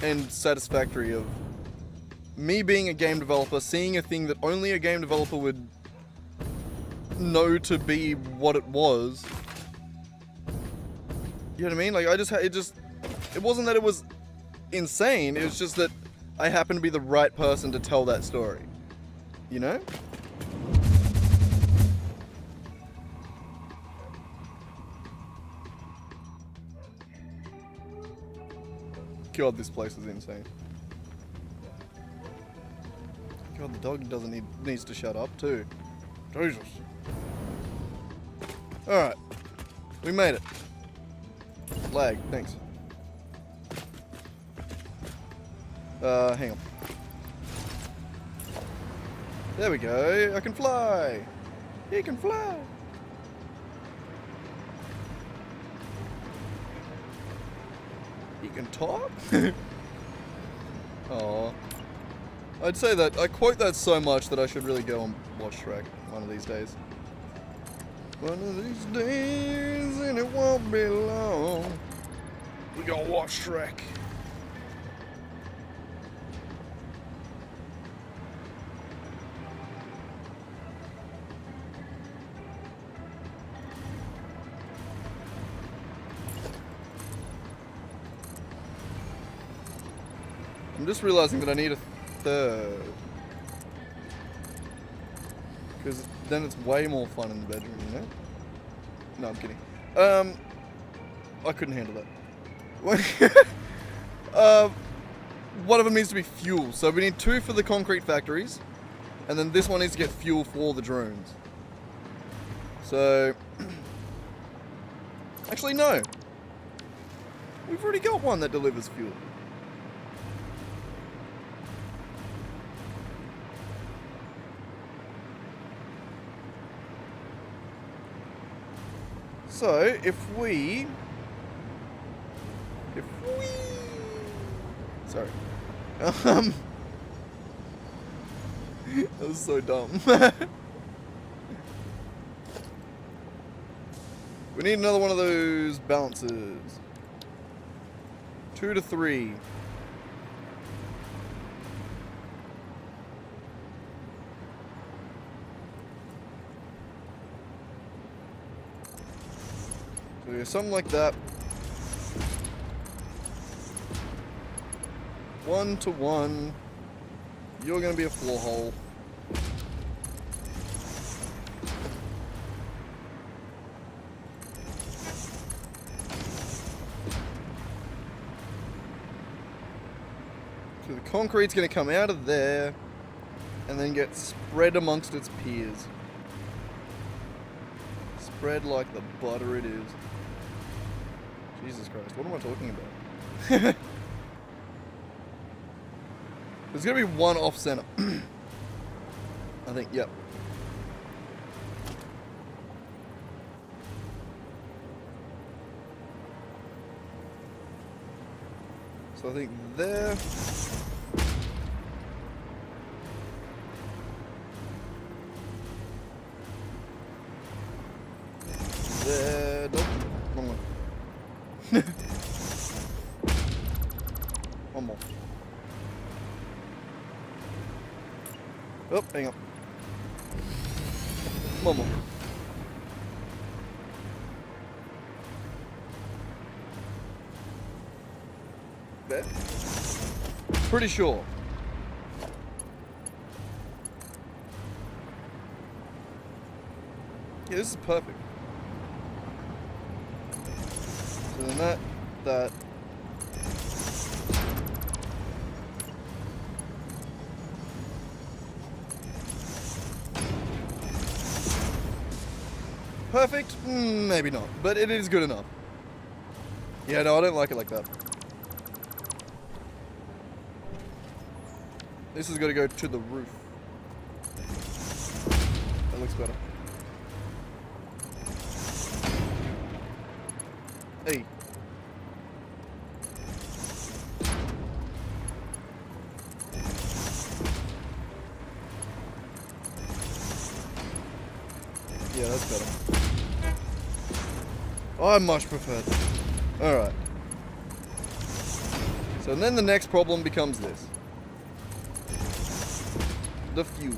and Satisfactory, of me being a game developer, seeing a thing that only a game developer would know to be what it was. You know what I mean? Like it wasn't that it was insane, it was just that I happened to be the right person to tell that story. You know? God, this place is insane. God, the dog needs to shut up too. Jesus. Alright. We made it. Lag, thanks. Hang on. There we go. I can fly. He can fly. He can talk? Aw. I'd say that, I quote that so much that I should really go and watch Shrek one of these days. One of these days, and it won't be long, we gonna watch Shrek. I'm just realizing that I need a third. Because then it's way more fun in the bedroom, you know? No, I'm kidding. I couldn't handle that. One of them needs to be fuel. So we need 2 for the concrete factories. And then this one needs to get fuel for the drones. So... Actually, no. We've already got one that delivers fuel. So, if we... Sorry. That was so dumb. We need another one of those balances. 2 to 3. So yeah, something like that. 1 to 1. You're gonna be a floor hole. So the concrete's gonna come out of there and then get spread amongst its peers. Spread like the butter it is. Jesus Christ, what am I talking about? There's gonna be one off center. I think, yep. So I think there. There. Nope. Wrong one. One more. Oh, hang on. One more. There. Pretty sure. Yeah, this is perfect. So then that. Perfect? Maybe not, but it is good enough. Yeah, no, I don't like it like that. This has got to go to the roof. That looks better. Hey. Yeah, that's better. I much prefer that. Alright. So then the next problem becomes this. The fuel.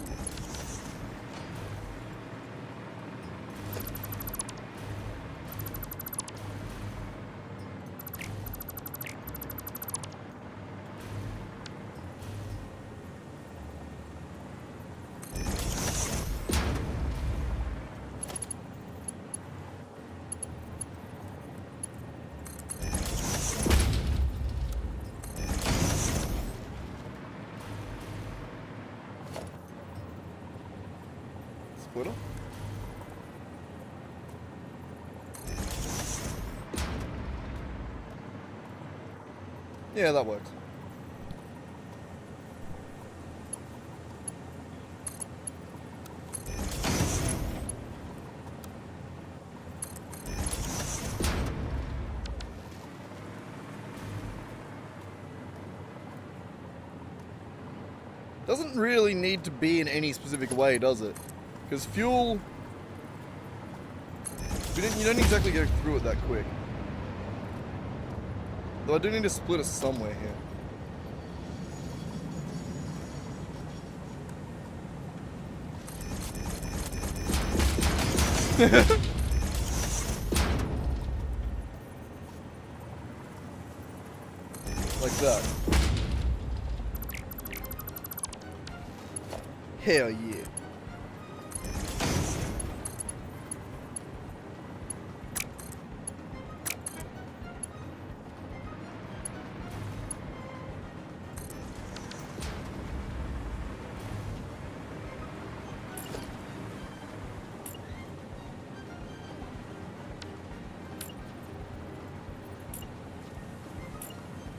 Splitter? Yeah, that works. Doesn't really need to be in any specific way, does it? Because fuel... You don't exactly go through it that quick. Though I do need a splitter somewhere here. Like that. Hell yeah.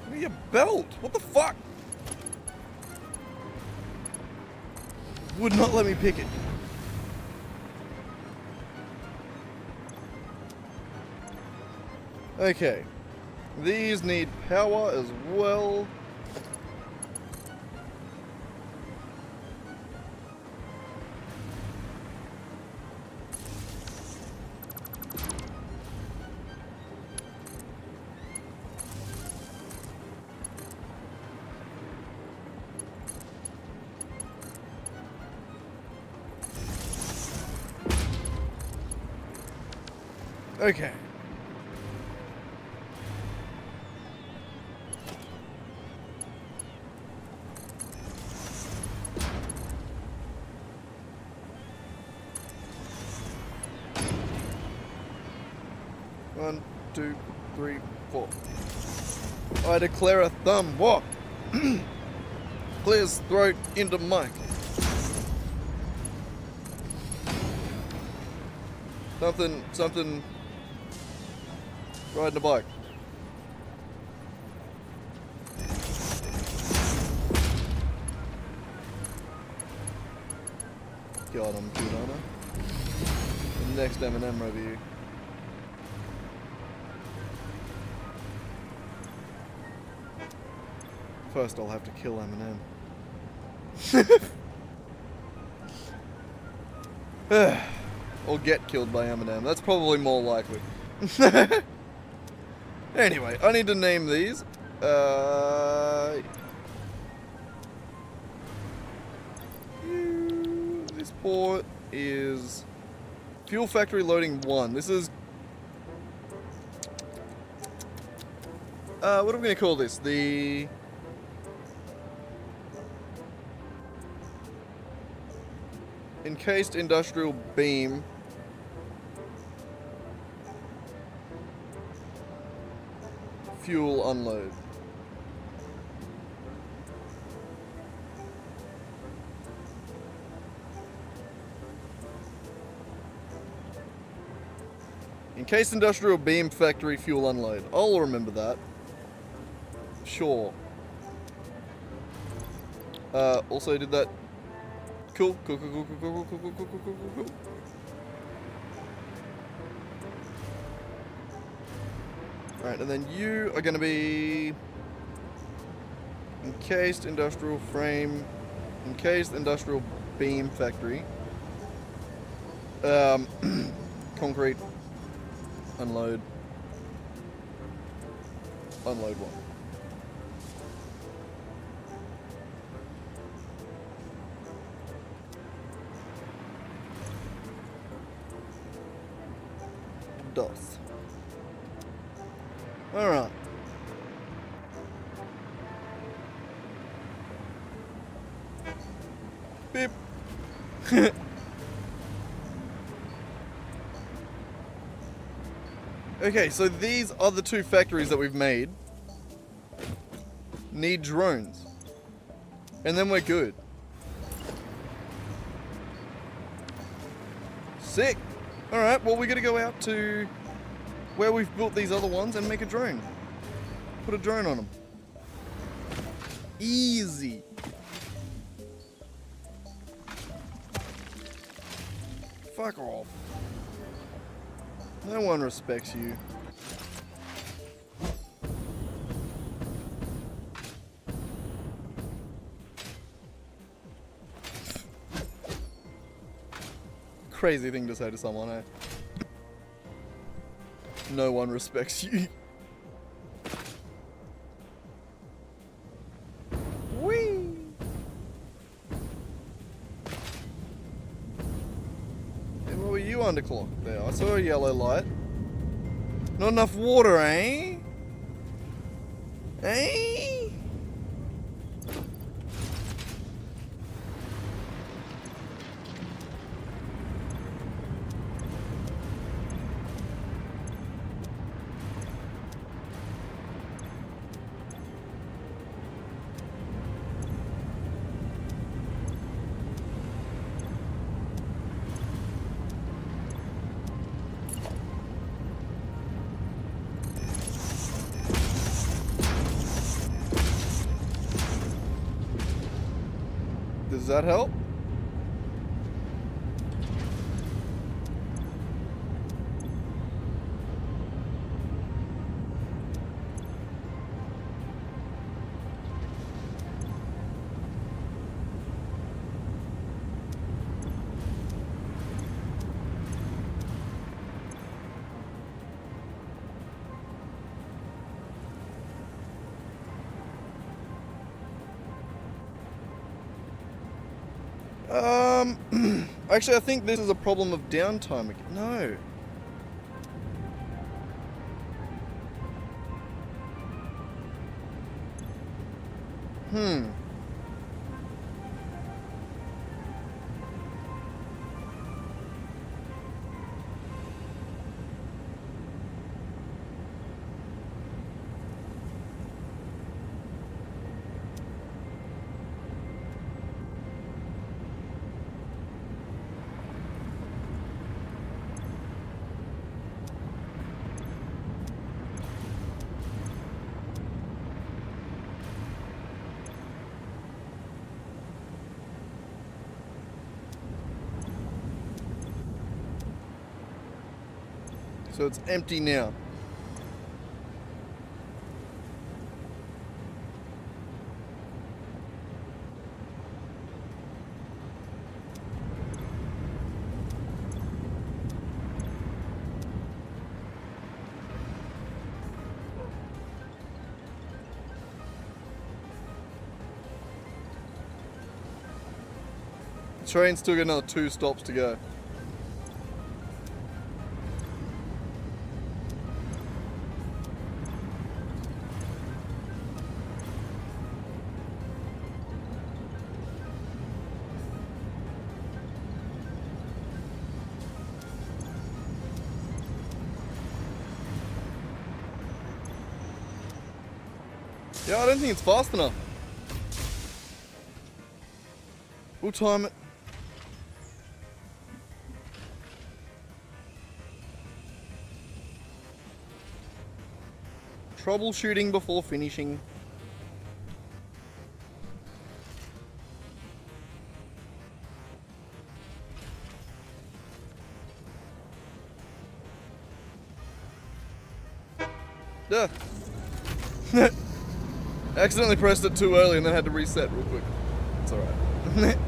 Give me a belt! What the fuck? Would not let me pick it. Okay. These need power as well. Okay. One, two, three, four. I declare a thumb walk. Clears throat into mic. Something. Riding a bike. God, I'm good, aren't I? The next M&M review. First, I'll have to kill Eminem. Or get killed by Eminem. That's probably more likely. Anyway, I need to name these. This port is Fuel Factory Loading 1. This is... what are we going to call this? The... Encased Industrial Beam. Fuel unload. Encased Industrial Beam Factory fuel unload. I'll remember that. Sure. Also did that. Cool. Alright, and then you are going to be Encased Industrial Frame, Encased Industrial Beam Factory. Concrete. Unload. Unload one. Dos. Alright. Beep. Okay, so these are the two factories that we've made. Need drones. And then we're good. Sick. Alright, well we gotta go out to where we've built these other ones and make a drone. Put a drone on them. Easy. Fuck off. No one respects you. Crazy thing to say to someone, eh? No one respects you. Whee! Hey, what were you underclocked there? I saw a yellow light. Not enough water, eh? Eh? Does that help? Actually, I think this is a problem of downtime again. No. So it's empty now. The train's still got another 2 stops to go. Yeah, I don't think it's fast enough. We'll time it. Troubleshooting before finishing. Duh. Accidentally pressed it too early and then had to reset real quick. It's alright.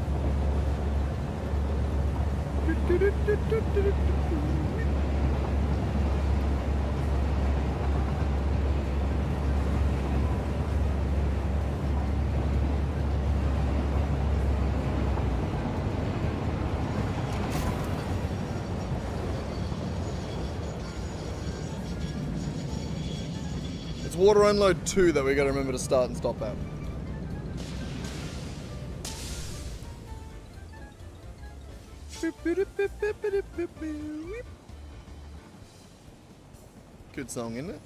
It's water unload 2 that we gotta remember to start and stop at. Good song, isn't it?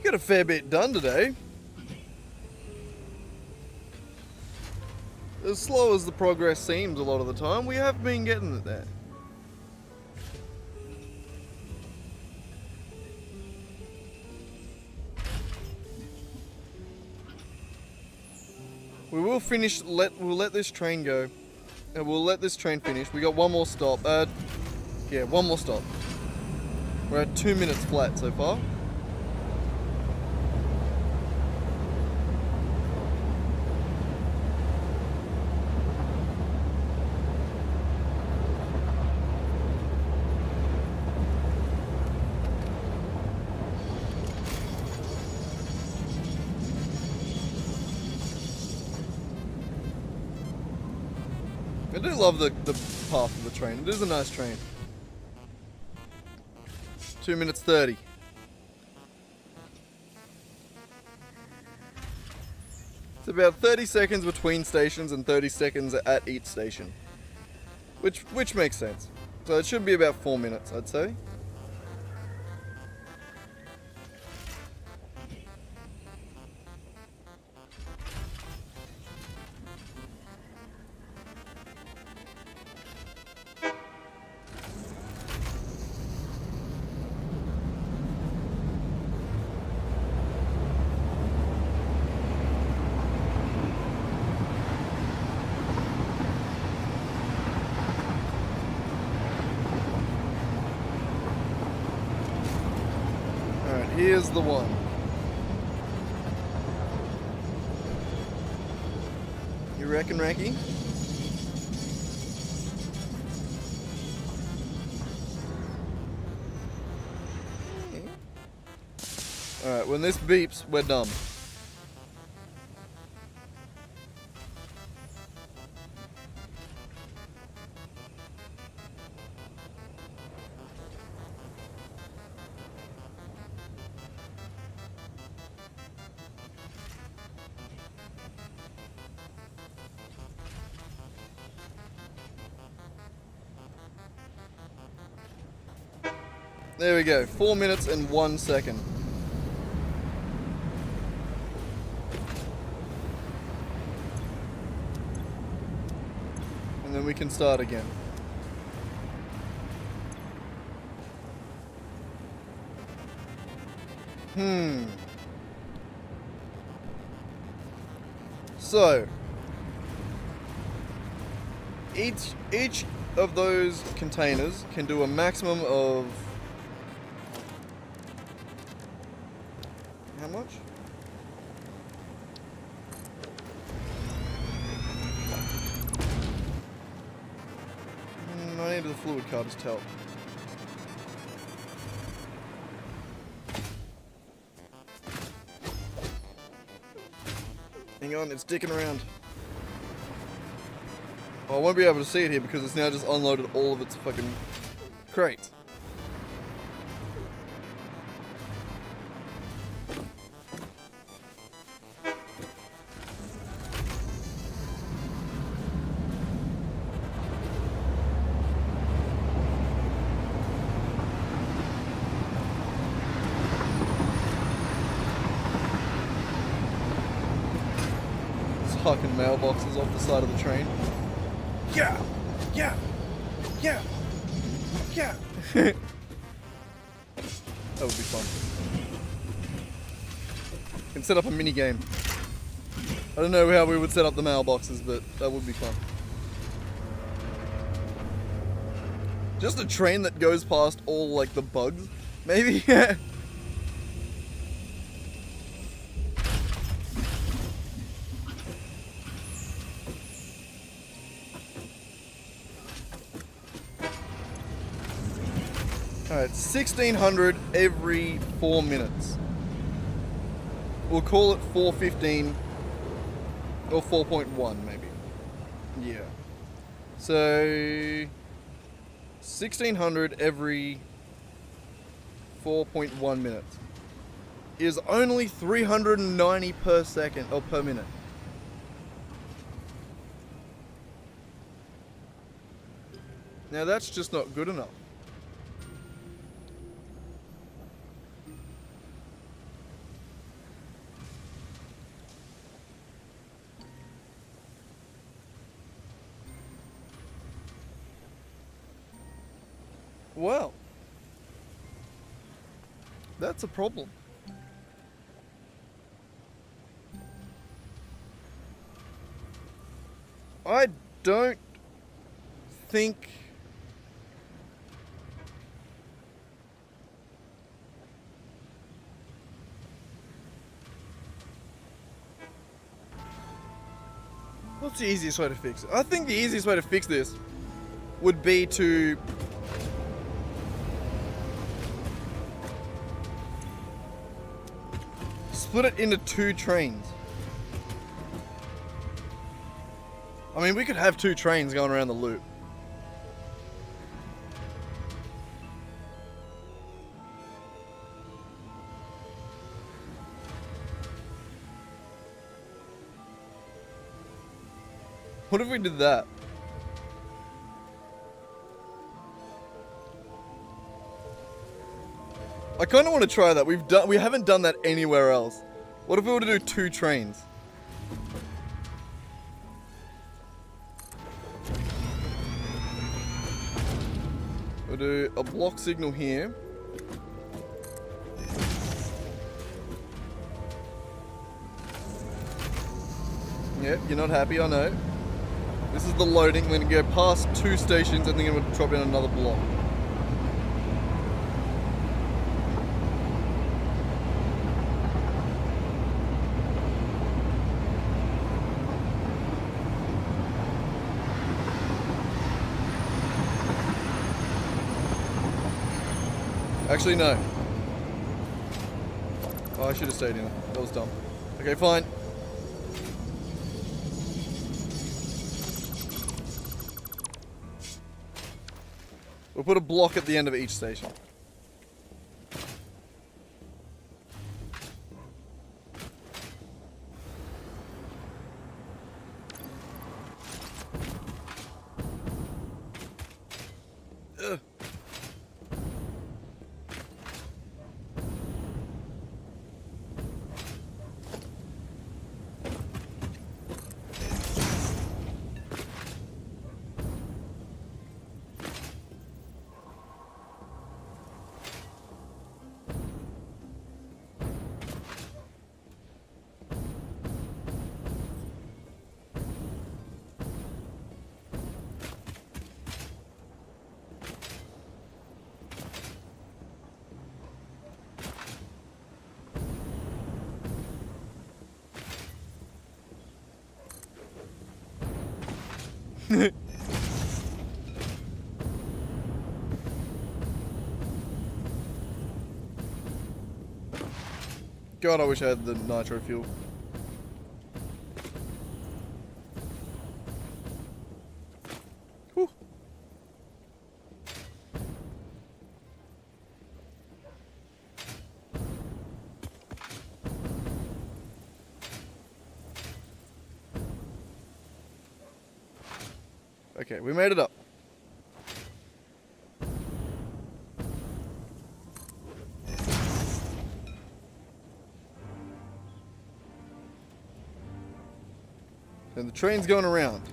Got a fair bit done today. As slow as the progress seems a lot of the time, we have been getting it there. We will finish, we'll let this train go. And we'll let this train finish. We got one more stop. Yeah, one more stop. We're at 2 minutes flat so far. I do love the path of the train. It is a nice train. 2 minutes 30. It's about 30 seconds between stations and 30 seconds at each station. Which makes sense. So it should be about 4 minutes, I'd say. Here's the one. You reckon, Racky? Alright, when this beeps, we're done. There we go, 4 minutes and 1 second. And then we can start again. So, each of those containers can do a maximum of how much? I need the fluid card to tell. Hang on, it's dicking around. Oh, I won't be able to see it here because it's now just unloaded all of its fucking crates. Fucking mailboxes off the side of the train. Yeah! Yeah! Yeah! Yeah! That would be fun. Can set up a mini game. I don't know how we would set up the mailboxes, but that would be fun. Just a train that goes past all like the bugs, maybe? Yeah. Alright, 1600 every 4 minutes. We'll call it 415 or 4.1 maybe. Yeah. So 1600 every 4.1 minutes is only 390 per second or per minute. Now that's just not good enough. Well, that's a problem. I don't think what's the easiest way to fix it? I think the easiest way to fix this would be to split it into 2 trains. I mean, we could have 2 trains going around the loop. What if we did that? I kind of want to try that. We haven't done that anywhere else. What if we were to do 2 trains? We'll do a block signal here. Yep, you're not happy, I know. This is the loading. We're going to go past 2 stations and then we're going to drop in another block. Actually, no. Oh, I should have stayed in it. That was dumb. Okay, fine. We'll put a block at the end of each station. Ugh. God, I wish I had the nitro fuel. Okay, we made it up. And the train's going around.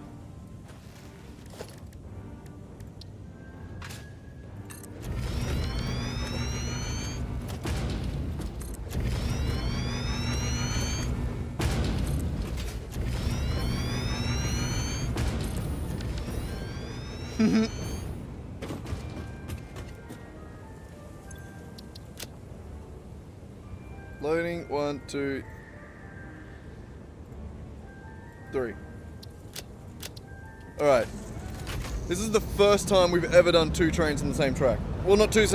Loading, 1, 2, 3. Alright. This is the first time we've ever done 2 trains on the same track. Well, not two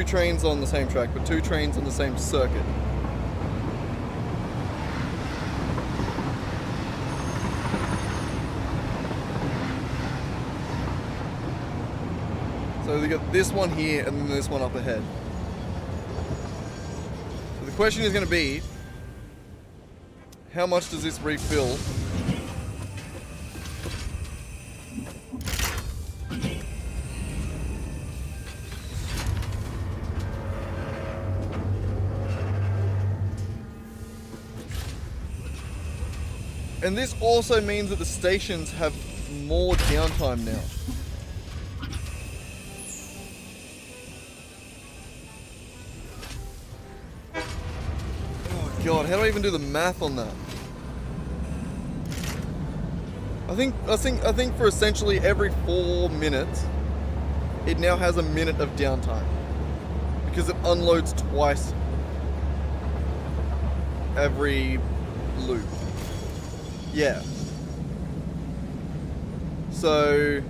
trains on the same track, but 2 trains on the same circuit. So we got this one here and then this one up ahead. So the question is going to be, how much does this refill? And this also means that the stations have more downtime now. Oh god, how do I even do the math on that? I think for essentially every 4 minutes, it now has a minute of downtime. Because it unloads twice every loop. Yeah. So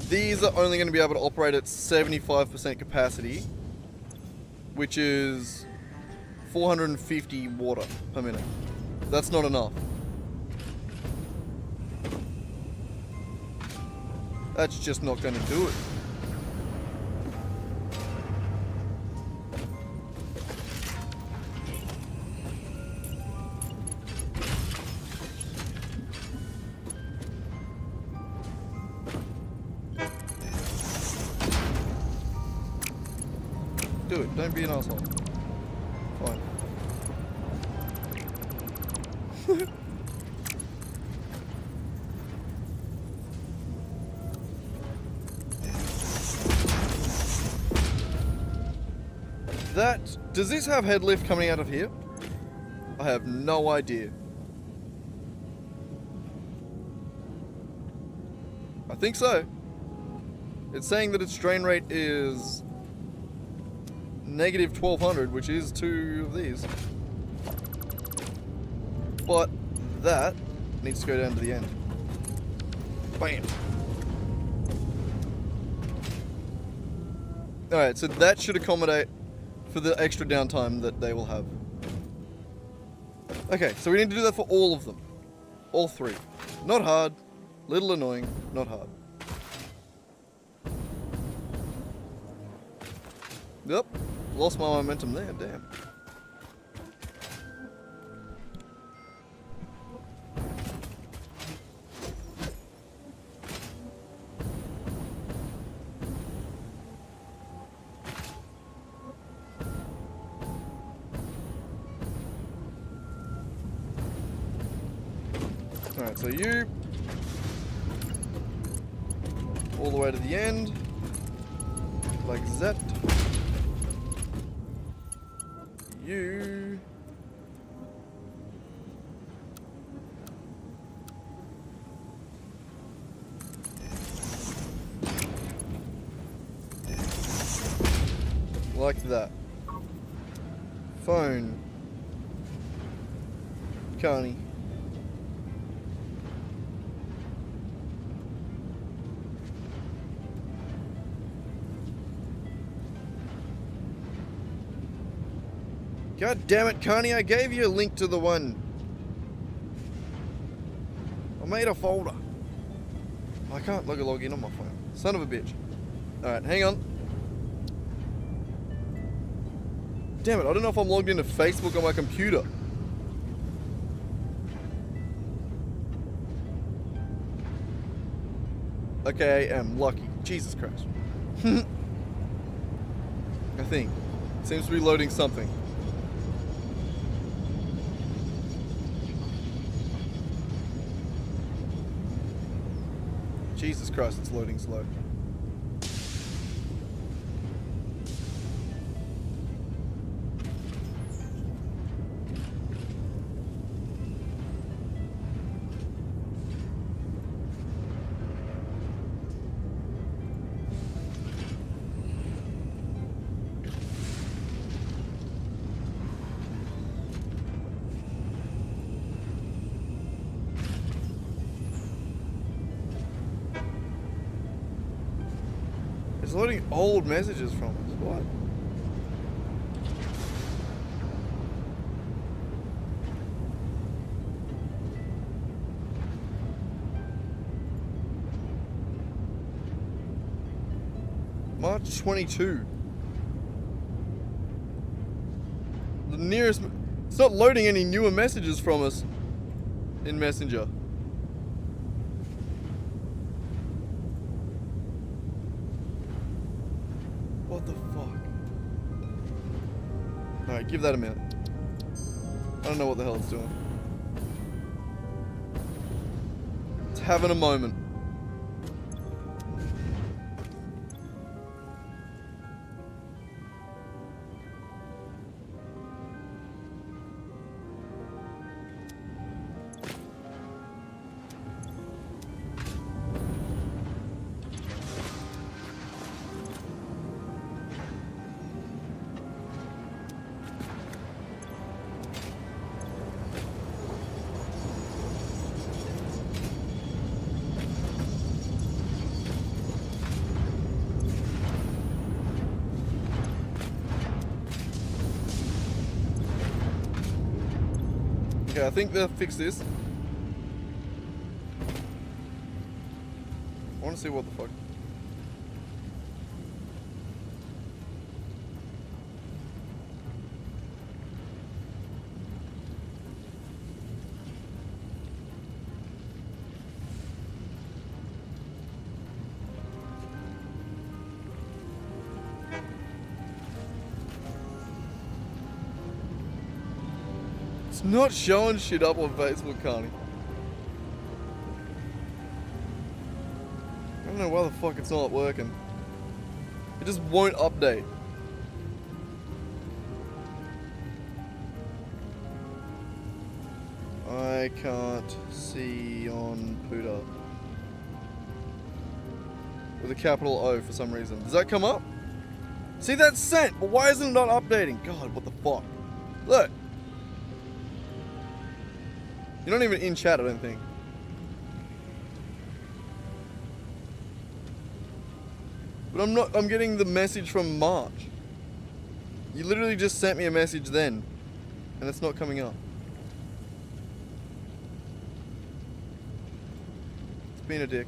these are only going to be able to operate at 75% capacity, which is 450 water per minute. That's not enough. That's just not going to do it. Do it. Don't be an asshole. Fine. Does this have head lift coming out of here? I have no idea. I think so. It's saying that its drain rate is negative 1200, which is 2 of these. But that needs to go down to the end. Bam. Alright, so that should accommodate for the extra downtime that they will have. Okay, so we need to do that for all of them. All 3. Not hard, little annoying, not hard. Yep, lost my momentum there, damn. Alright, so you all the way to the end, like that. You like that. Phone. Carney. God damn it, Carney, I gave you a link to the one. I made a folder. I can't log in on my phone. Son of a bitch. Alright, hang on. Damn it, I don't know if I'm logged into Facebook on my computer. Okay, I am lucky. Jesus Christ. I think. Seems to be loading something. Jesus Christ, it's loading slow. It's loading old messages from us. What? March 22. The nearest... It's not loading any newer messages from us in Messenger. What the fuck? Alright, give that a minute. I don't know what the hell it's doing. It's having a moment. Okay, I think they'll fix this. I want to see what the fuck. It's not showing shit up on Facebook, Carney. I don't know why the fuck it's not working. It just won't update. I can't see on Puda. With a capital O for some reason. Does that come up? See, that's sent, but why isn't it not updating? God, what the fuck? Look. You're not even in chat, I don't think. But I'm getting the message from March. You literally just sent me a message then, and it's not coming up. It's been a dick.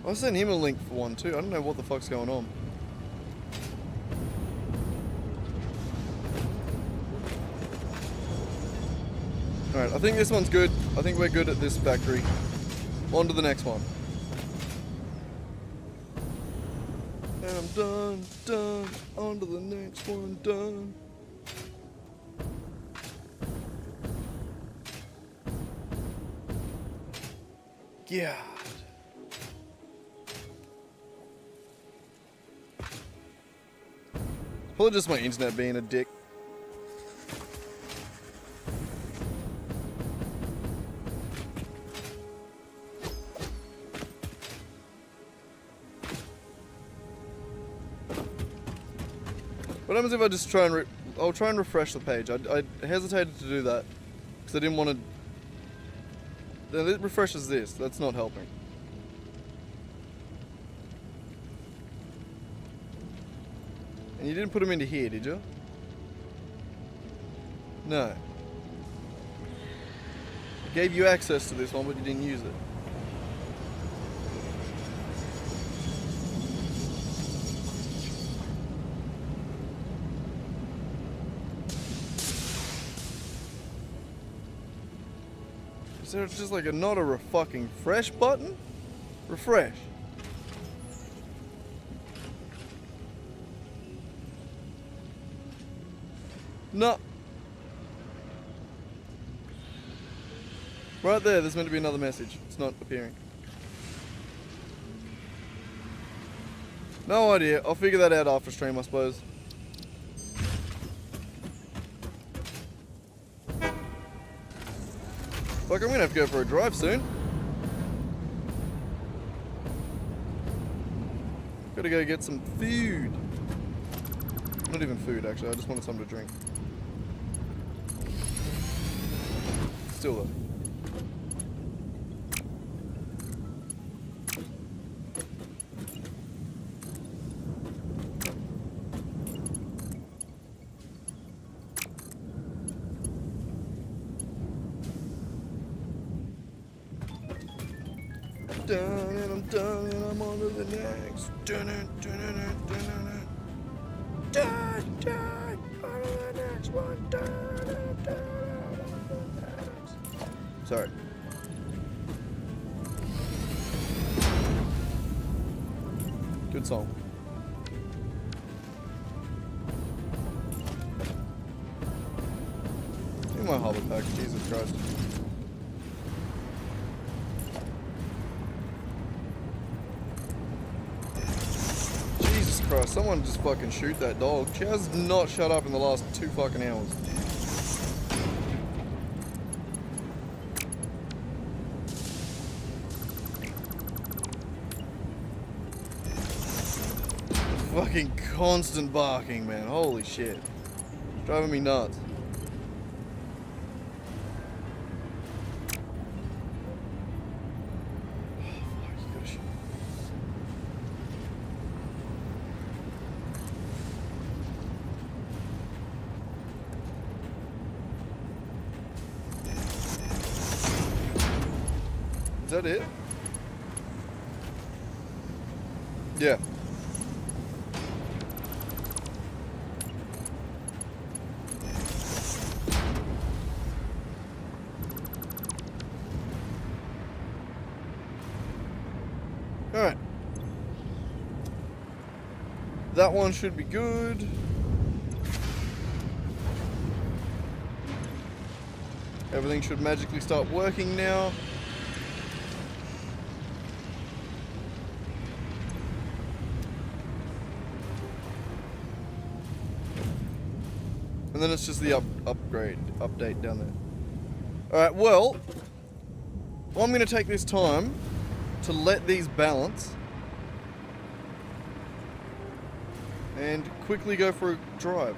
I sent him a link for one too. I don't know what the fuck's going on. Alright, I think this one's good. I think we're good at this factory. On to the next one. And I'm done. On to the next one, done. Yeah. Probably just my internet being a dick. But What happens if I just try and I'll try and refresh the page. I hesitated to do that because I didn't want to. Then it refreshes this. That's not helping. And you didn't put them into here, did you? No. I gave you access to this one, but you didn't use it. Is there just like a not a fucking fresh button? Refresh. No. Right there's meant to be another message. It's not appearing. No idea. I'll figure that out after stream, I suppose. Fuck, I'm gonna have to go for a drive soon. Gotta go get some food. Not even food, actually. I just wanted something to drink. Still though. Done and I'm done and I'm on to the next. Done it, done it, done it. Done, done, on to the next one. Done it, done it, on to the next. Sorry. Good song. Give me my Hobbit pack, Jesus Christ. Christ, someone just fucking shoot that dog. She has not shut up in the last 2 fucking hours. Fucking constant barking, man. Holy shit. It's driving me nuts. Is that it? Yeah. Alright. That one should be good. Everything should magically start working now. And then it's just the update down there. Alright, well, I'm going to take this time to let these balance and quickly go for a drive.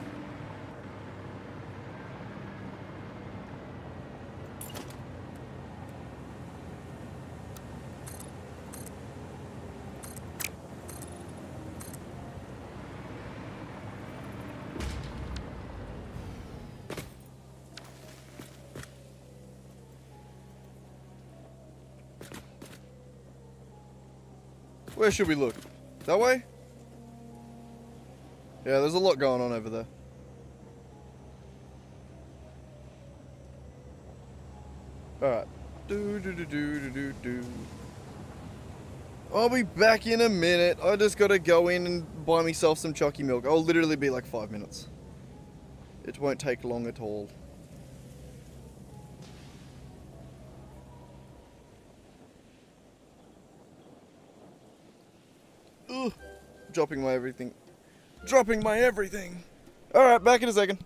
Where should we look? That way? Yeah, there's a lot going on over there. Alright. I'll be back in a minute. I just gotta go in and buy myself some chalky milk. I'll literally be like 5 minutes. It won't take long at all. Ugh. Dropping my everything. Dropping my everything. Alright, back in a second.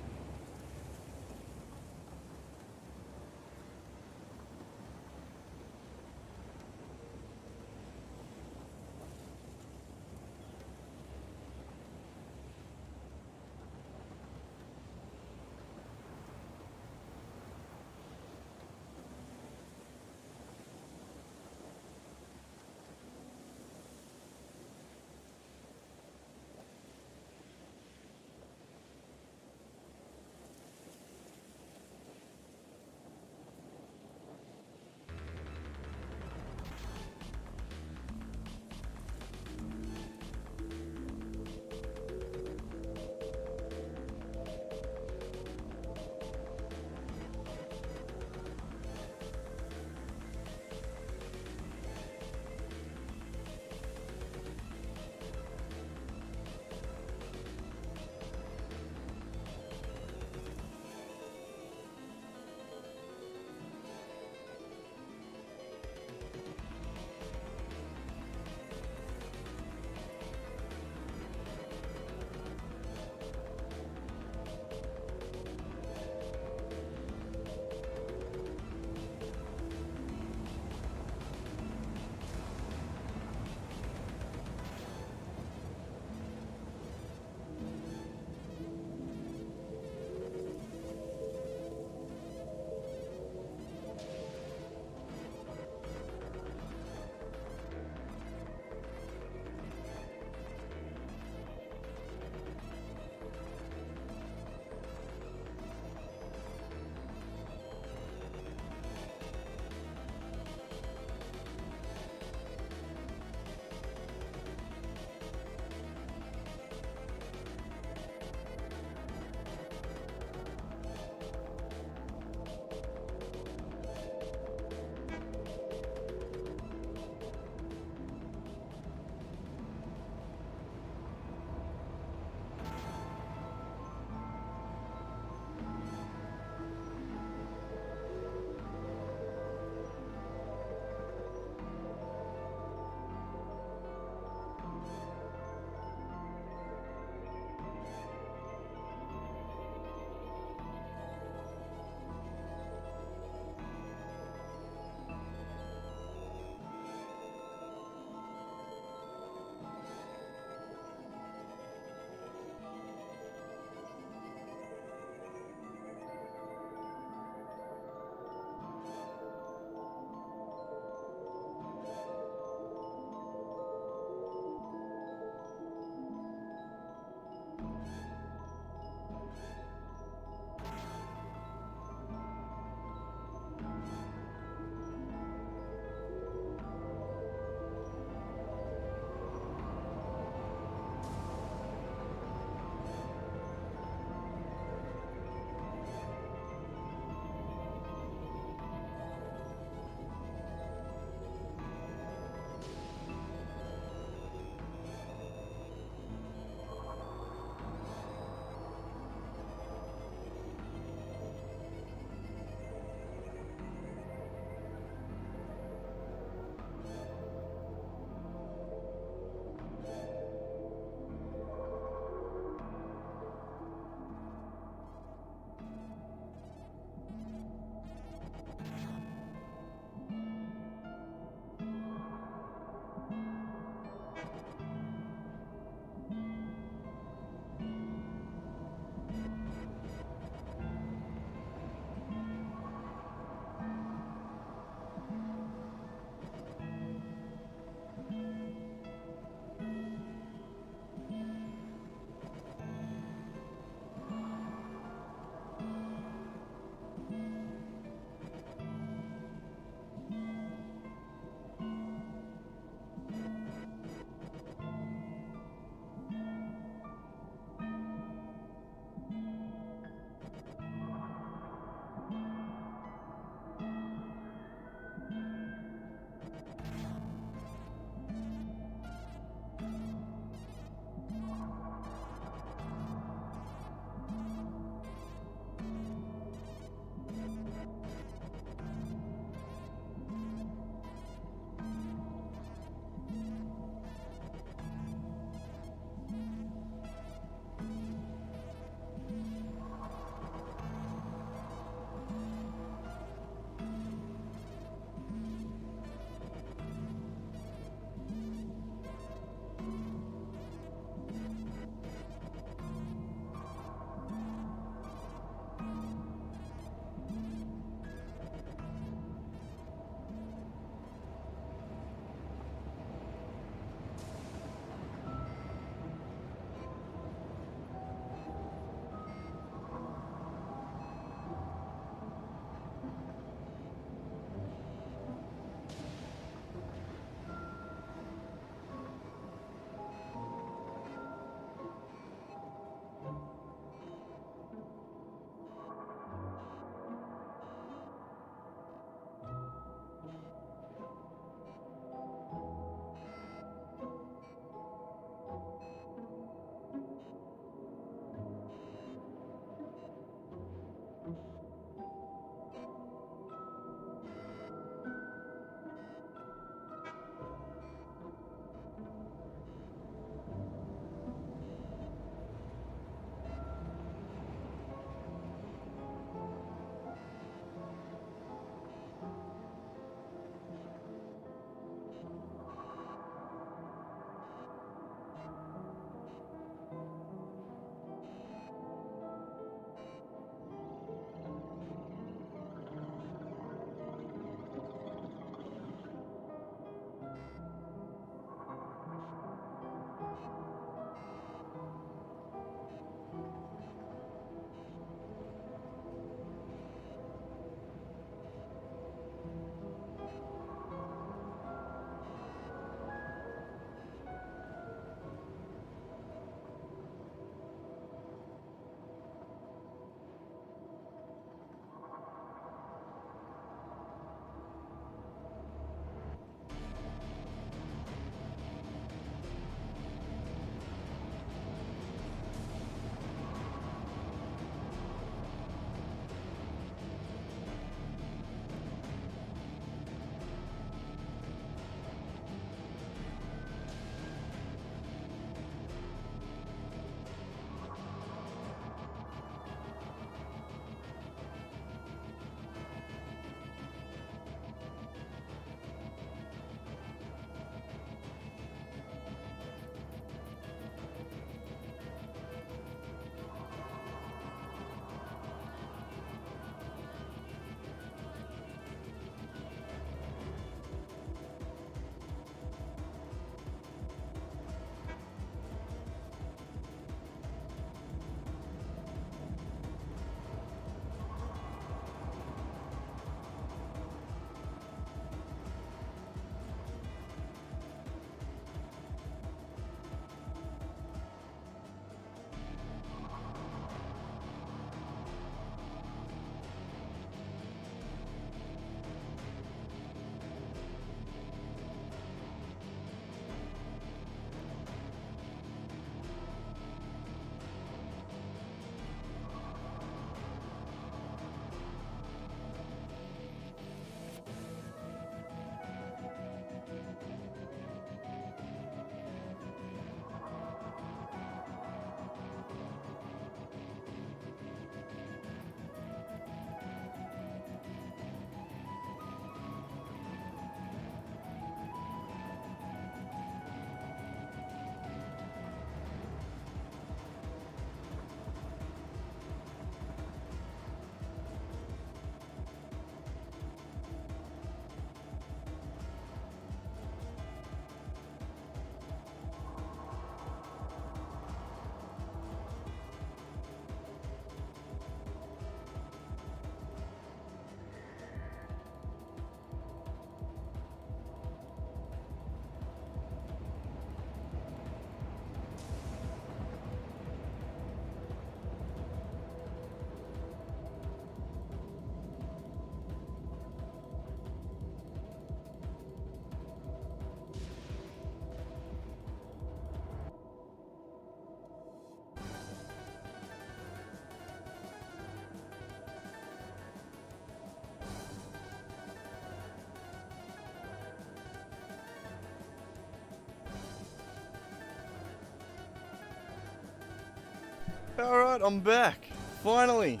Alright, I'm back. Finally.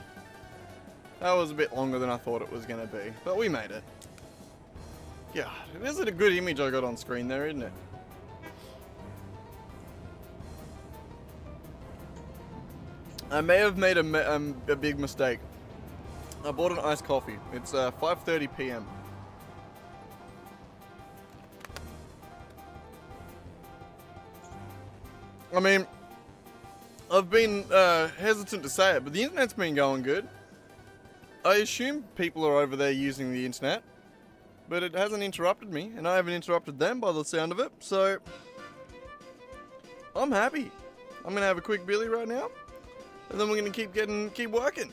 That was a bit longer than I thought it was going to be, but we made it. God, this is a good image I got on screen there, isn't it? I may have made a big mistake. I bought an iced coffee. It's 5:30 p.m. I mean, I've been hesitant to say it, but the internet's been going good. I assume people are over there using the internet, but it hasn't interrupted me, and I haven't interrupted them by the sound of it, so I'm happy. I'm gonna have a quick Billy right now, and then we're gonna keep working.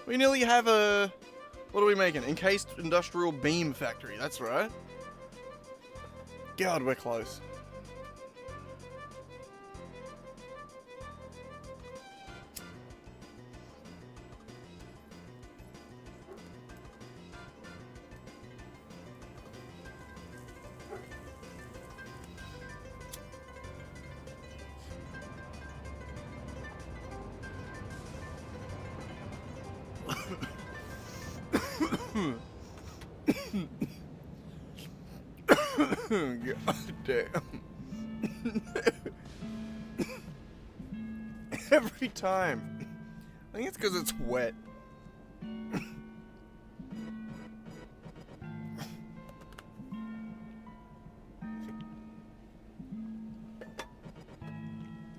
We nearly have what are we making? Encased Industrial Beam Factory, that's right. God, we're close. God damn. Every time. I think it's because it's wet. I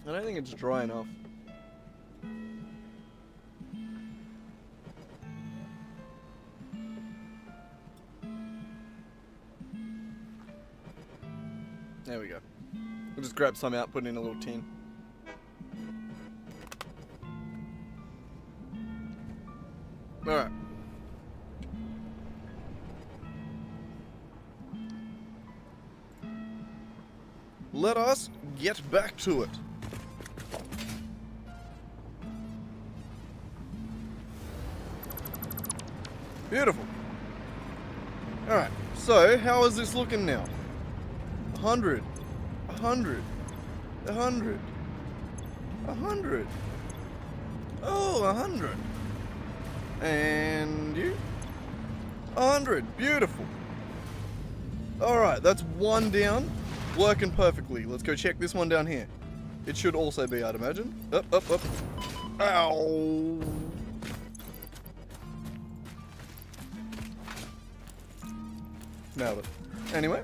don't think it's dry enough. There we go. We'll just grab some out, put it in a little tin. Alright. Let us get back to it. Beautiful. Alright, so how is this looking now? 100, 100, 100, 100. Oh, 100. And you? 100. Beautiful. Alright, that's one down. Working perfectly. Let's go check this one down here. It should also be, I'd imagine. Up, up, up. Ow. Nailed it. Anyway.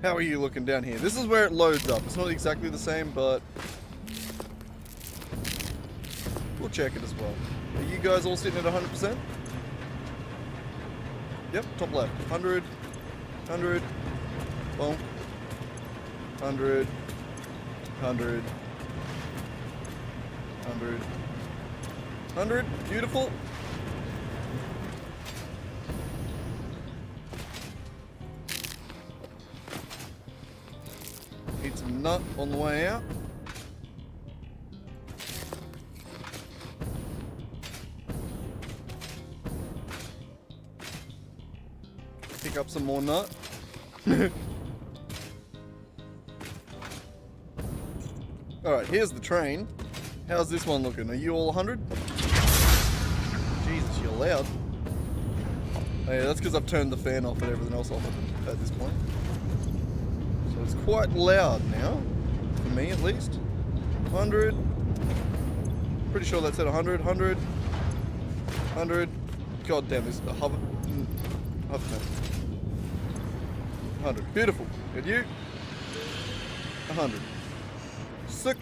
How are you looking down here? This is where it loads up. It's not exactly the same, but we'll check it as well. Are you guys all sitting at 100%? Yep, top left. 100, 100, bonk, 100, 100, 100, 100, beautiful. Need some nut on the way out. Pick up some more nut. Alright, here's the train. How's this one looking? Are you all 100? Jesus, you're loud. Oh yeah, that's because I've turned the fan off and everything else off at this point. It's quite loud now, for me at least. 100. Pretty sure that's at 100, 100, 100. God damn, this is a hover. 100. Beautiful. And you? 100. Sick.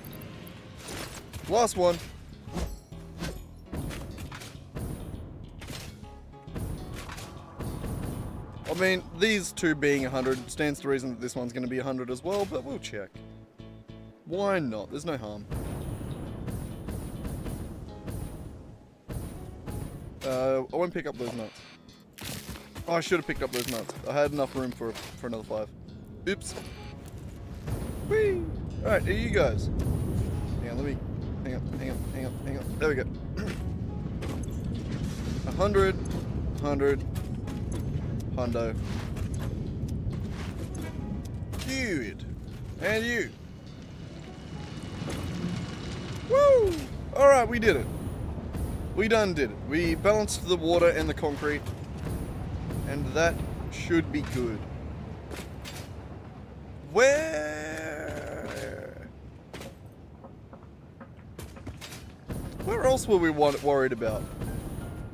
Last one. I mean, these two being 100 stands to reason that this one's going to be 100 as well, but we'll check. Why not? There's no harm. I won't pick up those nuts. Oh, I should have picked up those nuts. I had enough room for another 5. Oops. Whee! Alright, here you guys. Hang on, let me... Hang on. There we go. 100, 100... Hundo. Good. And you. Woo! Alright, we did it. We done did it. We balanced the water and the concrete. And that should be good. Where else were we worried about?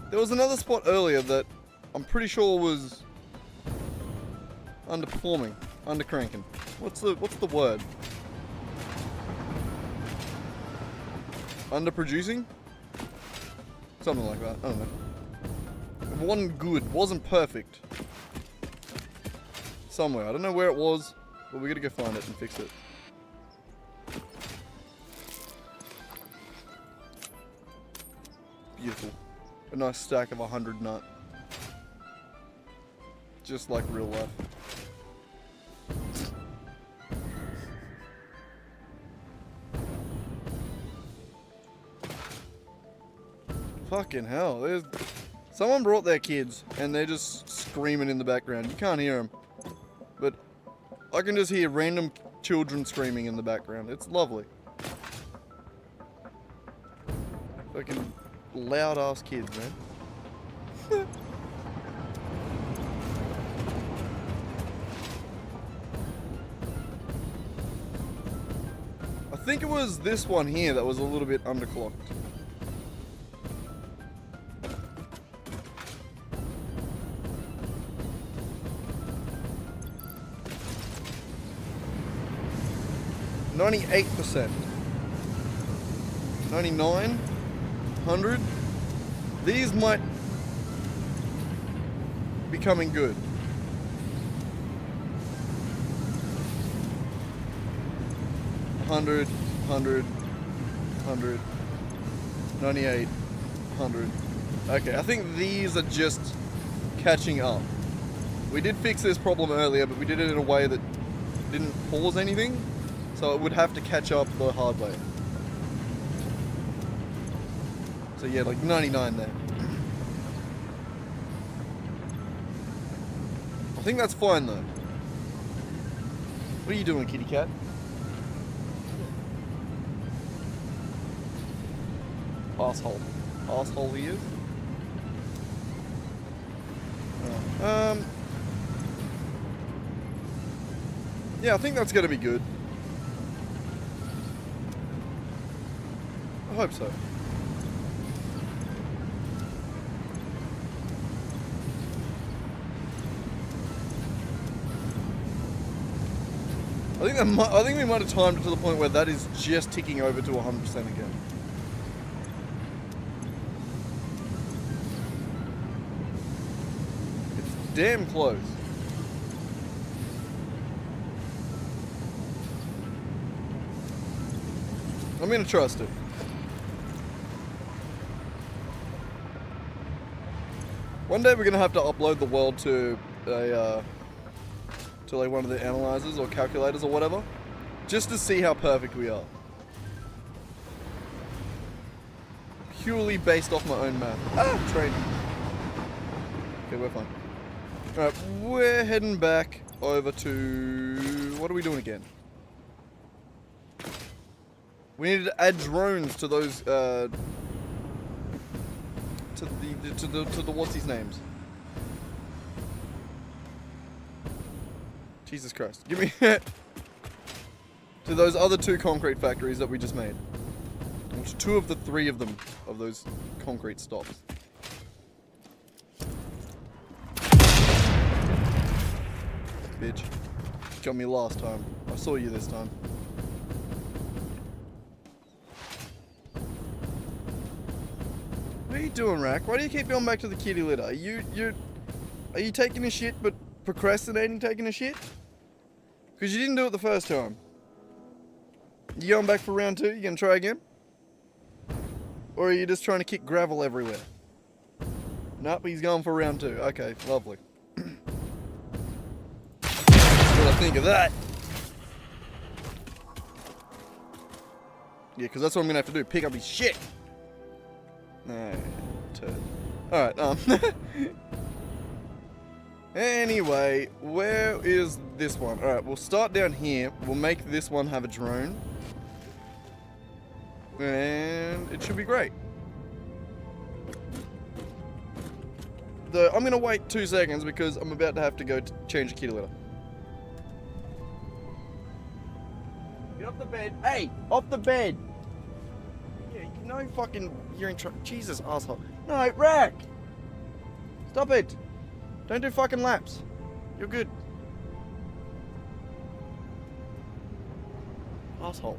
There was another spot earlier that I'm pretty sure was underperforming, undercranking. What's the word? Underproducing? Something like that. I don't know. It wasn't good. Wasn't perfect. Somewhere. I don't know where it was, but we gotta go find it and fix it. Beautiful. A nice stack of 100 nut. Just like real life. Fucking hell. Someone brought their kids and they're just screaming in the background. You can't hear them. But I can just hear random children screaming in the background. It's lovely. Fucking loud ass kids, man. I think it was this one here that was a little bit underclocked. %. 99, 100. These might be coming good. 100, 100, 100, 98, 100. Okay, I think these are just catching up. We did fix this problem earlier, but we did it in a way that didn't pause anything. So it would have to catch up the hard way. So yeah, like 99 there. I think that's fine though. What are you doing, kitty cat? Asshole. Asshole he is. Yeah, I think that's gonna be good. I hope so. I think we might have timed it to the point where that is just ticking over to 100% again. It's damn close. I'm gonna trust it. One day we're gonna have to upload the world to like one of the analyzers or calculators or whatever, just to see how perfect we are. Purely based off my own math. Ah, train. Okay, we're fine. Alright, we're heading back over to... What are we doing again? We needed to add drones to those, to the what's his names? Jesus Christ. Give me to those other 2 concrete factories that we just made. Which 2 of the 3 of them, of those concrete stops. Bitch. Got me last time. I saw you this time. What are you doing, Rack? Why do you keep going back to the kitty litter? Are you taking a shit but procrastinating taking a shit? Because you didn't do it the first time. You going back for round 2? You gonna try again? Or are you just trying to kick gravel everywhere? Nope, he's going for round 2. Okay, lovely. What do I think of that? Yeah, because that's what I'm gonna have to do. Pick up his shit. No, turd. Alright, Anyway, where is this one? Alright, we'll start down here. We'll make this one have a drone. and it should be great. Though I'm gonna wait 2 seconds because I'm about to have to go change the kitty litter. Get off the bed. Hey, off the bed. Yeah, you know fucking you're in trouble. Jesus, asshole. No, Rack. Stop it. Don't do fucking laps. You're good. Asshole.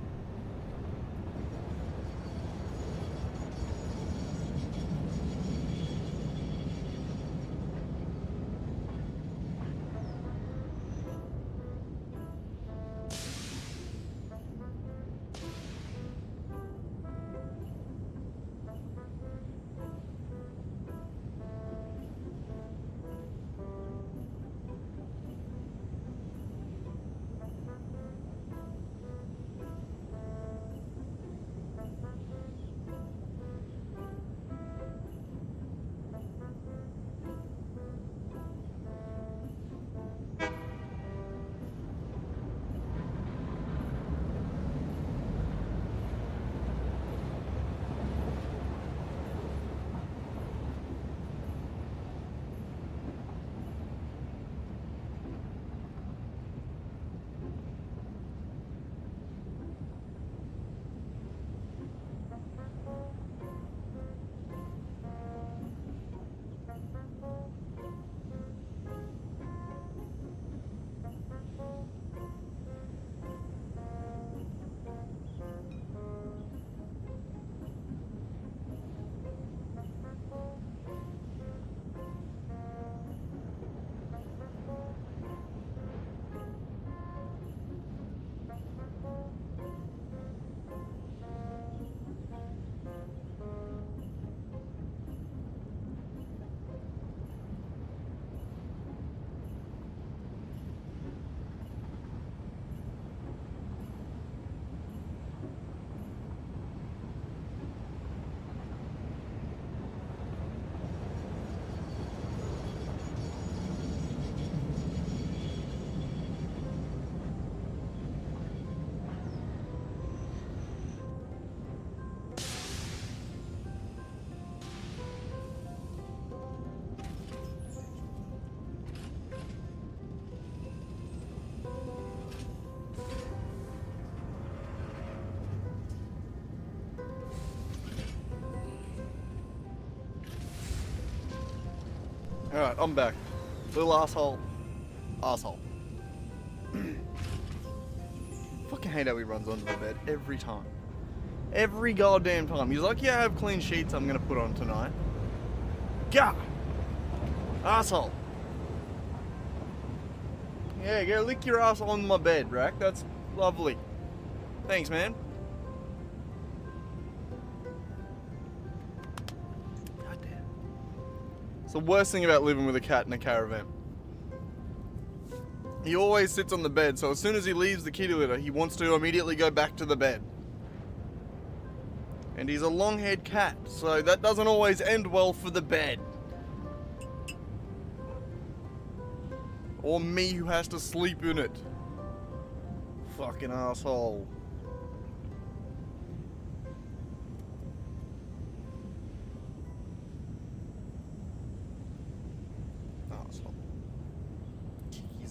Alright, I'm back. Little asshole. Asshole. Fucking hate how he runs onto the bed every time. Every goddamn time. He's like, yeah, I have clean sheets I'm gonna put on tonight. God! Asshole. Yeah, go lick your ass on my bed, Rack. That's lovely. Thanks, man. It's the worst thing about living with a cat in a caravan. He always sits on the bed, so as soon as he leaves the kitty litter, he wants to immediately go back to the bed. And he's a long-haired cat, so that doesn't always end well for the bed. Or me who has to sleep in it. Fucking asshole.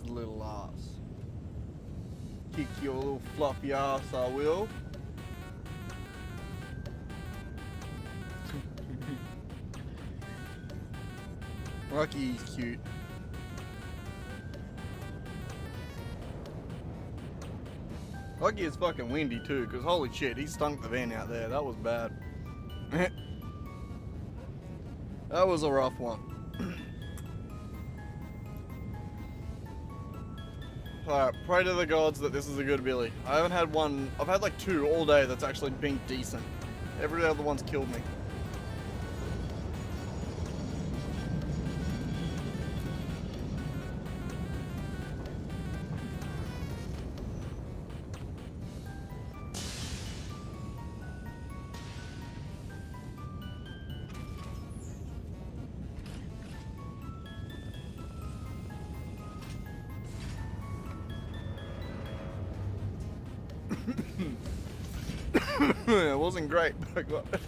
Little ass. Kick your little fluffy ass, I will. Lucky he's cute. Lucky it's fucking windy too, because holy shit, he stunk the van out there. That was bad. That was a rough one. Alright, pray to the gods that this is a good billy. I haven't had one, I've had like 2 all day that's actually been decent. Every other one's killed me. It wasn't great, but I got it.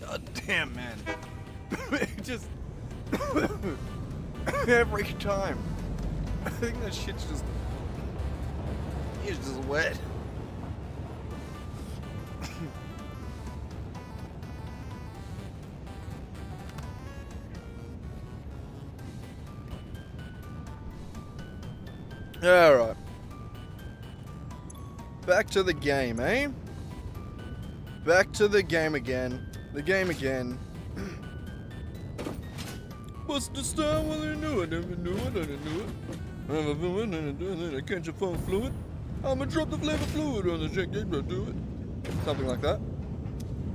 God damn, man. It just... every time. I think that shit's just... it's just wet. Alright. Back to the game, eh? Back to the game again. The game again. What's the style? Well, I knew it, never knew it, I didn't know it. I have a fluid, and then I catch a phone fluid. I'ma drop the flavor fluid on the check, do it. Something like that.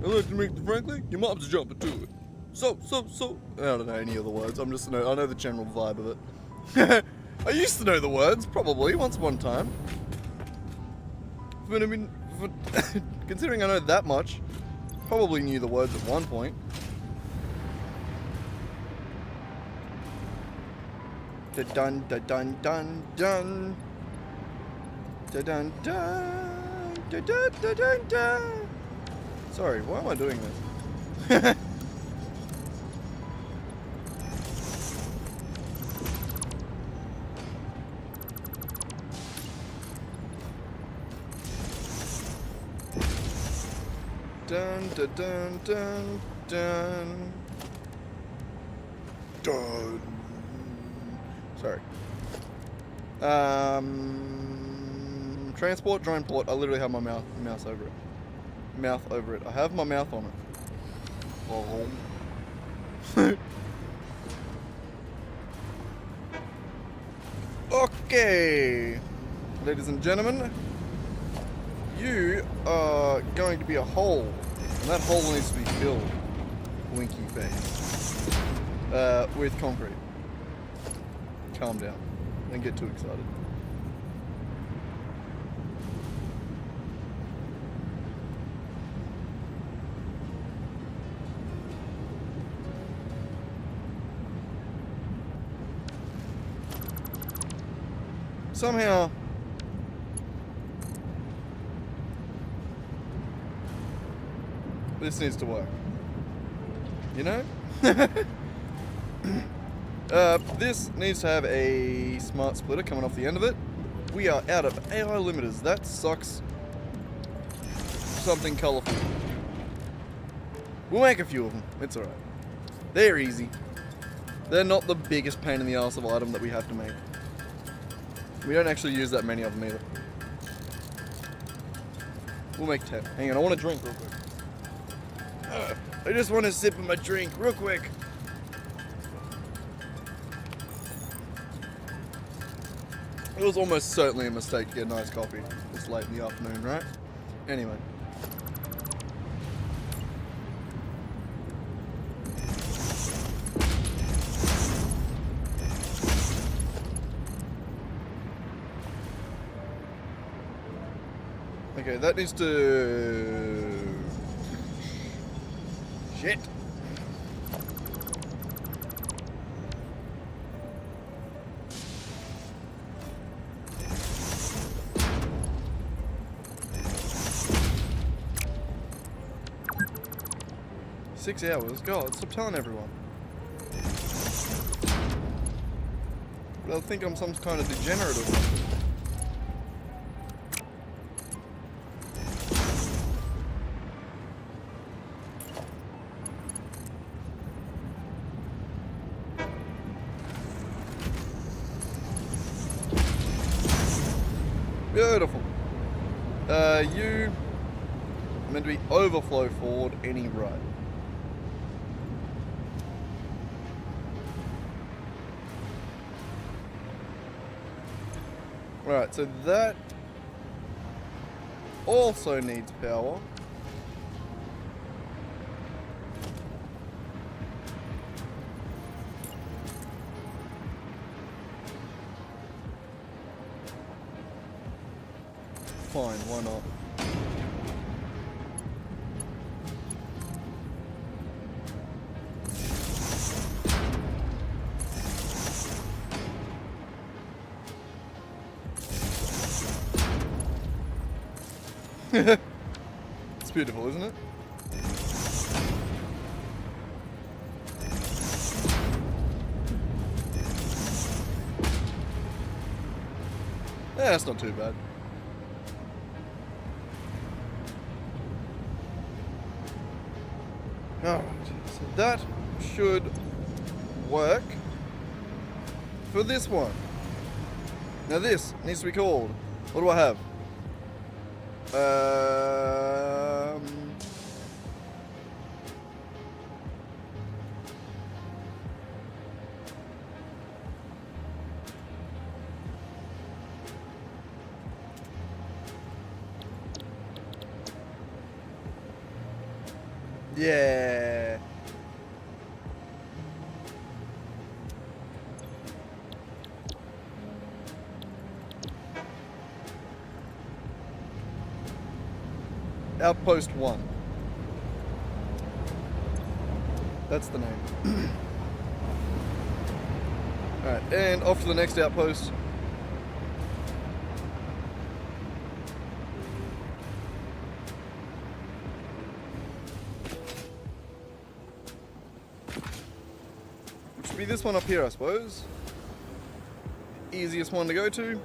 I like to make the frankly, your mom's jumping to it. So. I don't know any of the words, I know the general vibe of it. I used to know the words, probably, once upon a time. But I mean, considering I know that much, probably knew the words at one point. Da-dun, da-dun, dun, dun. Da-dun, dun. Da-dun, da-dun, dun. Sorry, why am I doing this? Dun, dun, dun, dun, dun. Dun. Sorry. Transport, drone port. I literally have my mouse over it. Mouth over it. I have my mouth on it. Oh. Okay. Ladies and gentlemen, you are going to be a hole. And that hole needs to be filled. Winky face. With concrete. Calm down. Don't get too excited. Somehow, this needs to work. You know? This needs to have a smart splitter coming off the end of it. We are out of AI limiters. That sucks. Something colourful. We'll make a few of them. It's alright. They're easy. They're not the biggest pain in the arse of item that we have to make. We don't actually use that many of them either. We'll make 10. Hang on, I want to drink real quick. I just want to sip of my drink real quick. It was almost certainly a mistake to get a nice coffee this late in the afternoon, right? Anyway. Okay, that needs to... Shit. Six hours? God, stop telling everyone. They'll think I'm some kind of degenerate or something. Beautiful. You are meant to be overflow forward any right. Right, so that also needs power. Fine, why not? It's beautiful, isn't it? Yeah, that's not too bad. Alright, so that should work for this one. Now this needs to be called, what do I have? Yeah. Outpost 1. That's the name. Alright, and off to the next outpost. Which should be this one up here, I suppose. Easiest one to go to.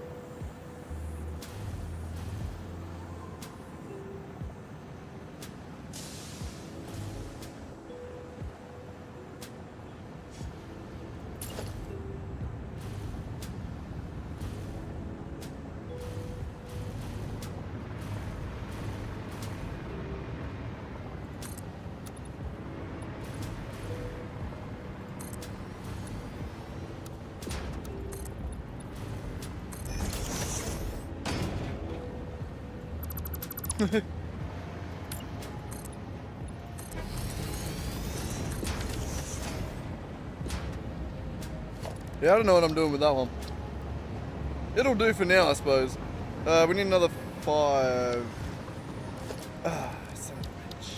Yeah, I don't know what I'm doing with that one. It'll do for now, I suppose. We need another 5. Ah, son of a bitch.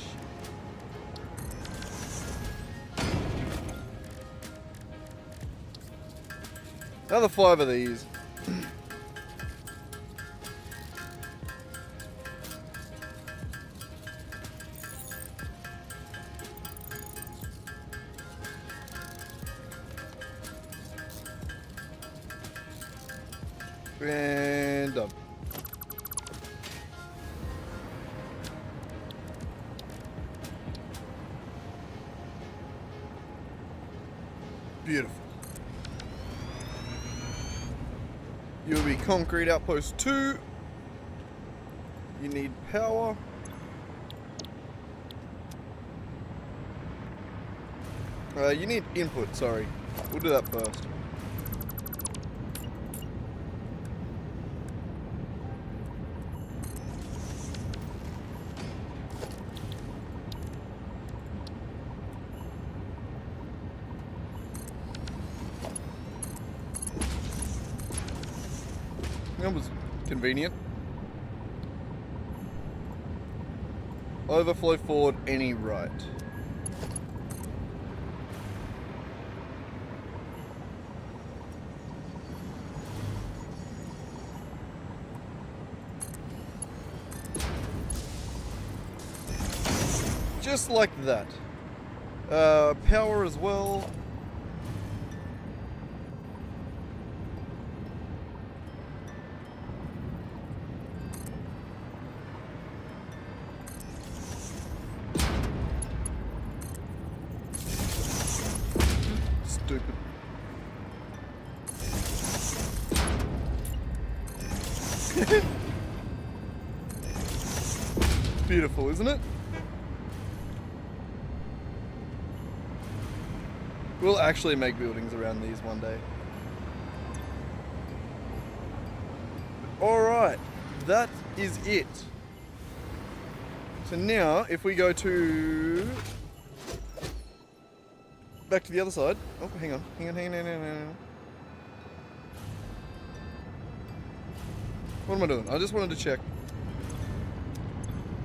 Another 5 of these. And done. Beautiful. You'll be concrete outpost 2. You need power. You need input, sorry. We'll do that first. That was convenient. Overflow forward any right. Just like that. Power as well. Stupid. Beautiful, isn't it? We'll actually make buildings around these one day. Alright, that is it. So now, if we go to... back to the other side. Oh, hang on. What am I doing? I just wanted to check.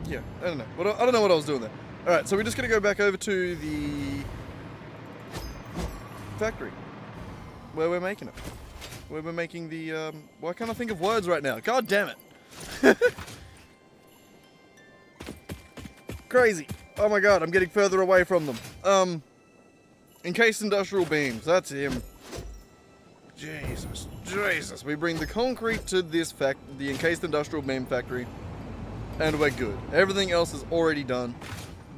Yeah, I don't know. I don't know what I was doing there. Alright, so we're just going to go back over to the factory where we're making it. Where we're making the, why can't I think of words right now? God damn it. Crazy. Oh my god, I'm getting further away from them. Encased Industrial Beams, that's him. Jesus. We bring the concrete to this the Encased Industrial Beam factory, and we're good. Everything else is already done.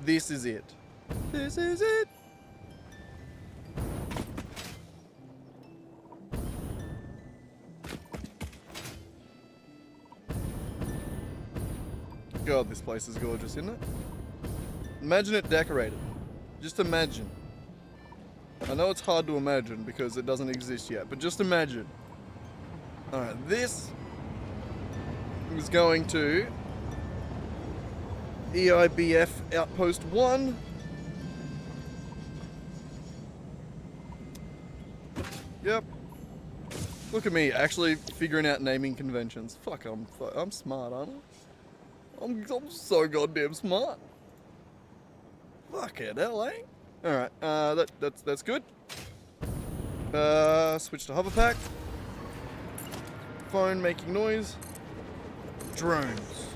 This is it. This is it. God, this place is gorgeous, isn't it? Imagine it decorated. Just imagine. I know it's hard to imagine because it doesn't exist yet, but just imagine. Alright, this is going to EIBF Outpost 1. Yep. Look at me, actually figuring out naming conventions. Fuck, I'm smart, aren't I? I'm so goddamn smart. Fuck it, LA. Alright, that's good. Switch to hover pack. Phone making noise. Drones.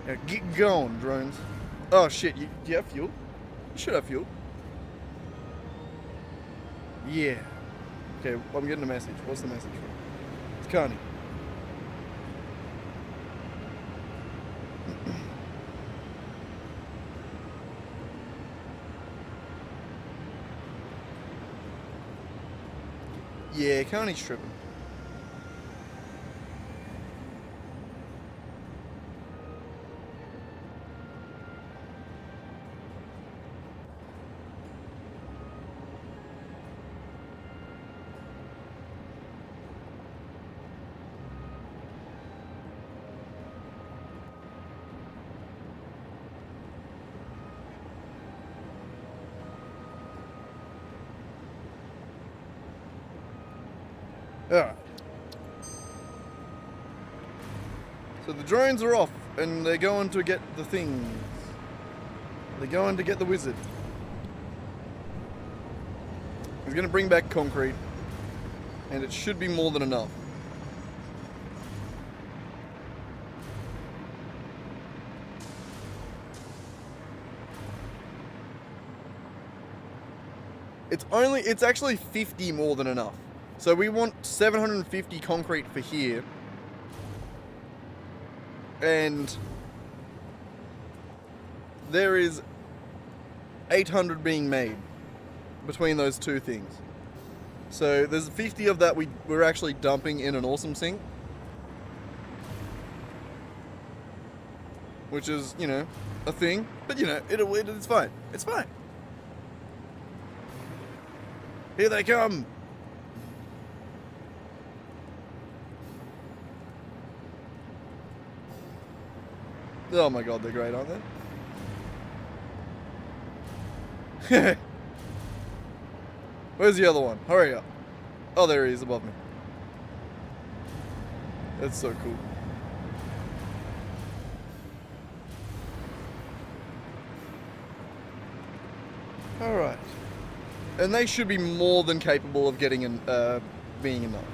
Now get going, drones. Oh shit, do you have fuel? You should have fuel. Yeah. Okay, I'm getting a message. What's the message from? It's Carney. Yeah, Carney's tripping. Alright. So the drones are off, and they're going to get the things. They're going to get the wizard. He's going to bring back concrete, and it should be more than enough. It's actually 50 more than enough. So we want 750 concrete for here. And there is 800 being made between those two things. So there's 50 of that we're actually dumping in an awesome sink. Which is, you know, a thing. But, you know, it's fine. It's fine. Here they come. Oh my god, they're great, aren't they? Where's the other one? Hurry up. Oh, there he is above me. That's so cool. Alright. And they should be more than capable of getting being enough.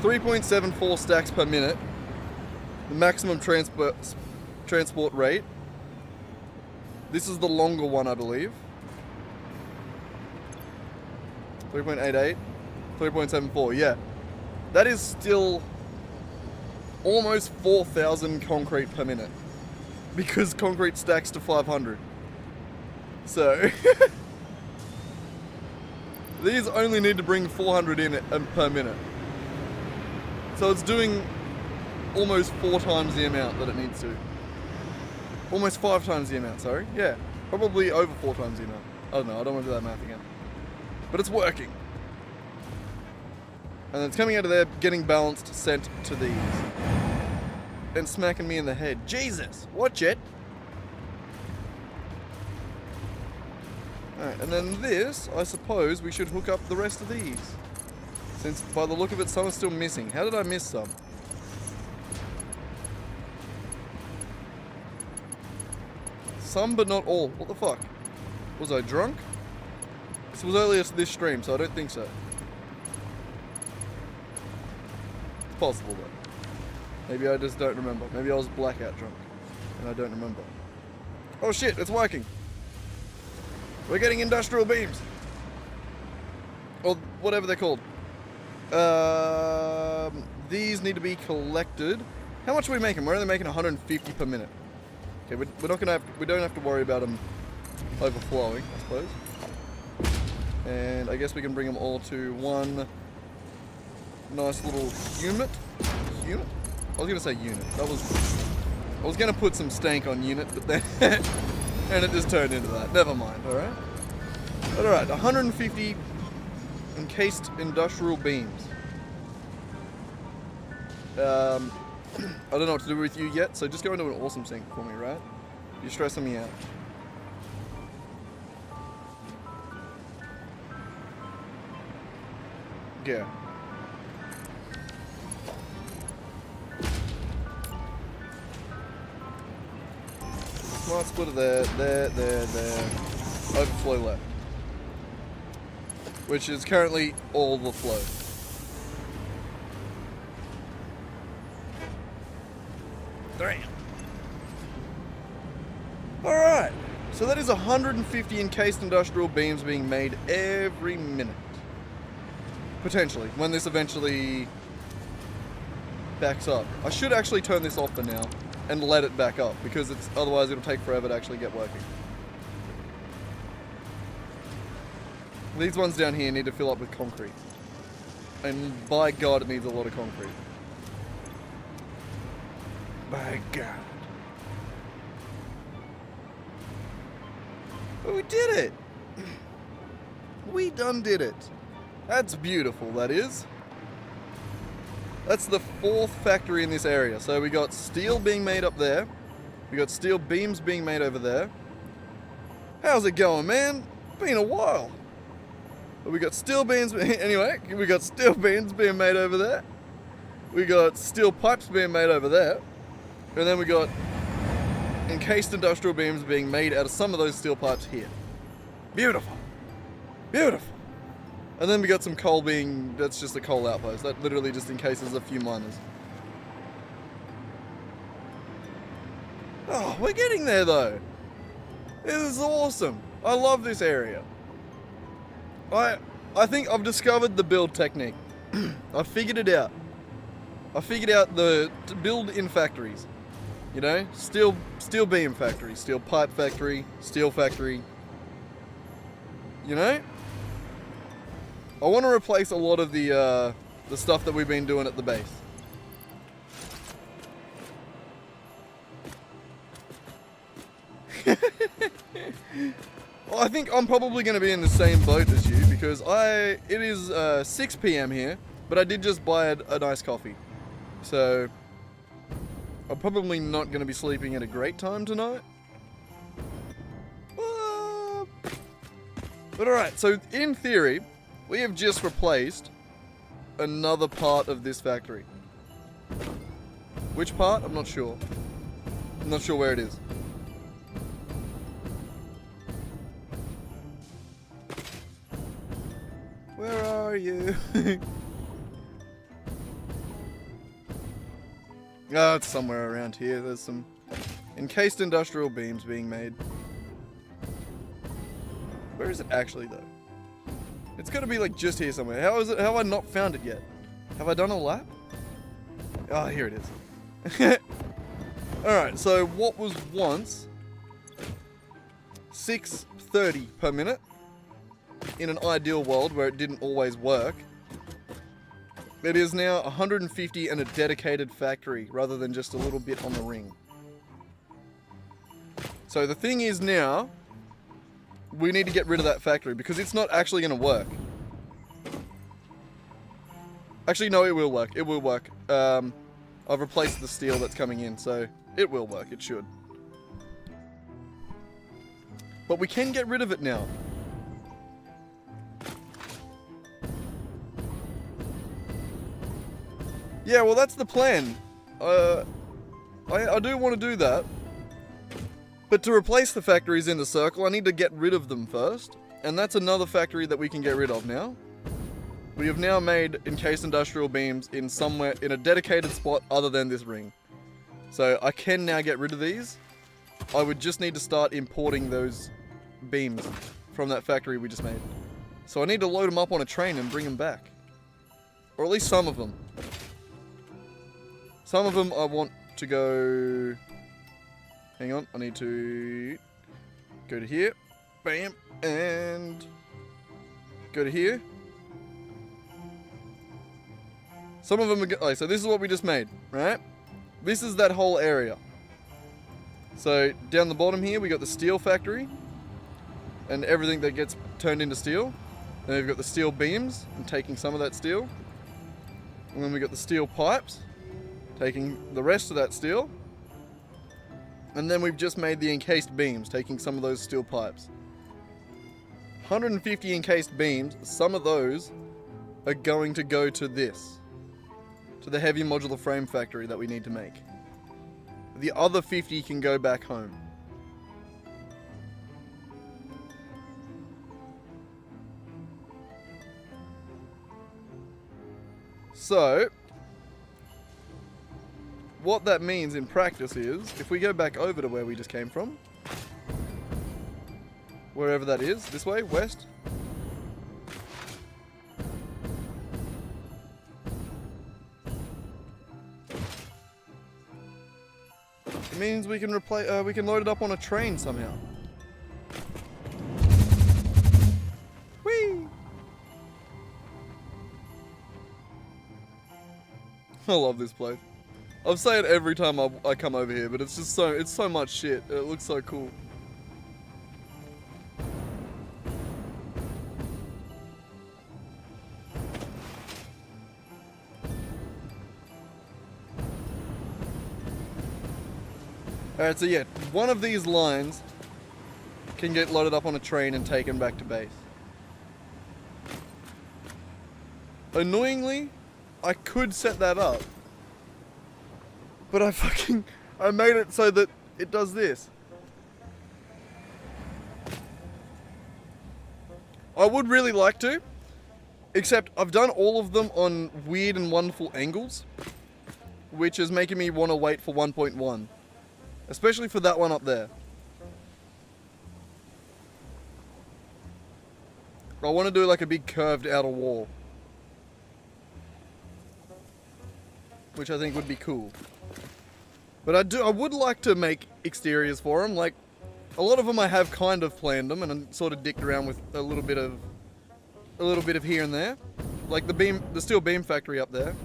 3.74 stacks per minute, the maximum transport rate. This is the longer one, I believe. 3.88, 3.74, yeah. That is still almost 4,000 concrete per minute, because concrete stacks to 500. So, these only need to bring 400 in per minute. So it's doing almost 4 times the amount that it needs to. Almost 5 times the amount, sorry. Yeah, probably over 4 times the amount. I don't know, I don't want to do that math again. But it's working. And it's coming out of there, getting balanced, sent to these. And smacking me in the head. Jesus, watch it. Alright, and then this, I suppose we should hook up the rest of these. Since, by the look of it, some are still missing. How did I miss some? Some, but not all. What the fuck? Was I drunk? This was earlier this stream, so I don't think so. It's possible, though. Maybe I just don't remember. Maybe I was blackout drunk and I don't remember. Oh shit, it's working. We're getting industrial beams. Or whatever they're called. These need to be collected. How much are we making? We're only making 150 per minute. Okay, we're not gonna have, we don't have to worry about them overflowing, I suppose. And I guess we can bring them all to one nice little unit. Unit? I was gonna say unit. I was gonna put some stank on unit, but then and it just turned into that. Never mind. All right. But all right, 150 encased industrial beams. I don't know what to do with you yet, so just go into an awesome sync for me, right? You're stressing me out. Yeah. Smart splitter there. Overflow left. Which is currently all the flow. Damn. Alright, so that is 150 encased industrial beams being made every minute. Potentially, when this eventually backs up. I should actually turn this off for now and let it back up, because otherwise it'll take forever to actually get working. These ones down here need to fill up with concrete. And by God, it needs a lot of concrete. By God. But we did it! We done did it. That's beautiful, that is. That's the 4th factory in this area. So we got steel being made up there. We got steel beams being made over there. How's it going, man? Been a while. But we got steel beams, anyway, we got steel beams being made over there. We got steel pipes being made over there. And then we got encased industrial beams being made out of some of those steel pipes here. Beautiful. Beautiful. And then we got some coal being, that's just a coal outpost. That literally just encases a few miners. Oh, we're getting there though. This is awesome. I love this area. I think I've discovered the build technique. I figured it out. I figured out to build in factories. You know, steel beam factory, steel pipe factory, steel factory. You know? I want to replace a lot of the stuff that we've been doing at the base. Well, I think I'm probably going to be in the same boat as you, because it is 6 PM here, but I did just buy a nice coffee. So I'm probably not going to be sleeping at a great time tonight. But alright, so in theory, we have just replaced another part of this factory. Which part? I'm not sure. I'm not sure where it is. Where are you? Oh, it's somewhere around here. There's some encased industrial beams being made. Where is it actually, though? It's got to be, like, just here somewhere. How is it? How have I not found it yet? Have I done a lap? Oh, here it is. Alright, so what was once 630 per minute in an ideal world where it didn't always work, it is now 150 and a dedicated factory rather than just a little bit on the ring. So the thing is now, we need to get rid of that factory because it's not actually going to work. Actually, no, it will work. It will work. I've replaced the steel that's coming in, so it will work. It should. But we can get rid of it now. Yeah, well, that's the plan. I do want to do that. But to replace the factories in the circle, I need to get rid of them first. And that's another factory that we can get rid of now. We have now made encased industrial beams in somewhere, in a dedicated spot other than this ring. So I can now get rid of these. I would just need to start importing those beams from that factory we just made. So I need to load them up on a train and bring them back. Or at least some of them. Some of them I want to go... Hang on, I need to go to here. Bam. And go to here. Some of them are... Like, so this is what we just made, right? This is that whole area. So down the bottom here, we got the steel factory. And everything that gets turned into steel. Then we've got the steel beams, and taking some of that steel. And then we got the steel pipes, taking the rest of that steel. And then we've just made the encased beams, taking some of those steel pipes. 150 encased beams, some of those are going to go to this. To the heavy modular frame factory that we need to make. The other 50 can go back home. So, what that means in practice is, if we go back over to where we just came from, wherever that is, this way, west. It means we can we can load it up on a train somehow. Whee! I love this place. I've say it every time I come over here, but it's just it's so much shit. It looks so cool. Alright, so yeah, one of these lines can get loaded up on a train and taken back to base. Annoyingly, I could set that up, but I made it so that it does this. I would really like to, except I've done all of them on weird and wonderful angles, which is making me want to wait for 1.1. Especially for that one up there. I want to do like a big curved outer wall. Which I think would be cool. But I would like to make exteriors for them. Like, a lot of them I have kind of planned them and I'm sort of dicked around with a little bit of here and there. Like the steel beam factory up there.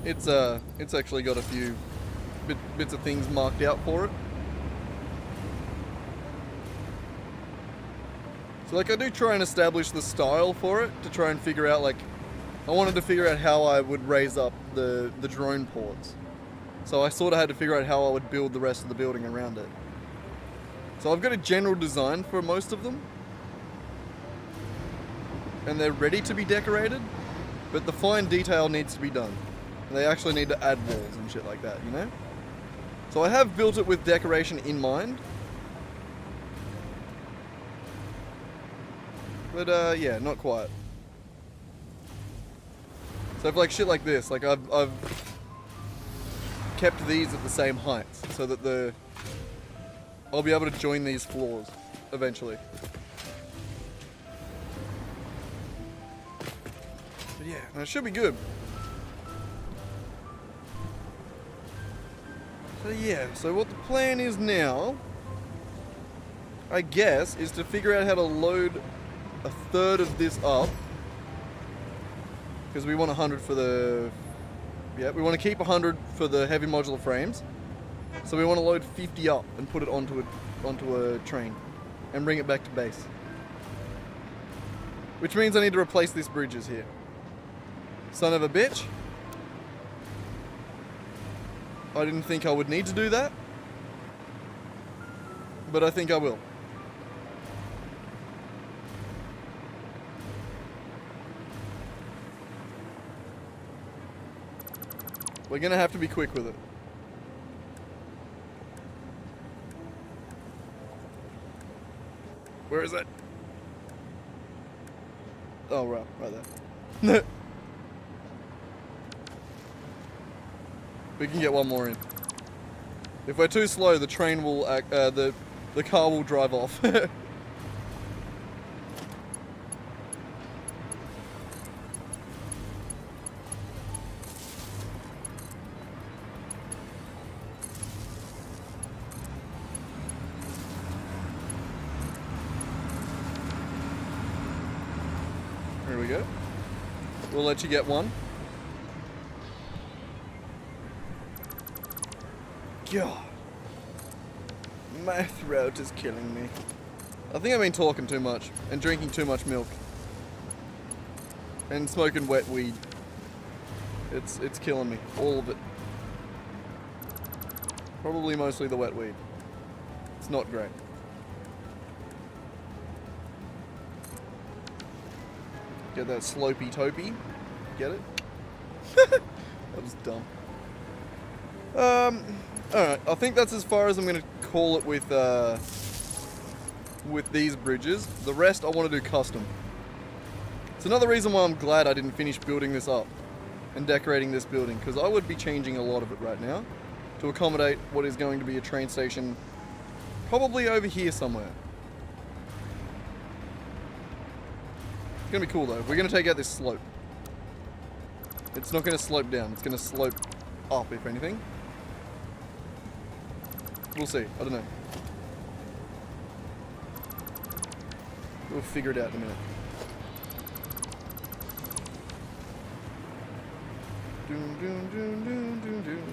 It's actually got a few bits of things marked out for it. So like I do try and establish the style for it to try and figure out, like, I wanted to figure out how I would raise up the drone ports. So I sort of had to figure out how I would build the rest of the building around it. So I've got a general design for most of them. And they're ready to be decorated, but the fine detail needs to be done. And they actually need to add walls and shit like that, you know? So I have built it with decoration in mind. But yeah, not quite. So for like shit like this, like I've kept these at the same heights so that I'll be able to join these floors eventually. But yeah, no, it should be good. So yeah, so what the plan is now, I guess, is to figure out how to load a third of this up. Because we want 100 for the... Yeah, we want to keep 100 for the heavy modular frames. So we want to load 50 up and put it onto a train. And bring it back to base. Which means I need to replace these bridges here. Son of a bitch. I didn't think I would need to do that, but I think I will. We're gonna have to be quick with it. Where is it? Oh, right there. We can get one more in. If we're too slow, the train will the car will drive off. Here we go. We'll let you get one. God. My throat is killing me. I think I've been talking too much and drinking too much milk. And smoking wet weed. It's killing me. All of it. Probably mostly the wet weed. It's not great. Get that slopey topey. Get it? That was dumb. Alright, I think that's as far as I'm going to call it with these bridges. The rest I want to do custom. It's another reason why I'm glad I didn't finish building this up and decorating this building, because I would be changing a lot of it right now to accommodate what is going to be a train station probably over here somewhere. It's going to be cool though. We're going to take out this slope. It's not going to slope down, it's going to slope up if anything. We'll see. I don't know. We'll figure it out in a minute. Doom, doom, doom, doom, doom, doom.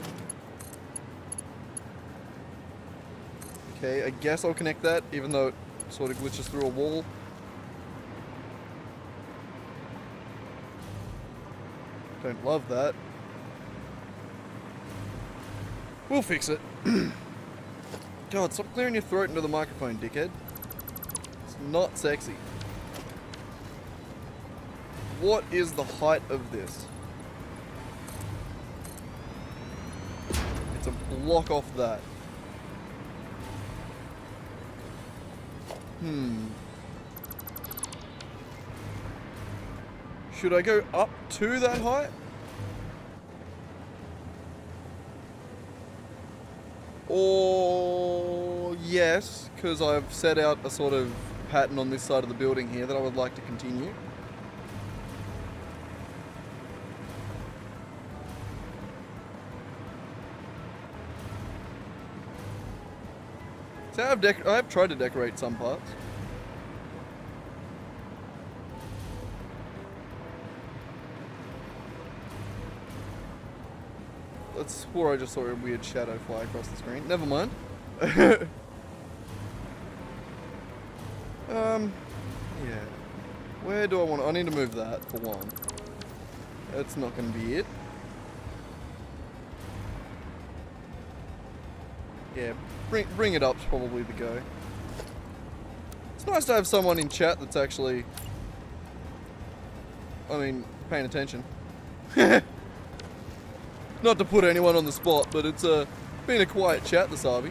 Okay, I guess I'll connect that, even though it sort of glitches through a wall. Don't love that. We'll fix it. God, stop clearing your throat into the microphone, dickhead. It's not sexy. What is the height of this? It's a block off that. Should I go up to that height? Or yes, because I've set out a sort of pattern on this side of the building here that I would like to continue. So I've tried to decorate some parts. I swore I just saw a weird shadow fly across the screen. Never mind. Yeah. Where do I want to... I need to move that, for one. That's not going to be it. Yeah, bring it up's probably the go. It's nice to have someone in chat that's actually... I mean, paying attention. Not to put anyone on the spot, but it's been a quiet chat this Harvey.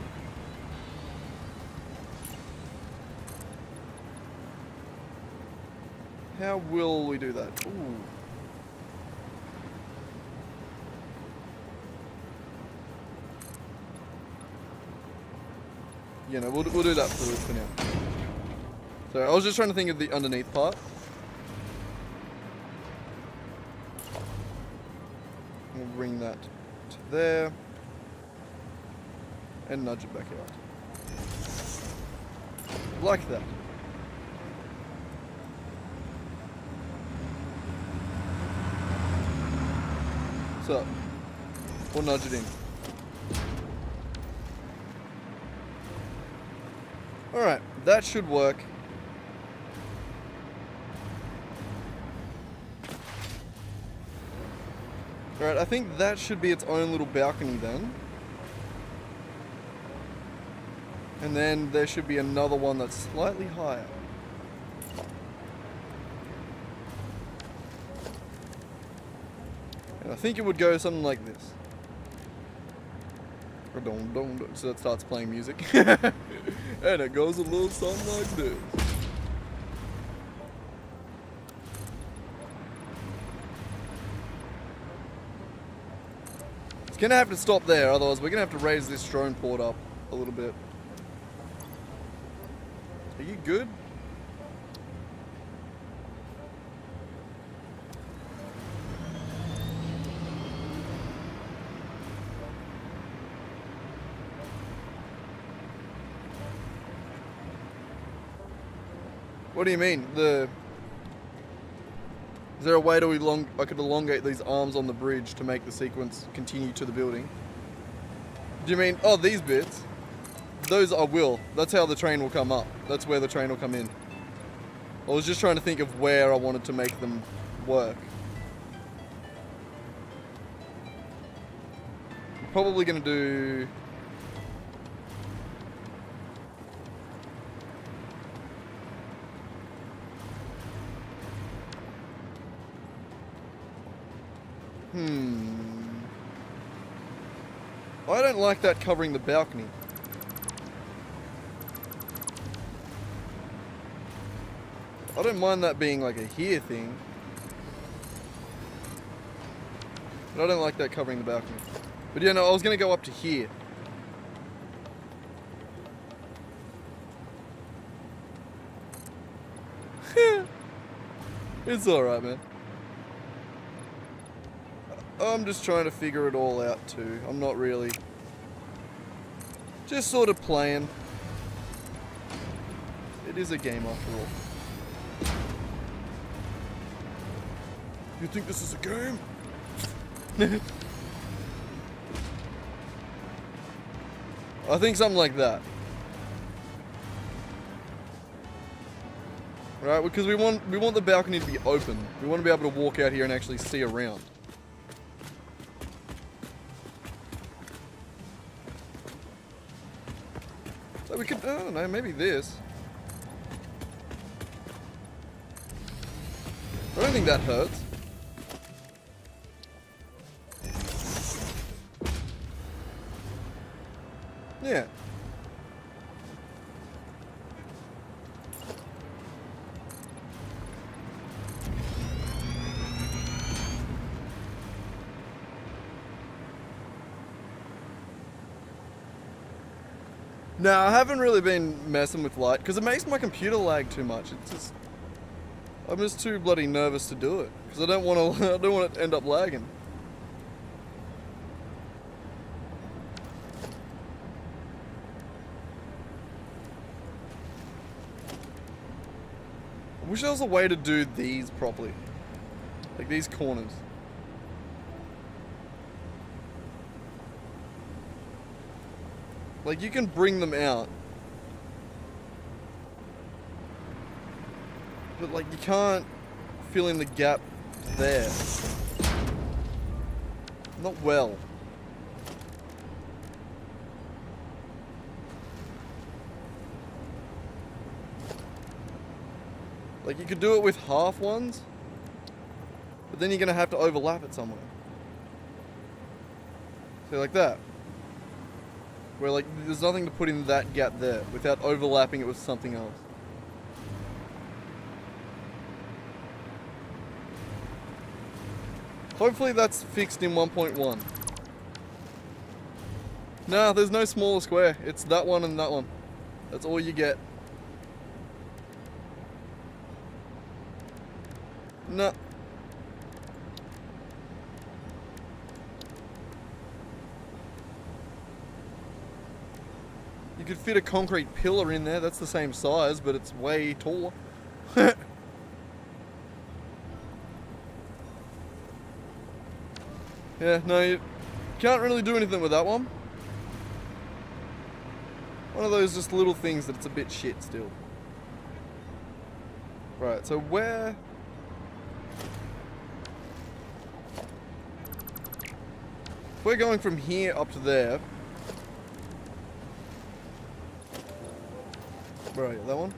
How will we do that? Ooh. Yeah, no, we'll do that for now. So I was just trying to think of the underneath part. We'll bring that to there. And nudge it back out. Like that. So, we'll nudge it in. Alright, that should work. Alright, I think that should be its own little balcony then. And then there should be another one that's slightly higher. And I think it would go something like this. So it starts playing music. And it goes a little something like this. It's gonna have to stop there, otherwise we're gonna have to raise this drone port up a little bit. Are you good? What do you mean? Is there a way to I could elongate these arms on the bridge to make the sequence continue to the building? Do you mean, oh, these bits? Those I will. That's how the train will come up. That's where the train will come in. I was just trying to think of where I wanted to make them work. I'm probably gonna do... I don't like that covering the balcony. I don't mind that being like a here thing. But I don't like that covering the balcony. But yeah, no, I was going to go up to here. It's alright, man. I'm just trying to figure it all out too. I'm not really... Just sort of playing. It is a game after all. You think this is a game? I think something like that. Right, because we want the balcony to be open. We want to be able to walk out here and actually see around. So we could, I don't know, maybe this. I don't think that hurts. Yeah. No, I haven't really been messing with light because it makes my computer lag too much. It's just, I'm just too bloody nervous to do it because I don't want to. I don't want it to end up lagging. I wish there was a way to do these properly, like these corners. Like, you can bring them out. But, like, you can't fill in the gap there. Not well. Like, you could do it with half ones, but then you're going to have to overlap it somewhere. So, like that. Where, like, there's nothing to put in that gap there without overlapping it with something else. Hopefully that's fixed in 1.1. Nah, there's no smaller square. It's that one and that one. That's all you get. Nah. You could fit a concrete pillar in there. That's the same size, but it's way taller. Yeah, no, you can't really do anything with that one. One of those just little things that it's a bit shit still. Right, so where... If we're going from here up to there... Where are you? That one?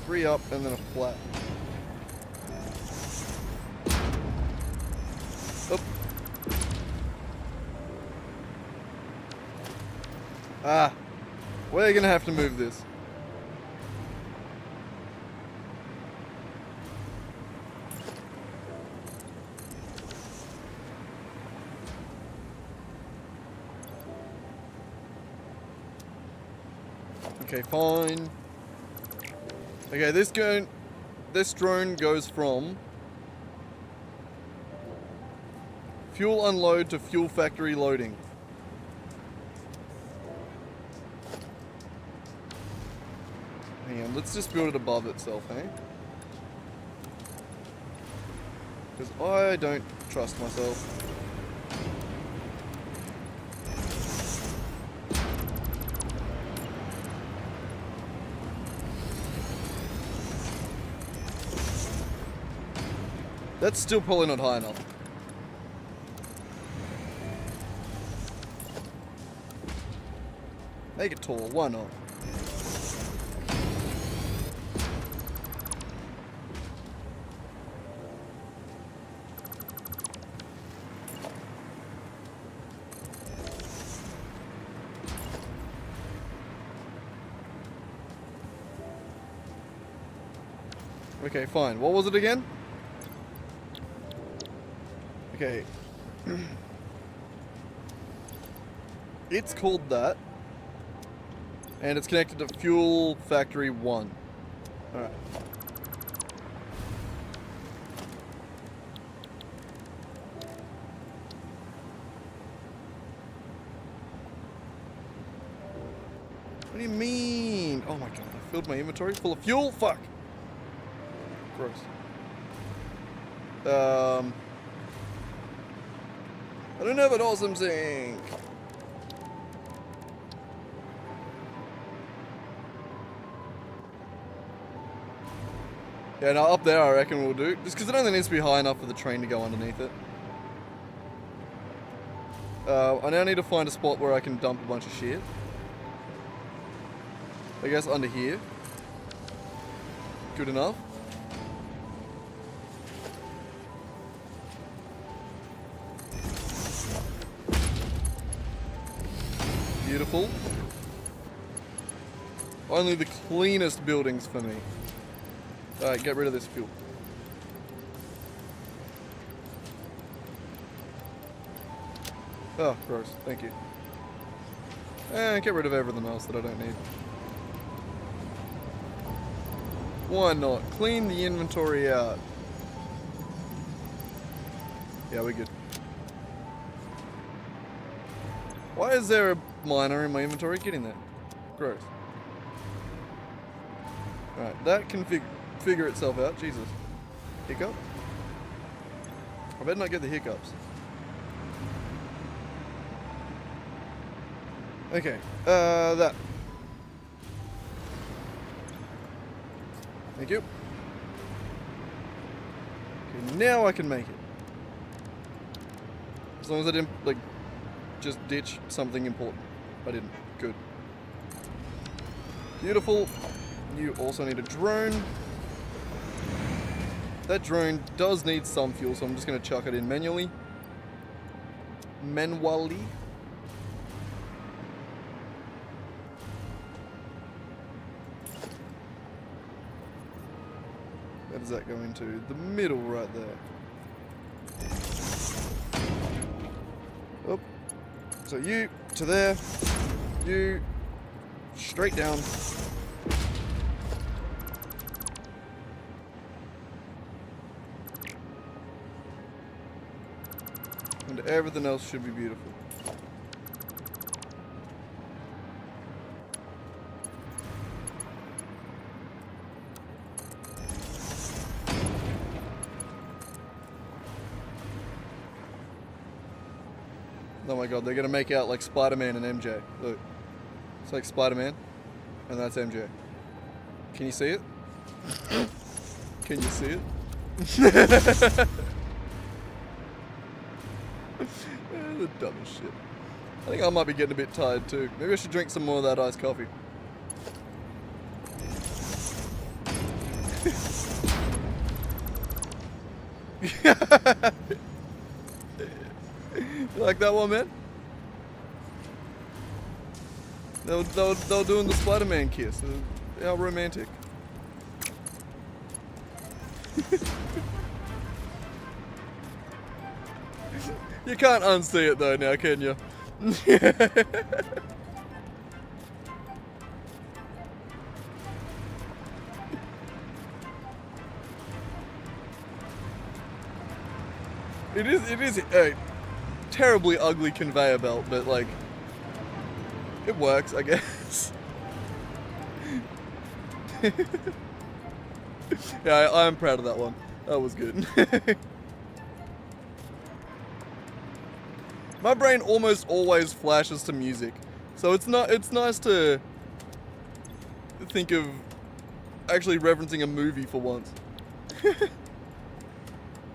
Three up and then a flat. Up. Ah. We're gonna have to move this. Okay, fine. Okay, this drone goes from fuel unload to fuel factory loading. Hang on, let's just build it above itself, hey? Because I don't trust myself. That's still probably not high enough. Make it tall, why not? Okay, fine. What was it again? Okay. It's called that. And it's connected to Fuel Factory 1. Alright. What do you mean? Oh my god, I filled my inventory full of fuel? Fuck! Gross. I don't have an awesome sink. Yeah, no, up there I reckon we'll do. Just because it only needs to be high enough for the train to go underneath it. I now need to find a spot where I can dump a bunch of shit. I guess under here. Good enough. Beautiful. Only the cleanest buildings for me. Alright, get rid of this fuel. Oh, gross. Thank you. And get rid of everything else that I don't need. Why not? Clean the inventory out. Yeah, we're good. Why is there a miner in my inventory? Get in there. Gross. Alright, that can figure itself out. Jesus. Hiccup? I better not get the hiccups. Okay, that. Thank you. Okay, now I can make it. As long as I didn't, like, just ditch something important. I didn't. Good. Beautiful. You also need a drone. That drone does need some fuel, so I'm just going to chuck it in manually. Manually. Where does that go into? The middle right there. Oh. So you to there. You straight down. And everything else should be beautiful. Oh my god, they're gonna make out like Spider-Man and MJ. Look. It's like Spider-Man, and that's MJ. Can you see it? Can you see it? The dumbest shit. I think I might be getting a bit tired too. Maybe I should drink some more of that iced coffee. You like that one, man? They were doing the Spider-Man kiss. How romantic. You can't unsee it though now, can you? It is a terribly ugly conveyor belt, but like, it works, I guess. Yeah, I am proud of that one. That was good. My brain almost always flashes to music, so it's nice to think of actually referencing a movie for once.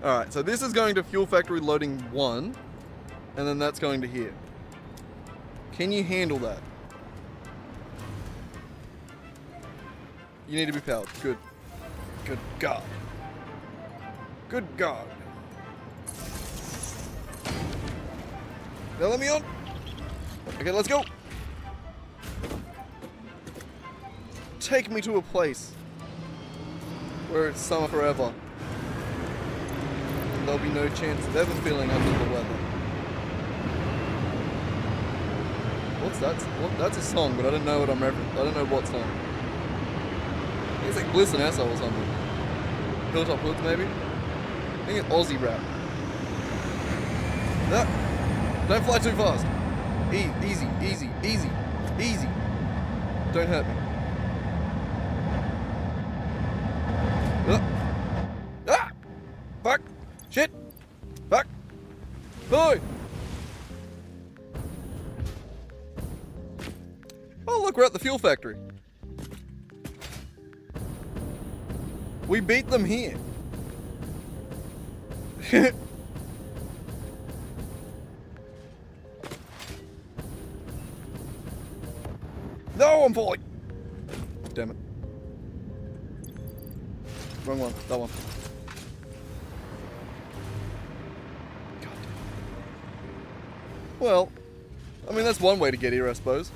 Alright, so this is going to Fuel Factory loading 1, and then that's going to here. Can you handle that? You need to be powered. Good. Good God. Good God. Now let me on. Okay, let's go. Take me to a place where it's summer forever. And there'll be no chance of ever feeling under the weather. What's that? That's a song, but I don't know what I'm referencing. I don't know what song. I think it's like Bliss and Esso or something. Hilltop Hoods, maybe? I think it's Aussie rap. No. Don't fly too fast. Easy, easy, easy, easy. Don't hurt me. Ah! Fuck! Shit! Fuck! Boy! Oh, look, we're at the fuel factory. We beat them here. No, I'm falling. Damn it. Wrong one. That one. God damn. Well, I mean, that's one way to get here, I suppose.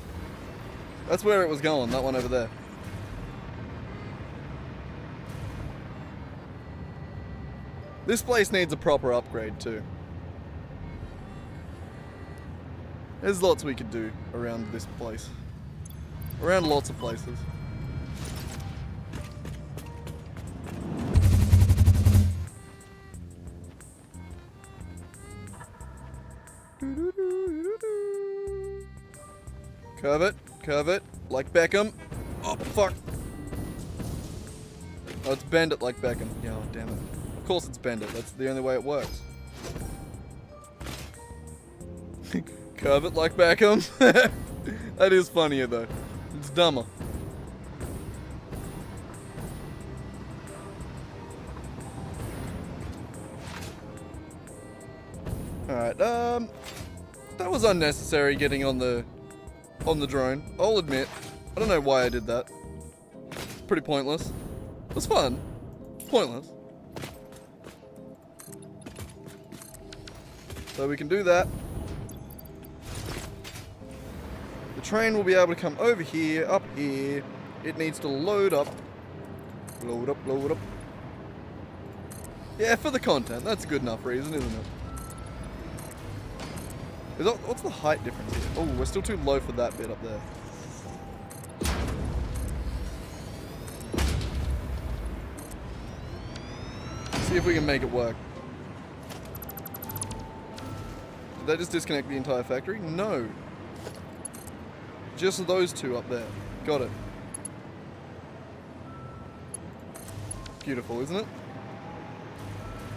That's where it was going, that one over there. This place needs a proper upgrade, too. There's lots we could do around this place. Around lots of places. Curve it, like Beckham. Oh, fuck. Oh, it's bend it like Beckham. Yeah, oh, damn it. Of course it's bend it, that's the only way it works. Curve it like Beckham. That is funnier though. It's dumber. Alright, that was unnecessary getting on the drone. I'll admit. I don't know why I did that. Pretty pointless. It was fun. Pointless. So we can do that. The train will be able to come over here, up here. It needs to load up. Load up, load up. Yeah, for the content. That's a good enough reason, isn't it? What's the height difference here? Oh, we're still too low for that bit up there. See if we can make it work. Did that just disconnect the entire factory? No. Just those two up there. Got it. Beautiful, isn't it?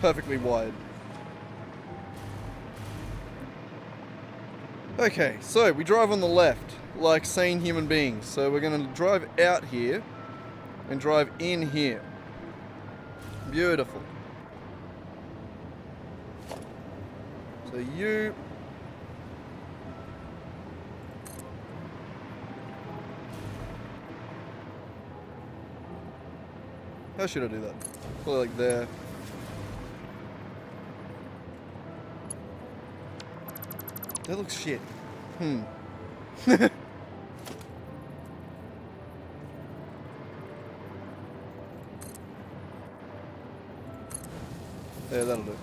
Perfectly wide. Okay, so we drive on the left like sane human beings. So we're going to drive out here and drive in here. Beautiful. So you... How should I do that? Probably like there. That looks shit. Yeah, that'll do.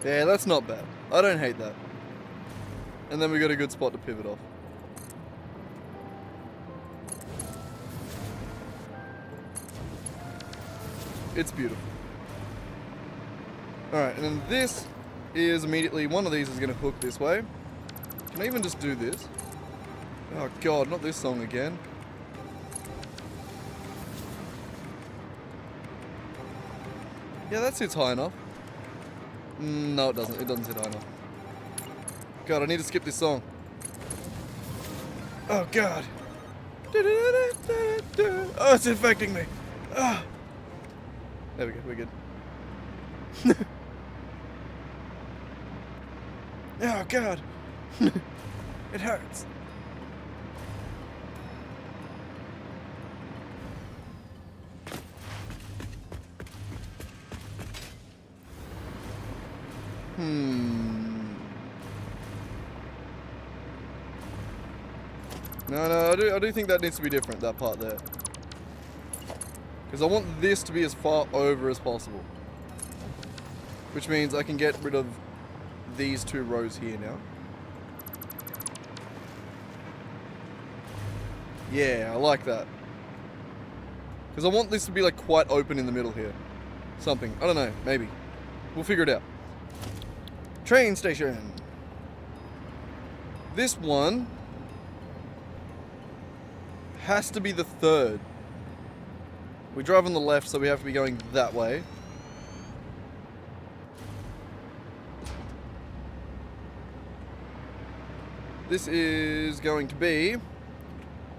Yeah, that's not bad. I don't hate that. And then we got a good spot to pivot off. It's beautiful. Alright, and then this is immediately, one of these is going to hook this way. Can I even just do this? Oh god, not this song again. Yeah, that sits high enough. No, it doesn't. It doesn't sit high enough. God, I need to skip this song. Oh god. Oh, it's infecting me. Ah. There we go, we're good. Oh god. It hurts. No, I do think that needs to be different, that part there. Because I want this to be as far over as possible. Which means I can get rid of these two rows here now. Yeah, I like that. Because I want this to be like quite open in the middle here. Something. I don't know, maybe. We'll figure it out. Train station. This one has to be the third. We drive on the left, so we have to be going that way. This is going to be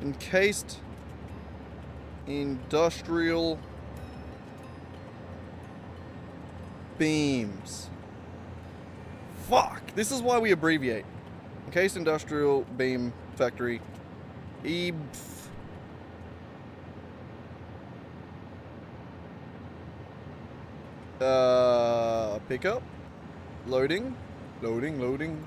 Encased Industrial Beams. Fuck! This is why we abbreviate. Encased Industrial Beam Factory. Pickup. Loading. Loading.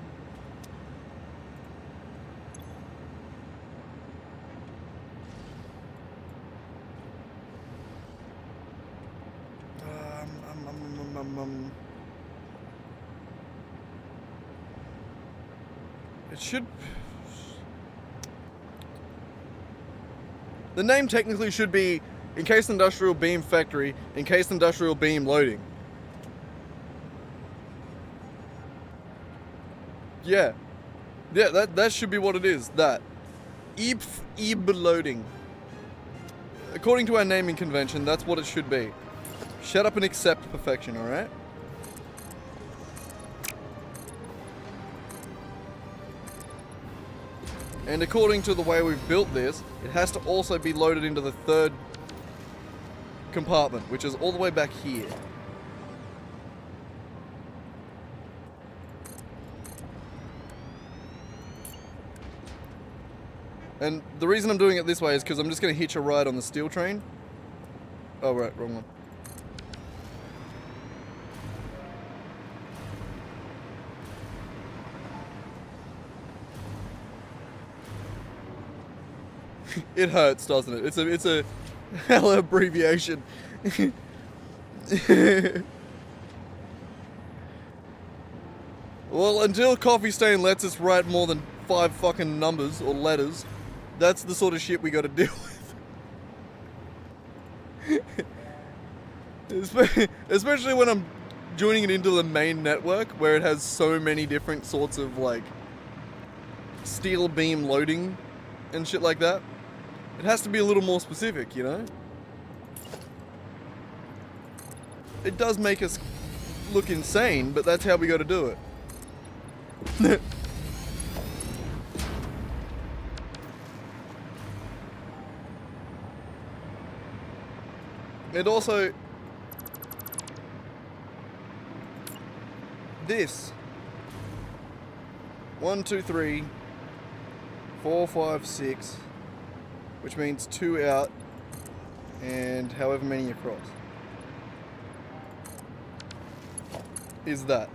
It should... The name technically should be Encased Industrial Beam Factory, Encased Industrial Beam Loading. Yeah. Yeah, that should be what it is. That. EB Loading. According to our naming convention, that's what it should be. Shut up and accept perfection, alright? And according to the way we've built this, it has to also be loaded into the third compartment, which is all the way back here. And the reason I'm doing it this way is because I'm just going to hitch a ride on the steel train. Oh, right, wrong one. It hurts, doesn't it? It's a hella abbreviation. Well, until Coffee Stain lets us write more than 5 fucking numbers or letters, that's the sort of shit we gotta deal with. Especially when I'm joining it into the main network, where it has so many different sorts of, like, steel beam loading and shit like that. It has to be a little more specific, you know? It does make us look insane, but that's how we gotta do it. And also, this 1, 2, 3, 4, 5, 6, which means 2 out and however many across, is that.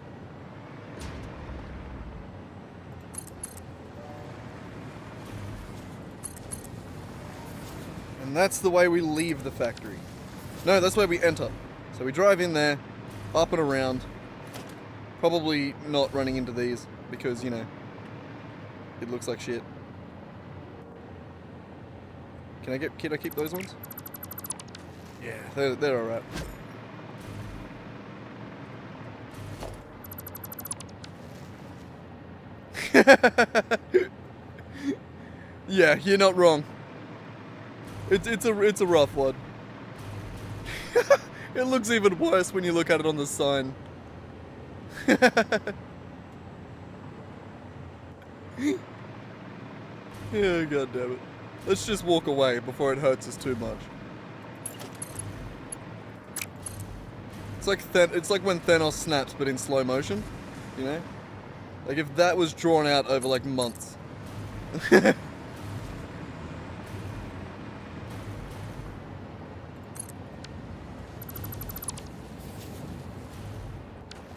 And that's the way we leave the factory. No, that's where we enter. So we drive in there, up and around, probably not running into these because, you know, it looks like shit. Can I keep those ones? Yeah, they're alright. Yeah, you're not wrong. It's a rough one. It looks even worse when you look at it on the sign. Oh, god damn it. Let's just walk away before it hurts us too much. It's like when Thanos snaps, but in slow motion. You know? Like if that was drawn out over like months.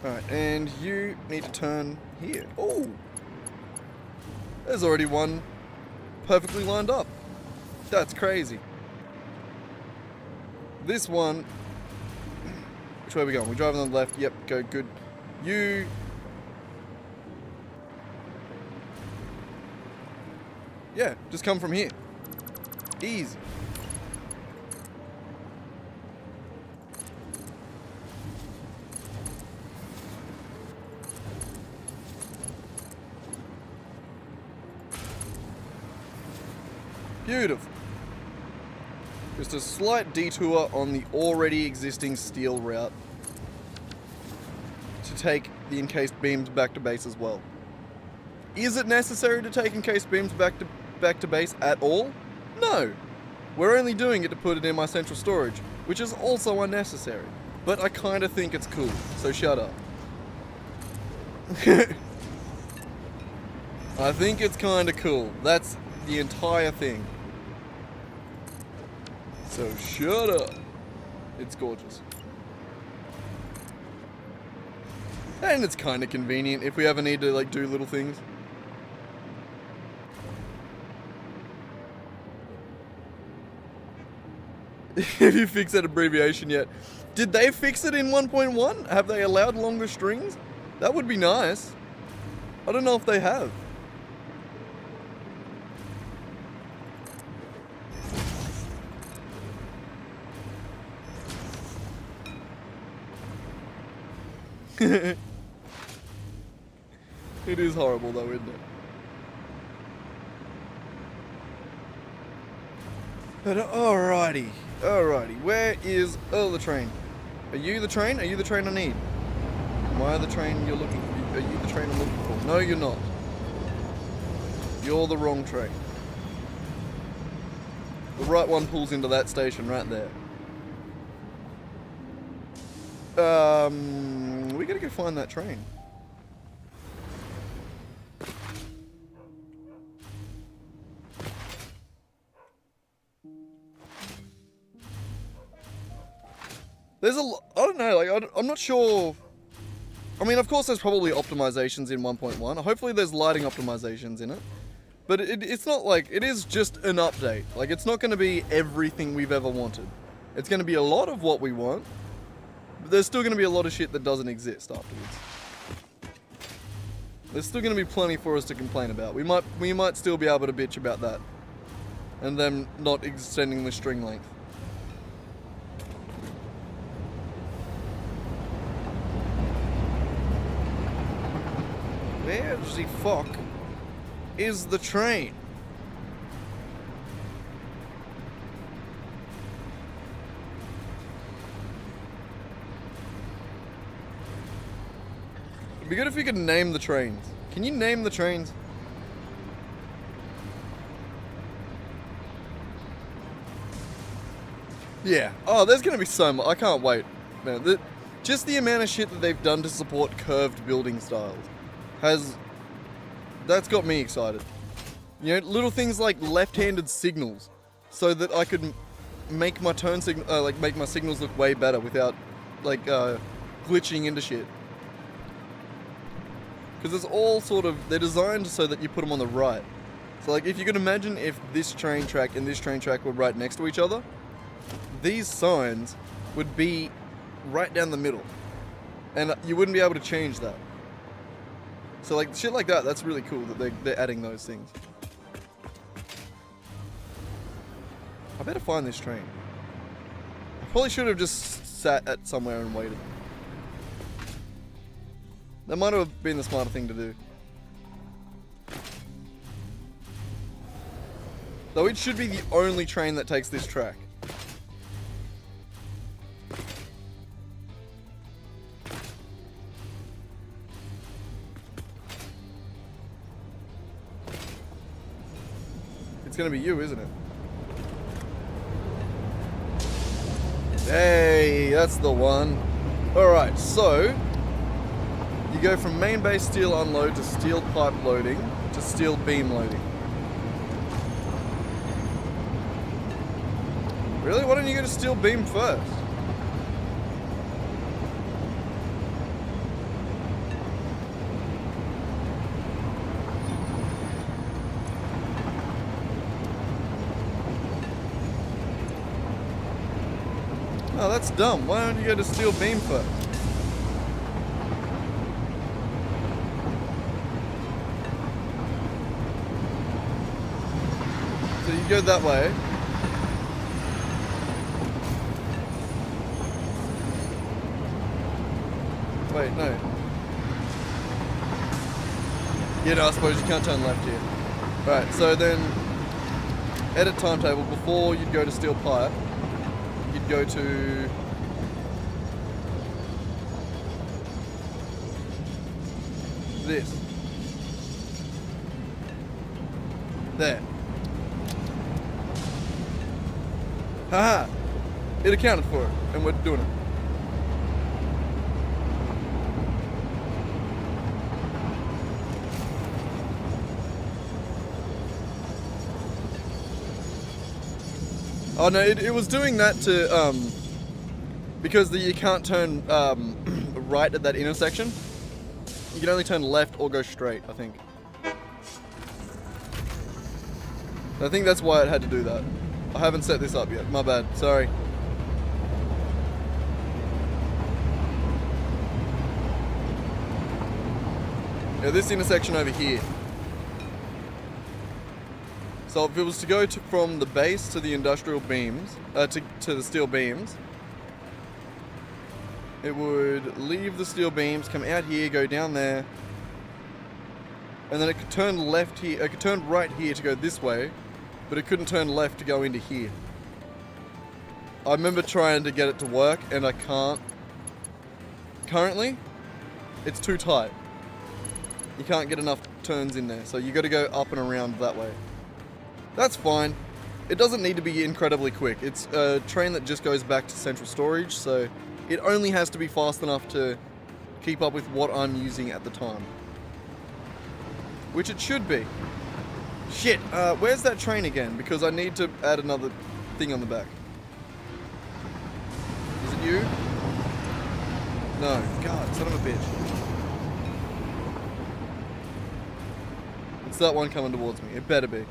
Alright, and you need to turn here. Oh! There's already one perfectly lined up. That's crazy. This one... Which way are we going? We're driving on the left. Yep, go good. You... Yeah, just come from here. Easy. Beautiful. Just a slight detour on the already existing steel route to take the encased beams back to base as well. Is it necessary to take encased beams back to base at all? No. We're only doing it to put it in my central storage, which is also unnecessary. But I kind of think it's cool, so shut up. I think it's kind of cool. That's the entire thing. So shut up. It's gorgeous. And it's kind of convenient if we ever need to like do little things. Have you fixed that abbreviation yet? Did they fix it in 1.1? Have they allowed longer strings? That would be nice. I don't know if they have. It is horrible though, isn't it? But alrighty, where is the train? Are you the train? Are you the train I need? Am I the train you're looking for? Are you the train I'm looking for? No, you're not. You're the wrong train. The right one pulls into that station right there. We gotta go find that train. There's I don't know, like, I'm not sure. I mean, of course there's probably optimizations in 1.1. Hopefully there's lighting optimizations in it. But it's not like, it is just an update. Like, it's not going to be everything we've ever wanted. It's going to be a lot of what we want. But there's still going to be a lot of shit that doesn't exist afterwards. There's still going to be plenty for us to complain about. We might still be able to bitch about that. And them not extending the string length. Where the fuck is the train? It'd be good if you could name the trains. Can you name the trains? Yeah. Oh, there's gonna be so much. I can't wait. Man, just the amount of shit that they've done to support curved building styles that's got me excited. You know, little things like left-handed signals, so that I could make my turn signal, make my signals look way better without, glitching into shit. Because it's all they're designed so that you put them on the right. So, like, if you could imagine if this train track and this train track were right next to each other, these signs would be right down the middle, and you wouldn't be able to change that. So, like, shit like that, that's really cool that they're adding those things. I better find this train. I probably should have just sat at somewhere and waited. That might have been the smarter thing to do. Though it should be the only train that takes this track. It's gonna be you, isn't it? Hey, that's the one. Alright, so you go from main base steel unload to steel pipe loading to steel beam loading. Really? Why don't you go to steel beam first? Oh, that's dumb. Why don't you go to steel beam first? So you go that way. Wait, no. Yeah, no, I suppose you can't turn left here. Right, so then edit timetable. Before you'd go to steel pipe, you'd go to this. There. Haha! It accounted for it, and we're doing it. Oh no, it was doing that to, because you can't turn right at that intersection. You can only turn left or go straight, I think. I think that's why it had to do that. I haven't set this up yet, my bad, sorry. Yeah, this intersection over here. So if it was to go from the base to the industrial beams, to the steel beams, it would leave the steel beams, come out here, go down there, and then it could turn left here, it could turn right here to go this way, but it couldn't turn left to go into here. I remember trying to get it to work, and I can't. Currently, it's too tight. You can't get enough turns in there, so you got to go up and around that way. That's fine. It doesn't need to be incredibly quick. It's a train that just goes back to central storage, so it only has to be fast enough to keep up with what I'm using at the time. Which it should be. Shit, where's that train again? Because I need to add another thing on the back. Is it you? No. God, son of a bitch. It's that one coming towards me. It better be.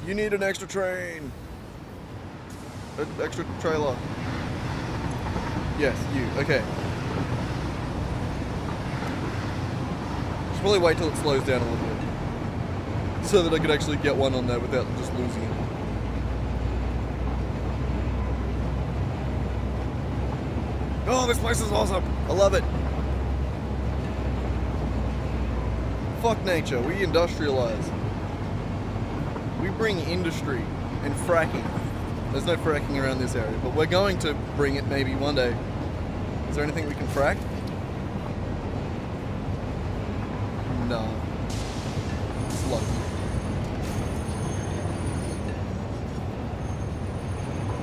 You need an extra train. An extra trailer. Yes, you. Okay. Should probably wait till it slows down a little bit, so that I could actually get one on there without just losing it. Oh, this place is awesome. I love it. Fuck nature. We industrialize. We bring industry and fracking. There's no fracking around this area, but we're going to bring it maybe one day. Is there anything we can frack? No. It's lucky.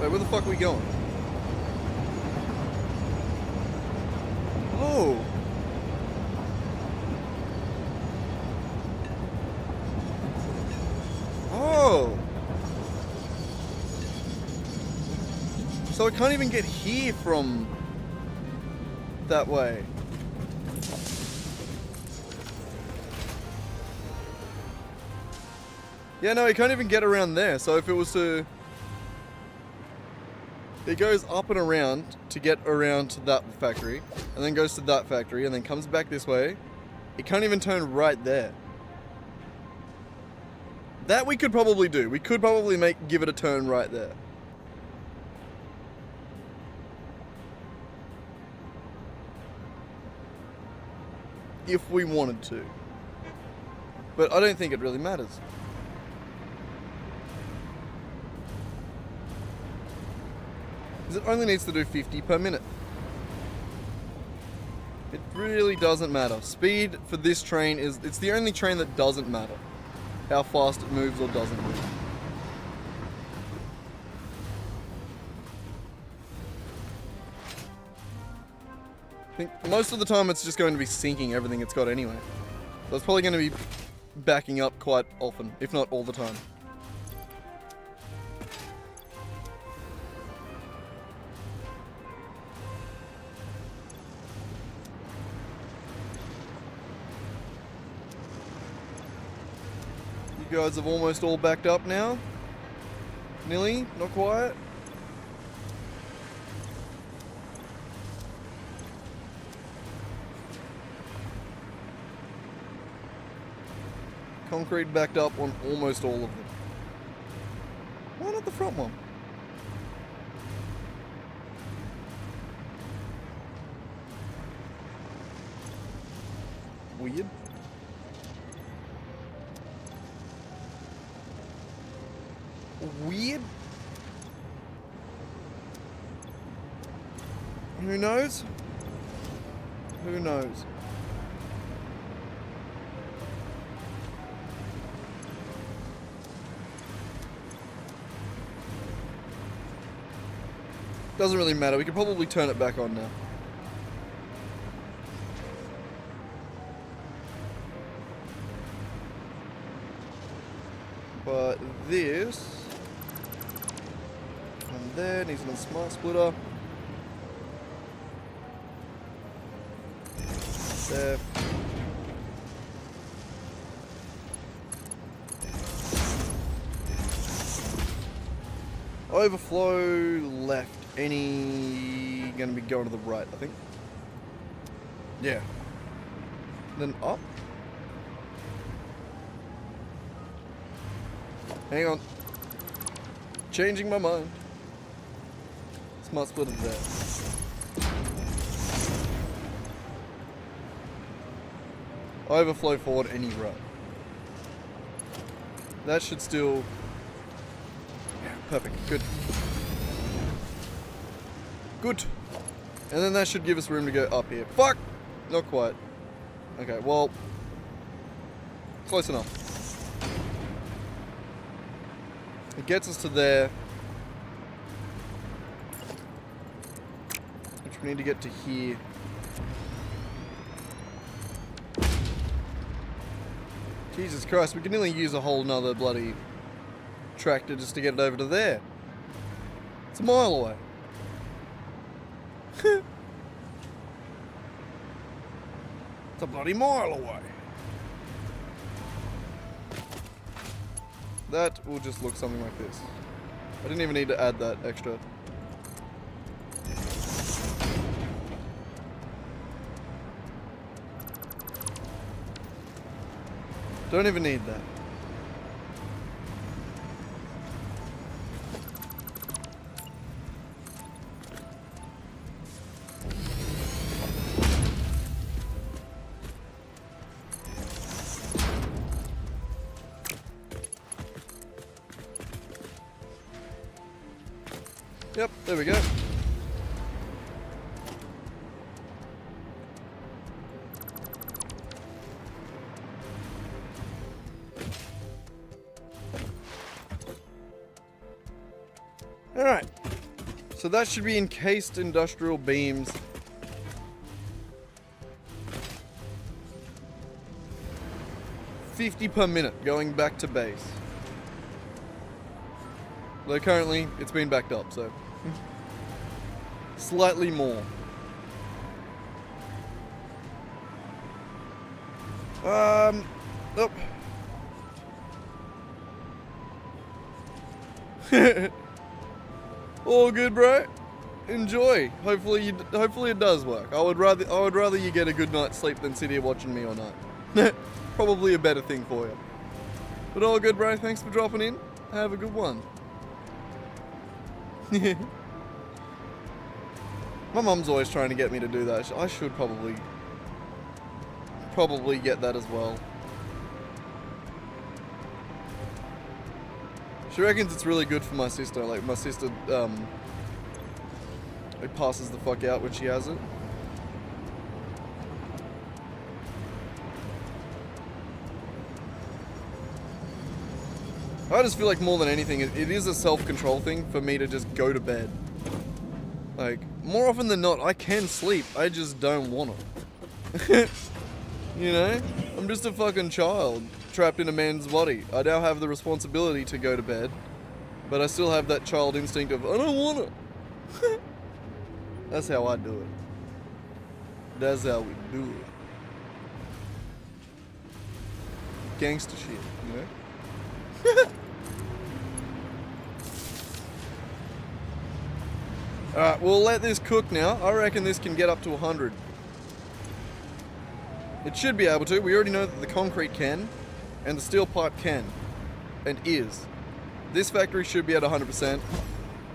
Wait, where the fuck are we going? Oh! Oh! So I can't even get here from that way. Yeah, no, I can't even get around there. So if it was to... It goes up and around to get around to that factory, and then goes to that factory, and then comes back this way. It can't even turn right there. That we could probably do. We could probably give it a turn right there. If we wanted to. But I don't think it really matters. Because it only needs to do 50 per minute. It really doesn't matter. Speed for this train it's the only train that doesn't matter. How fast it moves or doesn't move. I think most of the time it's just going to be sinking everything it's got anyway. So it's probably going to be backing up quite often, if not all the time. You guys have almost all backed up now. Nearly, not quite. Concrete backed up on almost all of them. Why not the front one? Weird. Weird. Who knows? Who knows? Doesn't really matter. We could probably turn it back on now. But this and there needs a smart splitter. There. Overflow left. Any gonna be going to the right, I think. Yeah. Then up. Hang on. Changing my mind. Smart splitter there. Overflow forward any right. That should still... Yeah, perfect. Good. Good. And then that should give us room to go up here. Fuck! Not quite. Okay, well... Close enough. It gets us to there. Which we need to get to here. Jesus Christ, we can nearly use a whole nother bloody tractor just to get it over to there. It's a mile away. It's a bloody mile away. That will just look something like this. I didn't even need to add that extra. Don't even need that. Yep, there we go. Alright, so that should be encased industrial beams. $50 per minute going back to base. Though currently it's been backed up, so slightly more. Nope. All good, bro. Enjoy. Hopefully it does work. I would rather you get a good night's sleep than sit here watching me all night. Probably a better thing for you. But all good, bro. Thanks for dropping in. Have a good one. My mum's always trying to get me to do that. I should probably get that as well. She reckons it's really good for my sister. Like, my sister, it passes the fuck out when she has it. I just feel like more than anything, it is a self-control thing for me to just go to bed. Like, more often than not, I can sleep. I just don't want to. You know? I'm just a fucking child trapped in a man's body. I now have the responsibility to go to bed, but I still have that child instinct of, I don't want to. That's how I do it. That's how we do it. Gangster shit, you know? Alright, we'll let this cook now. I reckon this can get up to 100. It should be able to. We already know that the concrete can, and the steel pipe can, and is. This factory should be at 100%.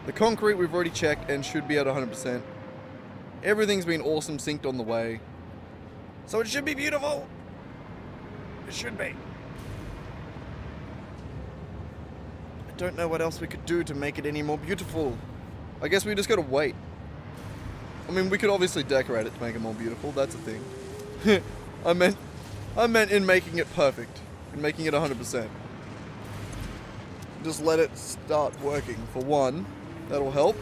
The concrete we've already checked and should be at 100%. Everything's been awesome synced on the way. So it should be beautiful. It should be. I don't know what else we could do to make it any more beautiful. I guess we just gotta wait. I mean, we could obviously decorate it to make it more beautiful. That's a thing. I meant in making it perfect. In making it 100%. Just let it start working for one. That'll help.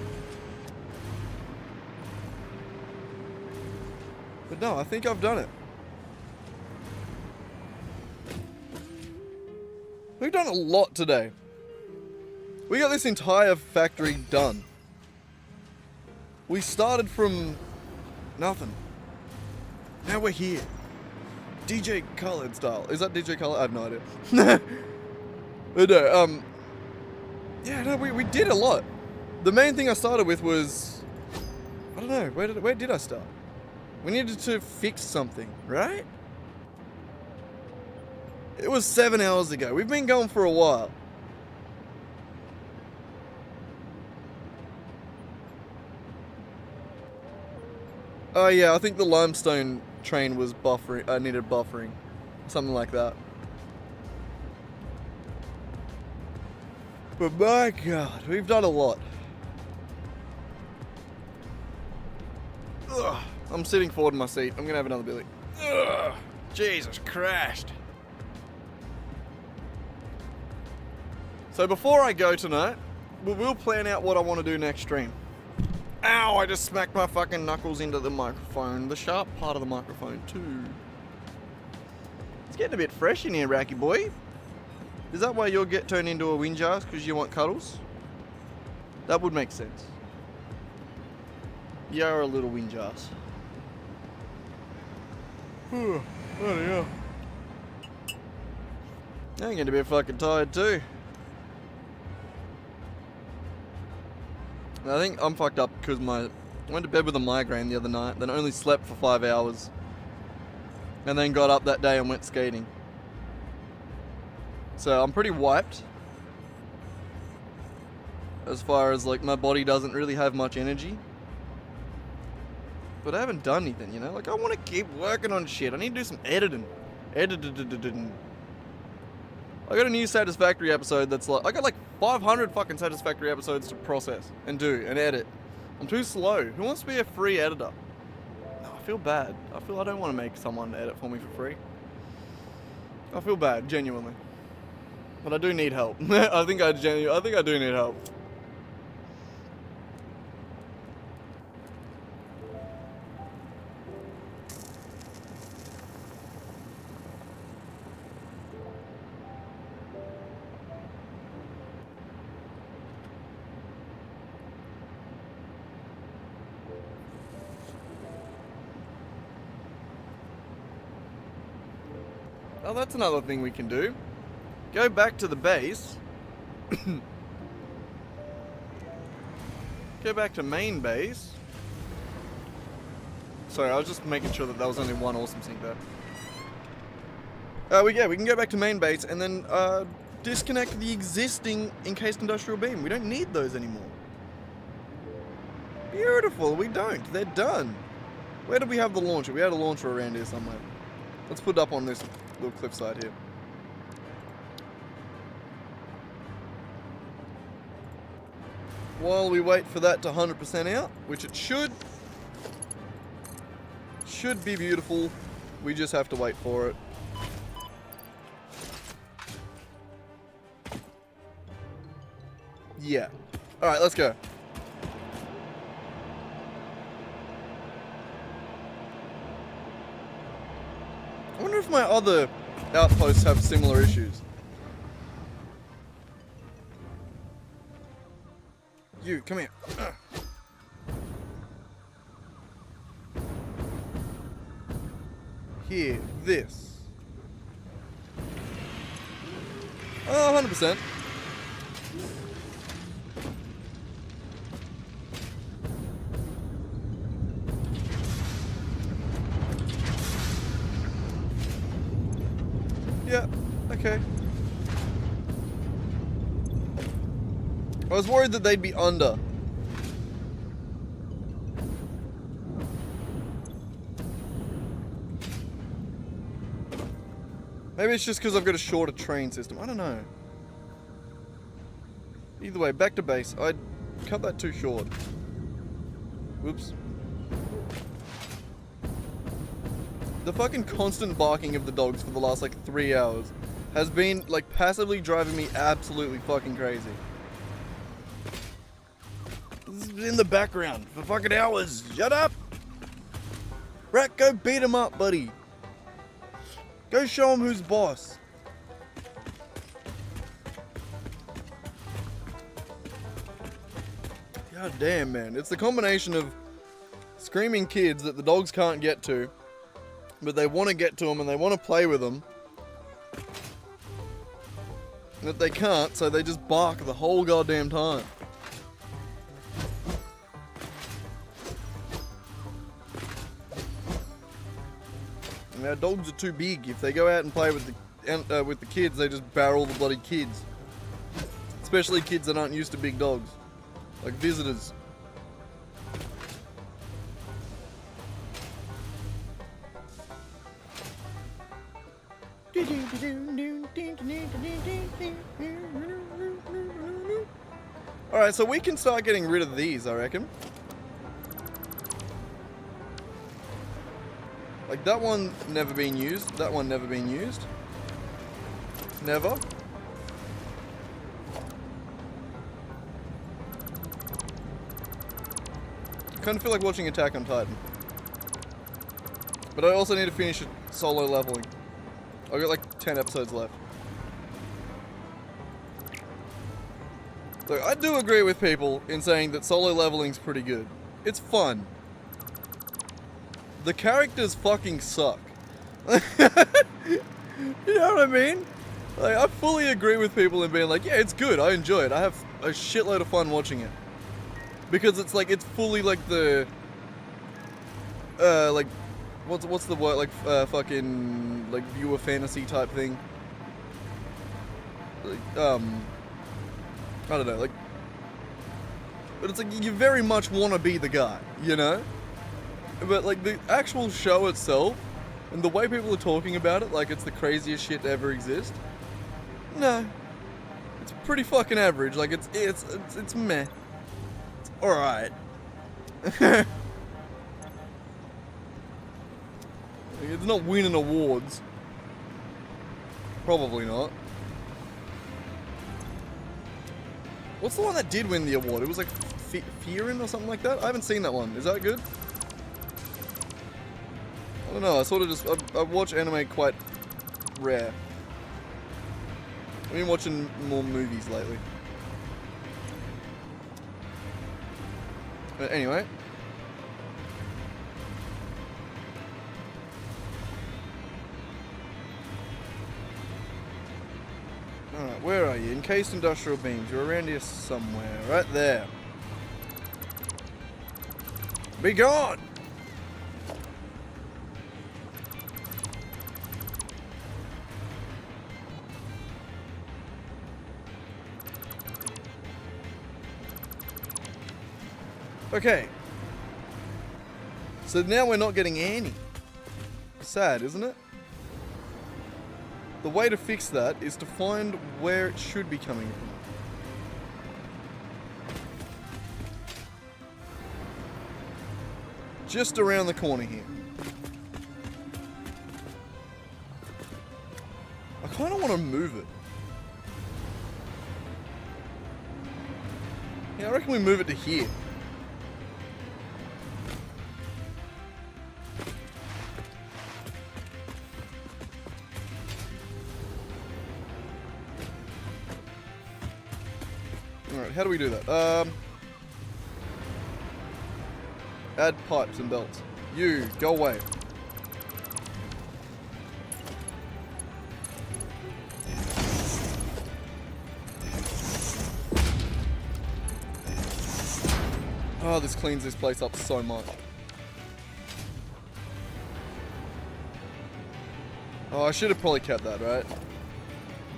But no, I think I've done it. We've done a lot today. We got this entire factory done. We started from nothing. Now we're here. DJ Khaled style. Is that DJ Khaled? I have no idea. But no, yeah, no, we did a lot. The main thing I started with was, I don't know, where did I start? We needed to fix something, right? It was 7 hours ago. We've been going for a while. Oh yeah, I think the limestone train was buffering, needed buffering. Something like that. But my God, we've done a lot. Ugh, I'm sitting forward in my seat. I'm gonna have another Billy. Ugh, Jesus Christ. So before I go tonight, we'll plan out what I want to do next stream. Ow, I just smacked my fucking knuckles into the microphone. The sharp part of the microphone, too. It's getting a bit fresh in here, Racky boy. Is that why you'll get turned into a windjars because you want cuddles? That would make sense. You're a little windjars. Bloody hell. I'm getting a bit fucking tired, too. I think I'm fucked up because I went to bed with a migraine the other night, then only slept for 5 hours. And then got up that day and went skating. So I'm pretty wiped. As far as like my body doesn't really have much energy. But I haven't done anything, you know? Like I want to keep working on shit. I need to do some editing. I got a new Satisfactory episode that's like, I got like 500 fucking Satisfactory episodes to process and do and edit. I'm too slow. Who wants to be a free editor? No, I feel bad. I feel I don't want to make someone edit for me for free. I feel bad, genuinely. But I do need help. I think I do need help. Oh, that's another thing we can do. Go back to the base. Go back to main base. Sorry, I was just making sure that there was only one awesome sync there. We can go back to main base and then disconnect the existing encased industrial beam. We don't need those anymore. Beautiful, we don't. They're done. Where do we have the launcher? We had a launcher around here somewhere. Let's put it up on this little cliffside here. while we wait for that to 100% out, which it should be beautiful. We just have to wait for it. Yeah. Alright, let's go. I wonder if my other outposts have similar issues. You, come here. Here, this. Oh, 100%. Yeah, okay. I was worried that they'd be under. Maybe it's just because I've got a shorter train system. I don't know. Either way, back to base. I'd cut that too short. Whoops. The fucking constant barking of the dogs for the last like 3 hours has been like passively driving me absolutely fucking crazy. This is in the background for fucking hours. Shut up! Rat, go beat him up, buddy. Go show him who's boss. God damn, man. It's the combination of screaming kids that the dogs can't get to, but they want to get to them and they want to play with them, that they can't, so they just bark the whole goddamn time. And our dogs are too big. If they go out and play with the kids, they just barrel the bloody kids. Especially kids that aren't used to big dogs, like visitors. Alright, so we can start getting rid of these, I reckon. Like, that one never been used. That one never been used. Never. Kind of feel like watching Attack on Titan. But I also need to finish it solo leveling. I've got like 10 episodes left. Look, I do agree with people in saying that solo leveling's pretty good. It's fun. The characters fucking suck. You know what I mean? Like, I fully agree with people in being like, yeah, it's good, I enjoy it. I have a shitload of fun watching it. Because it's like, it's fully like the... like, what's the word? Like, fucking, like, viewer fantasy type thing. Like, I don't know, like... But it's like, you very much want to be the guy, you know? But, like, the actual show itself, and the way people are talking about it, like it's the craziest shit to ever exist. No. It's pretty fucking average. Like, it's meh. It's alright. Like, it's not winning awards. Probably not. What's the one that did win the award? It was like Fearin' or something like that? I haven't seen that one. Is that good? I don't know, I sort of just, I watch anime quite rare. I've been watching more movies lately. But anyway. Alright, where are you? Encased Industrial Beams. You're around here somewhere. Right there. Be gone! Okay. So now we're not getting any. Sad, isn't it? The way to fix that is to find where it should be coming from. just around the corner here. I kind of want to move it. Yeah, I reckon we move it to here. Alright, how do we do that? Add pipes and belts. You, go away. Oh, this cleans this place up so much. Oh, I should have probably kept that, right?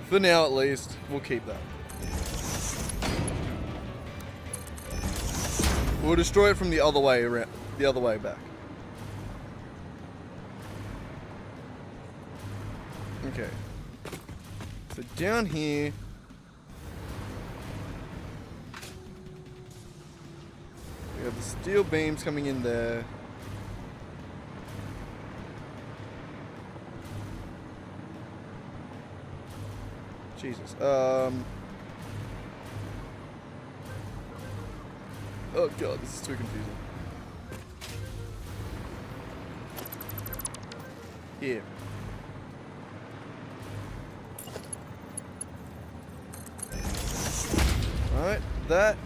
For now, at least, we'll keep that. We'll destroy it from the other way around, the other way back. Okay. So down here. We have the steel beams coming in there. Jesus. Oh god, this is too confusing. Here. Alright, that.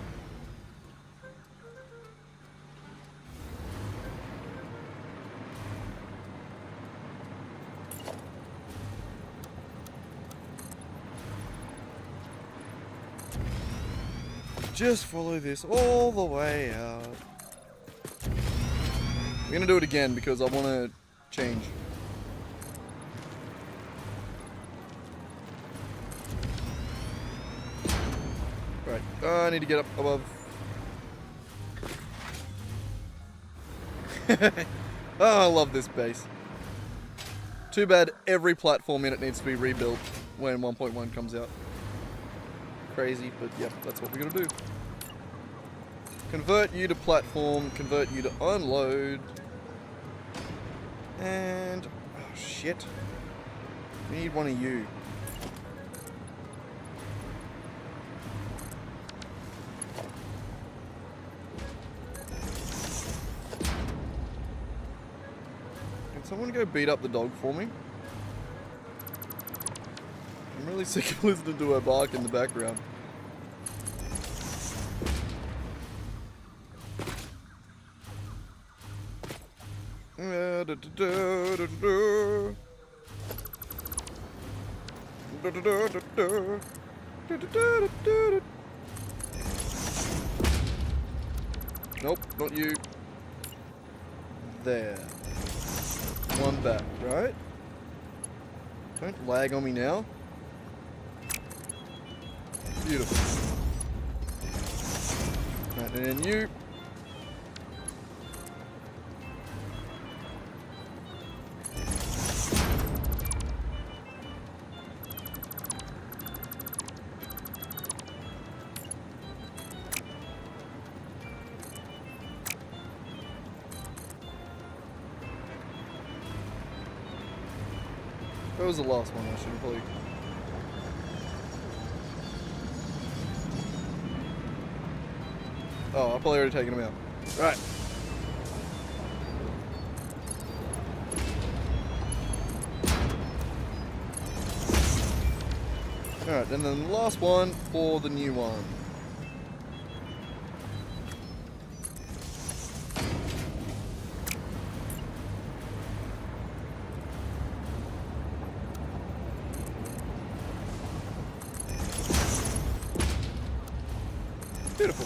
Just follow this all the way out. I'm gonna do it again because I want to change. Right, I need to get up above. Oh, I love this base. Too bad every platform in it needs to be rebuilt when 1.1 comes out. Crazy, but yep, that's what we're gonna do. Convert you to platform, convert you to unload. And oh shit. We need one of you. Can someone go beat up the dog for me? I'm really sick of listening to her bark in the background. Nope, not you. There. One back, right? Don't lag on me now. Beautiful. Right, and then you. That was the last one, I should have probably... Oh, I've probably already taken him out. Right. Alright, and then the last one for the new one. Beautiful.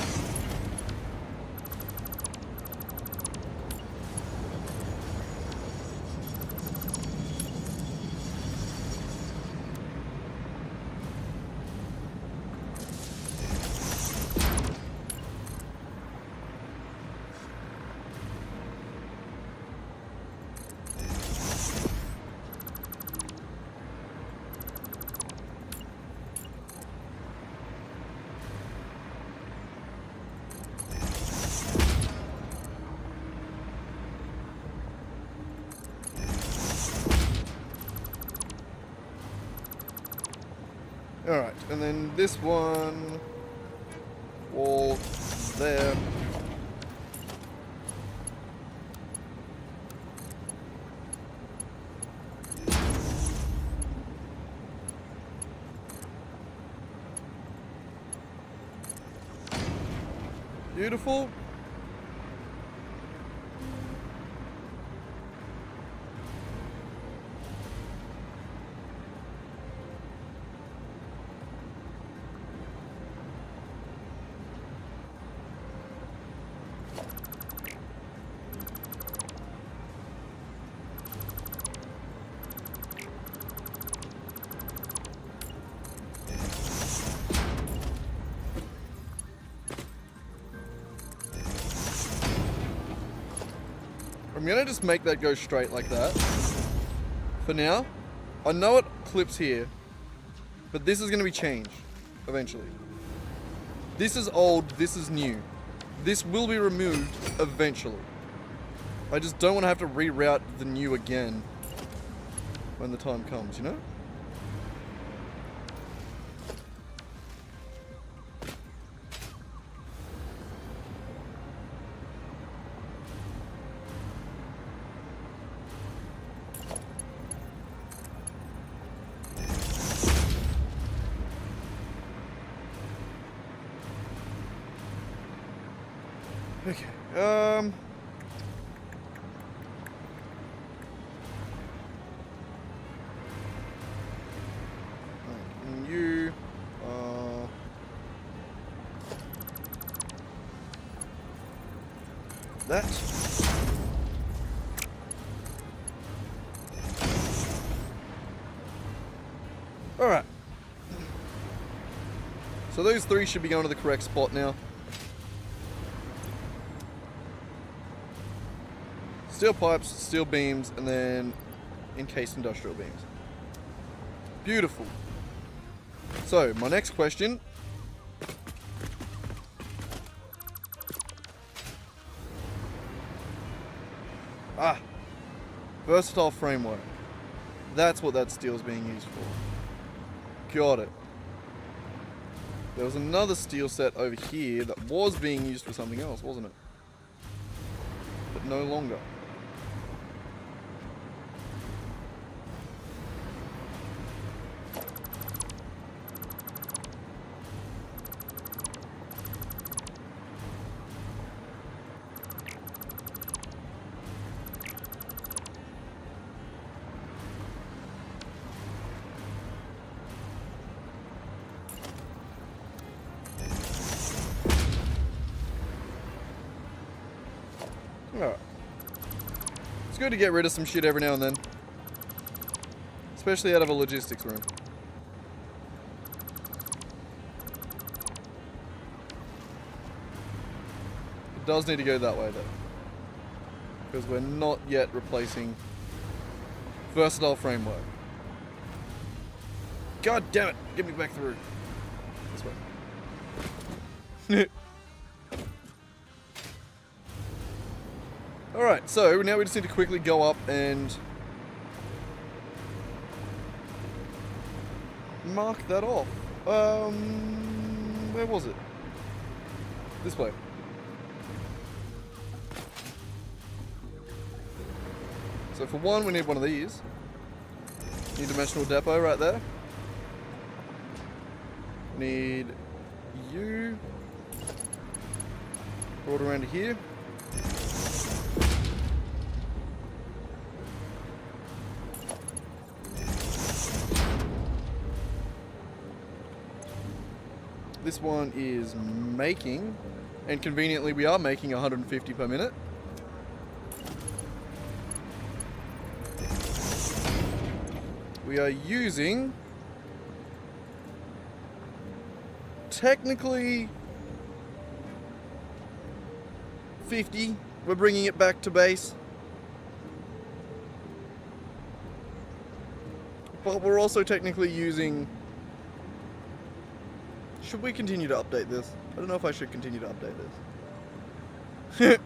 Alright, and then this one, wall there. Beautiful. I'm gonna just make that go straight like that. For now. I know it clips here, but this is gonna be changed eventually. This is old, this is new. This will be removed eventually. I just don't want to have to reroute the new again when the time comes, you know? Okay, and you, that. Alright. So those three should be going to the correct spot now. Steel pipes, steel beams, and then encased industrial beams. Beautiful. So, my next question. Versatile framework. That's what that steel's being used for. Got it. There was another steel set over here that was being used for something else, wasn't it? But no longer. Alright. It's good to get rid of some shit every now and then. Especially out of a logistics room. It does need to go that way though. Because we're not yet replacing versatile framework. God damn it! Get me back through. This way. Alright, so now we just need to quickly go up and mark that off. Where was it? This way. So for one, we need one of these. Unidimensional depot right there. Need you. Brought around to here. This one is making, and conveniently we are making 150 per minute. We are using, technically, 50. We're bringing it back to base. But we're also technically using... Should we continue to update this? I don't know if I should continue to update this.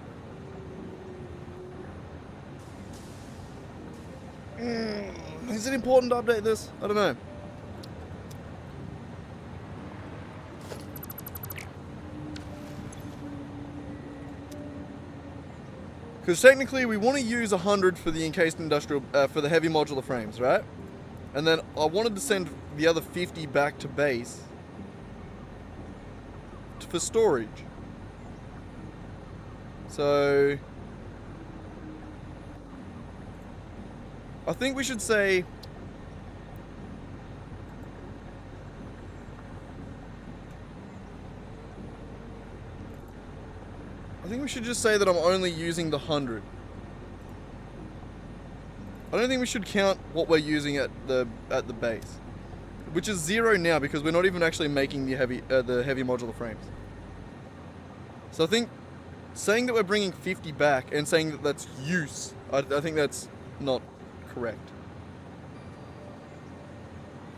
Is it important to update this? I don't know. Because technically we want to use 100 for the encased industrial, for the heavy modular frames, right? And then I wanted to send the other 50 back to base for storage. So I think we should say just say that I'm only using the 100. I don't think we should count what we're using at the base, which is 0 now because we're not even actually making the heavy modular frames. So I think saying that we're bringing 50 back and saying that that's use, I think that's not correct.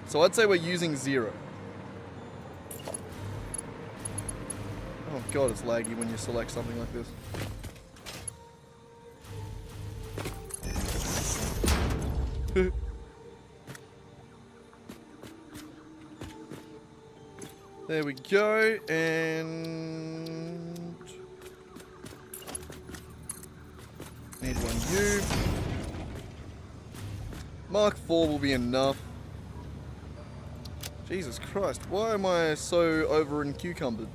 So I'd say we're using 0. Oh god, it's laggy when you select something like this. There we go, and need one U. Mark 4 will be enough. Jesus Christ, why am I so over encumbered?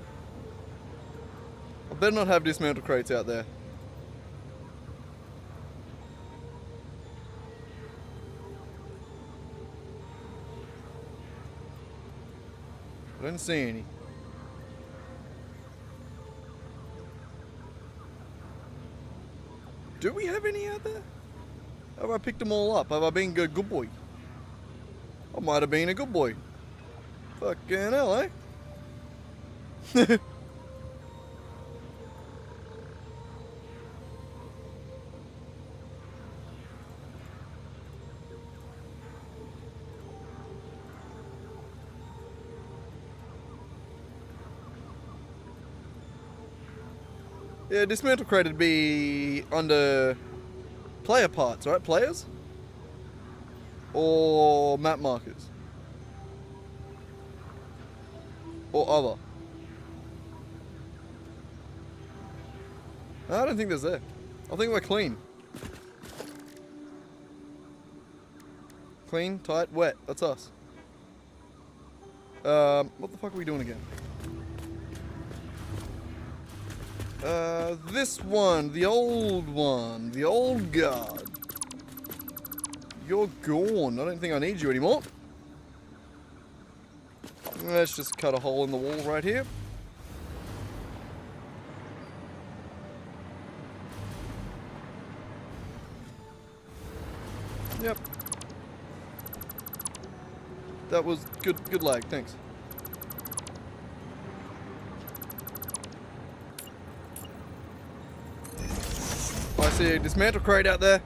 I better not have dismantle crates out there. I don't see any. Do we have any out there? Have I picked them all up? Have I been a good boy? I might have been a good boy. Fucking hell, eh? Yeah, dismantle crate would be under player parts, right? Players? Or map markers? Or other? No, I don't think there's there. I think we're clean. Clean, tight, wet. That's us. What the fuck are we doing again? This one, the old guard. You're gone. I don't think I need you anymore. Let's just cut a hole in the wall right here. Yep. That was good lag, thanks. I see a dismantle crate out there.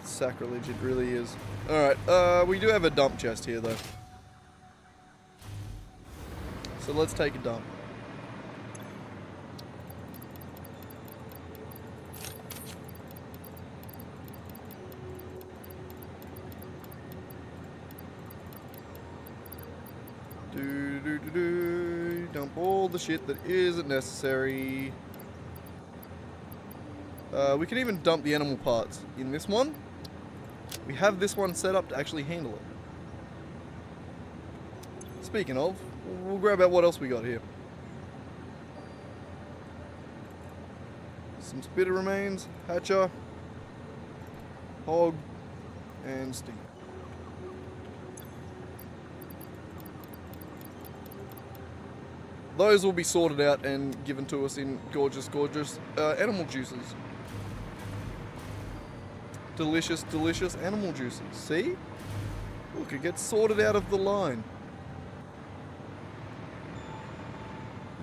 Sacrilege, it really is. Alright, we do have a dump chest here though. So let's take a dump. Dump all the shit that isn't necessary. We can even dump the animal parts in this one. We have this one set up to actually handle it. Speaking of, we'll grab out what else we got here. Some spitter remains, hatcher, hog, and stinger. Those will be sorted out and given to us in gorgeous animal juices. Delicious animal juices. See? Look, it gets sorted out of the line.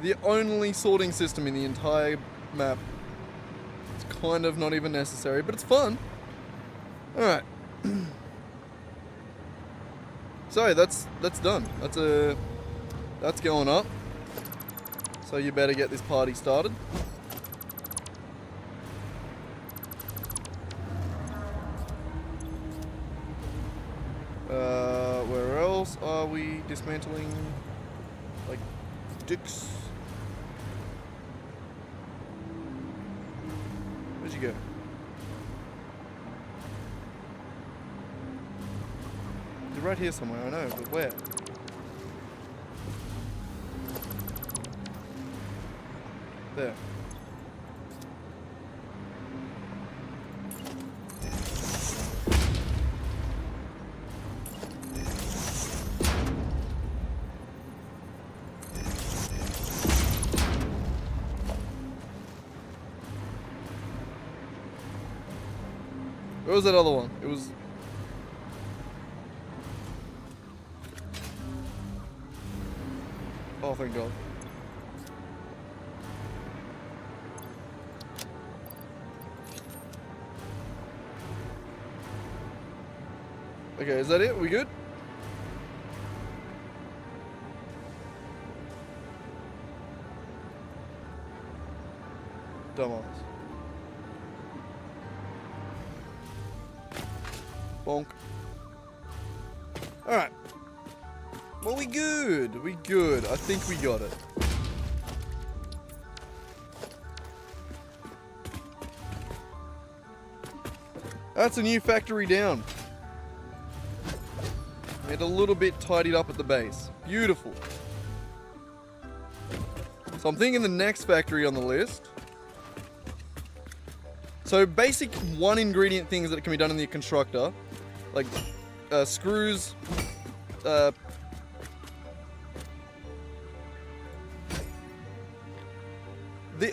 The only sorting system in the entire map. It's kind of not even necessary, but it's fun. Alright. So, that's done. That's going up. So you better get this party started. Where else are we dismantling? Like Dicks. Where'd you go? You're right here somewhere, I know, but where? There. Where was that other one? It was... Oh, thank God. Okay, is that it? We good? Dumbass. Bonk. Alright. Well, we good. We good. I think we got it. That's a new factory down. Made a little bit tidied up at the base. Beautiful. So I'm thinking the next factory on the list. So basic one ingredient things that can be done in the constructor. Like screws,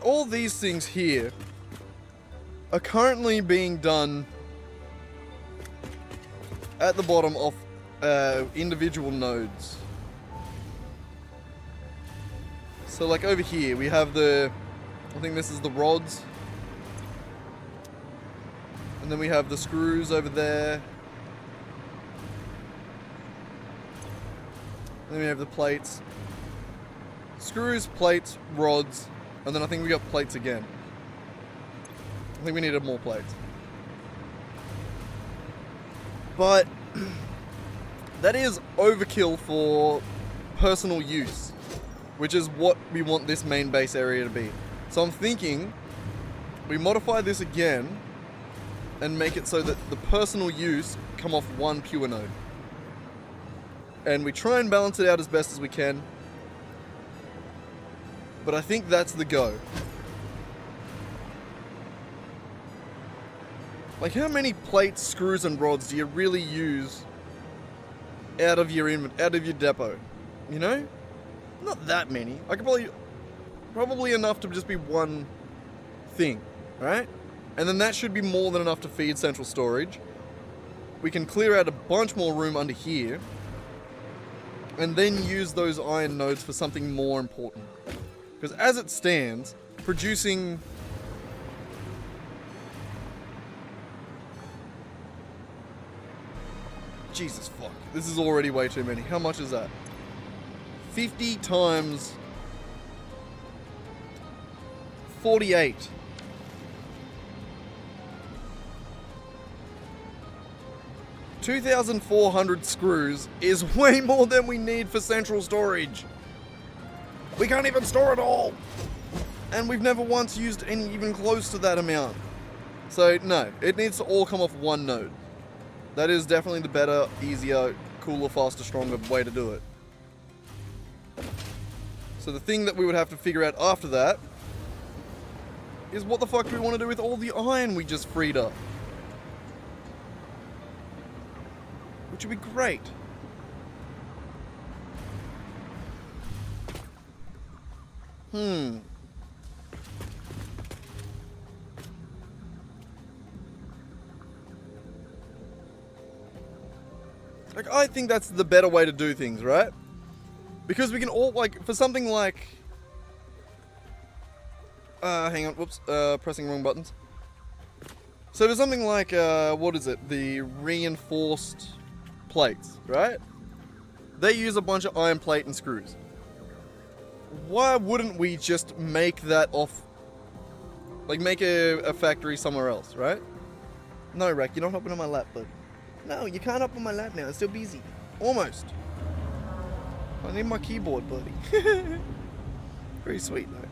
all these things here are currently being done at the bottom of individual nodes. So like over here we have I think this is the rods, and then we have the screws over there. Then we have the plates. Screws, plates, rods, and then I think we got plates again. I think we needed more plates. But that is overkill for personal use, which is what we want this main base area to be. So I'm thinking we modify this again and make it so that the personal use come off one pure node. And we try and balance it out as best as we can. But I think that's the go. Like, how many plates, screws, and rods do you really use out of your depot? You know? Not that many. I could probably enough to just be one thing, right? And then that should be more than enough to feed central storage. We can clear out a bunch more room under here, and then use those iron nodes for something more important. Because as it stands, producing Jesus fuck, this is already way too many. How much is that? 50 times 48. $2,400 screws is way more than we need for central storage. We can't even store it all. And we've never once used any even close to that amount. So no, it needs to all come off one node. That is definitely the better, easier, cooler, faster, stronger way to do it. So the thing that we would have to figure out after that is what the fuck do we want to do with all the iron we just freed up? Which would be great. Like, I think that's the better way to do things, right? Because we can all, like, for something like... hang on, whoops, pressing wrong buttons. So for something like, what is it? The reinforced plates, right? They use a bunch of iron plate and screws. Why wouldn't we just make that off... Like, make a factory somewhere else, right? No, Rack, you're not hopping on my lap, bud. No, you can't hop on my lap now. It's still busy. Almost. I need my keyboard, buddy. Pretty sweet though.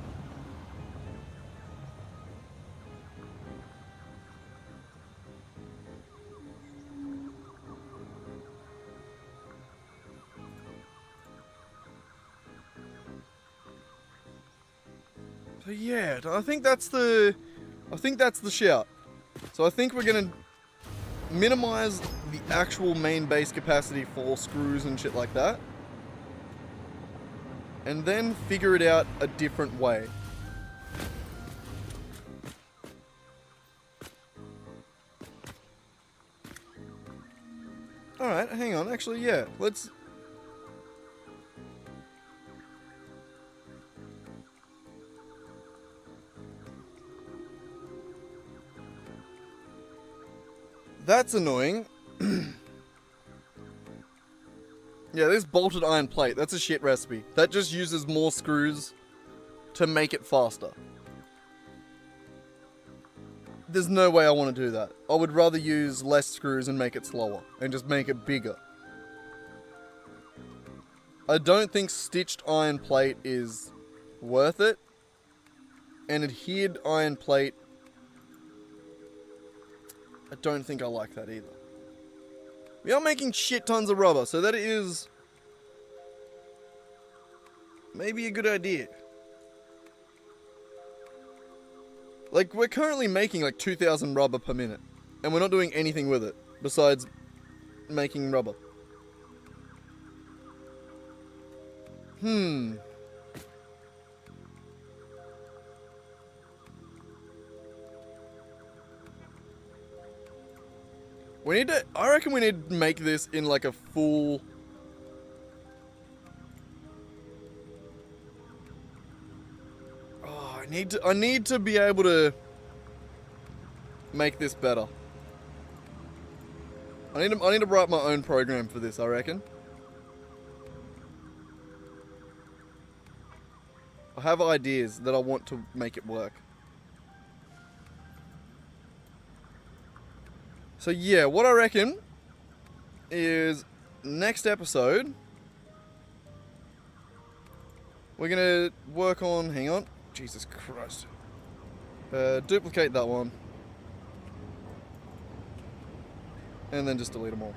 So yeah, I think that's the shout. So I think we're gonna minimize the actual main base capacity for screws and shit like that, and then figure it out a different way. Alright, hang on, actually, yeah, let's... That's annoying. Yeah, this bolted iron plate, that's a shit recipe. That just uses more screws to make it faster. There's no way I want to do that. I would rather use less screws and make it slower, and just make it bigger. I don't think stitched iron plate is worth it. And adhered iron plate, I don't think I like that either. We are making shit tons of rubber, so that is maybe a good idea. Like, we're currently making like 2,000 rubber per minute, and we're not doing anything with it besides making rubber. We need to, I reckon we need to make this in like a full... Oh, I need to be able to make this better. I need to write my own program for this, I reckon. I have ideas that I want to make it work. So yeah, what I reckon is next episode we're gonna work on, hang on, Jesus Christ. Duplicate that one. And then just delete them all.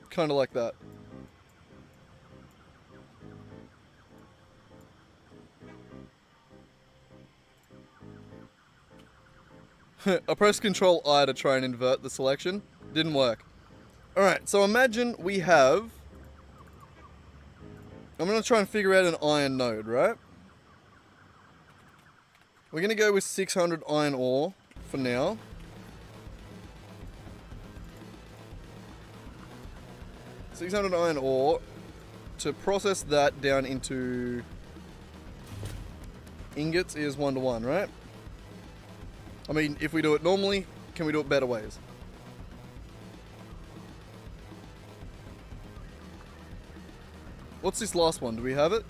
Kind of like that. I pressed Control I to try and invert the selection. Didn't work. Alright, so imagine we have... I'm going to try and figure out an iron node, right? We're going to go with 600 iron ore for now. $600 iron ore to process that down into ingots is 1-to-1, right? I mean, if we do it normally, can we do it better ways? What's this last one? Do we have it?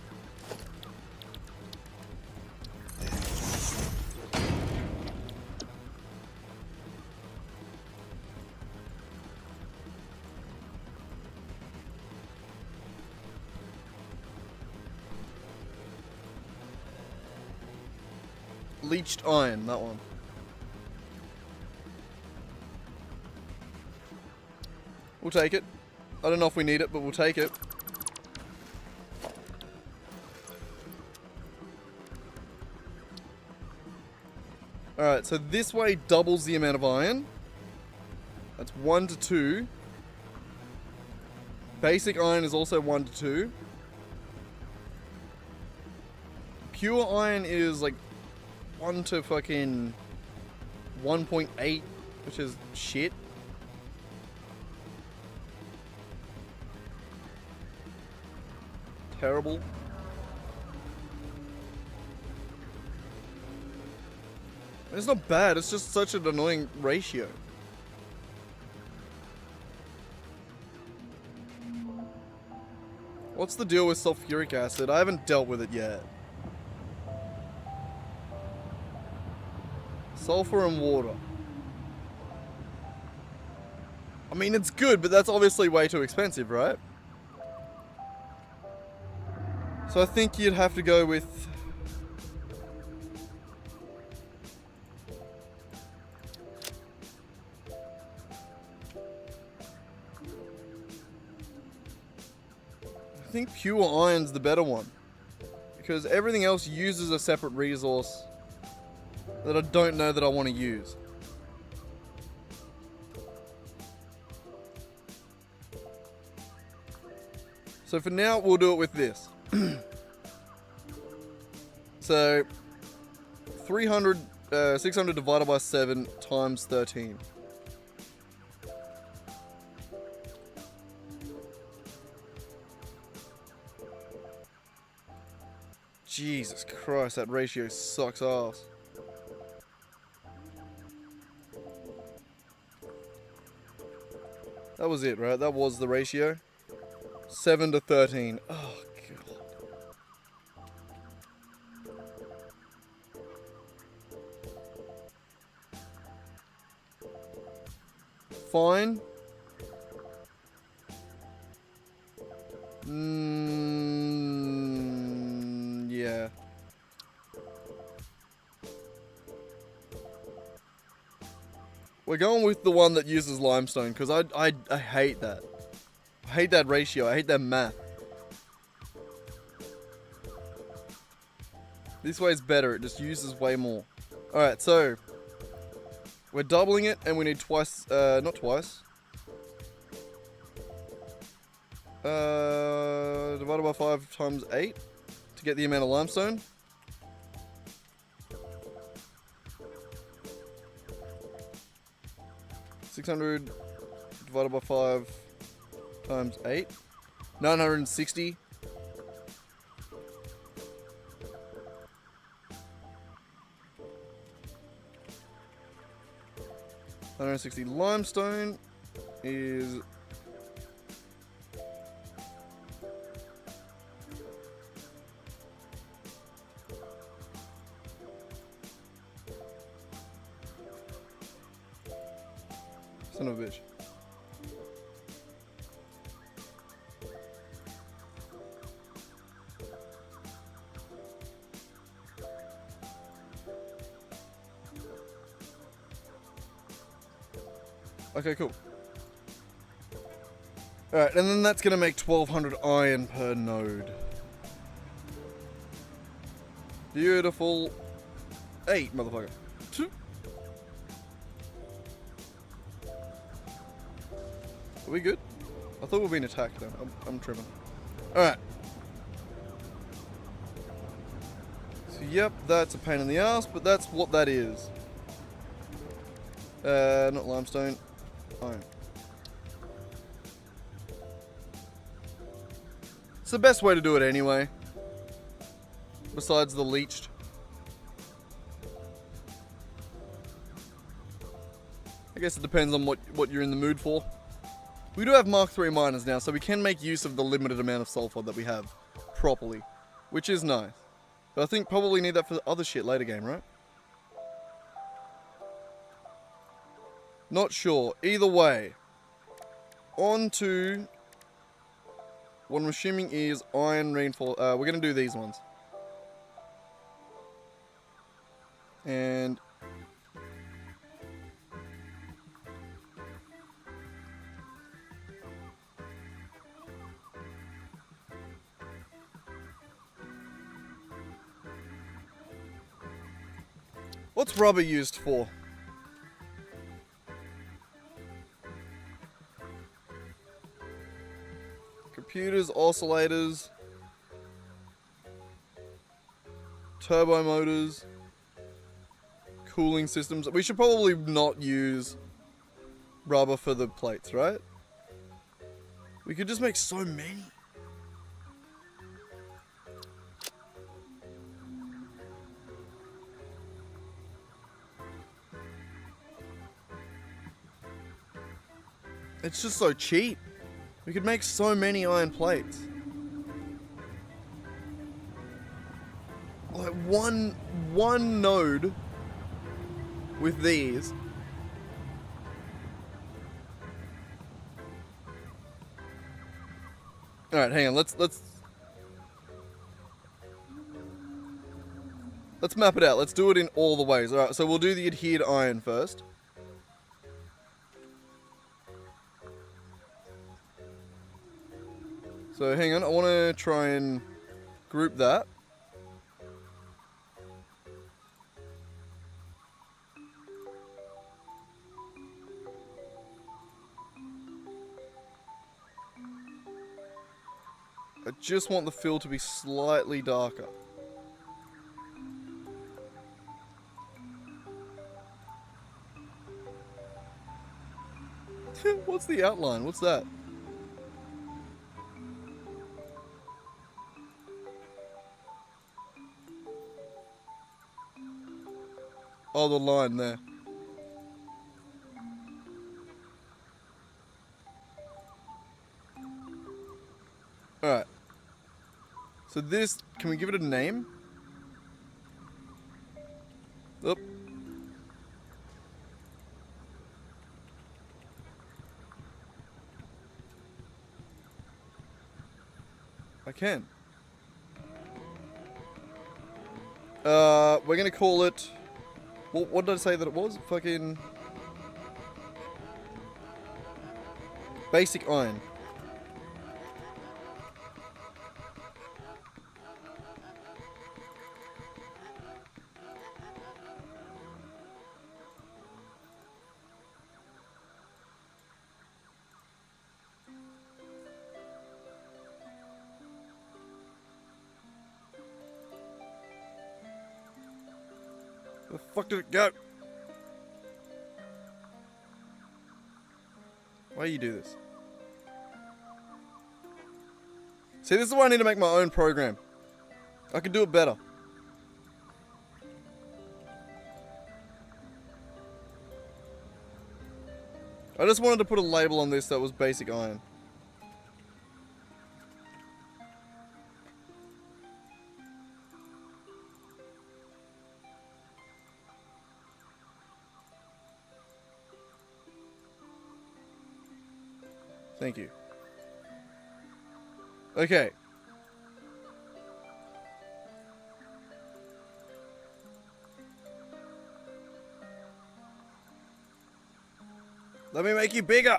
Leached iron, that one. We'll take it. I don't know if we need it, but we'll take it. Alright, so this way doubles the amount of iron. That's 1 to 2. Basic iron is also 1 to 2. Pure iron is like 1 to fucking 1.8, which is shit. Terrible. It's not bad, it's just such an annoying ratio. What's the deal with sulfuric acid? I haven't dealt with it yet. Sulfur and water. I mean, it's good, but that's obviously way too expensive, right? So I think you'd have to go with... I think pure iron's the better one. Because everything else uses a separate resource that I don't know that I want to use. So for now, we'll do it with this. So 600 divided by 7 times 13. Jesus Christ, that ratio sucks ass. That was it, right? That was the ratio. 7 to 13. Oh, God. Fine. Yeah. We're going with the one that uses limestone, because I hate that. I hate that ratio. I hate that math. This way is better. It just uses way more. Alright, so we're doubling it, and we need twice, not twice. Divided by 5 times 8 to get the amount of limestone. $600 divided by 5 times 8. 960. Limestone is son of a bitch. Okay, cool. Alright, and then that's gonna make 1200 iron per node. Beautiful. 8, motherfucker. 2. Are we good? I thought we were being attacked then. I'm tripping. Alright. So, yep, that's a pain in the ass, but that's what that is. Not limestone. Iron. It's the best way to do it anyway. Besides the leached. I guess it depends on what you're in the mood for. We do have Mark III miners now, so we can make use of the limited amount of sulfur that we have properly, which is nice. But I think probably need that for other shit later game, right? Not sure. Either way, on to what I'm assuming is iron reinforced. We're going to do these ones. And what's rubber used for? Computers, oscillators, turbo motors, cooling systems. We should probably not use rubber for the plates, right? We could just make so many. It's just so cheap. We could make so many iron plates. Like one node with these. All right, hang on. Let's map it out. Let's do it in all the ways. All right, so we'll do the adhered iron first. So hang on, I want to try and group that. I just want the fill to be slightly darker. What's the outline? What's that? Oh, the line there. Alright. So this, can we give it a name? Oop. I can. We're gonna call it... What did I say that it was? Fucking... Basic iron. Where the fuck did it go? Why do you do this? See, this is why I need to make my own program. I can do it better. I just wanted to put a label on this that was basic iron. Thank you. Okay. Let me make you bigger.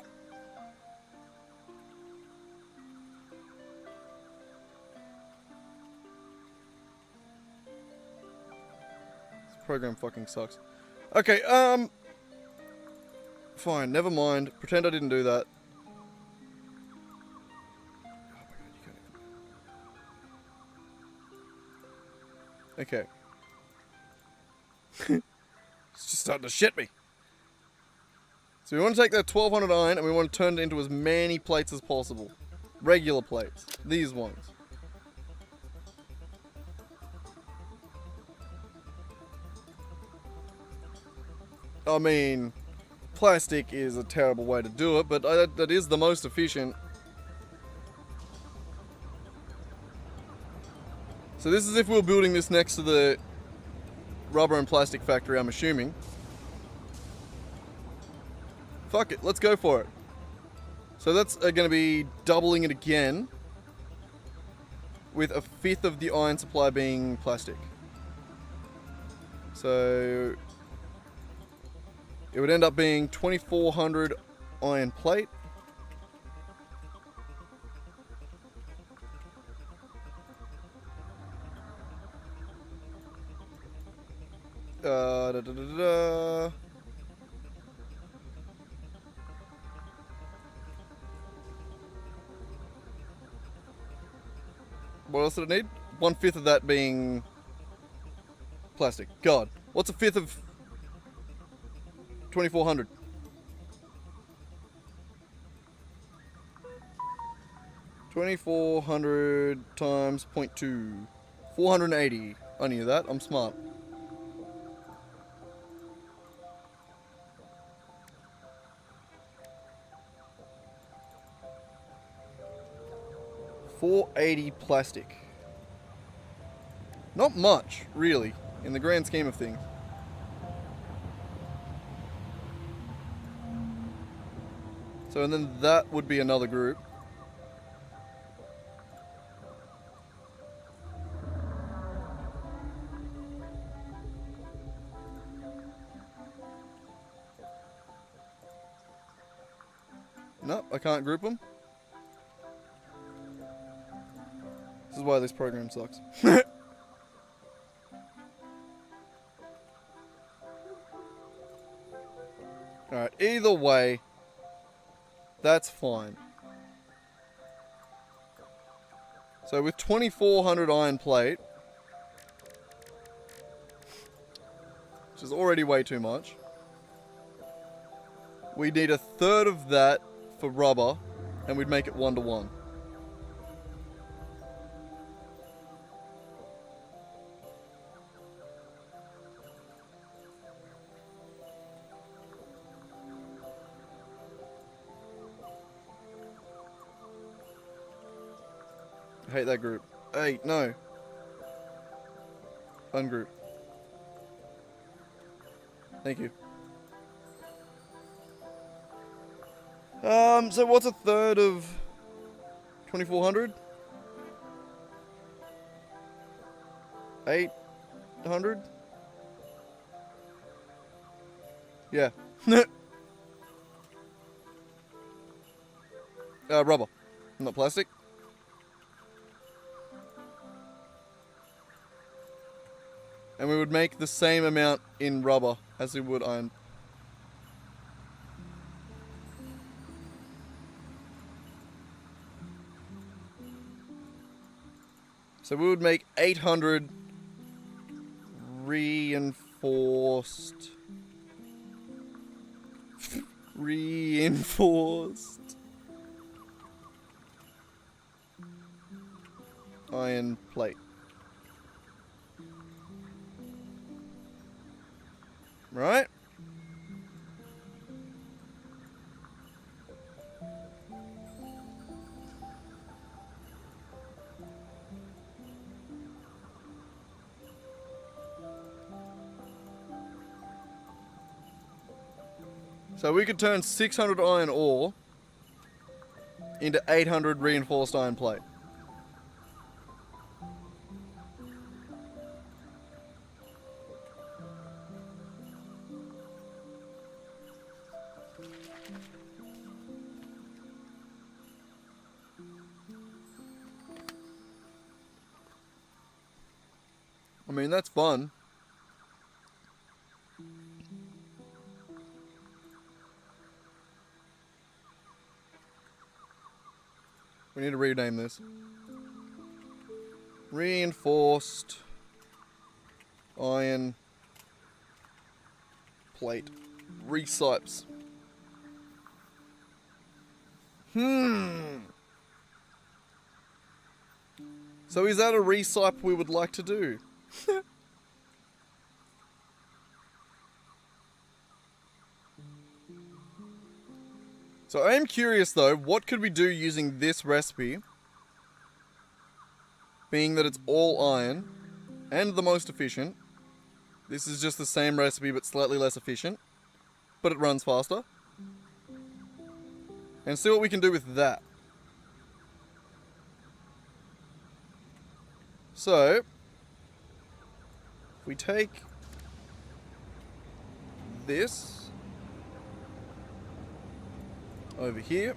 This program fucking sucks. Okay, fine, never mind. Pretend I didn't do that. Okay. It's just starting to shit me. So we want to take that 1200 iron and we want to turn it into as many plates as possible. Regular plates. These ones. I mean, plastic is a terrible way to do it, but that is the most efficient. So this is if we were building this next to the rubber and plastic factory, I'm assuming. Fuck it, let's go for it. So that's going to be doubling it again, with a fifth of the iron supply being plastic. So it would end up being 2400 iron plate. What else did I need? 1/5 of that being plastic. God, what's a fifth of 2400? 2400 times 0.2. 480. I knew that. I'm smart. $480 plastic. Not much, really, in the grand scheme of things. So, and then that would be another group. Nope, I can't group them. This is why this program sucks. Alright, either way, that's fine. So with 2400 iron plate, which is already way too much, we need a third of that for rubber, and we'd make it 1-to-1. I hate that group. Hey, no. Ungroup. Thank you. So what's a third of 2400? 800? Yeah. Rubber, not plastic. And we would make the same amount in rubber as we would iron. So we would make 800 reinforced iron plate. Right? So we could turn 600 iron ore into 800 reinforced iron plate. I mean, that's fun. We need to rename this. Reinforced iron plate. Recipes. So is that a recipe we would like to do? So I am curious though, what could we do using this recipe? Being that it's all iron and the most efficient. This is just the same recipe but slightly less efficient, but it runs faster. And see what we can do with that. So, if we take this over here,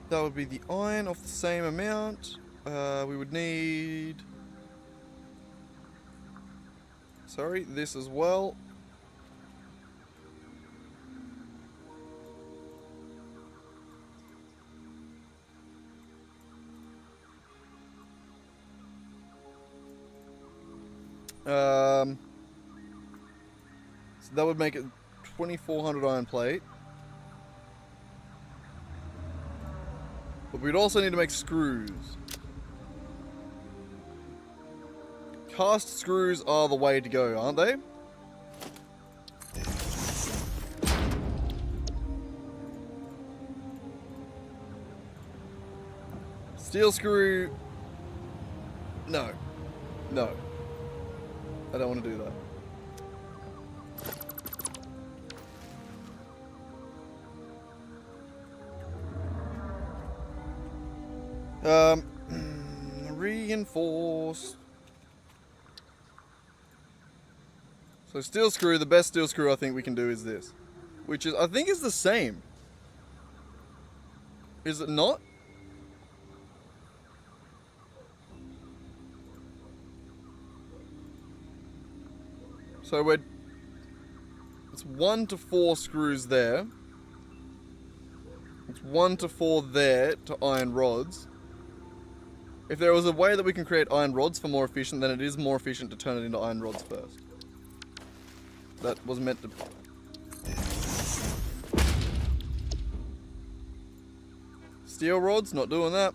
that would be the iron of the same amount. We would need, sorry, this as well. So that would make it 2400 iron plate. But we'd also need to make screws. Cast screws are the way to go, aren't they? Steel screw. No. No. I don't want to do that. Reinforced. So steel screw, the best steel screw I think we can do is this. Which is, I think is the same. Is it not? So it's 1 to 4 screws there. It's 1 to 4 there to iron rods. If there was a way that we can create iron rods for more efficient, then it is more efficient to turn it into iron rods first. That was meant to... Steel rods, not doing that.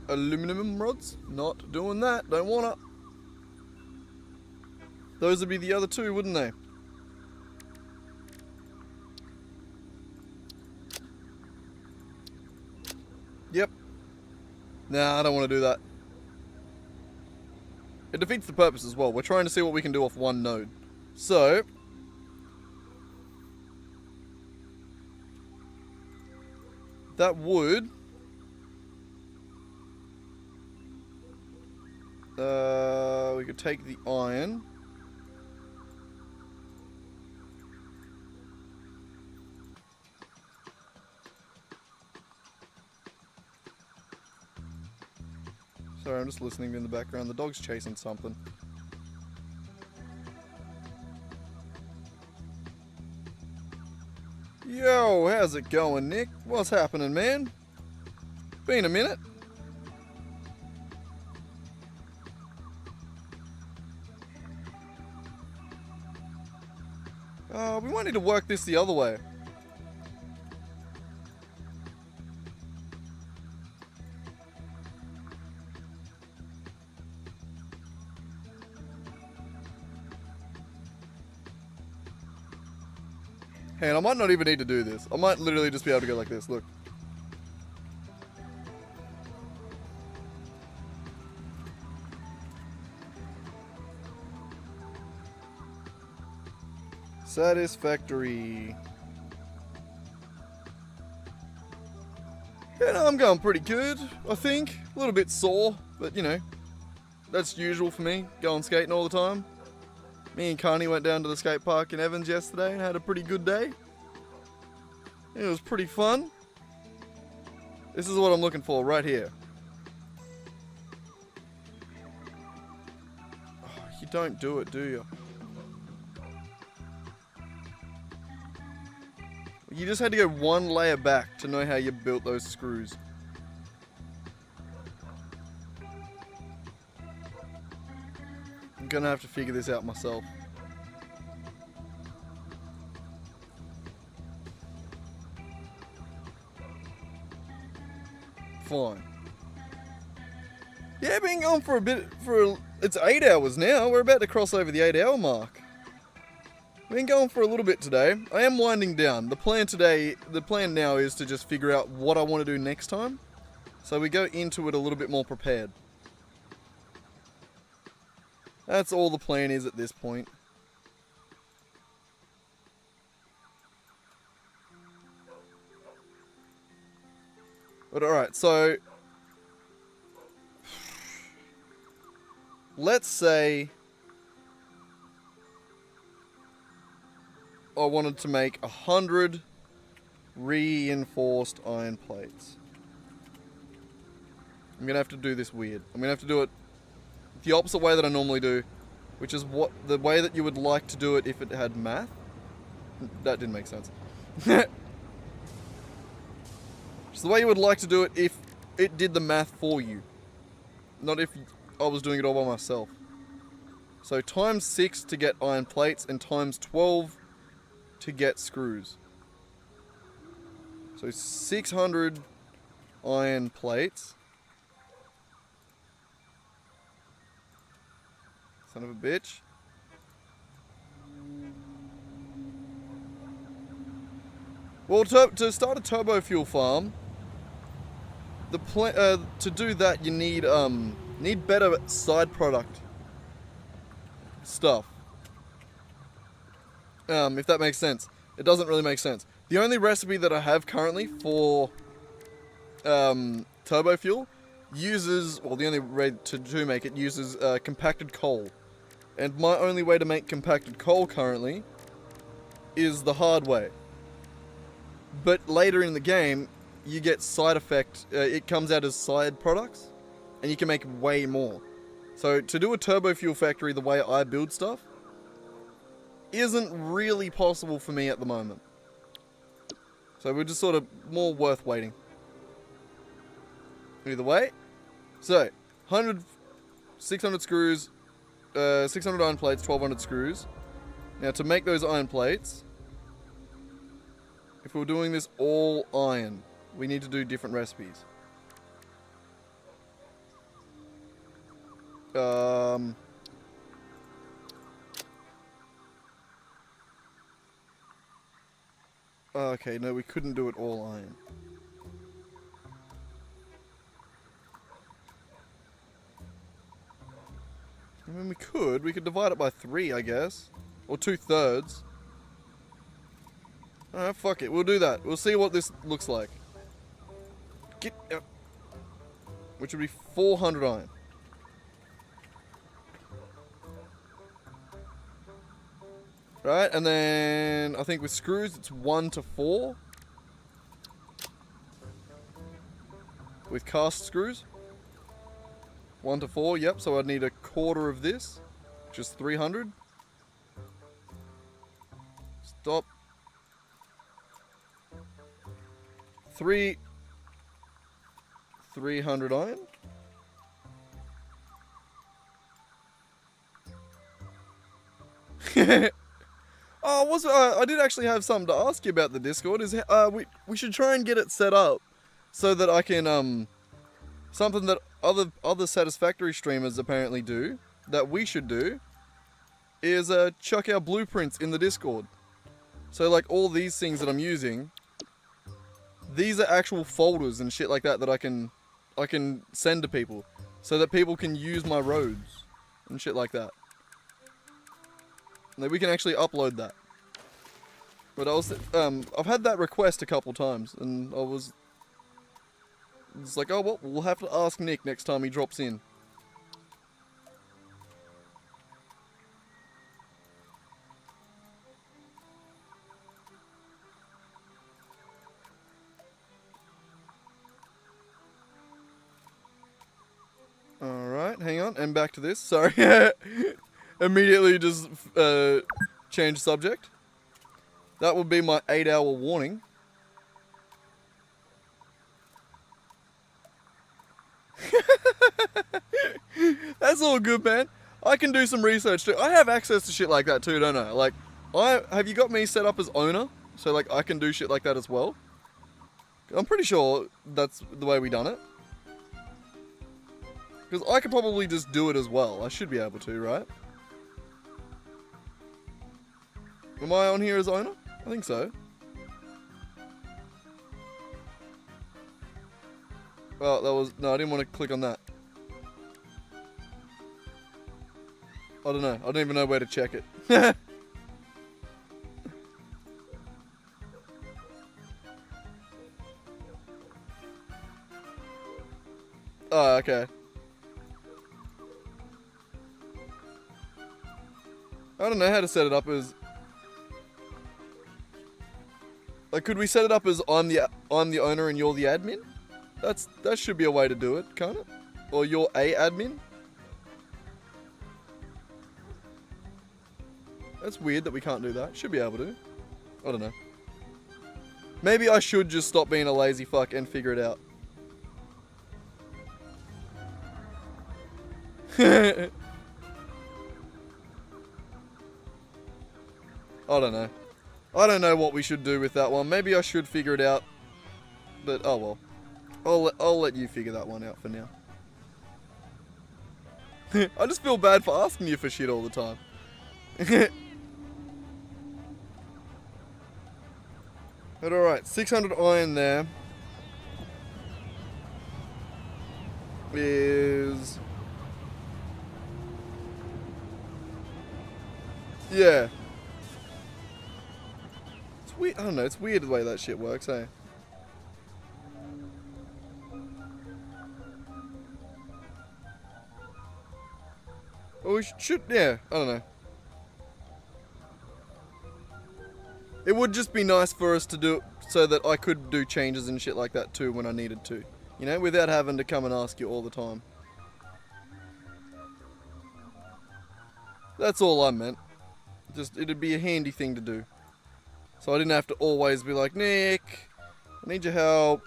Aluminum rods, not doing that, don't wanna. Those would be the other two, wouldn't they? Yep. Nah, I don't want to do that. It defeats the purpose as well. We're trying to see what we can do off one node. So... that would... we could take the iron. Sorry, I'm just listening in the background. The dog's chasing something. Yo, how's it going, Nick? What's happening, man? Been a minute. We might need to work this the other way. Hey, and I might not even need to do this. I might literally just be able to go like this, look. Satisfactory. Yeah, no, I'm going pretty good, I think. A little bit sore, but you know, that's usual for me, going skating all the time. Me and Carney went down to the skate park in Evans yesterday and had a pretty good day. It was pretty fun. This is what I'm looking for right here. Oh, you don't do it, do you? You just had to go one layer back to know how you built those screws. I'm gonna have to figure this out myself. Fine. Yeah, been going for a bit, it's 8 hours now. We're about to cross over the 8-hour mark. Been going for a little bit today. I am winding down. The plan now is to just figure out what I want to do next time. So we go into it a little bit more prepared. That's all the plan is at this point. But alright, so... let's say... I wanted to make 100 reinforced iron plates. I'm gonna have to do this weird. I'm gonna have to do it the opposite way that I normally do, which is the way that you would like to do it if it had math. That didn't make sense. It's the way you would like to do it if it did the math for you, not if I was doing it all by myself. So times 6 to get iron plates and times 12 to get screws. So 600 iron plates. Son of a bitch. Well, to start a turbo fuel farm, to do that you need better side product stuff. If that makes sense. It doesn't really make sense. The only recipe that I have currently for turbo fuel uses, well, the only way to make it uses compacted coal. And my only way to make compacted coal currently is the hard way. But later in the game, you get side effect, it comes out as side products, and you can make way more. So to do a turbo fuel factory the way I build stuff isn't really possible for me at the moment. So we're just sort of more worth waiting. Either way. So, 600 screws, 600 iron plates, 1200 screws. Now to make those iron plates, if we're doing this all iron, we need to do different recipes. Okay, no, we couldn't do it all iron. I mean, we could divide it by 3, I guess. Or 2/3. Alright, fuck it, we'll do that. We'll see what this looks like. Get up. Which would be 400 iron. Right, and then I think with screws it's 1 to 4. With cast screws, 1 to 4, yep, so I'd need a quarter of this, which is 300. Stop. 300 iron. I did actually have something to ask you about the Discord. Is we should try and get it set up so that I can something that other Satisfactory streamers apparently do that we should do is chuck our blueprints in the Discord. So like all these things that I'm using, these are actual folders and shit like that that I can send to people so that people can use my roads and shit like that. And that we can actually upload that. But I've had that request a couple times, and it's like, oh well, we'll have to ask Nick next time he drops in. Alright, hang on, and back to this, sorry. Immediately just change subject. That would be my 8-hour warning. That's all good, man. I can do some research too. I have access to shit like that too, don't I? Like, have you got me set up as owner? So like I can do shit like that as well? I'm pretty sure that's the way we done it. Because I could probably just do it as well. I should be able to, right? Am I on here as owner? I think so. Oh, no, I didn't want to click on that. I don't know. I don't even know where to check it. Oh, okay. I don't know how to set it up as... Like, could we set it up as I'm the owner and you're the admin? That should be a way to do it, can't it? Or you're a admin? That's weird that we can't do that. Should be able to. I don't know. Maybe I should just stop being a lazy fuck and figure it out. I don't know. I don't know what we should do with that one. Maybe I should figure it out. But, oh well. I'll let you figure that one out for now. I just feel bad for asking you for shit all the time. But alright, 600 iron there. Is... Yeah. weird. I don't know. It's weird the way that shit works, hey. Well, we should, yeah, I don't know. It would just be nice for us to do it so that I could do changes and shit like that too when I needed to. You know, without having to come and ask you all the time. That's all I meant. Just, it'd be a handy thing to do. So I didn't have to always be like, Nick, I need your help.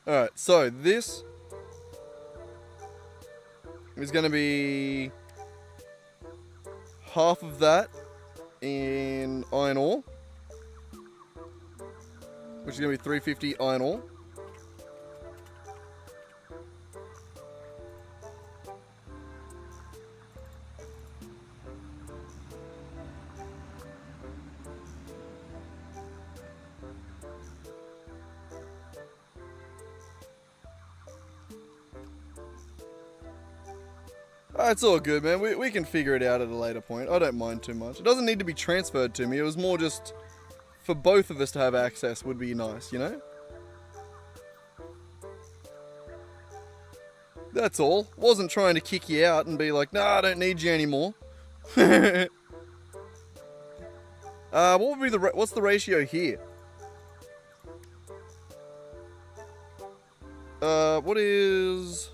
Alright, so this is going to be half of that in iron ore, which is going to be 350 iron ore. It's all good, man. We can figure it out at a later point. I don't mind too much. It doesn't need to be transferred to me. It was more just for both of us to have access would be nice, you know? That's all. Wasn't trying to kick you out and be like, nah, I don't need you anymore. What would be what's the ratio here? What is...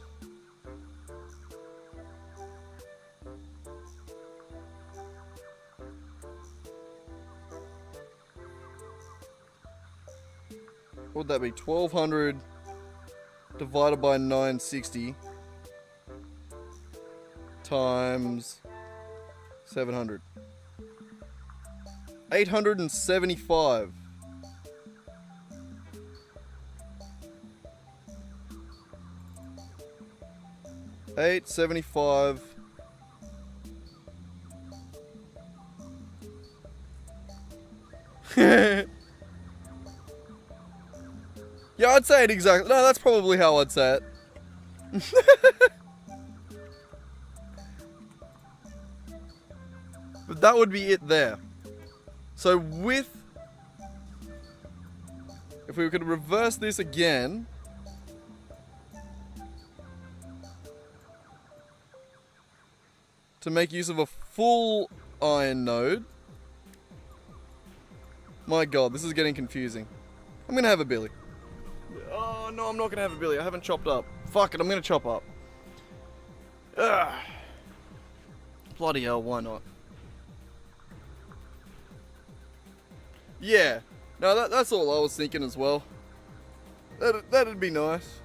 What would that be? 1200 divided by 960 times 700. 875. $875. Yeah, I'd say it exactly. No, that's probably how I'd say it. But that would be it there. So with... If we could reverse this again... to make use of a full iron node... My god, this is getting confusing. I'm gonna have a billy. Oh, no, I'm not going to have a billy. I haven't chopped up. Fuck it, I'm going to chop up. Ugh. Bloody hell, why not? Yeah. No, that's all I was thinking as well. That'd be nice.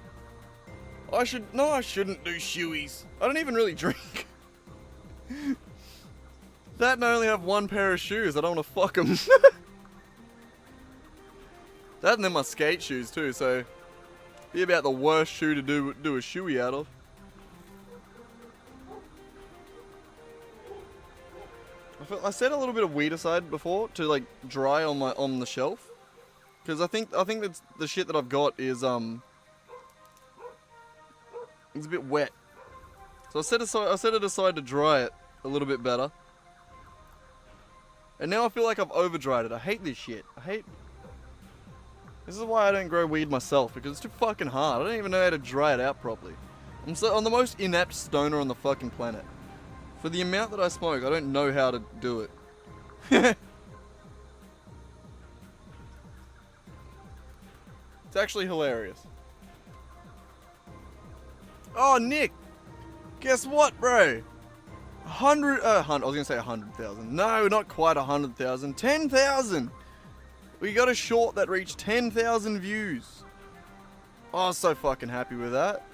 I shouldn't do shoeies. I don't even really drink. That and I only have one pair of shoes. I don't want to fuck them. That and then my skate shoes too, so be about the worst shoe to do a shoey out of. I set a little bit of weed aside before to like dry on the shelf, because I think that's the shit that I've got is it's a bit wet. So I set it aside to dry it a little bit better. And now I feel like I've over dried it. I hate this shit. This is why I don't grow weed myself, because it's too fucking hard. I don't even know how to dry it out properly. I'm the most inept stoner on the fucking planet. For the amount that I smoke, I don't know how to do it. It's actually hilarious. Oh, Nick! Guess what, bro? I was gonna say 100,000. No, not quite 100,000. 10,000! We got a short that reached 10,000 views. Oh, I was so fucking happy with that.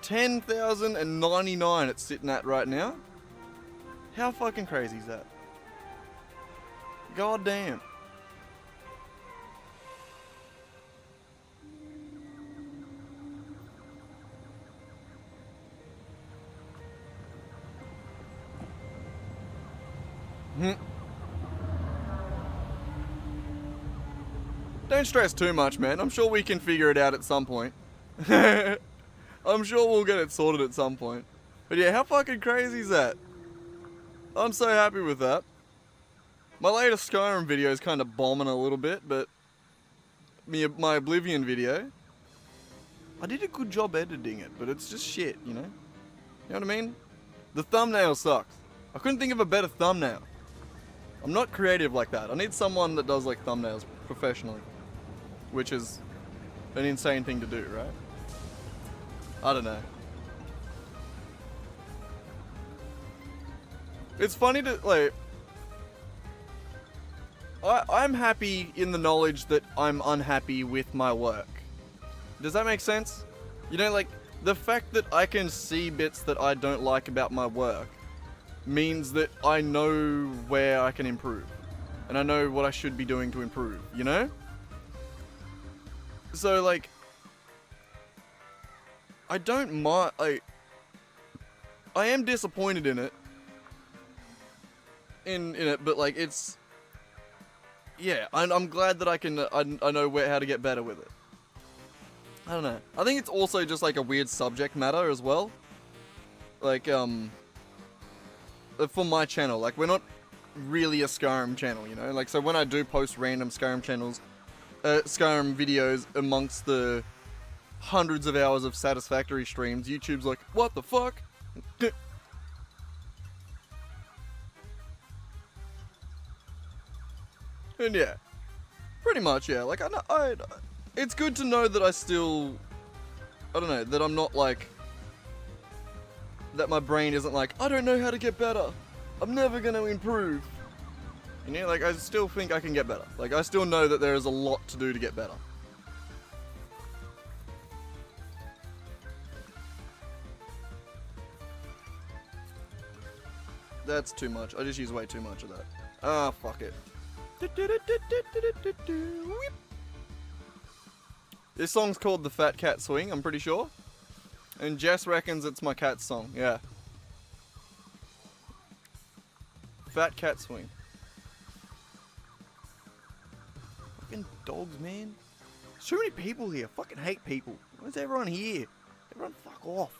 10,099 it's sitting at right now. How fucking crazy is that? God damn. Don't stress too much, man. I'm sure we can figure it out at some point. I'm sure we'll get it sorted at some point. But yeah, how fucking crazy is that? I'm so happy with that. My latest Skyrim video is kind of bombing a little bit, but my Oblivion video, I did a good job editing it, but it's just shit, you know? You know what I mean? The thumbnail sucks. I couldn't think of a better thumbnail. I'm not creative like that. I need someone that does like thumbnails professionally. Which is an insane thing to do, right? I don't know. It's funny to, like... I'm happy in the knowledge that I'm unhappy with my work. Does that make sense? You know, like, the fact that I can see bits that I don't like about my work means that I know where I can improve. And I know what I should be doing to improve, you know? So, like, I don't mind, I am disappointed in it. In it, but, like, it's... Yeah, I'm glad that I know how to get better with it. I don't know. I think it's also just, like, a weird subject matter as well. Like, for my channel, like, we're not really a Skyrim channel, you know? Like, so when I do post random Skyrim Skyrim videos amongst the hundreds of hours of Satisfactory streams, YouTube's like, what the fuck? And yeah, pretty much, yeah, like, it's good to know that I still, I don't know, that I'm not like, that my brain isn't like, I don't know how to get better, I'm never gonna improve. You know, like, I still think I can get better. Like, I still know that there is a lot to do to get better. That's too much. I just use way too much of that. Ah, fuck it. This song's called The Fat Cat Swing, I'm pretty sure. And Jess reckons it's my cat's song, yeah. Fat Cat Swing. Fucking dogs, man. So many people here. I fucking hate people. Where's everyone here? Everyone fuck off.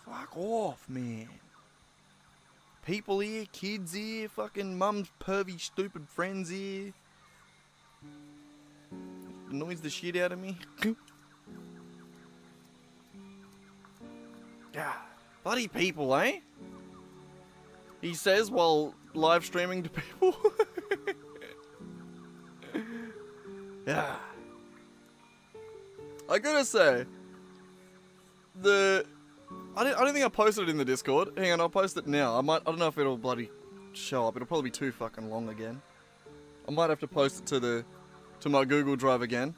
Fuck off, man. People here, kids here, fucking mum's pervy stupid friends here. Annoys the shit out of me. Yeah, bloody people, eh? He says while live streaming to people. Yeah. I gotta say, I don't think I posted it in the Discord. Hang on, I'll post it now. I don't know if it'll bloody show up. It'll probably be too fucking long again. I might have to post it to my Google Drive again.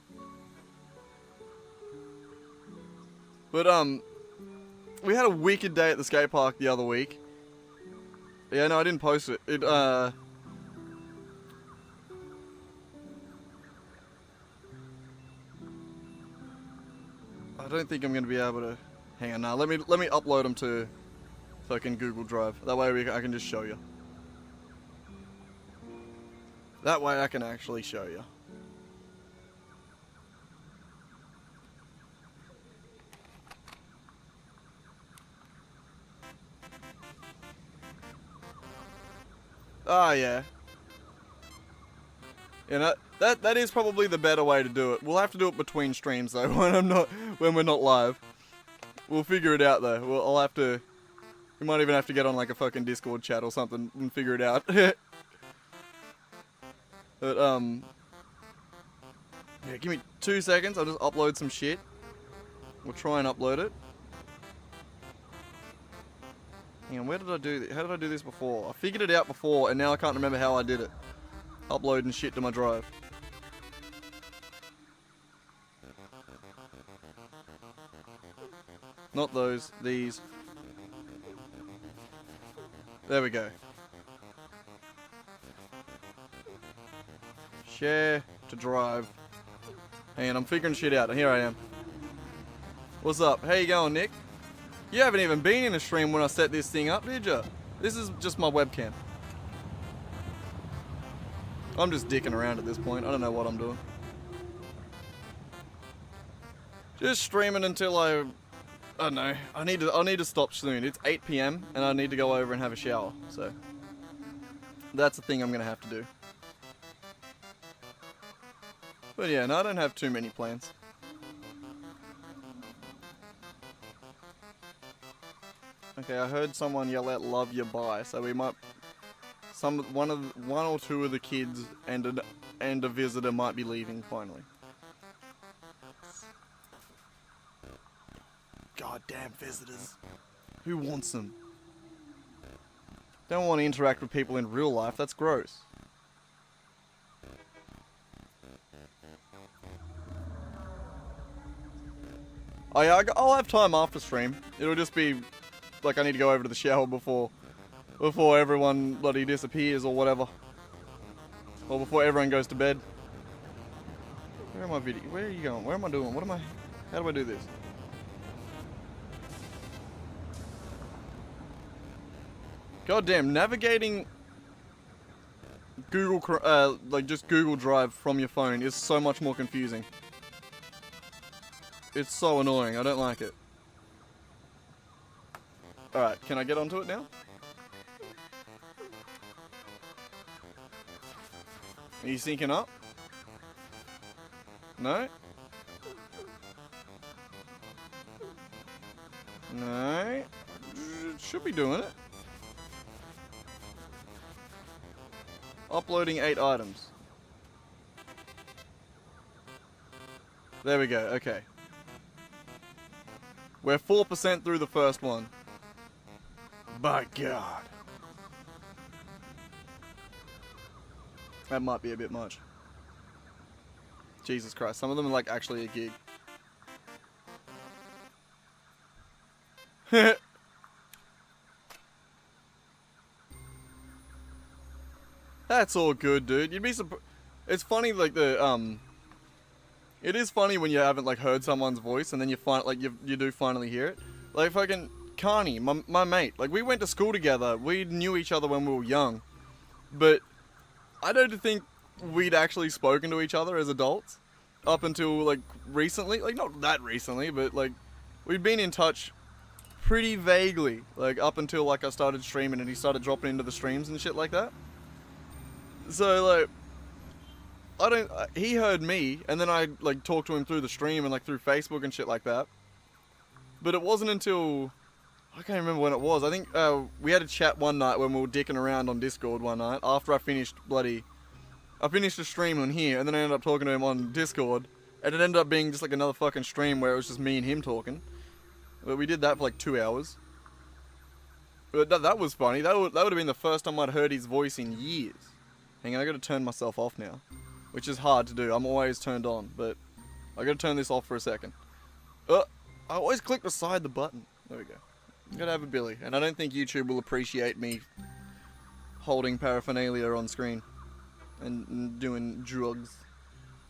But we had a wicked day at the skate park the other week. Yeah, no, I didn't post it. I don't think I'm gonna be able to. Hang on, now let me upload them to fucking Google Drive. That way I can just show you. That way I can actually show you. Ah, yeah. You know, that is probably the better way to do it. We'll have to do it between streams though, when we're not live. We'll figure it out though. We might even have to get on like a fucking Discord chat or something and figure it out. But yeah, give me 2 seconds. I'll just upload some shit. We'll try and upload it. Hang on, where did I do this? How did I do this before? I figured it out before and now I can't remember how I did it. Uploading shit to my drive. Not those, these. There we go. Share to drive. Hang on, I'm figuring shit out. Here I am. What's up? How you going, Nick? You haven't even been in a stream when I set this thing up, did you? This is just my webcam. I'm just dicking around at this point. I don't know what I'm doing. Just streaming until I don't know. I need to stop soon. It's 8 p.m. and I need to go over and have a shower. So that's the thing I'm gonna have to do. But yeah, no, I don't have too many plans. Okay, I heard someone yell out "Love you, bye," so we might one or two of the kids and a visitor might be leaving finally. Goddamn visitors. Who wants them? Don't want to interact with people in real life, that's gross. Oh yeah, I'll have time after stream. It'll just be like I need to go over to the shower before everyone bloody disappears or whatever. Or before everyone goes to bed. Where am I video? Where are you going? Where am I doing? How do I do this? Goddamn, navigating Google, like just Google Drive from your phone is so much more confusing. It's so annoying, I don't like it. Alright, can I get onto it now? Are you syncing up? No? No? Should be doing it. Uploading 8 items. There we go, okay. We're 4% through the first one. By God. That might be a bit much. Jesus Christ, some of them are like actually a gig. That's all good, dude. You'd be surprised. It's funny, like it is funny when you haven't like heard someone's voice and then you do finally hear it. Like fucking Carney, my mate. Like we went to school together. We knew each other when we were young, but I don't think we'd actually spoken to each other as adults up until like recently. Like not that recently, but like we'd been in touch pretty vaguely. Like up until like I started streaming and he started dropping into the streams and shit like that. So like, he heard me, and then I like talked to him through the stream and like through Facebook and shit like that. But it wasn't until, I can't remember when it was. I think we had a chat one night when we were dicking around on Discord one night after I finished the stream on here, and then I ended up talking to him on Discord, and it ended up being just like another fucking stream where it was just me and him talking. But we did that for like 2 hours. But that was funny. That would have been the first time I'd heard his voice in years. Hang on, I gotta turn myself off now. Which is hard to do. I'm always turned on, but I gotta turn this off for a second. I always click beside the button. There we go. I'm gonna have a Billy, and I don't think YouTube will appreciate me holding paraphernalia on screen and doing drugs.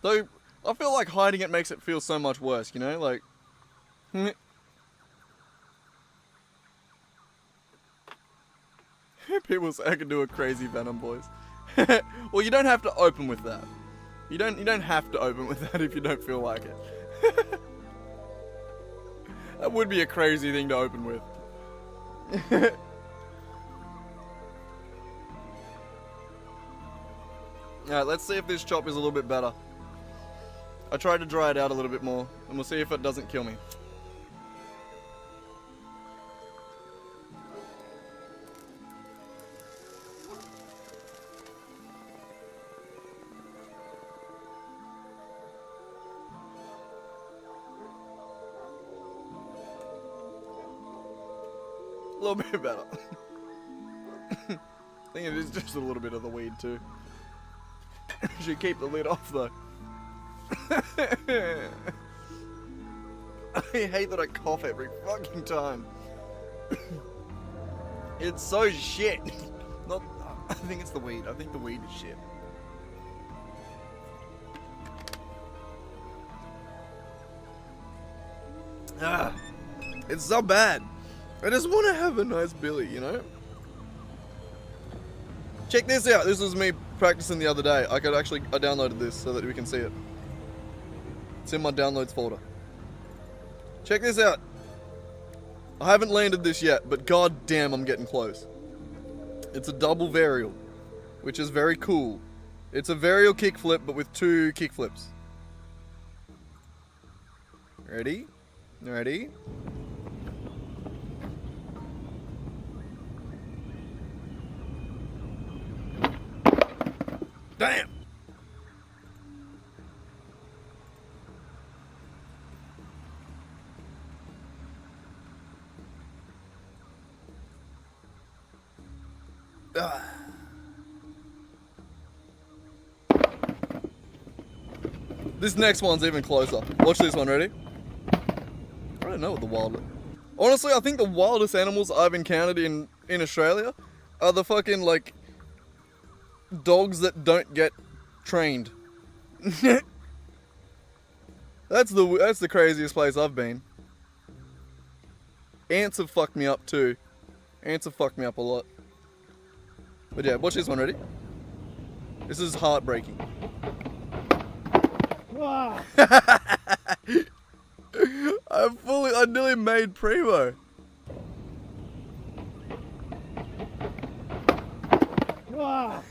Though, I feel like hiding it makes it feel so much worse, you know? Like, people say I can do a crazy Venom voice. Well, you don't have to open with that. You don't have to open with that if you don't feel like it. That would be a crazy thing to open with. Alright, let's see if this chop is a little bit better. I tried to dry it out a little bit more, and we'll see if it doesn't kill me. A little bit better. I think it is just a little bit of the weed too. Should keep the lid off though. I hate that I cough every fucking time. It's so shit. Not. I think it's the weed. I think the weed is shit. It's so bad. I just want to have a nice Billy, you know? Check this out. This was me practicing the other day. I downloaded this so that we can see it. It's in my downloads folder. Check this out. I haven't landed this yet, but god damn, I'm getting close. It's a double varial, which is very cool. It's a varial kickflip, but with 2 kickflips. Ready? Ready? Damn! Ah. This next one's even closer. Watch this one, ready? I don't know what the wildest... Honestly, I think the wildest animals I've encountered in Australia are the fucking, like, dogs that don't get trained. That's the craziest place I've been. Ants have fucked me up too. Ants have fucked me up a lot. But yeah, watch this one, ready? This is heartbreaking. I nearly made Primo. Oh,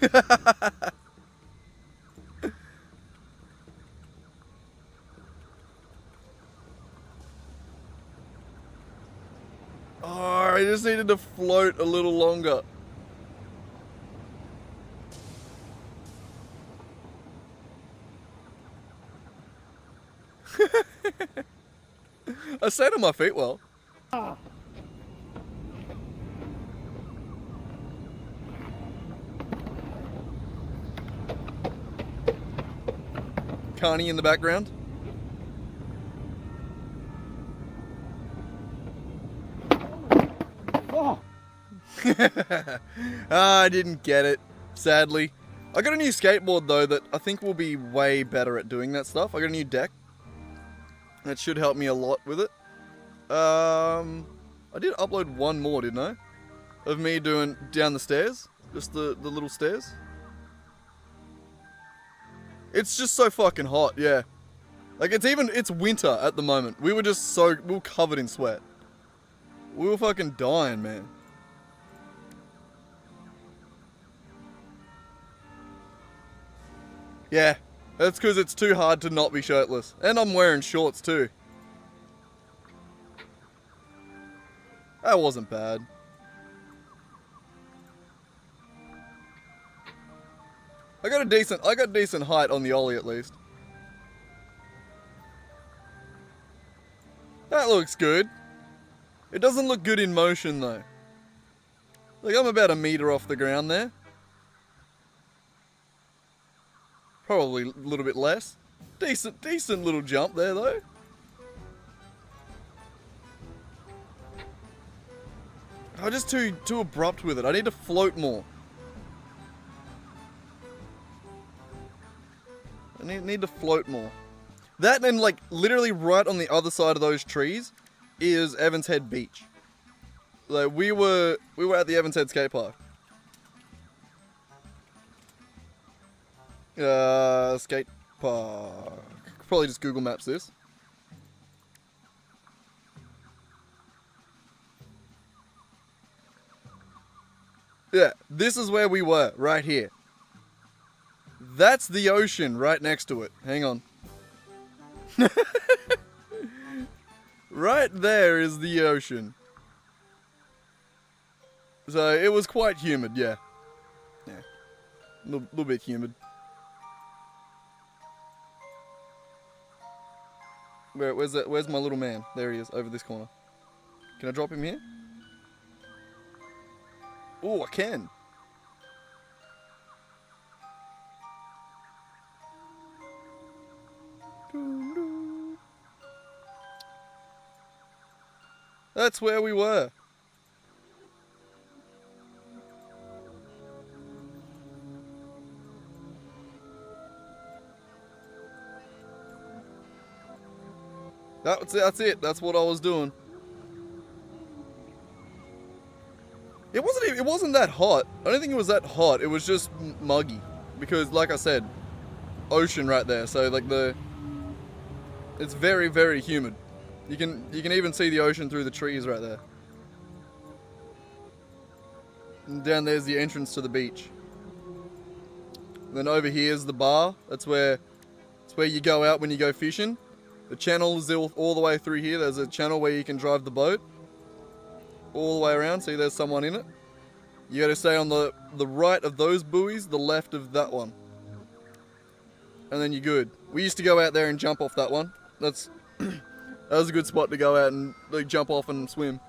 I just needed to float a little longer. I stayed on my feet well. Carney in the background. I didn't get it, sadly. I got a new skateboard though that I think will be way better at doing that stuff. I got a new deck. That should help me a lot with it. I did upload one more, didn't I? Of me doing down the stairs. Just the little stairs. It's just so fucking hot, yeah. Like it's winter at the moment. We were covered in sweat. We were fucking dying, man. Yeah, that's because it's too hard to not be shirtless. And I'm wearing shorts too. That wasn't bad. I got decent height on the ollie at least. That looks good. It doesn't look good in motion though. Like I'm about a meter off the ground there. Probably a little bit less. Decent little jump there though. I'm just too abrupt with it. I need to float more. I need to float more. That and like literally right on the other side of those trees is Evans Head Beach. Like we were at the Evans Head skate park. Skate park. Probably just Google Maps this. Yeah, this is where we were, right here. That's the ocean right next to it. Hang on. Right there is the ocean. So it was quite humid, yeah. Yeah, a little bit humid. Where's my little man? There he is, over this corner. Can I drop him here? Oh, I can. That's where we were. That's it. That's what I was doing. It wasn't that hot. I don't think it was that hot. It was just muggy because, like I said, ocean right there. So like it's very, very humid. You can even see the ocean through the trees right there. And down there's the entrance to the beach. And then over here is the bar. That's where you go out when you go fishing. The channel is all the way through here. There's a channel where you can drive the boat all the way around. See, there's someone in it. You got to stay on the right of those buoys, the left of that one, and then you're good. We used to go out there and jump off that one. That was a good spot to go out and like jump off and swim.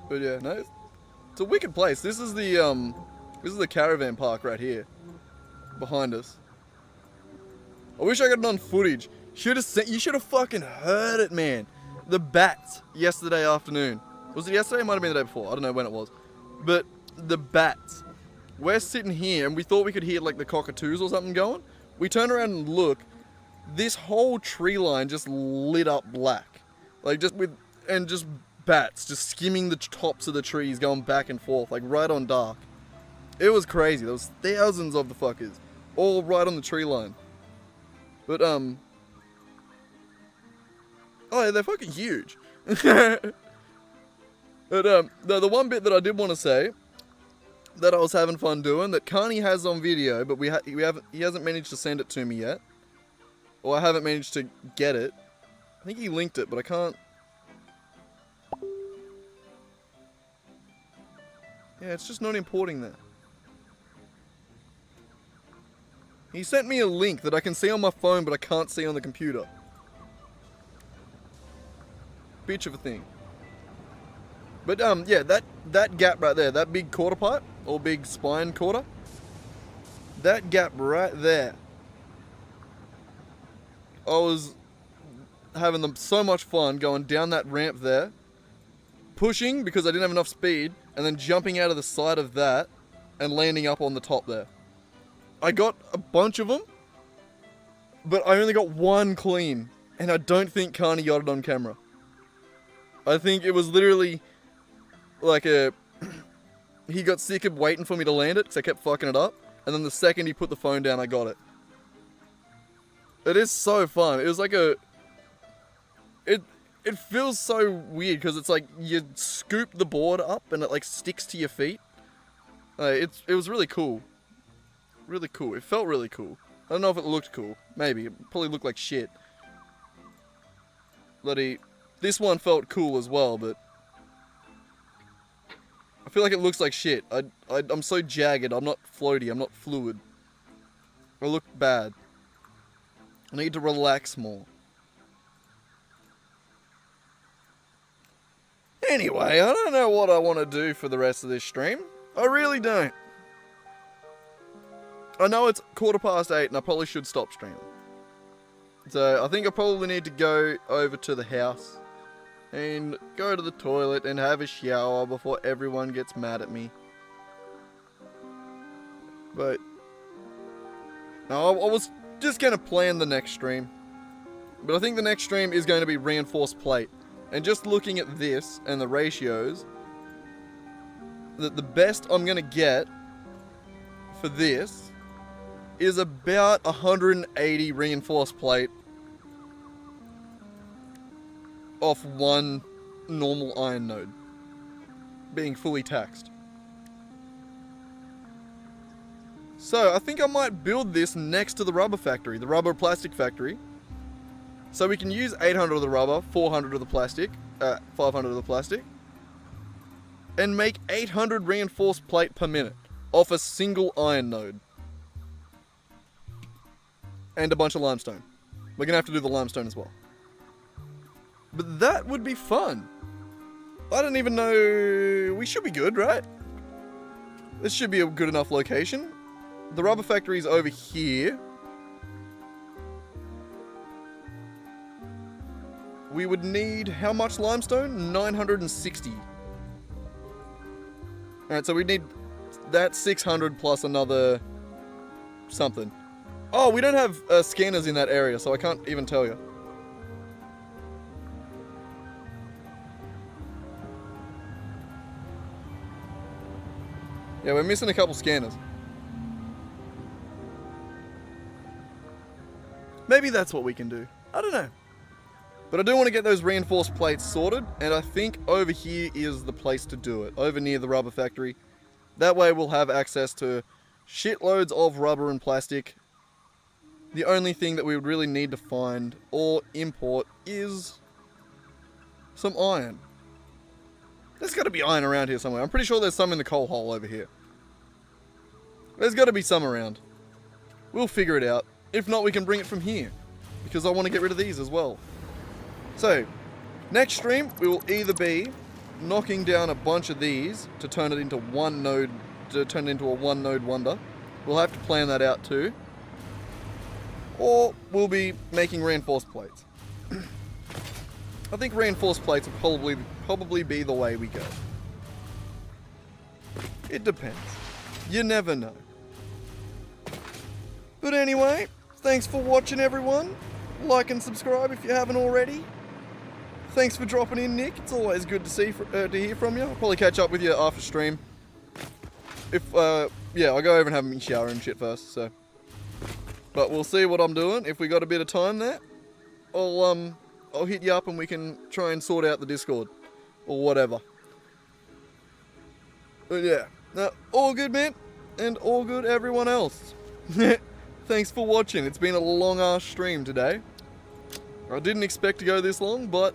But yeah, no, it's a wicked place. This is the caravan park right here, behind us. I wish I got it on footage. You should have fucking heard it, man. The bats yesterday afternoon. Was it yesterday? It might have been the day before. I don't know when it was. But the bats. We're sitting here and we thought we could hear like the cockatoos or something going. We turn around and look. This whole tree line just lit up black. Like just bats just skimming the tops of the trees going back and forth like right on dark. It was crazy. There was thousands of the fuckers all right on the tree line. But oh yeah, they're fucking huge. But the one bit that I did want to say that I was having fun doing that Carney has on video, but he hasn't managed to send it to me yet, or I haven't managed to get it. I think he linked it, but I can't. Yeah, it's just not importing that. He sent me a link that I can see on my phone, but I can't see on the computer. Bitch of a thing. But yeah, that gap right there, that big quarter pipe, or big spine quarter, that gap right there, I was having so much fun going down that ramp there, pushing because I didn't have enough speed, and then jumping out of the side of that and landing up on the top there. I got a bunch of them, but I only got one clean, and I don't think Carney got it on camera. I think it was literally like he got sick of waiting for me to land it because I kept fucking it up, and then the second he put the phone down, I got it. It is so fun. It was like it feels so weird because it's like you scoop the board up and it like sticks to your feet. It was really cool. Really cool. It felt really cool. I don't know if it looked cool. Maybe. It probably looked like shit. This one felt cool as well, but I feel like it looks like shit. I'm so jagged. I'm not floaty. I'm not fluid. I look bad. I need to relax more. Anyway, I don't know what I want to do for the rest of this stream. I really don't. I know it's 8:15 and I probably should stop streaming. So I think I probably need to go over to the house and go to the toilet and have a shower before everyone gets mad at me. But no, I was just going to plan the next stream. But I think the next stream is going to be reinforced plate. And just looking at this and the ratios, the best I'm going to get for this is about 180 reinforced plate off one normal iron node being fully taxed. So I think I might build this next to the rubber factory, the rubber plastic factory. So we can use 800 of the rubber, 400 of the plastic, 500 of the plastic, and make 800 reinforced plate per minute off a single iron node. And a bunch of limestone. We're gonna have to do the limestone as well. But that would be fun. I don't even know... We should be good, right? This should be a good enough location. The rubber factory is over here. We would need how much limestone? 960. Alright, so we need that 600 plus another something. Oh, we don't have scanners in that area, so I can't even tell you. Yeah, we're missing a couple scanners. Maybe that's what we can do. I don't know. But I do want to get those reinforced plates sorted, and I think over here is the place to do it, over near the rubber factory. That way we'll have access to shitloads of rubber and plastic. The only thing that we would really need to find or import is some iron. There's got to be iron around here somewhere. I'm pretty sure there's some in the coal hole over here. There's got to be some around. We'll figure it out. If not, we can bring it from here, because I want to get rid of these as well. So, next stream, we will either be knocking down a bunch of these to turn it into one node, to turn it into a one node wonder. We'll have to plan that out too. Or we'll be making reinforced plates. I think reinforced plates will probably be the way we go. It depends. You never know. But anyway, thanks for watching, everyone. Like and subscribe if you haven't already. Thanks for dropping in, Nick. It's always good to hear from you. I'll probably catch up with you after stream. Yeah, I'll go over and have a shower and shit first, so. But we'll see what I'm doing. If we got a bit of time there, I'll hit you up and we can try and sort out the Discord. Or whatever. But yeah, all good, man. And all good, everyone else. Thanks for watching. It's been a long-ass stream today. I didn't expect to go this long, but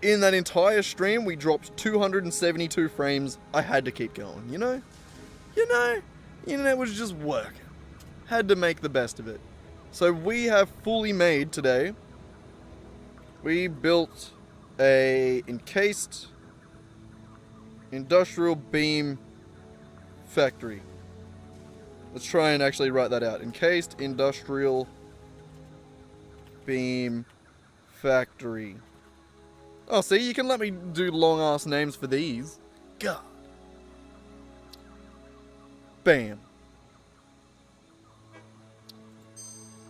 in that entire stream, we dropped 272 frames. I had to keep going, you know? Internet was just working. Had to make the best of it. So we have fully made today. We built a encased industrial beam factory. Let's try and actually write that out. Encased industrial beam factory. Oh, see, you can let me do long-ass names for these. God. Bam.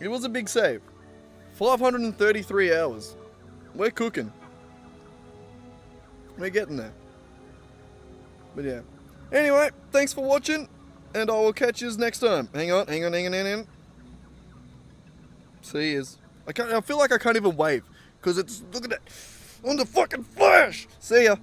It was a big save. 533 hours. We're cooking. We're getting there. But yeah. Anyway, thanks for watching, and I will catch yous next time. Hang on. See yous. I feel like I can't even wave, because it's, look at that. On the fucking flash! See ya!